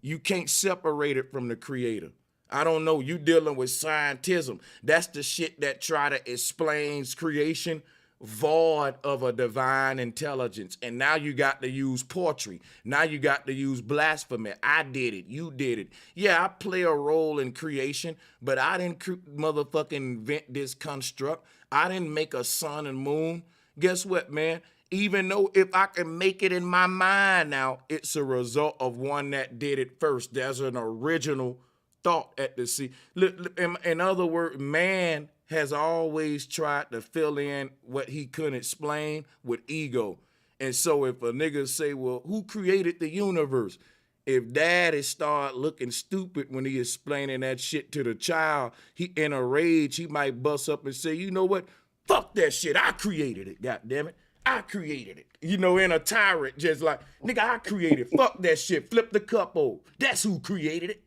you can't separate it from the creator. I don't know. You dealing with scientism. That's the shit that try to explains creation void of a divine intelligence. And now you got to use poetry. Now you got to use blasphemy. I did it. You did it. Yeah, I play a role in creation, but I didn't motherfucking invent this construct. I didn't make a sun and moon. Guess what, man? Even though if I can make it in my mind now, it's a result of one that did it first. There's an original thought at the sea. In other words, man has always tried to fill in what he couldn't explain with ego. And so if a nigga say, well, who created the universe? If daddy start looking stupid when he explaining that shit to the child, he in a rage, he might bust up and say, you know what? Fuck that shit. I created it, goddammit. I created it. You know, in a tyrant, just like, nigga, I created it. Fuck that shit. Flip the cup over. That's who created it.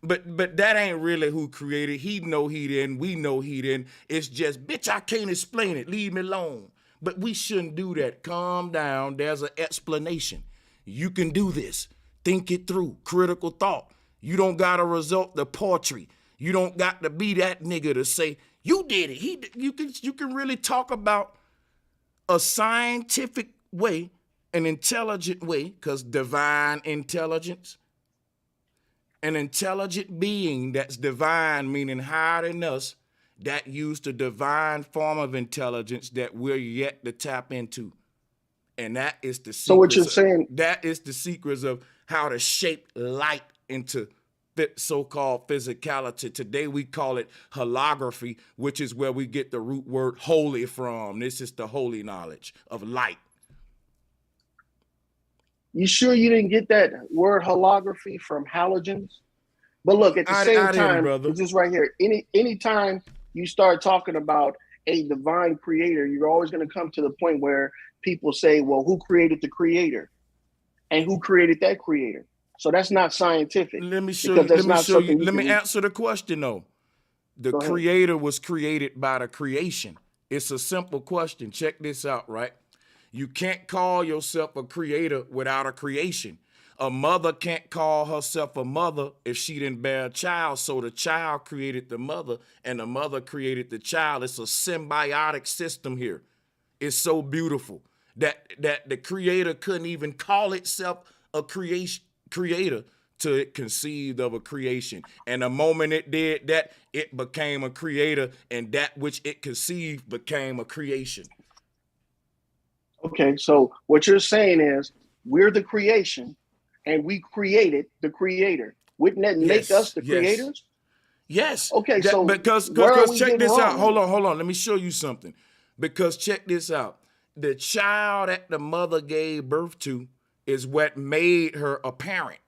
But that ain't really who created it. He know he didn't. We know he didn't. It's just, bitch, I can't explain it. Leave me alone. But we shouldn't do that. Calm down. There's an explanation. You can do this. Think it through. Critical thought. You don't got to result the poetry. You don't got to be that nigga to say, you did it. You can really talk about a scientific way, an intelligent way, because divine intelligence, an intelligent being that's divine, meaning higher than us, that used a divine form of intelligence that we're yet to tap into. And that is the secret. So what you're saying, that is the secrets of how to shape light into so-called physicality. Today we call it holography, which is where we get the root word holy from. This is the holy knowledge of light. You sure you didn't get that word holography from halogens? But look, at the same time, it's just right here. Anytime you start talking about a divine creator, you're always going to come to the point where people say, well, who created the creator? And who created that creator? So that's not scientific. Let me show you. Let me answer the question though. The creator was created by the creation. It's a simple question. Check this out, right? You can't call yourself a creator without a creation. A mother can't call herself a mother if she didn't bear a child. So the child created the mother and the mother created the child. It's a symbiotic system here. It's so beautiful that the creator couldn't even call itself a creator till it conceived of a creation. And the moment it did that, it became a creator, and that which it conceived became a creation. Okay, so what you're saying is we're the creation and we created the creator. Wouldn't that make us the creators? Yes. Okay, so because check this out. Hold on. Let me show you something. Because check this out. The child that the mother gave birth to is what made her a parent.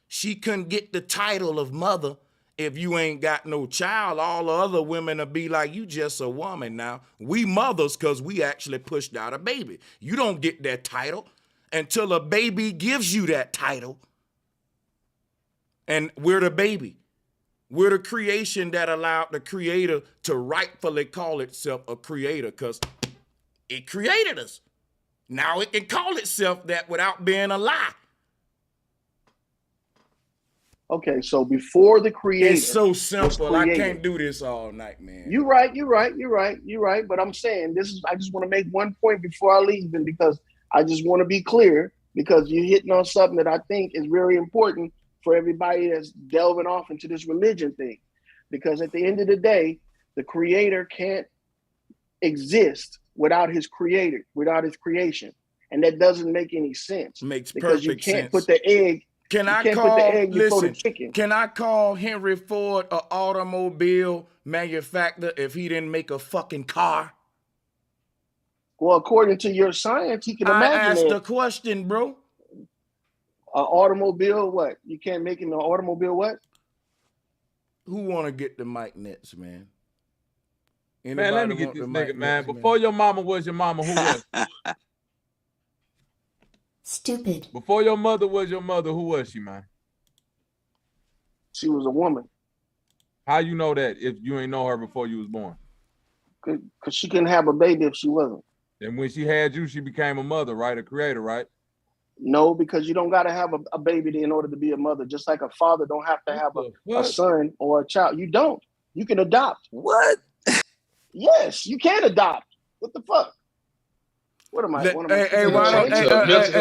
She couldn't get the title of mother if you ain't got no child. All the other women will be like, you just a woman now. We mothers because we actually pushed out a baby. You don't get that title until a baby gives you that title. And we're the baby. We're the creation that allowed the creator to rightfully call itself a creator because it created us. Now it can call itself that without being a lie. Okay, so before the creator, it's so simple. I can't do this all night, man. You're right. But I'm saying I just want to make one point before I leave, and because I just want to be clear, because you're hitting on something that I think is very important for everybody that's delving off into this religion thing. Because at the end of the day, the creator can't exist without his creator, without his creation. And that doesn't make any sense. Makes because perfect you can't sense. put the egg. Can I call Henry Ford an automobile manufacturer if he didn't make a fucking car? Well, according to your science, he can imagine I asked a question, bro. An automobile, what? You can't make an automobile, what? Who want to get the mic next, man? Anybody man, let me get this nigga, man. Before your mama was your mama, who was? Stupid. Before your mother was your mother, who was she, man? She was a woman. How you know that if you ain't know her before you was born? Because she couldn't have a baby if she wasn't. And when she had you, she became a mother, right? A creator, right? No, because you don't got to have a baby in order to be a mother. Just like a father don't have to have a son or a child. You don't. You can adopt. What? Yes, you can adopt. What the fuck? What am I? Hey,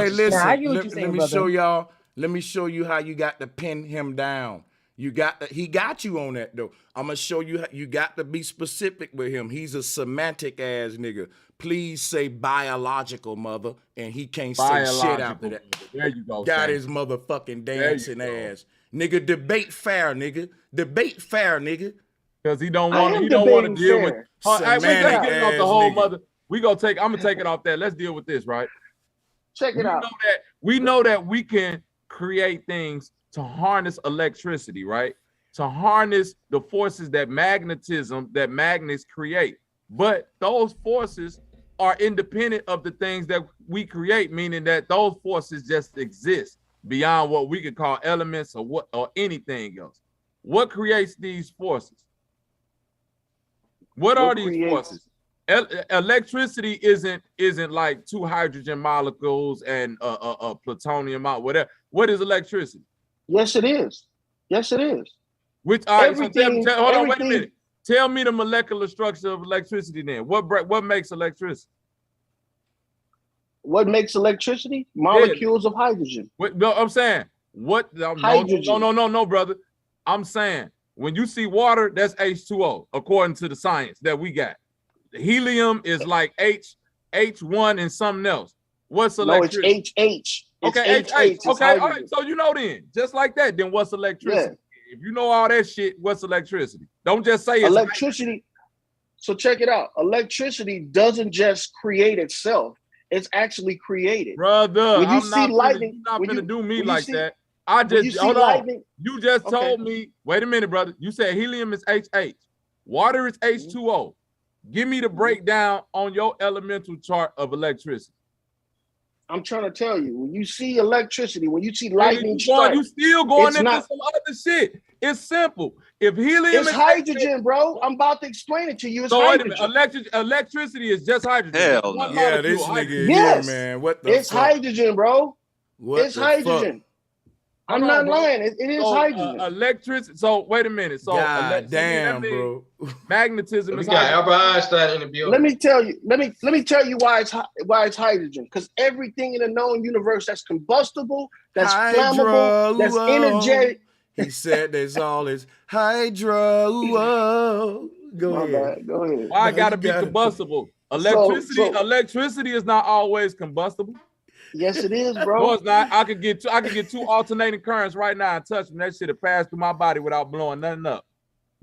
listen. Let me show y'all. Let me show you how you got to pin him down. He got you on that though. I'm gonna show you how you got to be specific with him. He's a semantic ass nigga. Please say biological mother, and he can't say shit after that. There you go. Got his motherfucking dancing ass. Nigga, debate fair, nigga. Debate fair, nigga. Because he don't want to deal with semantic ass the whole nigga. mother. I'm gonna take it off that. Let's deal with this, right? Check it out. We know that we can create things to harness electricity, right? To harness the forces that magnets create. But those forces are independent of the things that we create, meaning that those forces just exist beyond what we could call elements or anything else. What creates these forces? What are these forces? Electricity isn't like two hydrogen molecules and plutonium out, whatever. What is electricity? Yes, it is. Yes, it is. Which all right, so hold on, wait a minute. Tell me the molecular structure of electricity then. What makes electricity? What makes electricity? Molecules of hydrogen. No, I'm saying hydrogen. No, brother. I'm saying when you see water, that's H2O, according to the science that we got. The helium is like H1 and something else. What's electricity? No, it's HH. Okay, HH. Okay, all right. So you know then, just like that, then what's electricity? Yeah. If you know all that shit, what's electricity? Don't just say it's electricity. So check it out. Electricity doesn't just create itself. It's actually created. Brother, when you see lightning, you're not gonna do me like that. I just hold on. You just told me, wait a minute, brother. You said helium is HH. Water is H2O. Give me the breakdown on your elemental chart of electricity. I'm trying to tell you, when you see electricity, when you see lightning strike, you still going into some other shit. It's simple. If helium is hydrogen, bro. I'm about to explain it to you. It's hydrogen. Wait a minute. Electricity is just hydrogen. Hell no. Yeah, this nigga here, man. What the It's fuck? hydrogen, bro. It's hydrogen. Fuck? I'm not lying. It is hydrogen. Electricity. So wait a minute. So God damn, bro. Magnetism is got Albert Einstein in the building. Let me tell you why it's hydrogen. Because everything in the known universe that's combustible, that's flammable, that's energetic. He said that's all is hydro. Go ahead. Go ahead. Why gotta be combustible? Electricity is not always combustible. Yes, it is, bro. No, it's not. I could get two alternating currents right now and touch them. That shit will pass through my body without blowing nothing up.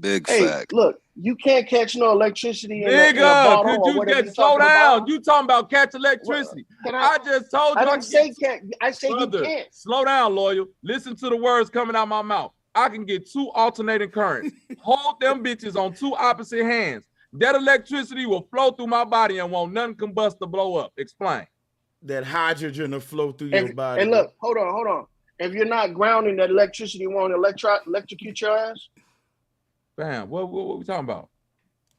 Big fact. Look, you can't catch no electricity. Nigga, could you get slow down? You talking about catch electricity? I just told you. I didn't say can't. I say you can't. Slow down, loyal. Listen to the words coming out my mouth. I can get two alternating currents. Hold them bitches on two opposite hands. That electricity will flow through my body and won't nothing combust to blow up. Explain. That hydrogen will flow through your body. And look, hold on. If you're not grounding, that electricity won't electrocute your ass. Fam, what we talking about?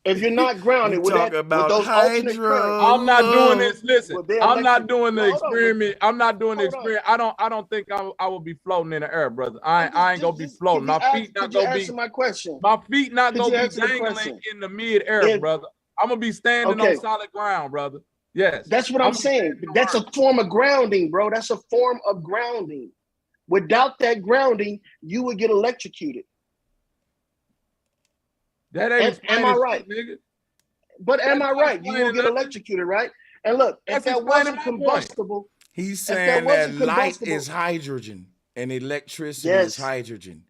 If you're not grounded with that, with those alternate currents, I'm not doing this. Listen, well, I'm not doing the well, hold on, experiment. I'm not doing the hold on. experiment. I don't think I will be floating in the air, brother. I ain't gonna be floating. My feet not Could you gonna be. answer my question? My feet not Could gonna you be answer the dangling question? in the mid-air, brother. I'm gonna be standing on solid ground, brother. Yes. That's what I'm saying. That's a form of grounding, bro. That's a form of grounding. Without that grounding, you would get electrocuted. That ain't am I right? Shit, nigga. But am I right? You will get electrocuted, right? And look, if that wasn't combustible, he's saying that light is hydrogen and electricity is hydrogen.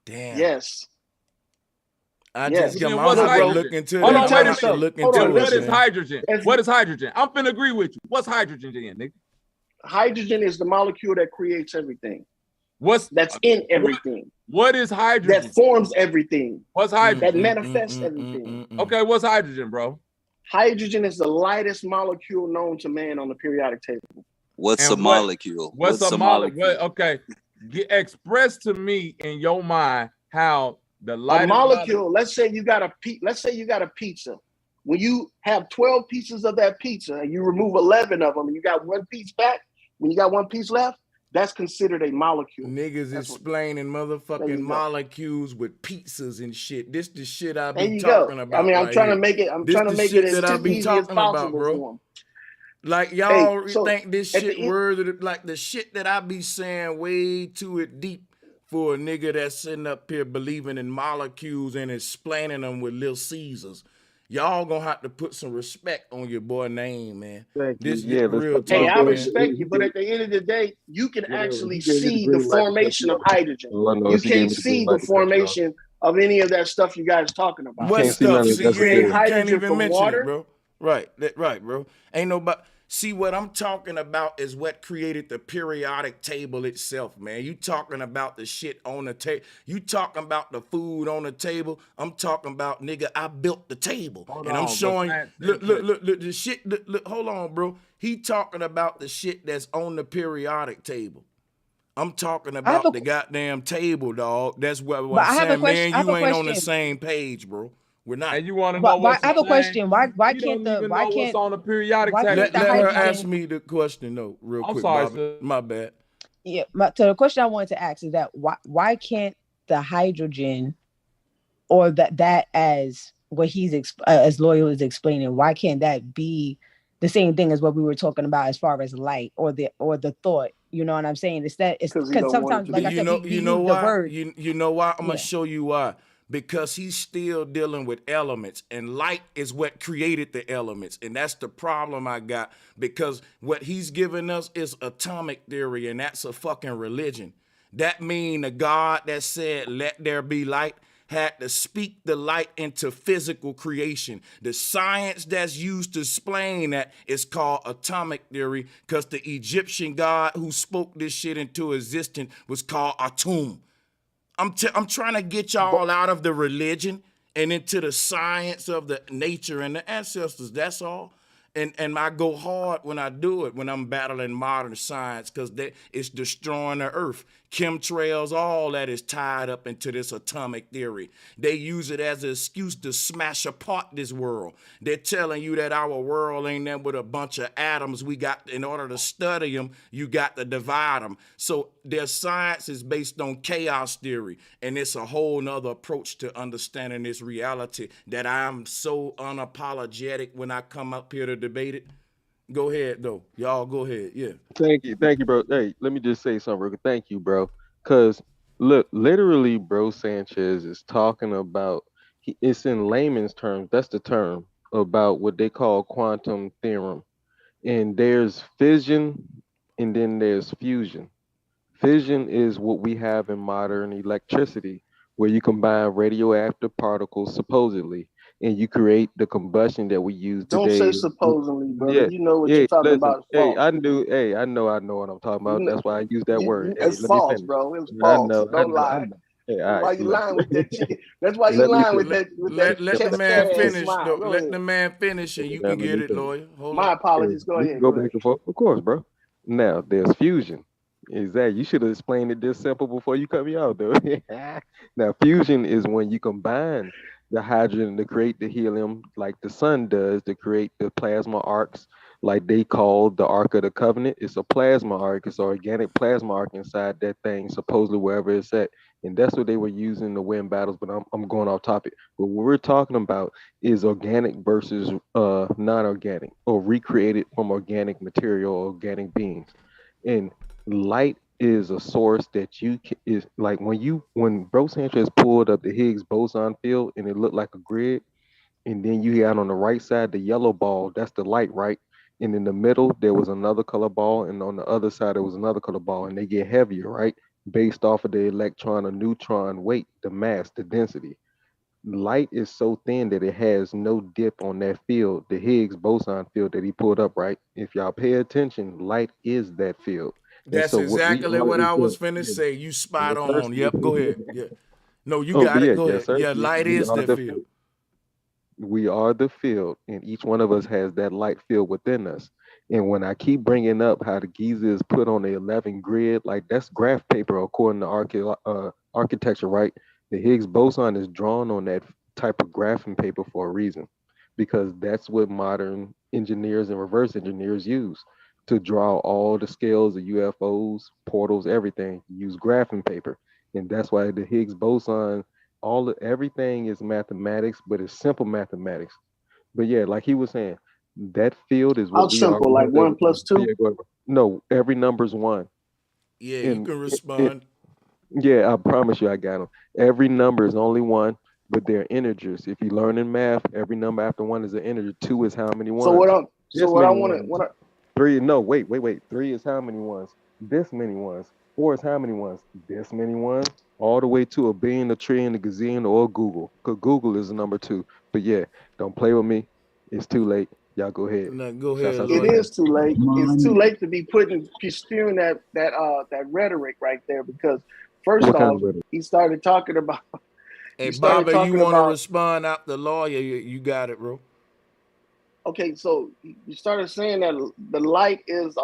Damn. Yes. I just Then I'm what's gonna have to hydrogen? look into Hold that. on, I'm wait gonna a have to second. look into it. What is man. hydrogen? What is hydrogen? I'm finna agree with you. What's hydrogen then, nigga? Hydrogen is the molecule that creates everything. That's in everything. What is hydrogen? That forms everything. What's hydrogen? That manifests everything. Okay, what's hydrogen, bro? Hydrogen is the lightest molecule known to man on the periodic table. What's a molecule? What's a molecule? Okay, express to me in your mind how the lightest molecule. Let's say you got a pizza. When you have 12 pieces of that pizza and you remove 11 of them and you got one piece back, when you got one piece left, that's considered a molecule. Niggas explaining motherfucking molecules with pizzas and shit. This the shit I there be you talking go. about. I mean, I'm right trying here. to make it. I'm This trying to the make shit it as that I be easy as talking about, possible bro. for 'em. Like y'all so think this shit worthy, like the shit that I be saying way too deep for a nigga that's sitting up here believing in molecules and explaining them with Lil Caesars. Y'all gonna have to put some respect on your boy name, man. This real talk, Hey, I man. respect you, but at the end of the day, you can actually see the formation of hydrogen. You can't see the formation of any of that stuff you guys talking about. What stuff? See, You create you can't hydrogen even from mention water. it, bro. Right, right, bro. Ain't nobody. See, what I'm talking about is what created the periodic table itself, man. You talking about the shit on the table. You talking about the food on the table. I'm talking about, nigga, I built the table. And I'm showing, look, the shit, look, hold on, bro. He talking about the shit that's on the periodic table. I'm talking about the goddamn table, dog. That's what I'm saying, man. You ain't on the same page, bro. We're not. And you want to know what's I have a question. Why can't what's on the periodic table? Let her ask me the question though, real quick, sorry, Bobby. sir. My bad. Yeah, so the question I wanted to ask is that why can't the hydrogen, or that as what he's as Loyal is explaining, why can't that be the same thing as what we were talking about as far as light or the thought? You know what I'm saying? It's because sometimes, like I said, we use the word. You know why? I'm gonna show you why. Because he's still dealing with elements, and light is what created the elements, and that's the problem I got. Because what he's giving us is atomic theory, and that's a fucking religion. That mean the God that said, "Let there be light," had to speak the light into physical creation. The science that's used to explain that is called atomic theory, because the Egyptian god who spoke this shit into existence was called Atum. I'm trying to get y'all out of the religion and into the science of the nature and the ancestors. That's all. And I go hard when I do it, when I'm battling modern science, because it's destroying the earth. Chemtrails, all that is tied up into this atomic theory. They use it as an excuse to smash apart this world. They're telling you that our world ain't nothing but a bunch of atoms. We got, in order to study them, you got to divide them. So their science is based on chaos theory, and it's a whole nother approach to understanding this reality that I'm so unapologetic when I come up here to debate it. Go ahead, though. Y'all go ahead. Yeah. Thank you, bro. Hey, let me just say something real quick. Thank you, bro. Because look, literally, bro, Sanchez is talking about. It's in layman's terms. That's the term about what they call quantum theorem. And there's fission, and then there's fusion. Fission is what we have in modern electricity, where you combine radioactive particles supposedly, and you create the combustion that we use today. Don't say supposedly, brother. Yeah, You know what you're talking about. Hey, I know what I'm talking about. That's why I use that word. It's false, bro. It was false. Don't lie. Hey, that's why you lying with that chicken. That's why you lying with that. Let the man finish. Let the man finish, and you can get it, lawyer. My apologies. Go ahead. Go back and forth. Of course, bro. Now there's fusion. Exactly. You should have explained it this simple before you cut me out, though. Now, fusion is when you combine the hydrogen to create the helium, like the sun does, to create the plasma arcs, like they call the Ark of the Covenant. It's a plasma arc. It's an organic plasma arc inside that thing, supposedly wherever it's at. And that's what they were using to win battles. But I'm going off topic. But what we're talking about is organic versus non-organic, or recreated from organic material, organic beings. And light is a source that is like when Bro Sanchez pulled up the Higgs boson field and it looked like a grid, and then you had on the right side the yellow ball, that's the light, right? And in the middle there was another color ball, and on the other side there was another color ball, and they get heavier, right? Based off of the electron or neutron weight, the mass, the density. Light is so thin that it has no dip on that field, the Higgs boson field that he pulled up, right? If y'all pay attention, light is that field. And That's so what we exactly are what is I was the finna say. You spot yes, sir. on. Yep, go ahead. Yeah. No, you Oh, but got it. yeah, Go yes, ahead. sir. Yeah, light We is are the the field. we are the field, and each one of us has that light field within us. And when I keep bringing up how the Giza is put on the 11 grid, like that's graph paper according to architecture, right? The Higgs boson is drawn on that type of graphing paper for a reason, because that's what modern engineers and reverse engineers use to draw all the scales of UFOs, portals, everything. Use graphing paper, and that's why the Higgs boson, everything is mathematics, but it's simple mathematics. But yeah, like he was saying, that field is How what we are. simple, like 1 plus 2? Yeah, go ahead. No, every number's one. Yeah, you And can respond. yeah, I promise you, I got them. Every number is only one, but they're integers. If you learn in math, every number after one is an integer. Two is how many So ones? what I'm so This what I many want to ones. what I, Three. No, wait. Three is how many ones? This many ones. Four is how many ones? This many ones. All the way to a billion, a trillion, a gazillion, or Google. Because Google is the number two. But yeah, don't play with me. It's too late. Y'all go ahead. No, go Shouts ahead, out to it lawyer. is too late. It's too late to be spewing that rhetoric right there, because first what kind off, of rhetoric? he started talking about Hey, he started Bobby, you talking want to about respond out the lawyer? You got it, bro. okay, so you started saying that the light is the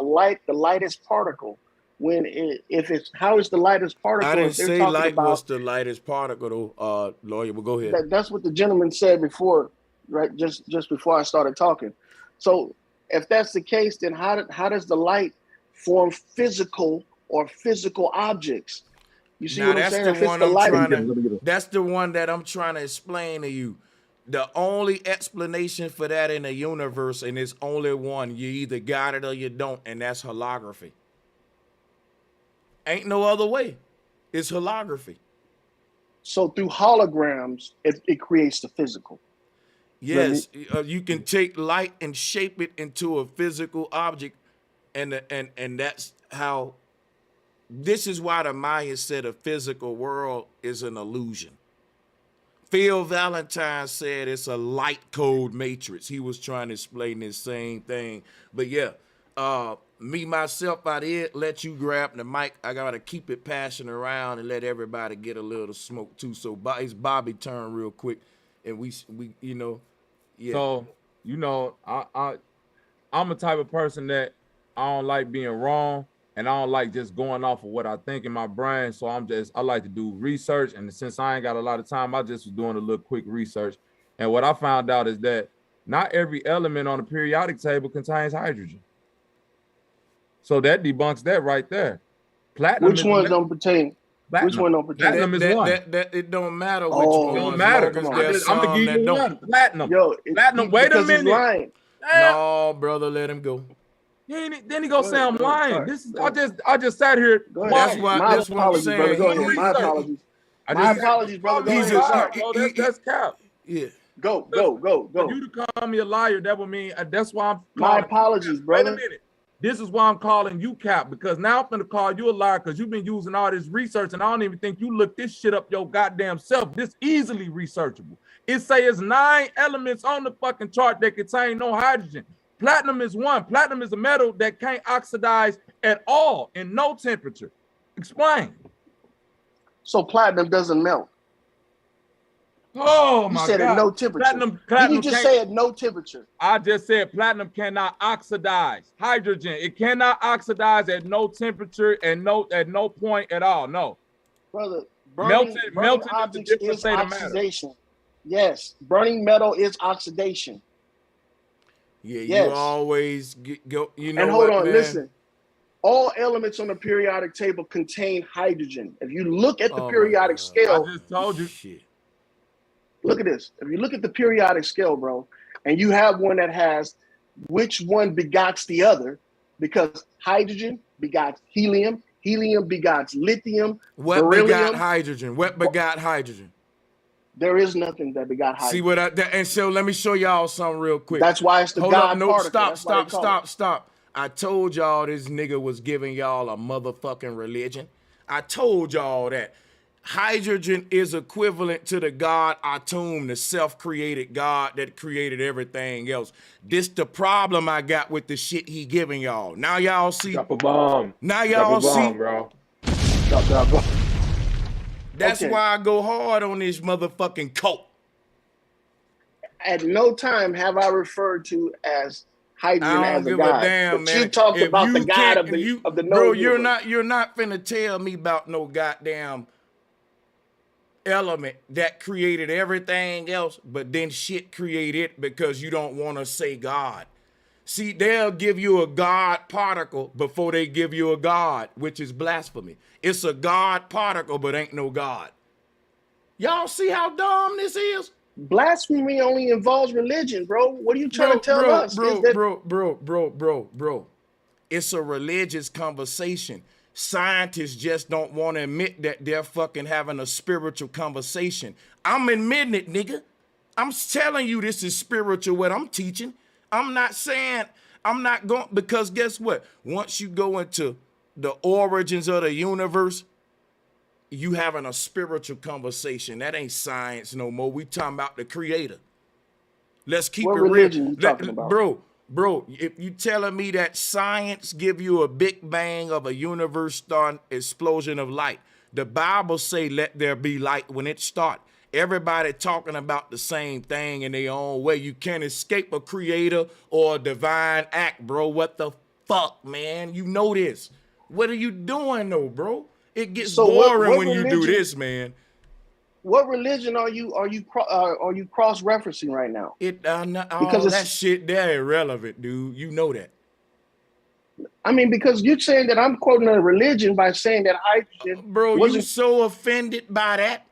lightest particle. When if it's how is the lightest I particle didn't if they're say talking light was about the lightest particle, though, lawyer, but go ahead. that's what the gentleman said before, right? Just before I started talking. So if that's the case, then how does the light form physical objects? You see Now what I'm that's saying? the If it's one the I'm light, trying to. That's the one that I'm trying to explain to you. The only explanation for that in the universe, and it's only one. You either got it or you don't, and that's holography. Ain't no other way. It's holography. so through holograms, it creates the physical. Let me Yes, you can take light and shape it into a physical object, and that's how. This is why the Maya said a physical world is an illusion. Phil Valentine said it's a light code matrix. He was trying to explain this same thing. But yeah, me myself out here, let you grab the mic. I gotta keep it passing around and let everybody get a little smoke too. So it's Bobby turn real quick, and we yeah. So I'm a type of person that I don't like being wrong, and I don't like just going off of what I think in my brain. So I like to do research, and since I ain't got a lot of time, I just was doing a little quick research. And what I found out is that not every element on the periodic table contains hydrogen. So that debunks that right there. Platinum Which is ones don't pertain? platinum. Which one don't pertain? Platinum is one. That it don't matter which Oh, one, Don't as matter. long as there's I'm gonna some give that you don't. one. Platinum. Yo, Platinum. Wait a because he's minute. lying. No, brother, let him go. Then he gonna say I'm Go lying. ahead. This is Go ahead. I just sat here. Go ahead. That's why. My That's what I'm apologies, brother. saying. Go ahead. My apologies. My apologies, brother. Go He's ahead. a liar. That's cap. Yeah. Go. For you to call me a liar, that would mean that's why I'm My calling. apologies, brother. Wait a minute. This is why I'm calling you cap, because now I'm gonna call you a liar because you've been using all this research, and I don't even think you looked this shit up your goddamn self. This easily researchable. It says 9 elements on the fucking chart that contain no hydrogen. Platinum is one. Platinum is a metal that can't oxidize at all in no temperature. Explain. So platinum doesn't melt. Oh You my said at God. no temperature. Did Platinum you just can't- say at no temperature? I just said platinum cannot oxidize. Hydrogen, it cannot oxidize at no temperature and at no point at all. No. Brother, Melted burning is a objects different is state of matter. oxidation. Yes, burning metal is oxidation. Yeah, you Yes. always go. You know And hold what, on, man? listen. All elements on the periodic table contain hydrogen. If you look at the Oh my periodic God. scale, I just told you. Shit. look at this. If you look at the periodic scale, bro, and you have one that has which one begots the other, because hydrogen begots helium, helium begots lithium, What begot beryllium. hydrogen? What begot hydrogen? There is nothing that begot hydrogen. See what and so let me show y'all something real quick. That's why it's the Hold God up, no, particle. stop, That's why they call it. stop. I told y'all this nigga was giving y'all a motherfucking religion. I told y'all that. Hydrogen is equivalent to the God Atum, the self-created God that created everything else. This the problem I got with the shit he giving y'all. Now y'all see. Drop a bomb. Now Drop y'all a bomb, see, bro. Drop that bomb. That's Okay. why I go hard on this motherfucking cult. At no time have I referred to as hydrogen I don't as a give god. a damn, but man. you talked If about the you God can't- of the you, of the bro, known you're universe. not finna tell me about no goddamn element that created everything else, but then shit created because you don't want to say God. See, they'll give you a God particle before they give you a God, which is blasphemy. It's a God particle, but ain't no God. Y'all see how dumb this is? Blasphemy only involves religion, bro. What are you trying to tell us? Bro. It's a religious conversation. Scientists just don't want to admit that they're fucking having a spiritual conversation. I'm admitting it, nigga. I'm telling you this is spiritual what I'm teaching. I'm not saying I'm not going, because guess what? Once you go into the origins of the universe, you having a spiritual conversation. That ain't science no more. We talking about the creator. Let's keep What it religion real. you talking about? Bro, if you telling me that science give you a big bang of a universe starting explosion of light, the Bible say let there be light when it start. Everybody talking about the same thing in their own way. You can't escape a creator or a divine act, bro. What the fuck, man? You know this. What are you doing though, bro? It gets So boring what when you do religion- this, man. What religion are you cross referencing right now? Because that shit there irrelevant, dude. You know that. I mean, because you're saying that I'm quoting a religion by saying that hydrogen Bro, wasn't. you so offended by that?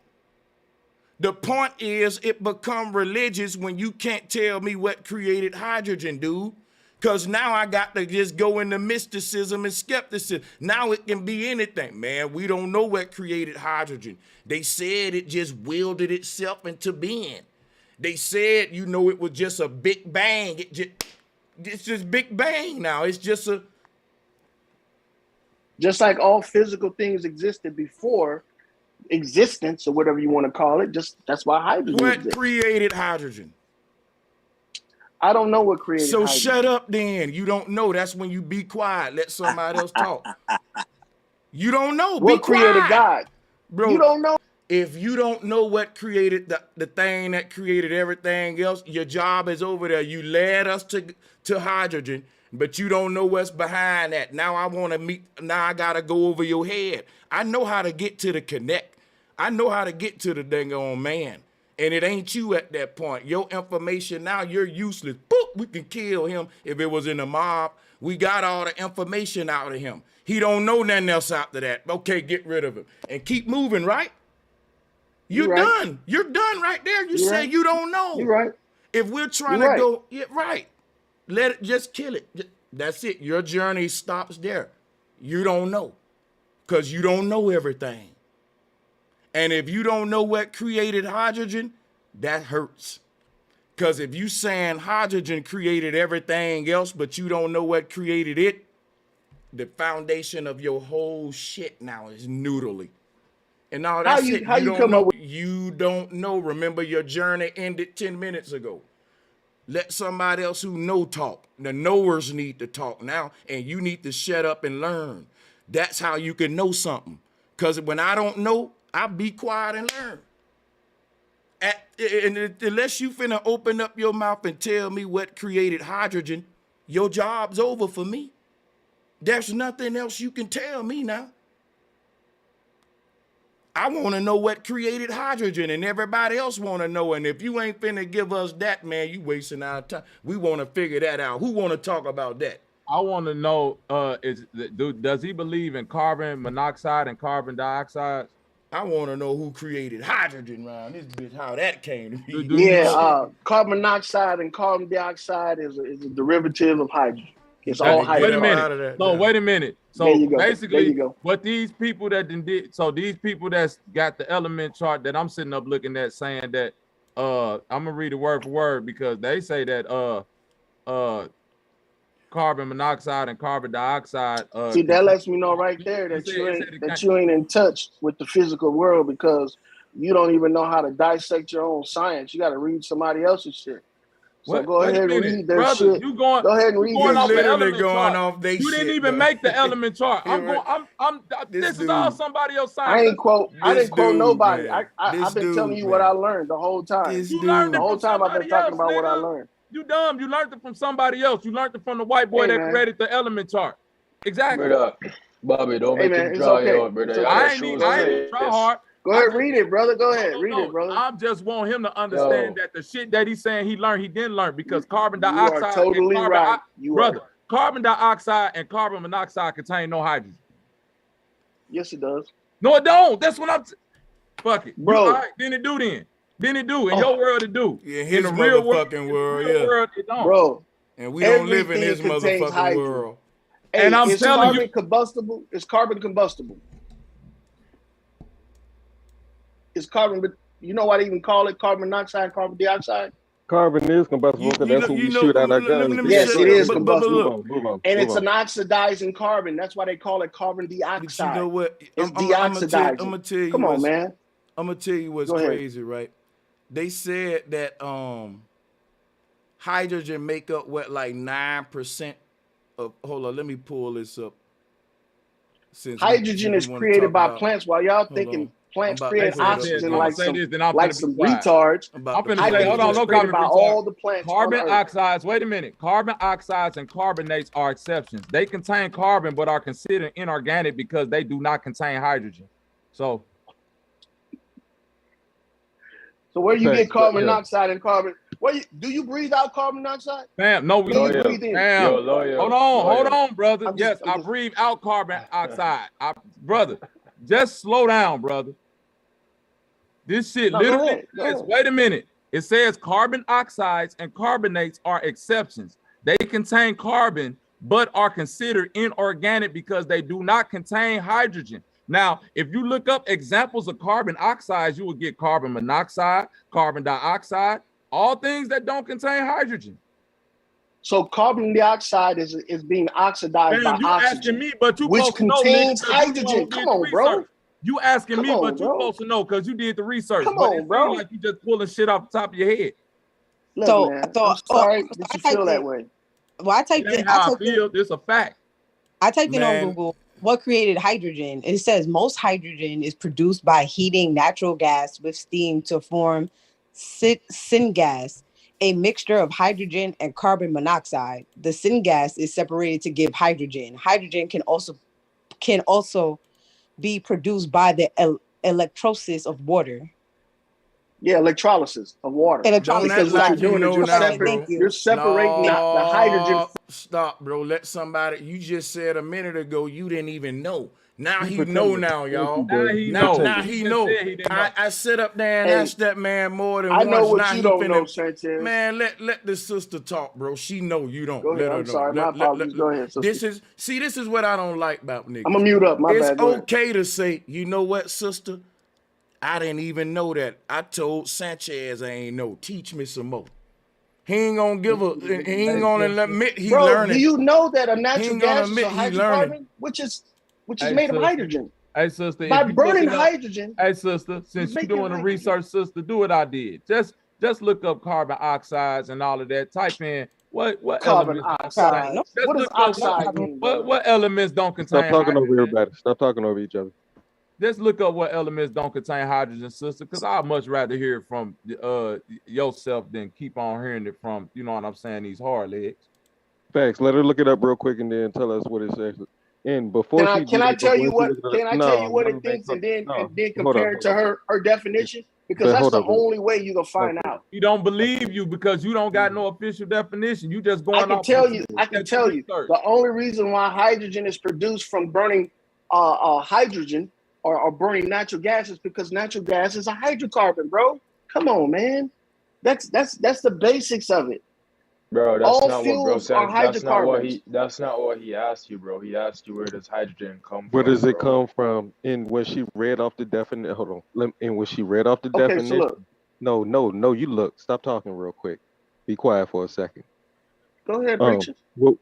The point is it become religious when you can't tell me what created hydrogen, dude. Because now I got to just go into mysticism and skepticism. Now it can be anything. Man, we don't know what created hydrogen. They said it just wielded itself into being. They said, you know, it was just a big bang. It's just big bang now. It's just a... Just like all physical things existed before existence, or whatever you want to call it, that's why hydrogen What exists. created hydrogen? I don't know what created So hydrogen. shut up then. You don't know. That's when you be quiet. Let somebody else talk. You don't know. What be quiet. created God? Bro, you don't know. If you don't know what created the thing that created everything else, your job is over there. You led us to hydrogen, but you don't know what's behind that. Now I gotta go over your head. I know how to get to the connect. I know how to get to the dang on man. And it ain't you at that point. Your information now, you're useless. Boop, we can kill him if it was in the mob. We got all the information out of him. He don't know nothing else after that. Okay, get rid of him. And keep moving, right? You're right. done. You're done right there. You say right. you don't know. You're right. If we're trying You're to right. go, yeah, right. Let it, just kill it. That's it. Your journey stops there. You don't know. Because you don't know everything. And if you don't know what created hydrogen, that hurts. Because if you saying hydrogen created everything else, but you don't know what created it, the foundation of your whole shit now is noodly. And now that's it. How you don't come know. up with? You don't know. Remember, your journey ended 10 minutes ago. Let somebody else who know talk. The knowers need to talk now, and you need to shut up and learn. That's how you can know something. Because when I don't know, I be quiet and learn. And unless you finna open up your mouth and tell me what created hydrogen, your job's over for me. There's nothing else you can tell me now. I want to know what created hydrogen, and everybody else want to know. And if you ain't finna give us that, man, you wasting our time. We want to figure that out. Who want to talk about that? I want to know, does he believe in carbon monoxide and carbon dioxide? I want to know who created hydrogen around this bitch, how that came to be. Yeah, carbon monoxide and carbon dioxide is a derivative of hydrogen. It's all hydrogen. Wait a minute. No, wait a minute. So basically, what these people that did, so these people that's got the element chart that I'm sitting up looking at saying that, I'm gonna read it word for word because they say that carbon monoxide and carbon dioxide. See, that lets me know right there that you ain't in touch with the physical world because you don't even know how to dissect your own science. You got to read somebody else's shit. So go ahead and read their shit. Go ahead and read their shit. Literally going off they shit. You didn't even make the element chart. This is all somebody else science. I didn't quote nobody. I've been telling you what I learned the whole time. The whole time I've been talking about what I learned. You dumb. You learned it from somebody else. You learned it from the white boy that created the element chart. Exactly. Bobby, don't make him try hard, brother. I ain't try hard. Go ahead, read it, brother. Go ahead, read it, brother. I just want him to understand that the shit that he's saying he learned, he didn't learn because carbon dioxide. You are totally right. Carbon dioxide and carbon monoxide contain no hydrogen. Yes, it does. No, it don't. That's what I'm. Fuck it, bro. Then it do. Then it do. In your world, it do. Yeah, his in the real motherfucking world, yeah. World, it don't. Bro. And we don't live in his motherfucking hydrogen. world. Hey, and I'm telling you, combustible. It's carbon combustible. It's carbon, but you know why they even call it carbon monoxide, carbon dioxide? Carbon is combustible because that's what we shoot out our guns. Yes, it is combustible. And it's an oxidizing carbon. That's why they call it carbon dioxide. But you know what? It's deoxidizing. I'm gonna tell you. Come on, man. I'm gonna tell you what's crazy, right? They said that hydrogen make up what, like 9% of. Hold on, let me pull this up. Since hydrogen is created by plants, while y'all thinking plants create oxygen like some retards. I'm finna say, hold on, no comment by all the plants. Carbon oxides, wait a minute. Carbon oxides and carbonates are exceptions. They contain carbon, but are considered inorganic because they do not contain hydrogen. So where do you get carbon monoxide and carbon? Do you breathe out carbon monoxide? Fam, no, we don't breathe in. Fam, hold on, brother. I breathe out carbon oxide. Brother, just slow down, brother. This shit literally says, wait a minute. It says carbon oxides and carbonates are exceptions. They contain carbon, but are considered inorganic because they do not contain hydrogen. Now, if you look up examples of carbon oxides, you will get carbon monoxide, carbon dioxide, all things that don't contain hydrogen. So carbon dioxide is being oxidized by oxygen, asking me, but you which contains hydrogen. Come on, bro. You asking me, but you supposed to know because you did the research. Come on, bro. Like you just pulling shit off the top of your head. Look, man, I'm sorry that you feel that way. Well, I typed in. I feel it's a fact. I typed in on Google what created hydrogen. It says most hydrogen is produced by heating natural gas with steam to form syngas, a mixture of hydrogen and carbon monoxide. The syngas is separated to give hydrogen. Hydrogen can also be produced by the electrolysis of water. Yeah, electrolysis of water. Because what you're doing is you're separating the hydrogen. Stop, bro. Let somebody. You just said a minute ago you didn't even know. Now he know now, y'all. Now he know. I sit up there and asked that man more than once. I know what now you don't know, Sanchez. Man, let the sister talk, bro. She know you don't. Go ahead. I'm sorry. My apologies. Go ahead, sister. This is what I don't like about niggas. I'm gonna mute up. My bad. It's okay to say, you know what, sister? I didn't even know that. I told Sanchez I ain't know. Teach me some more. He ain't gonna give a. He ain't gonna admit he learning. Do you know that a natural gas is a hydrocarbon, which is made of hydrogen? Hey, sister. By burning hydrogen. Hey, sister. Since you're doing the research, sister, do what I did. Just look up carbon oxides and all of that. Type in what carbon elements. Oxide. What does oxide mean? What elements don't contain? Stop talking over everybody. Stop talking over each other. Just look up what elements don't contain hydrogen, sister, because I'd much rather hear it from yourself than keep on hearing it from, you know what I'm saying, these hard legs. Facts. Let her look it up real quick and then tell us what it says. And before she Can I tell you what let me it thinks and then hold compare on, it to her definition? Because but that's hold the on, only way you can find out. You don't believe you because you don't got no official definition. You just going I off. can tell you the only reason why hydrogen is produced from burning hydrogen or burning natural gas is because natural gas is a hydrocarbon, bro. Come on, man. That's the basics of it. Bro, that's all not what bro fuels are said. That's not what hydrocarbons. he asked you, bro. He asked you where does hydrogen come where from, does it bro. come from? And when she read off the definition, hold on. And when she read off the Okay, definition, so look. No, you look. Stop talking real quick. Be quiet for a second. Go ahead, preacher. What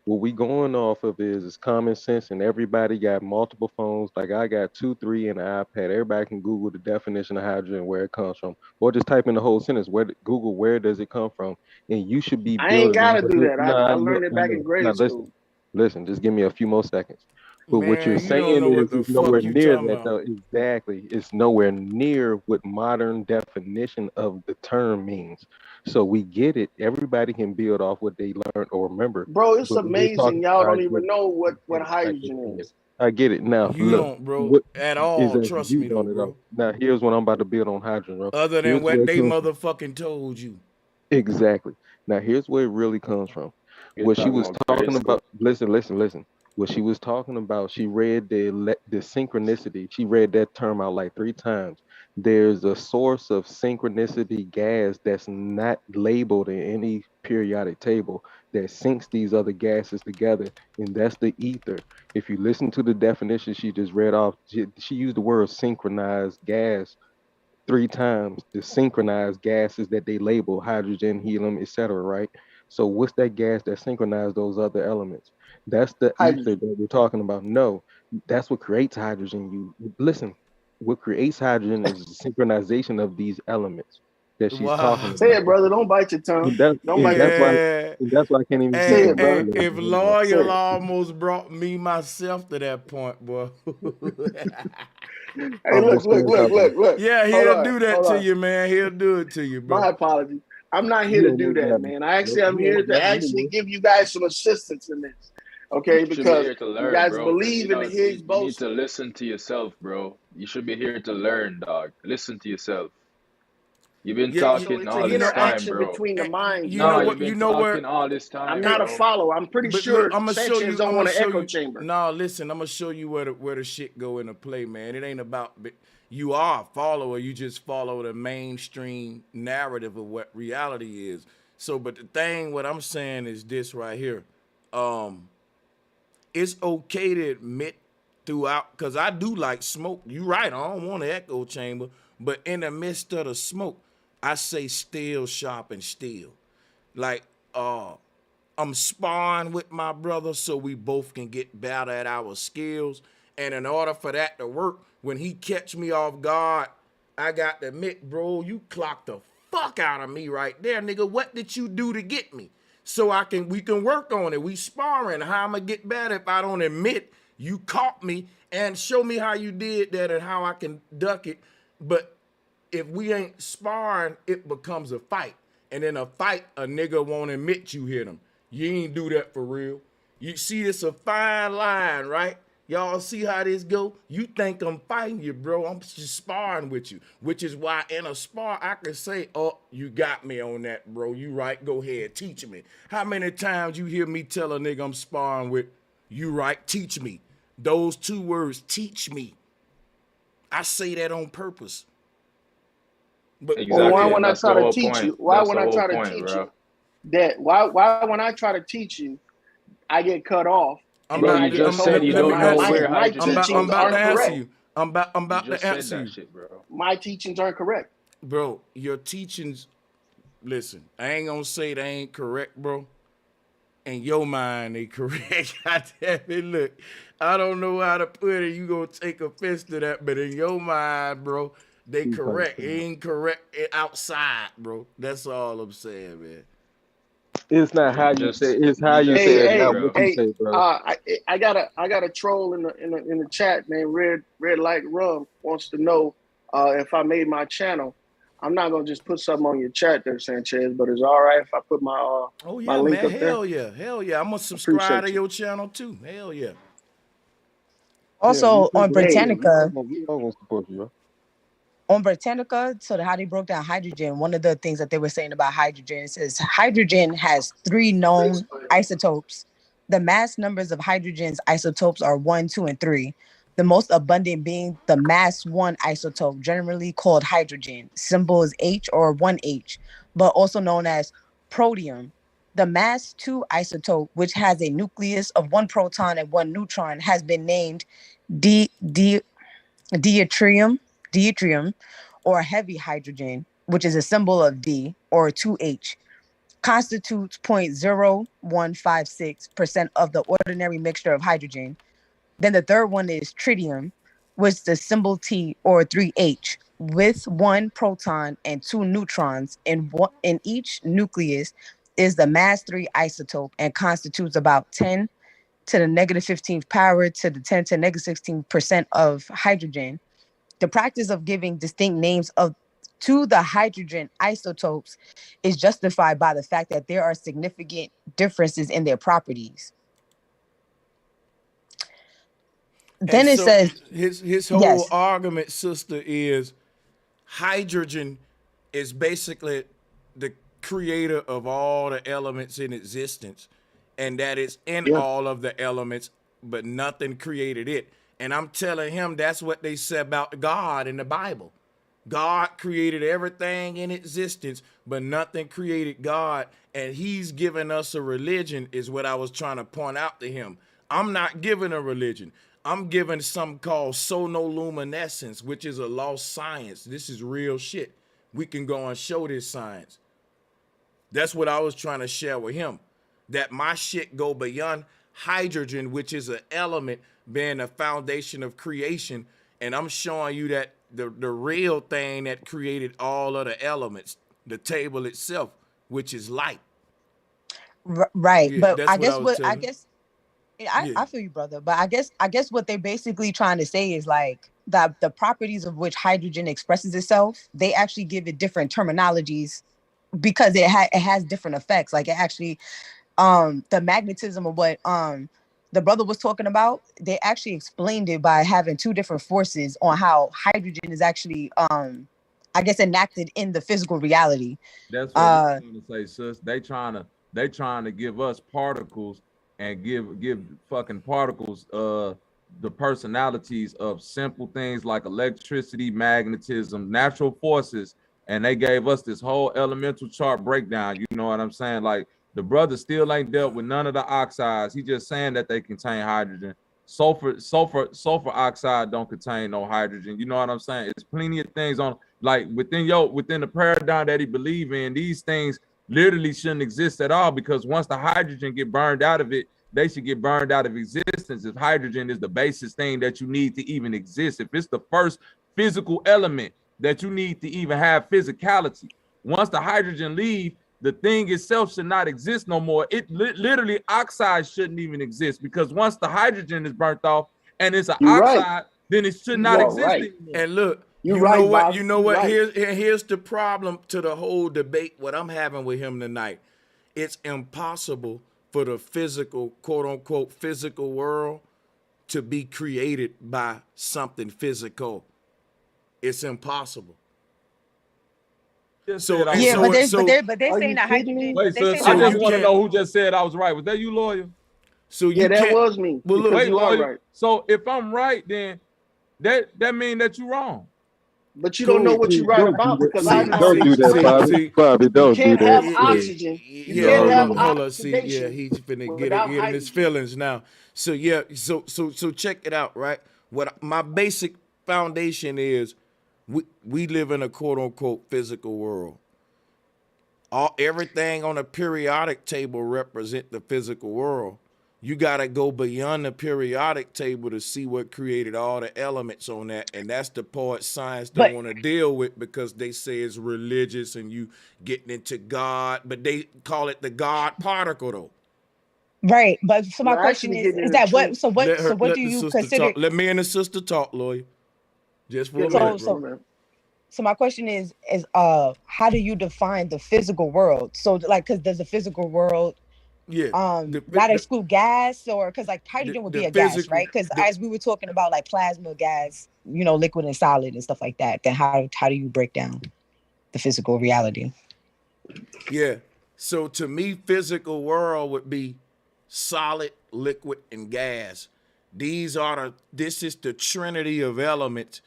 we going off of is common sense, and everybody got multiple phones. Like I got 2, 3, and an iPad. Everybody can Google the definition of hydrogen, where it comes from, or just type in the whole sentence. Google where does it come from, and you should be I ain't building. gotta do that. I learned it back in grade school. Listen, just give me a few more seconds. But what you're Man, you don't saying know what is the it's nowhere fuck you near talking that, about. though. Exactly. It's nowhere near what modern definition of the term means. So we get it. Everybody can build off what they learned or remember. Bro, it's But when we're amazing. talking Y'all about don't even know what hydrogen is. I get it. Now, You look. don't, bro, What at is all. that Trust you me, though, don't know? bro. Now, here's what I'm about to build on hydrogen, bro. Other than Here's where what it they comes from. motherfucking told you. Exactly. Now, here's where it really comes from. You're What she talking was about grade talking school. about, listen. What she was talking about, she read the synchronicity. She read that term out like 3 times. There's a source of synchronicity gas that's not labeled in any periodic table that syncs these other gases together, and that's the ether. If you listen to the definition she just read off, she used the word synchronized gas 3 times to synchronize gases that they label hydrogen, helium, etc. Right? So what's that gas that synchronizes those other elements? That's the ether that we're talking about. No, that's what creates hydrogen. You listen. What creates hydrogen is the synchronization of these elements that she's talking Wow. Say about. it, brother. Don't bite your tongue. And that's why I can't even Say speak it, brother. If bro. Loyal almost brought me myself to that point, boy. Hey, look. Yeah, Hold he'll on, do that hold to on. you, man. He'll do it to you, bro. My apologies. I'm not here to do that, man. I'm here to actually give you guys some assistance in this. Okay, You should be because here to you learn, guys bro. 'Cause, believe in the Higgs you need to boson. listen to yourself, bro. You should be here to learn, dog. Listen to yourself. You've been Yeah, So talking it's an all this time, interaction bro. between the minds. You know Nah, what? you've been You know where? talking all this time, I'm not a bro. follower. I'm pretty But look, sure I'm gonna show Sanchez you. don't I'm want gonna an show echo you. chamber. No, listen. I'm gonna show you where the shit go into play, man. It ain't about you are a follower. You just follow the mainstream narrative of what reality is. So, but the thing, what I'm saying is this right here. It's okay to admit throughout, because I do like smoke. You right. I don't want an echo chamber, but in the midst of the smoke, I say still sharp and still. Like, I'm sparring with my brother so we both can get better at our skills. And in order for that to work, when he catch me off guard, I got to admit, bro, you clocked the fuck out of me right there, nigga. What did you do to get me? So we can work on it. We sparring. How I'm gonna get better if I don't admit you caught me and show me how you did that and how I can duck it. But if we ain't sparring, it becomes a fight. And in a fight, a nigga won't admit you hit him. You ain't do that for real. You see, it's a fine line, right? Y'all see how this go? You think I'm fighting you, bro. I'm just sparring with you, which is why in a spar, I can say, oh, you got me on that, bro. You right, go ahead, teach me. How many times you hear me tell a nigga I'm sparring with, you right, teach me. Those 2 words, teach me. I say that on purpose. But exactly. Why when I That's try the to whole teach point. you? Why That's when the I whole try to point, teach bro. you that? Why when I try to teach you, I get cut off? Bro, you just said you don't know where hydrogen teachings comes aren't from, correct. bro. I'm about You just to said answer that you. shit, bro. My teachings aren't correct. Bro, your teachings, listen, I ain't gonna say they ain't correct, bro. In your mind, they correct. God damn it, look, I don't know how to put it. You gonna take offense to that, but in your mind, bro, they correct. It ain't correct outside, bro. That's all I'm saying, man. It's not how you say. It's how you Hey, say it, hey, not what you hey. say, bro. I got a troll in the chat named Red Light Rum wants to know if I made my channel. I'm not gonna just put something on your chat there, Sanchez, but it's all right if I put my Oh my yeah, link man. up there. Hell yeah. Hell yeah. I'm gonna subscribe Appreciate to you. your channel too. Hell yeah. Yeah, we Also on appreciate Hey, it. Britannica, We all gonna support you, bro. on Britannica, so how they broke down hydrogen, one of the things that they were saying about hydrogen is hydrogen has 3 known isotopes. The mass numbers of hydrogen's isotopes are 1, 2, and 3. The most abundant being the mass 1 isotope, generally called hydrogen. Symbol is H or 1H, but also known as protium. The mass 2 isotope, which has a nucleus of 1 proton and 1 neutron, has been named deuterium, or heavy hydrogen, which is a symbol of D or 2H, constitutes 0.0156% of the ordinary mixture of hydrogen. Then the third one is tritium, which is the symbol T or 3H, with 1 proton and 2 neutrons in each nucleus, is the mass 3 isotope and constitutes about 10 to the negative 15th power to the 10 to negative 16% of hydrogen. The practice of giving distinct names to the hydrogen isotopes is justified by the fact that there are significant differences in their properties. And Then it so says, his whole yes, argument, sister, is hydrogen is basically the creator of all the elements in existence, and that it's in yeah. all of the elements, but nothing created it. And I'm telling him that's what they say about God in the Bible. God created everything in existence, but nothing created God. And he's given us a religion, is what I was trying to point out to him. I'm not giving a religion. I'm giving something called sonoluminescence, which is a lost science. This is real shit. We can go and show this science. That's what I was trying to share with him. That my shit go beyond hydrogen, which is an element being the foundation of creation. And I'm showing you that the real thing that created all of the elements, the table itself, which is light. right. Yeah, But that's I what I guess was what I telling. guess Yeah. I feel you, brother. But I guess what they're basically trying to say is like that the properties of which hydrogen expresses itself, they actually give it different terminologies because it has different effects. Like it actually the magnetism of what the brother was talking about, they actually explained it by having 2 different forces on how hydrogen is actually I guess enacted in the physical reality. That's what we trying to say, sis. They trying to give us particles and give fucking particles the personalities of simple things like electricity, magnetism, natural forces, and they gave us this whole elemental chart breakdown. You know what I'm saying? Like the brother still ain't dealt with none of the oxides. He just saying that they contain hydrogen. Sulfur oxide don't contain no hydrogen. You know what I'm saying? It's plenty of things on like within the paradigm that he believe in. These things literally shouldn't exist at all because once the hydrogen get burned out of it, they should get burned out of existence. If hydrogen is the basis thing that you need to even exist, if it's the first physical element that you need to even have physicality, once the hydrogen leave, the thing itself should not exist no more. It literally oxide shouldn't even exist because once the hydrogen is burnt off and it's an You're right. oxide, then it should You not are exist right. anymore. And look, You're you know right, what? Bobby. You know You're what? right. Here's the problem to the whole debate. What I'm having with him tonight, it's impossible for the physical, quote unquote, physical world to be created by something physical. It's impossible. So and yeah, so but they're Are saying you that kidding me? hydrogen, Wait, but they're sis, saying I that so just you want to hydrogen. know can't. who just said I was right. Was that you, lawyer? So Yeah, you that can't. was me Well, because look. Wait, you are lawyer. right. So if I'm right, then that mean that you're wrong. But you don't know Cool. what you're Please right don't do about that. because Please I've See, don't already see, do that, see, explained. Bobby. see. Bobby, You don't do can't that. have Yeah, oxygen. You yeah. can't Hold have up, Yeah. hold up. See, yeah, oxidation he's finna without get in his hydrogen. feelings now. So yeah, so check it out, right? What my basic foundation is, we live in a quote unquote physical world. Everything on a periodic table represent the physical world. you got to go beyond the periodic table to see what created all the elements on that. And that's the part science don't want to deal with because they say it's religious and you getting into God, but they call it the God particle though. Right. But so my You're question actually getting is into that truth. what, so what, so what Let do the you sister consider? talk. Let me and the sister talk, lawyer. Just for Yeah, a go minute, ahead, bro. man. So my question is how do you define the physical world? So like, cause does the physical world Yeah. not exclude gas, or because like hydrogen would The be a gas, physical right? Because as we were talking about like plasma gas, you know, liquid and solid and stuff like that, then how do you break down the physical reality? Yeah. So to me, physical world would be solid, liquid, and gas. This is the trinity of elements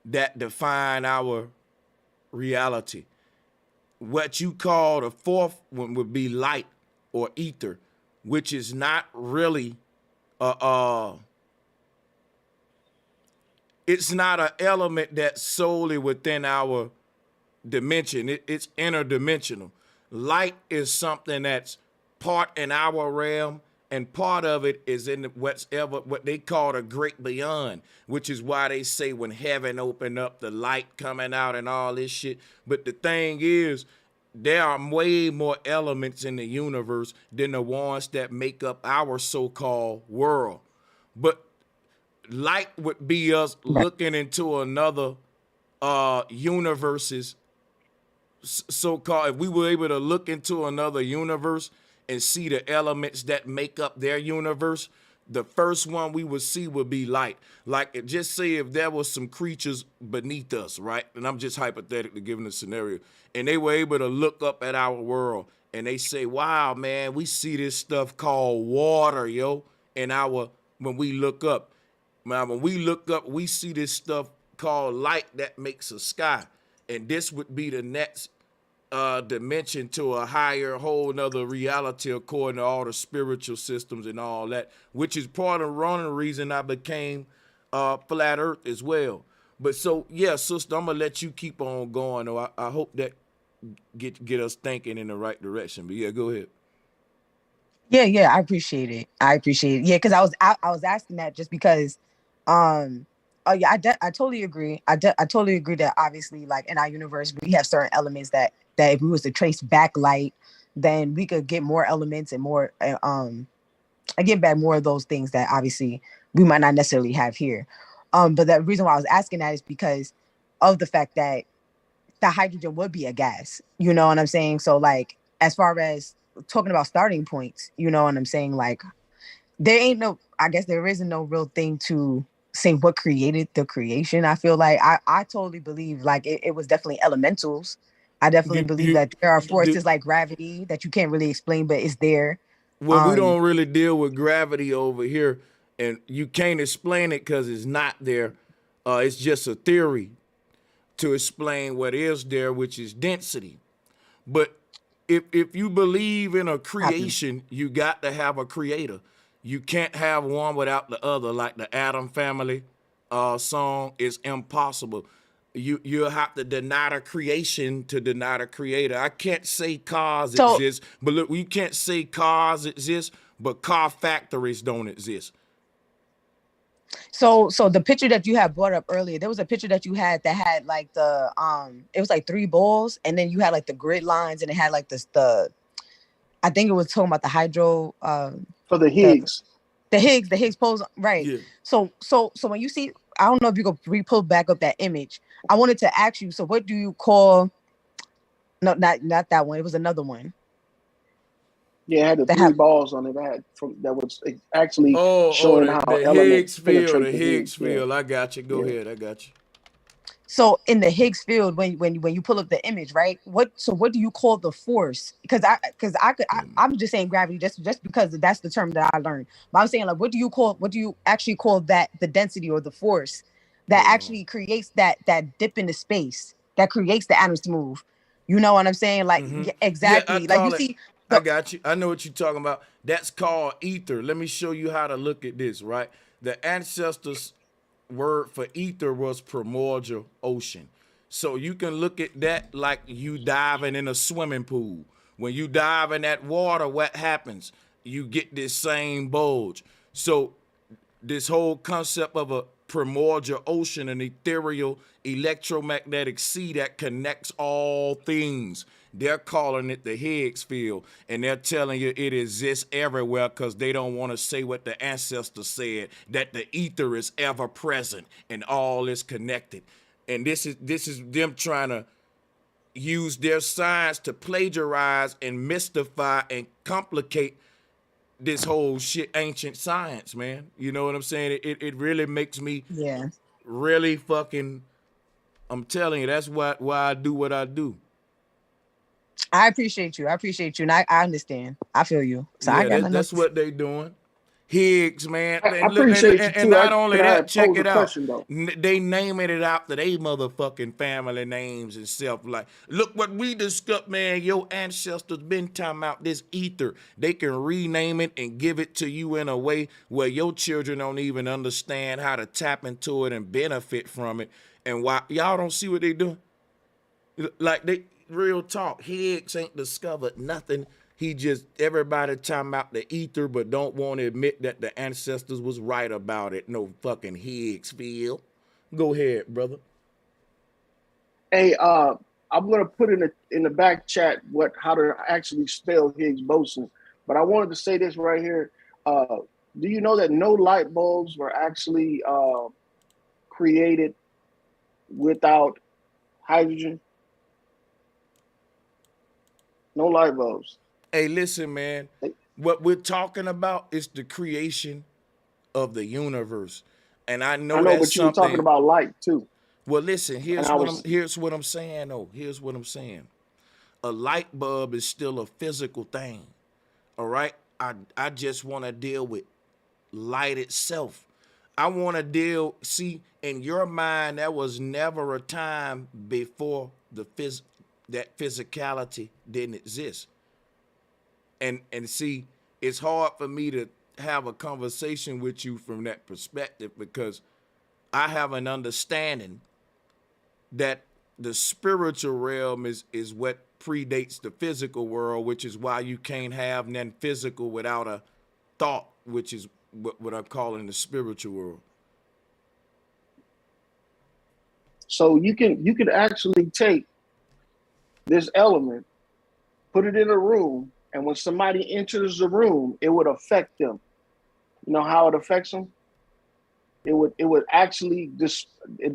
that define our reality. What you call the fourth one would be light or ether, which is not really it's not an element that's solely within our dimension. It's interdimensional. Light is something that's part in our realm, and part of it is in what they call the great beyond, which is why they say when heaven opened up, the light coming out and all this shit. But the thing is, there are way more elements in the universe than the ones that make up our so-called world. But light would be us looking into another universe's so-called, if we were able to look into another universe and see the elements that make up their universe, the first one we would see would be light. Like, just say if there was some creatures beneath us, right? And I'm just hypothetically giving a scenario, and they were able to look up at our world and they say, wow, man, we see this stuff called water, yo, in our, when we look up. Man, when we look up, we see this stuff called light that makes a sky. And this would be the next dimension to a higher, whole nother reality according to all the spiritual systems and all that, which is part of one of the reason I became flat earth as well. But so, yeah, sister, I'm going to let you keep on going. Though. I hope that get us thinking in the right direction. But yeah, go ahead. Yeah, I appreciate it. Yeah, because I was asking that just because oh yeah, I totally agree. I totally agree that obviously like in our universe we have certain elements that if we was to trace back light, then we could get more elements and more I get back more of those things that obviously we might not necessarily have here. But the reason why I was asking that is because of the fact that the hydrogen would be a gas. You know what I'm saying? So like as far as talking about starting points, you know what I'm saying? Like I guess there isn't no real thing to say what created the creation. I feel like I totally believe like it was definitely elementals. I definitely believe that there are forces like gravity that you can't really explain, but it's there. Well, we don't really deal with gravity over here, and you can't explain it because it's not there. It's just a theory to explain what is there, which is density. But if you believe in a creation, you got to have a creator. You can't have one without the other, like the Atom Family song is impossible. You'll have to deny the creation to deny the creator. I can't say cars exist, but look, you can't say cars exist, but car factories don't exist. So the picture that you had brought up earlier, there was a picture that you had that had like the it was like 3 balls, and then you had like the grid lines, and it had like the I think it was talking about the hydro for the Higgs. The Higgs pose, right? Yeah. So when you see, I don't know if you could pull back up that image. I wanted to ask you. So what do you call? No, not that one. It was another one. Yeah, it had the 3 balls on it. That was actually showing how the elements Higgs field, penetrate the Higgs field. I got you. Go ahead. I got you. So in the Higgs field, when you pull up the image, right? What do you call the force? Because I'm just saying gravity just because that's the term that I learned. But I'm saying like, what do you actually call that, the density or the force that actually creates that dip into space that creates the atoms to move? You know what I'm saying? Like exactly. Yeah, like you see. I got you. I know what you're talking about. That's called ether. Let me show you how to look at this. Right, the ancestors' word for ether was primordial ocean. So you can look at that like you diving in a swimming pool. When you dive in that water, what happens? you get this same bulge. So this whole concept of a primordial ocean, an ethereal electromagnetic sea that connects all things. They're calling it the Higgs field, and they're telling you it exists everywhere because they don't want to say what the ancestors said, that the ether is ever present and all is connected. And this is them trying to use their science to plagiarize and mystify and complicate this whole shit, ancient science, man. You know what I'm saying? It really makes me really fucking, I'm telling you, that's why I do what I do. I appreciate you. And I understand. I feel you. So yeah, that's what they doing. Higgs, man. I appreciate you too. And not only that, check pose it a out. question, though. They naming it after they motherfucking family names and stuff. Like, look what we discussed, man. Your ancestors been talking about this ether. They can rename it and give it to you in a way where your children don't even understand how to tap into it and benefit from it. And why y'all don't see what they doing? Like, they real talk. Higgs ain't discovered nothing. He just, everybody talking about the ether, but don't want to admit that the ancestors was right about it. No fucking Higgs field. Go ahead, brother. Hey, I'm gonna put in the back chat how to actually spell Higgs boson. But I wanted to say this right here. Do you know that no light bulbs were actually created without hydrogen? No light bulbs. Hey, listen, man. What we're talking about is the creation of the universe. And I know that's but you were talking about light too. Well, listen, here's what I'm saying, though. Here's what I'm saying. A light bulb is still a physical thing. All right? I just want to deal with light itself. I want to deal, see, in your mind, there was never a time before that physicality didn't exist. And see, it's hard for me to have a conversation with you from that perspective because I have an understanding that the spiritual realm is what predates the physical world, which is why you can't have nothing physical without a thought, which is what I'm calling the spiritual world. So you could actually take this element, put it in a room, and when somebody enters the room, it would affect them. You know how it affects them? It would actually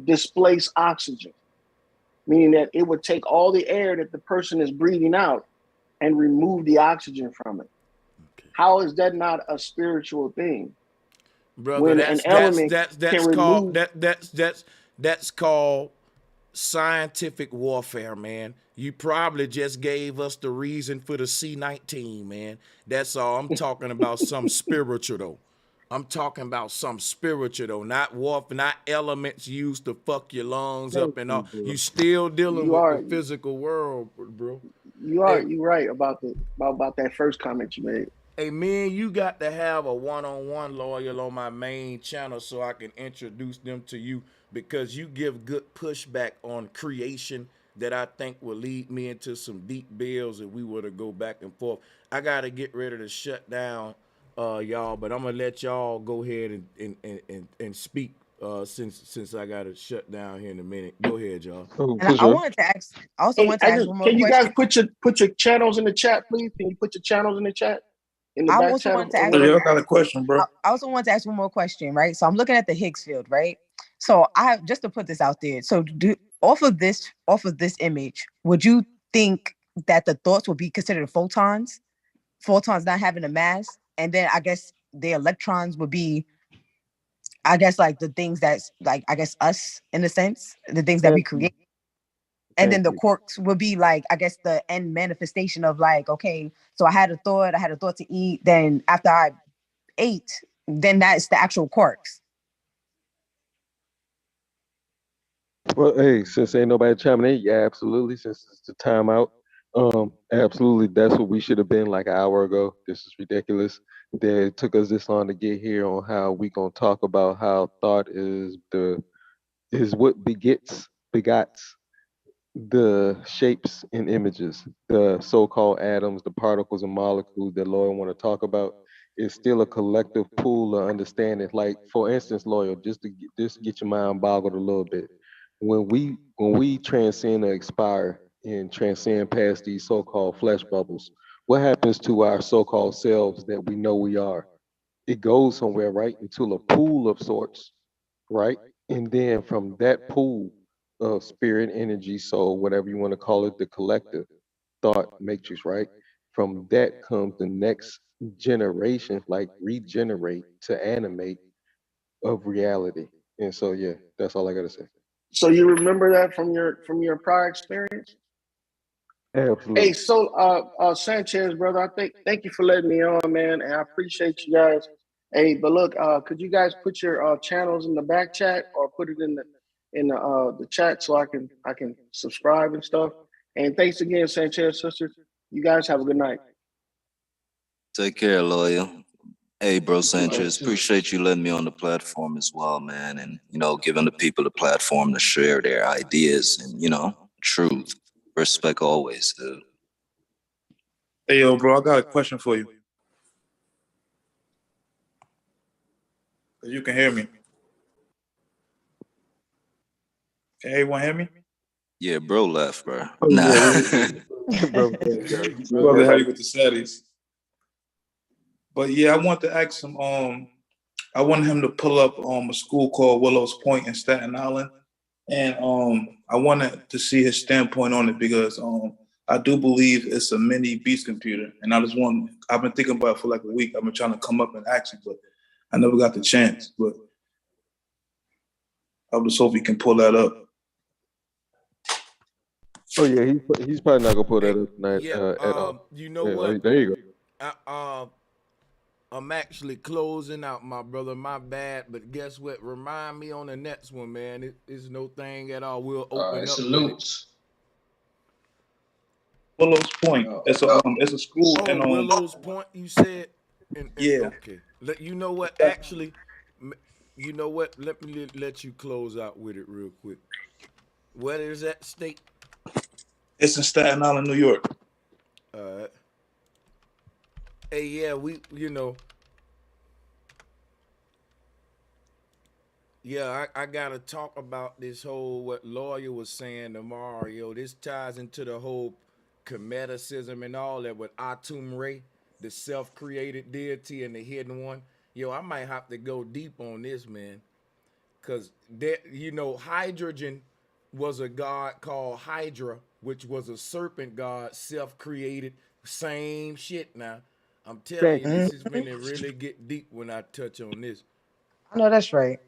displace oxygen, meaning that it would take all the air that the person is breathing out and remove the oxygen from it. Okay. How is that not a spiritual thing? Brother, when that's called scientific warfare, man. You probably just gave us the reason for the C-19, man. That's all. I'm talking about some spiritual, though. I'm talking about some spiritual, though, not warfare, not elements used to fuck your lungs up and all. You still dealing with the physical world, bro. You right about that first comment you made. Hey, man, you got to have a one-on-one loyal on my main channel so I can introduce them to you because you give good pushback on creation that I think will lead me into some deep bills if we were to go back and forth. I got to get ready to shut down, y'all, but I'm going to let y'all go ahead and speak since I got to shut down here in a minute. Go ahead, y'all. And I wanted to ask, one more question. Can you guys put your channels in the chat, please? Can you put your channels in the chat? I also want to ask. I got a question, bro. I also want to ask one more question, right? So I'm looking at the Higgs field, right? So I have just to put this out there. So off of this image, would you think that the thoughts would be considered photons? Photons not having a mass, and then I guess the electrons would be, I guess, like the things that's like, I guess, us in a sense, the things that we create. And then the quarks would be like, I guess, the end manifestation of like, okay, so I had a thought to eat. Then after I ate, then that's the actual quarks. Well, hey, since ain't nobody chiming in, yeah, absolutely. Since it's the timeout, absolutely, that's what we should have been like an hour ago. This is ridiculous. It took us this long to get here on how we gonna talk about how thought is what begots the shapes and images, the so-called atoms, the particles and molecules that Loyal want to talk about, is still a collective pool of understanding. Like, for instance, Loyal, just get your mind boggled a little bit. When we transcend or expire and transcend past these so-called flesh bubbles, what happens to our so-called selves that we know we are? It goes somewhere, right, into a pool of sorts, right? And then from that pool of spirit, energy, soul, whatever you want to call it, the collective thought matrix, right? From that comes the next generation, like regenerate to animate of reality. And so, yeah, that's all I got to say. So you remember that from your prior experience? Absolutely. Hey, so Sanchez, brother, thank you for letting me on, man, and I appreciate you guys. Hey, but look, could you guys put your channels in the back chat or put it in the chat so I can subscribe and stuff. And thanks again, Sanchez sister. You guys have a good night. Take care, Loyal. Hey, bro, Sanchez, appreciate you letting me on the platform as well, man. And, giving the people the platform to share their ideas and, truth. Respect always, dude. Hey, yo, bro, I got a question for you. You can hear me. Can everyone hear me? Yeah, bro left, bro. Oh, nah. yeah, bro, brother, how you with the Saudis? But yeah, I want to ask him. I want him to pull up a school called Willows Point in Staten Island, and I wanted to see his standpoint on it because I do believe it's a mini beast computer, and I've been thinking about it for like a week. I've been trying to come up and ask him, but I never got the chance. But I just hope he can pull that up. Oh yeah, he's probably not gonna pull that up tonight at all. You know Yeah, what? there you go. I'm actually closing out, my brother. My bad, but guess what? Remind me on the next one, man. It's no thing at all. We'll open up. Salutes. Willows Point. It's a school. Oh, and, Willows Point. You said. Yeah. Okay. You know what? Actually, you know what? Let me let you close out with it real quick. Where is that state? It's in Staten Island, New York. Hey, yeah, yeah, I gotta talk about this whole what Lawyer was saying tomorrow, yo. This ties into the whole Cometicism and all that with Atum Ray, the self-created deity and the hidden one. Yo, I might have to go deep on this, man. Cause hydrogen was a god called Hydra, which was a serpent god, self-created, same shit now. I'm telling you, this is when it really get deep when I touch on this. I know that's right.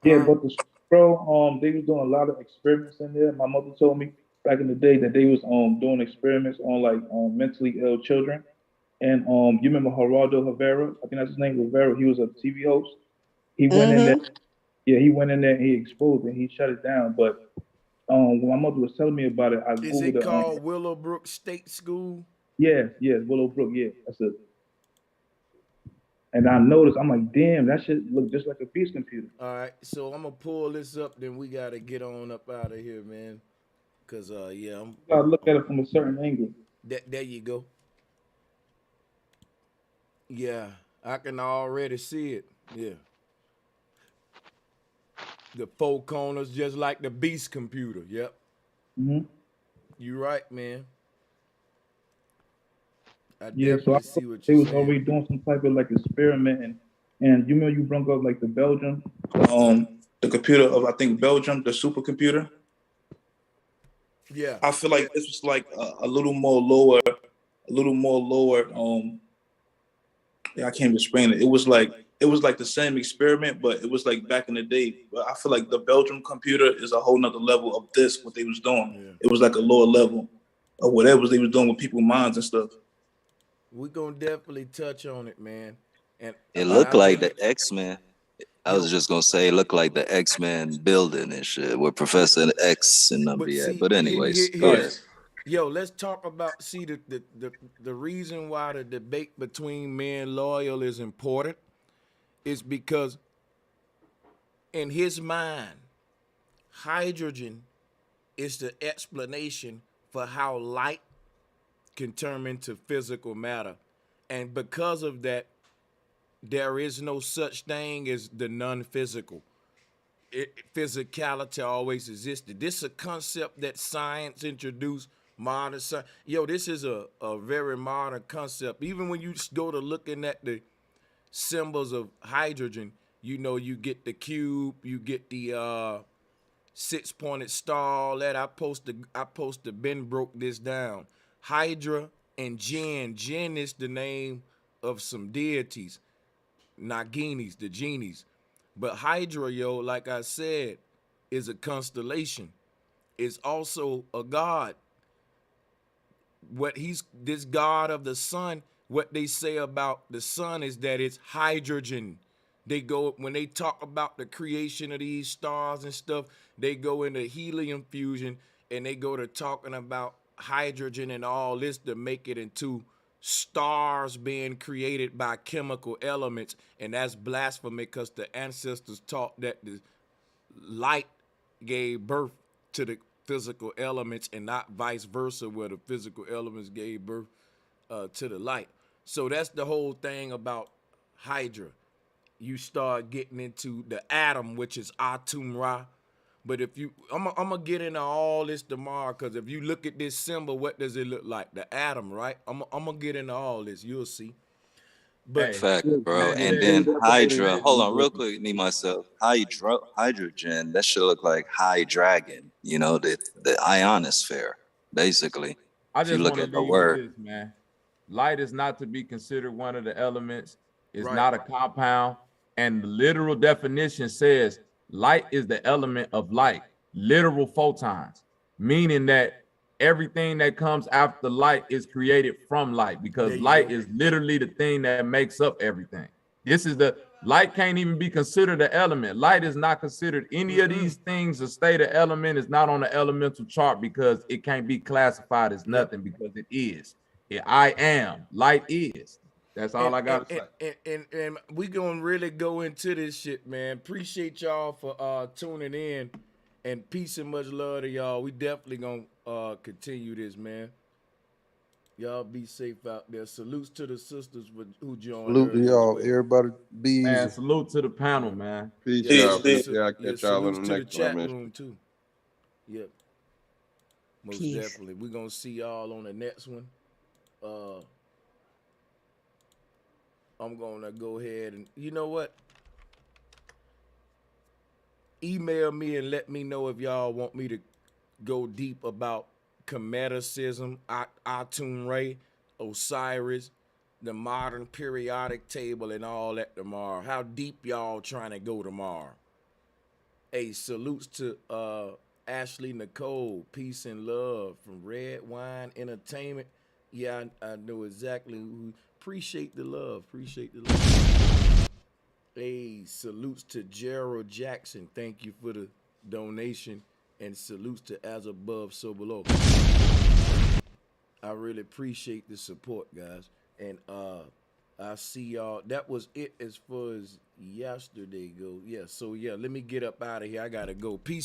Yeah, but bro, they was doing a lot of experiments in there. My mother told me back in the day that they was doing experiments on like mentally ill children. And you remember Geraldo Rivera? I think that's his name, Rivera. He was a TV host. He went in there. Yeah, he went in there and he exposed it. He shut it down. But when my mother was telling me about it, I googled it. Is it called Willowbrook State School? Yes, Willowbrook. Yeah, that's it. And I noticed, I'm like, damn, that shit look just like a beast computer. All right, so I'm gonna pull this up. Then we gotta get on up out of here, man. Cause yeah, you gotta look at it from a certain angle. There you go. Yeah, I can already see it. Yeah. The four corners, just like the beast computer. Yep. You right, man. I definitely see what you're saying. They was already doing some type of like experiment, and you remember you brought up like the Belgium, the computer of I think Belgium, the supercomputer. Yeah. I feel like this was like a little more lower. Yeah, I can't explain it. It was like the same experiment, but it was like back in the day. But I feel like the Belgium computer is a whole nother level of this, what they was doing. Yeah. It was like a lower level of whatever they was doing with people's minds and stuff. We're gonna definitely touch on it, man. And it looked like the X-Men. I was just gonna say it looked like the X-Men building and shit where Professor X and them be at. But anyways, go ahead. Yo, let's talk about the reason why the debate between men loyal is important is because in his mind, hydrogen is the explanation for how light can turn into physical matter. And because of that, there is no such thing as the non-physical. Physicality always existed. This is a concept that science introduced, modern science. Yo, this is a very modern concept. Even when you go to looking at the symbols of hydrogen, you know, you get the cube, you get the six-pointed star, all that. I posted, Ben broke this down. Hydra and Jinn. Jinn is the name of some deities, Naginis, the genies. But Hydra, yo, like I said, is a constellation. It's also a god. This god of the sun, what they say about the sun is that it's hydrogen. When they talk about the creation of these stars and stuff, they go into helium fusion and they go to talking about hydrogen and all this to make it into stars being created by chemical elements. And that's blasphemy because the ancestors taught that the light gave birth to the physical elements and not vice versa, where the physical elements gave birth to the light. So that's the whole thing about Hydra. You start getting into the atom, which is Atum Ra. But if you, I'm gonna get into all this tomorrow, because if you look at this symbol, what does it look like? The atom, right? I'm gonna get into all this. You'll see. But Fact, bro. And then Hydra, hold on real quick, me myself. Hydrogen, that should look like high dragon, you know, the ionosphere, basically. I If you just look want to at the leave with word. this, man. Light is not to be considered one of the elements. It's Right. not a compound. And the literal definition says light is the element of light, literal photons, meaning that everything that comes after light is created from light, because light is literally the thing that makes up everything. Light can't even be considered an element. Light is not considered any of these things. A state of element is not on the elemental chart because it can't be classified as nothing, because it is. I am. Light is. That's all I got to say. And we gonna really go into this shit, man. Appreciate y'all for tuning in, and peace and much love to y'all. We definitely gonna continue this, man. Y'all be safe out there. Salutes to the sisters who joined. Salute to y'all. Everybody be easy. Man, salute to the panel, man. Peace, y'all. I'll catch y'all on the next chat one, man. room too. Yep. Most Peace. definitely. We're gonna see y'all on the next one. I'm gonna go ahead and, you know what? Email me and let me know if y'all want me to go deep about Cometicism, Atum Ray, Osiris, the modern periodic table, and all that tomorrow. How deep y'all trying to go tomorrow? Hey, salutes to Ashley Nicole, peace and love from Red Wine Entertainment. Yeah, I know exactly who. Appreciate the love. Appreciate the love. Hey, salutes to Gerald Jackson. Thank you for the donation. And salutes to As Above, So Below. I really appreciate the support, guys. And I see y'all. That was it as far as yesterday goes. Yeah, so yeah, let me get up out of here. I gotta go. Peace.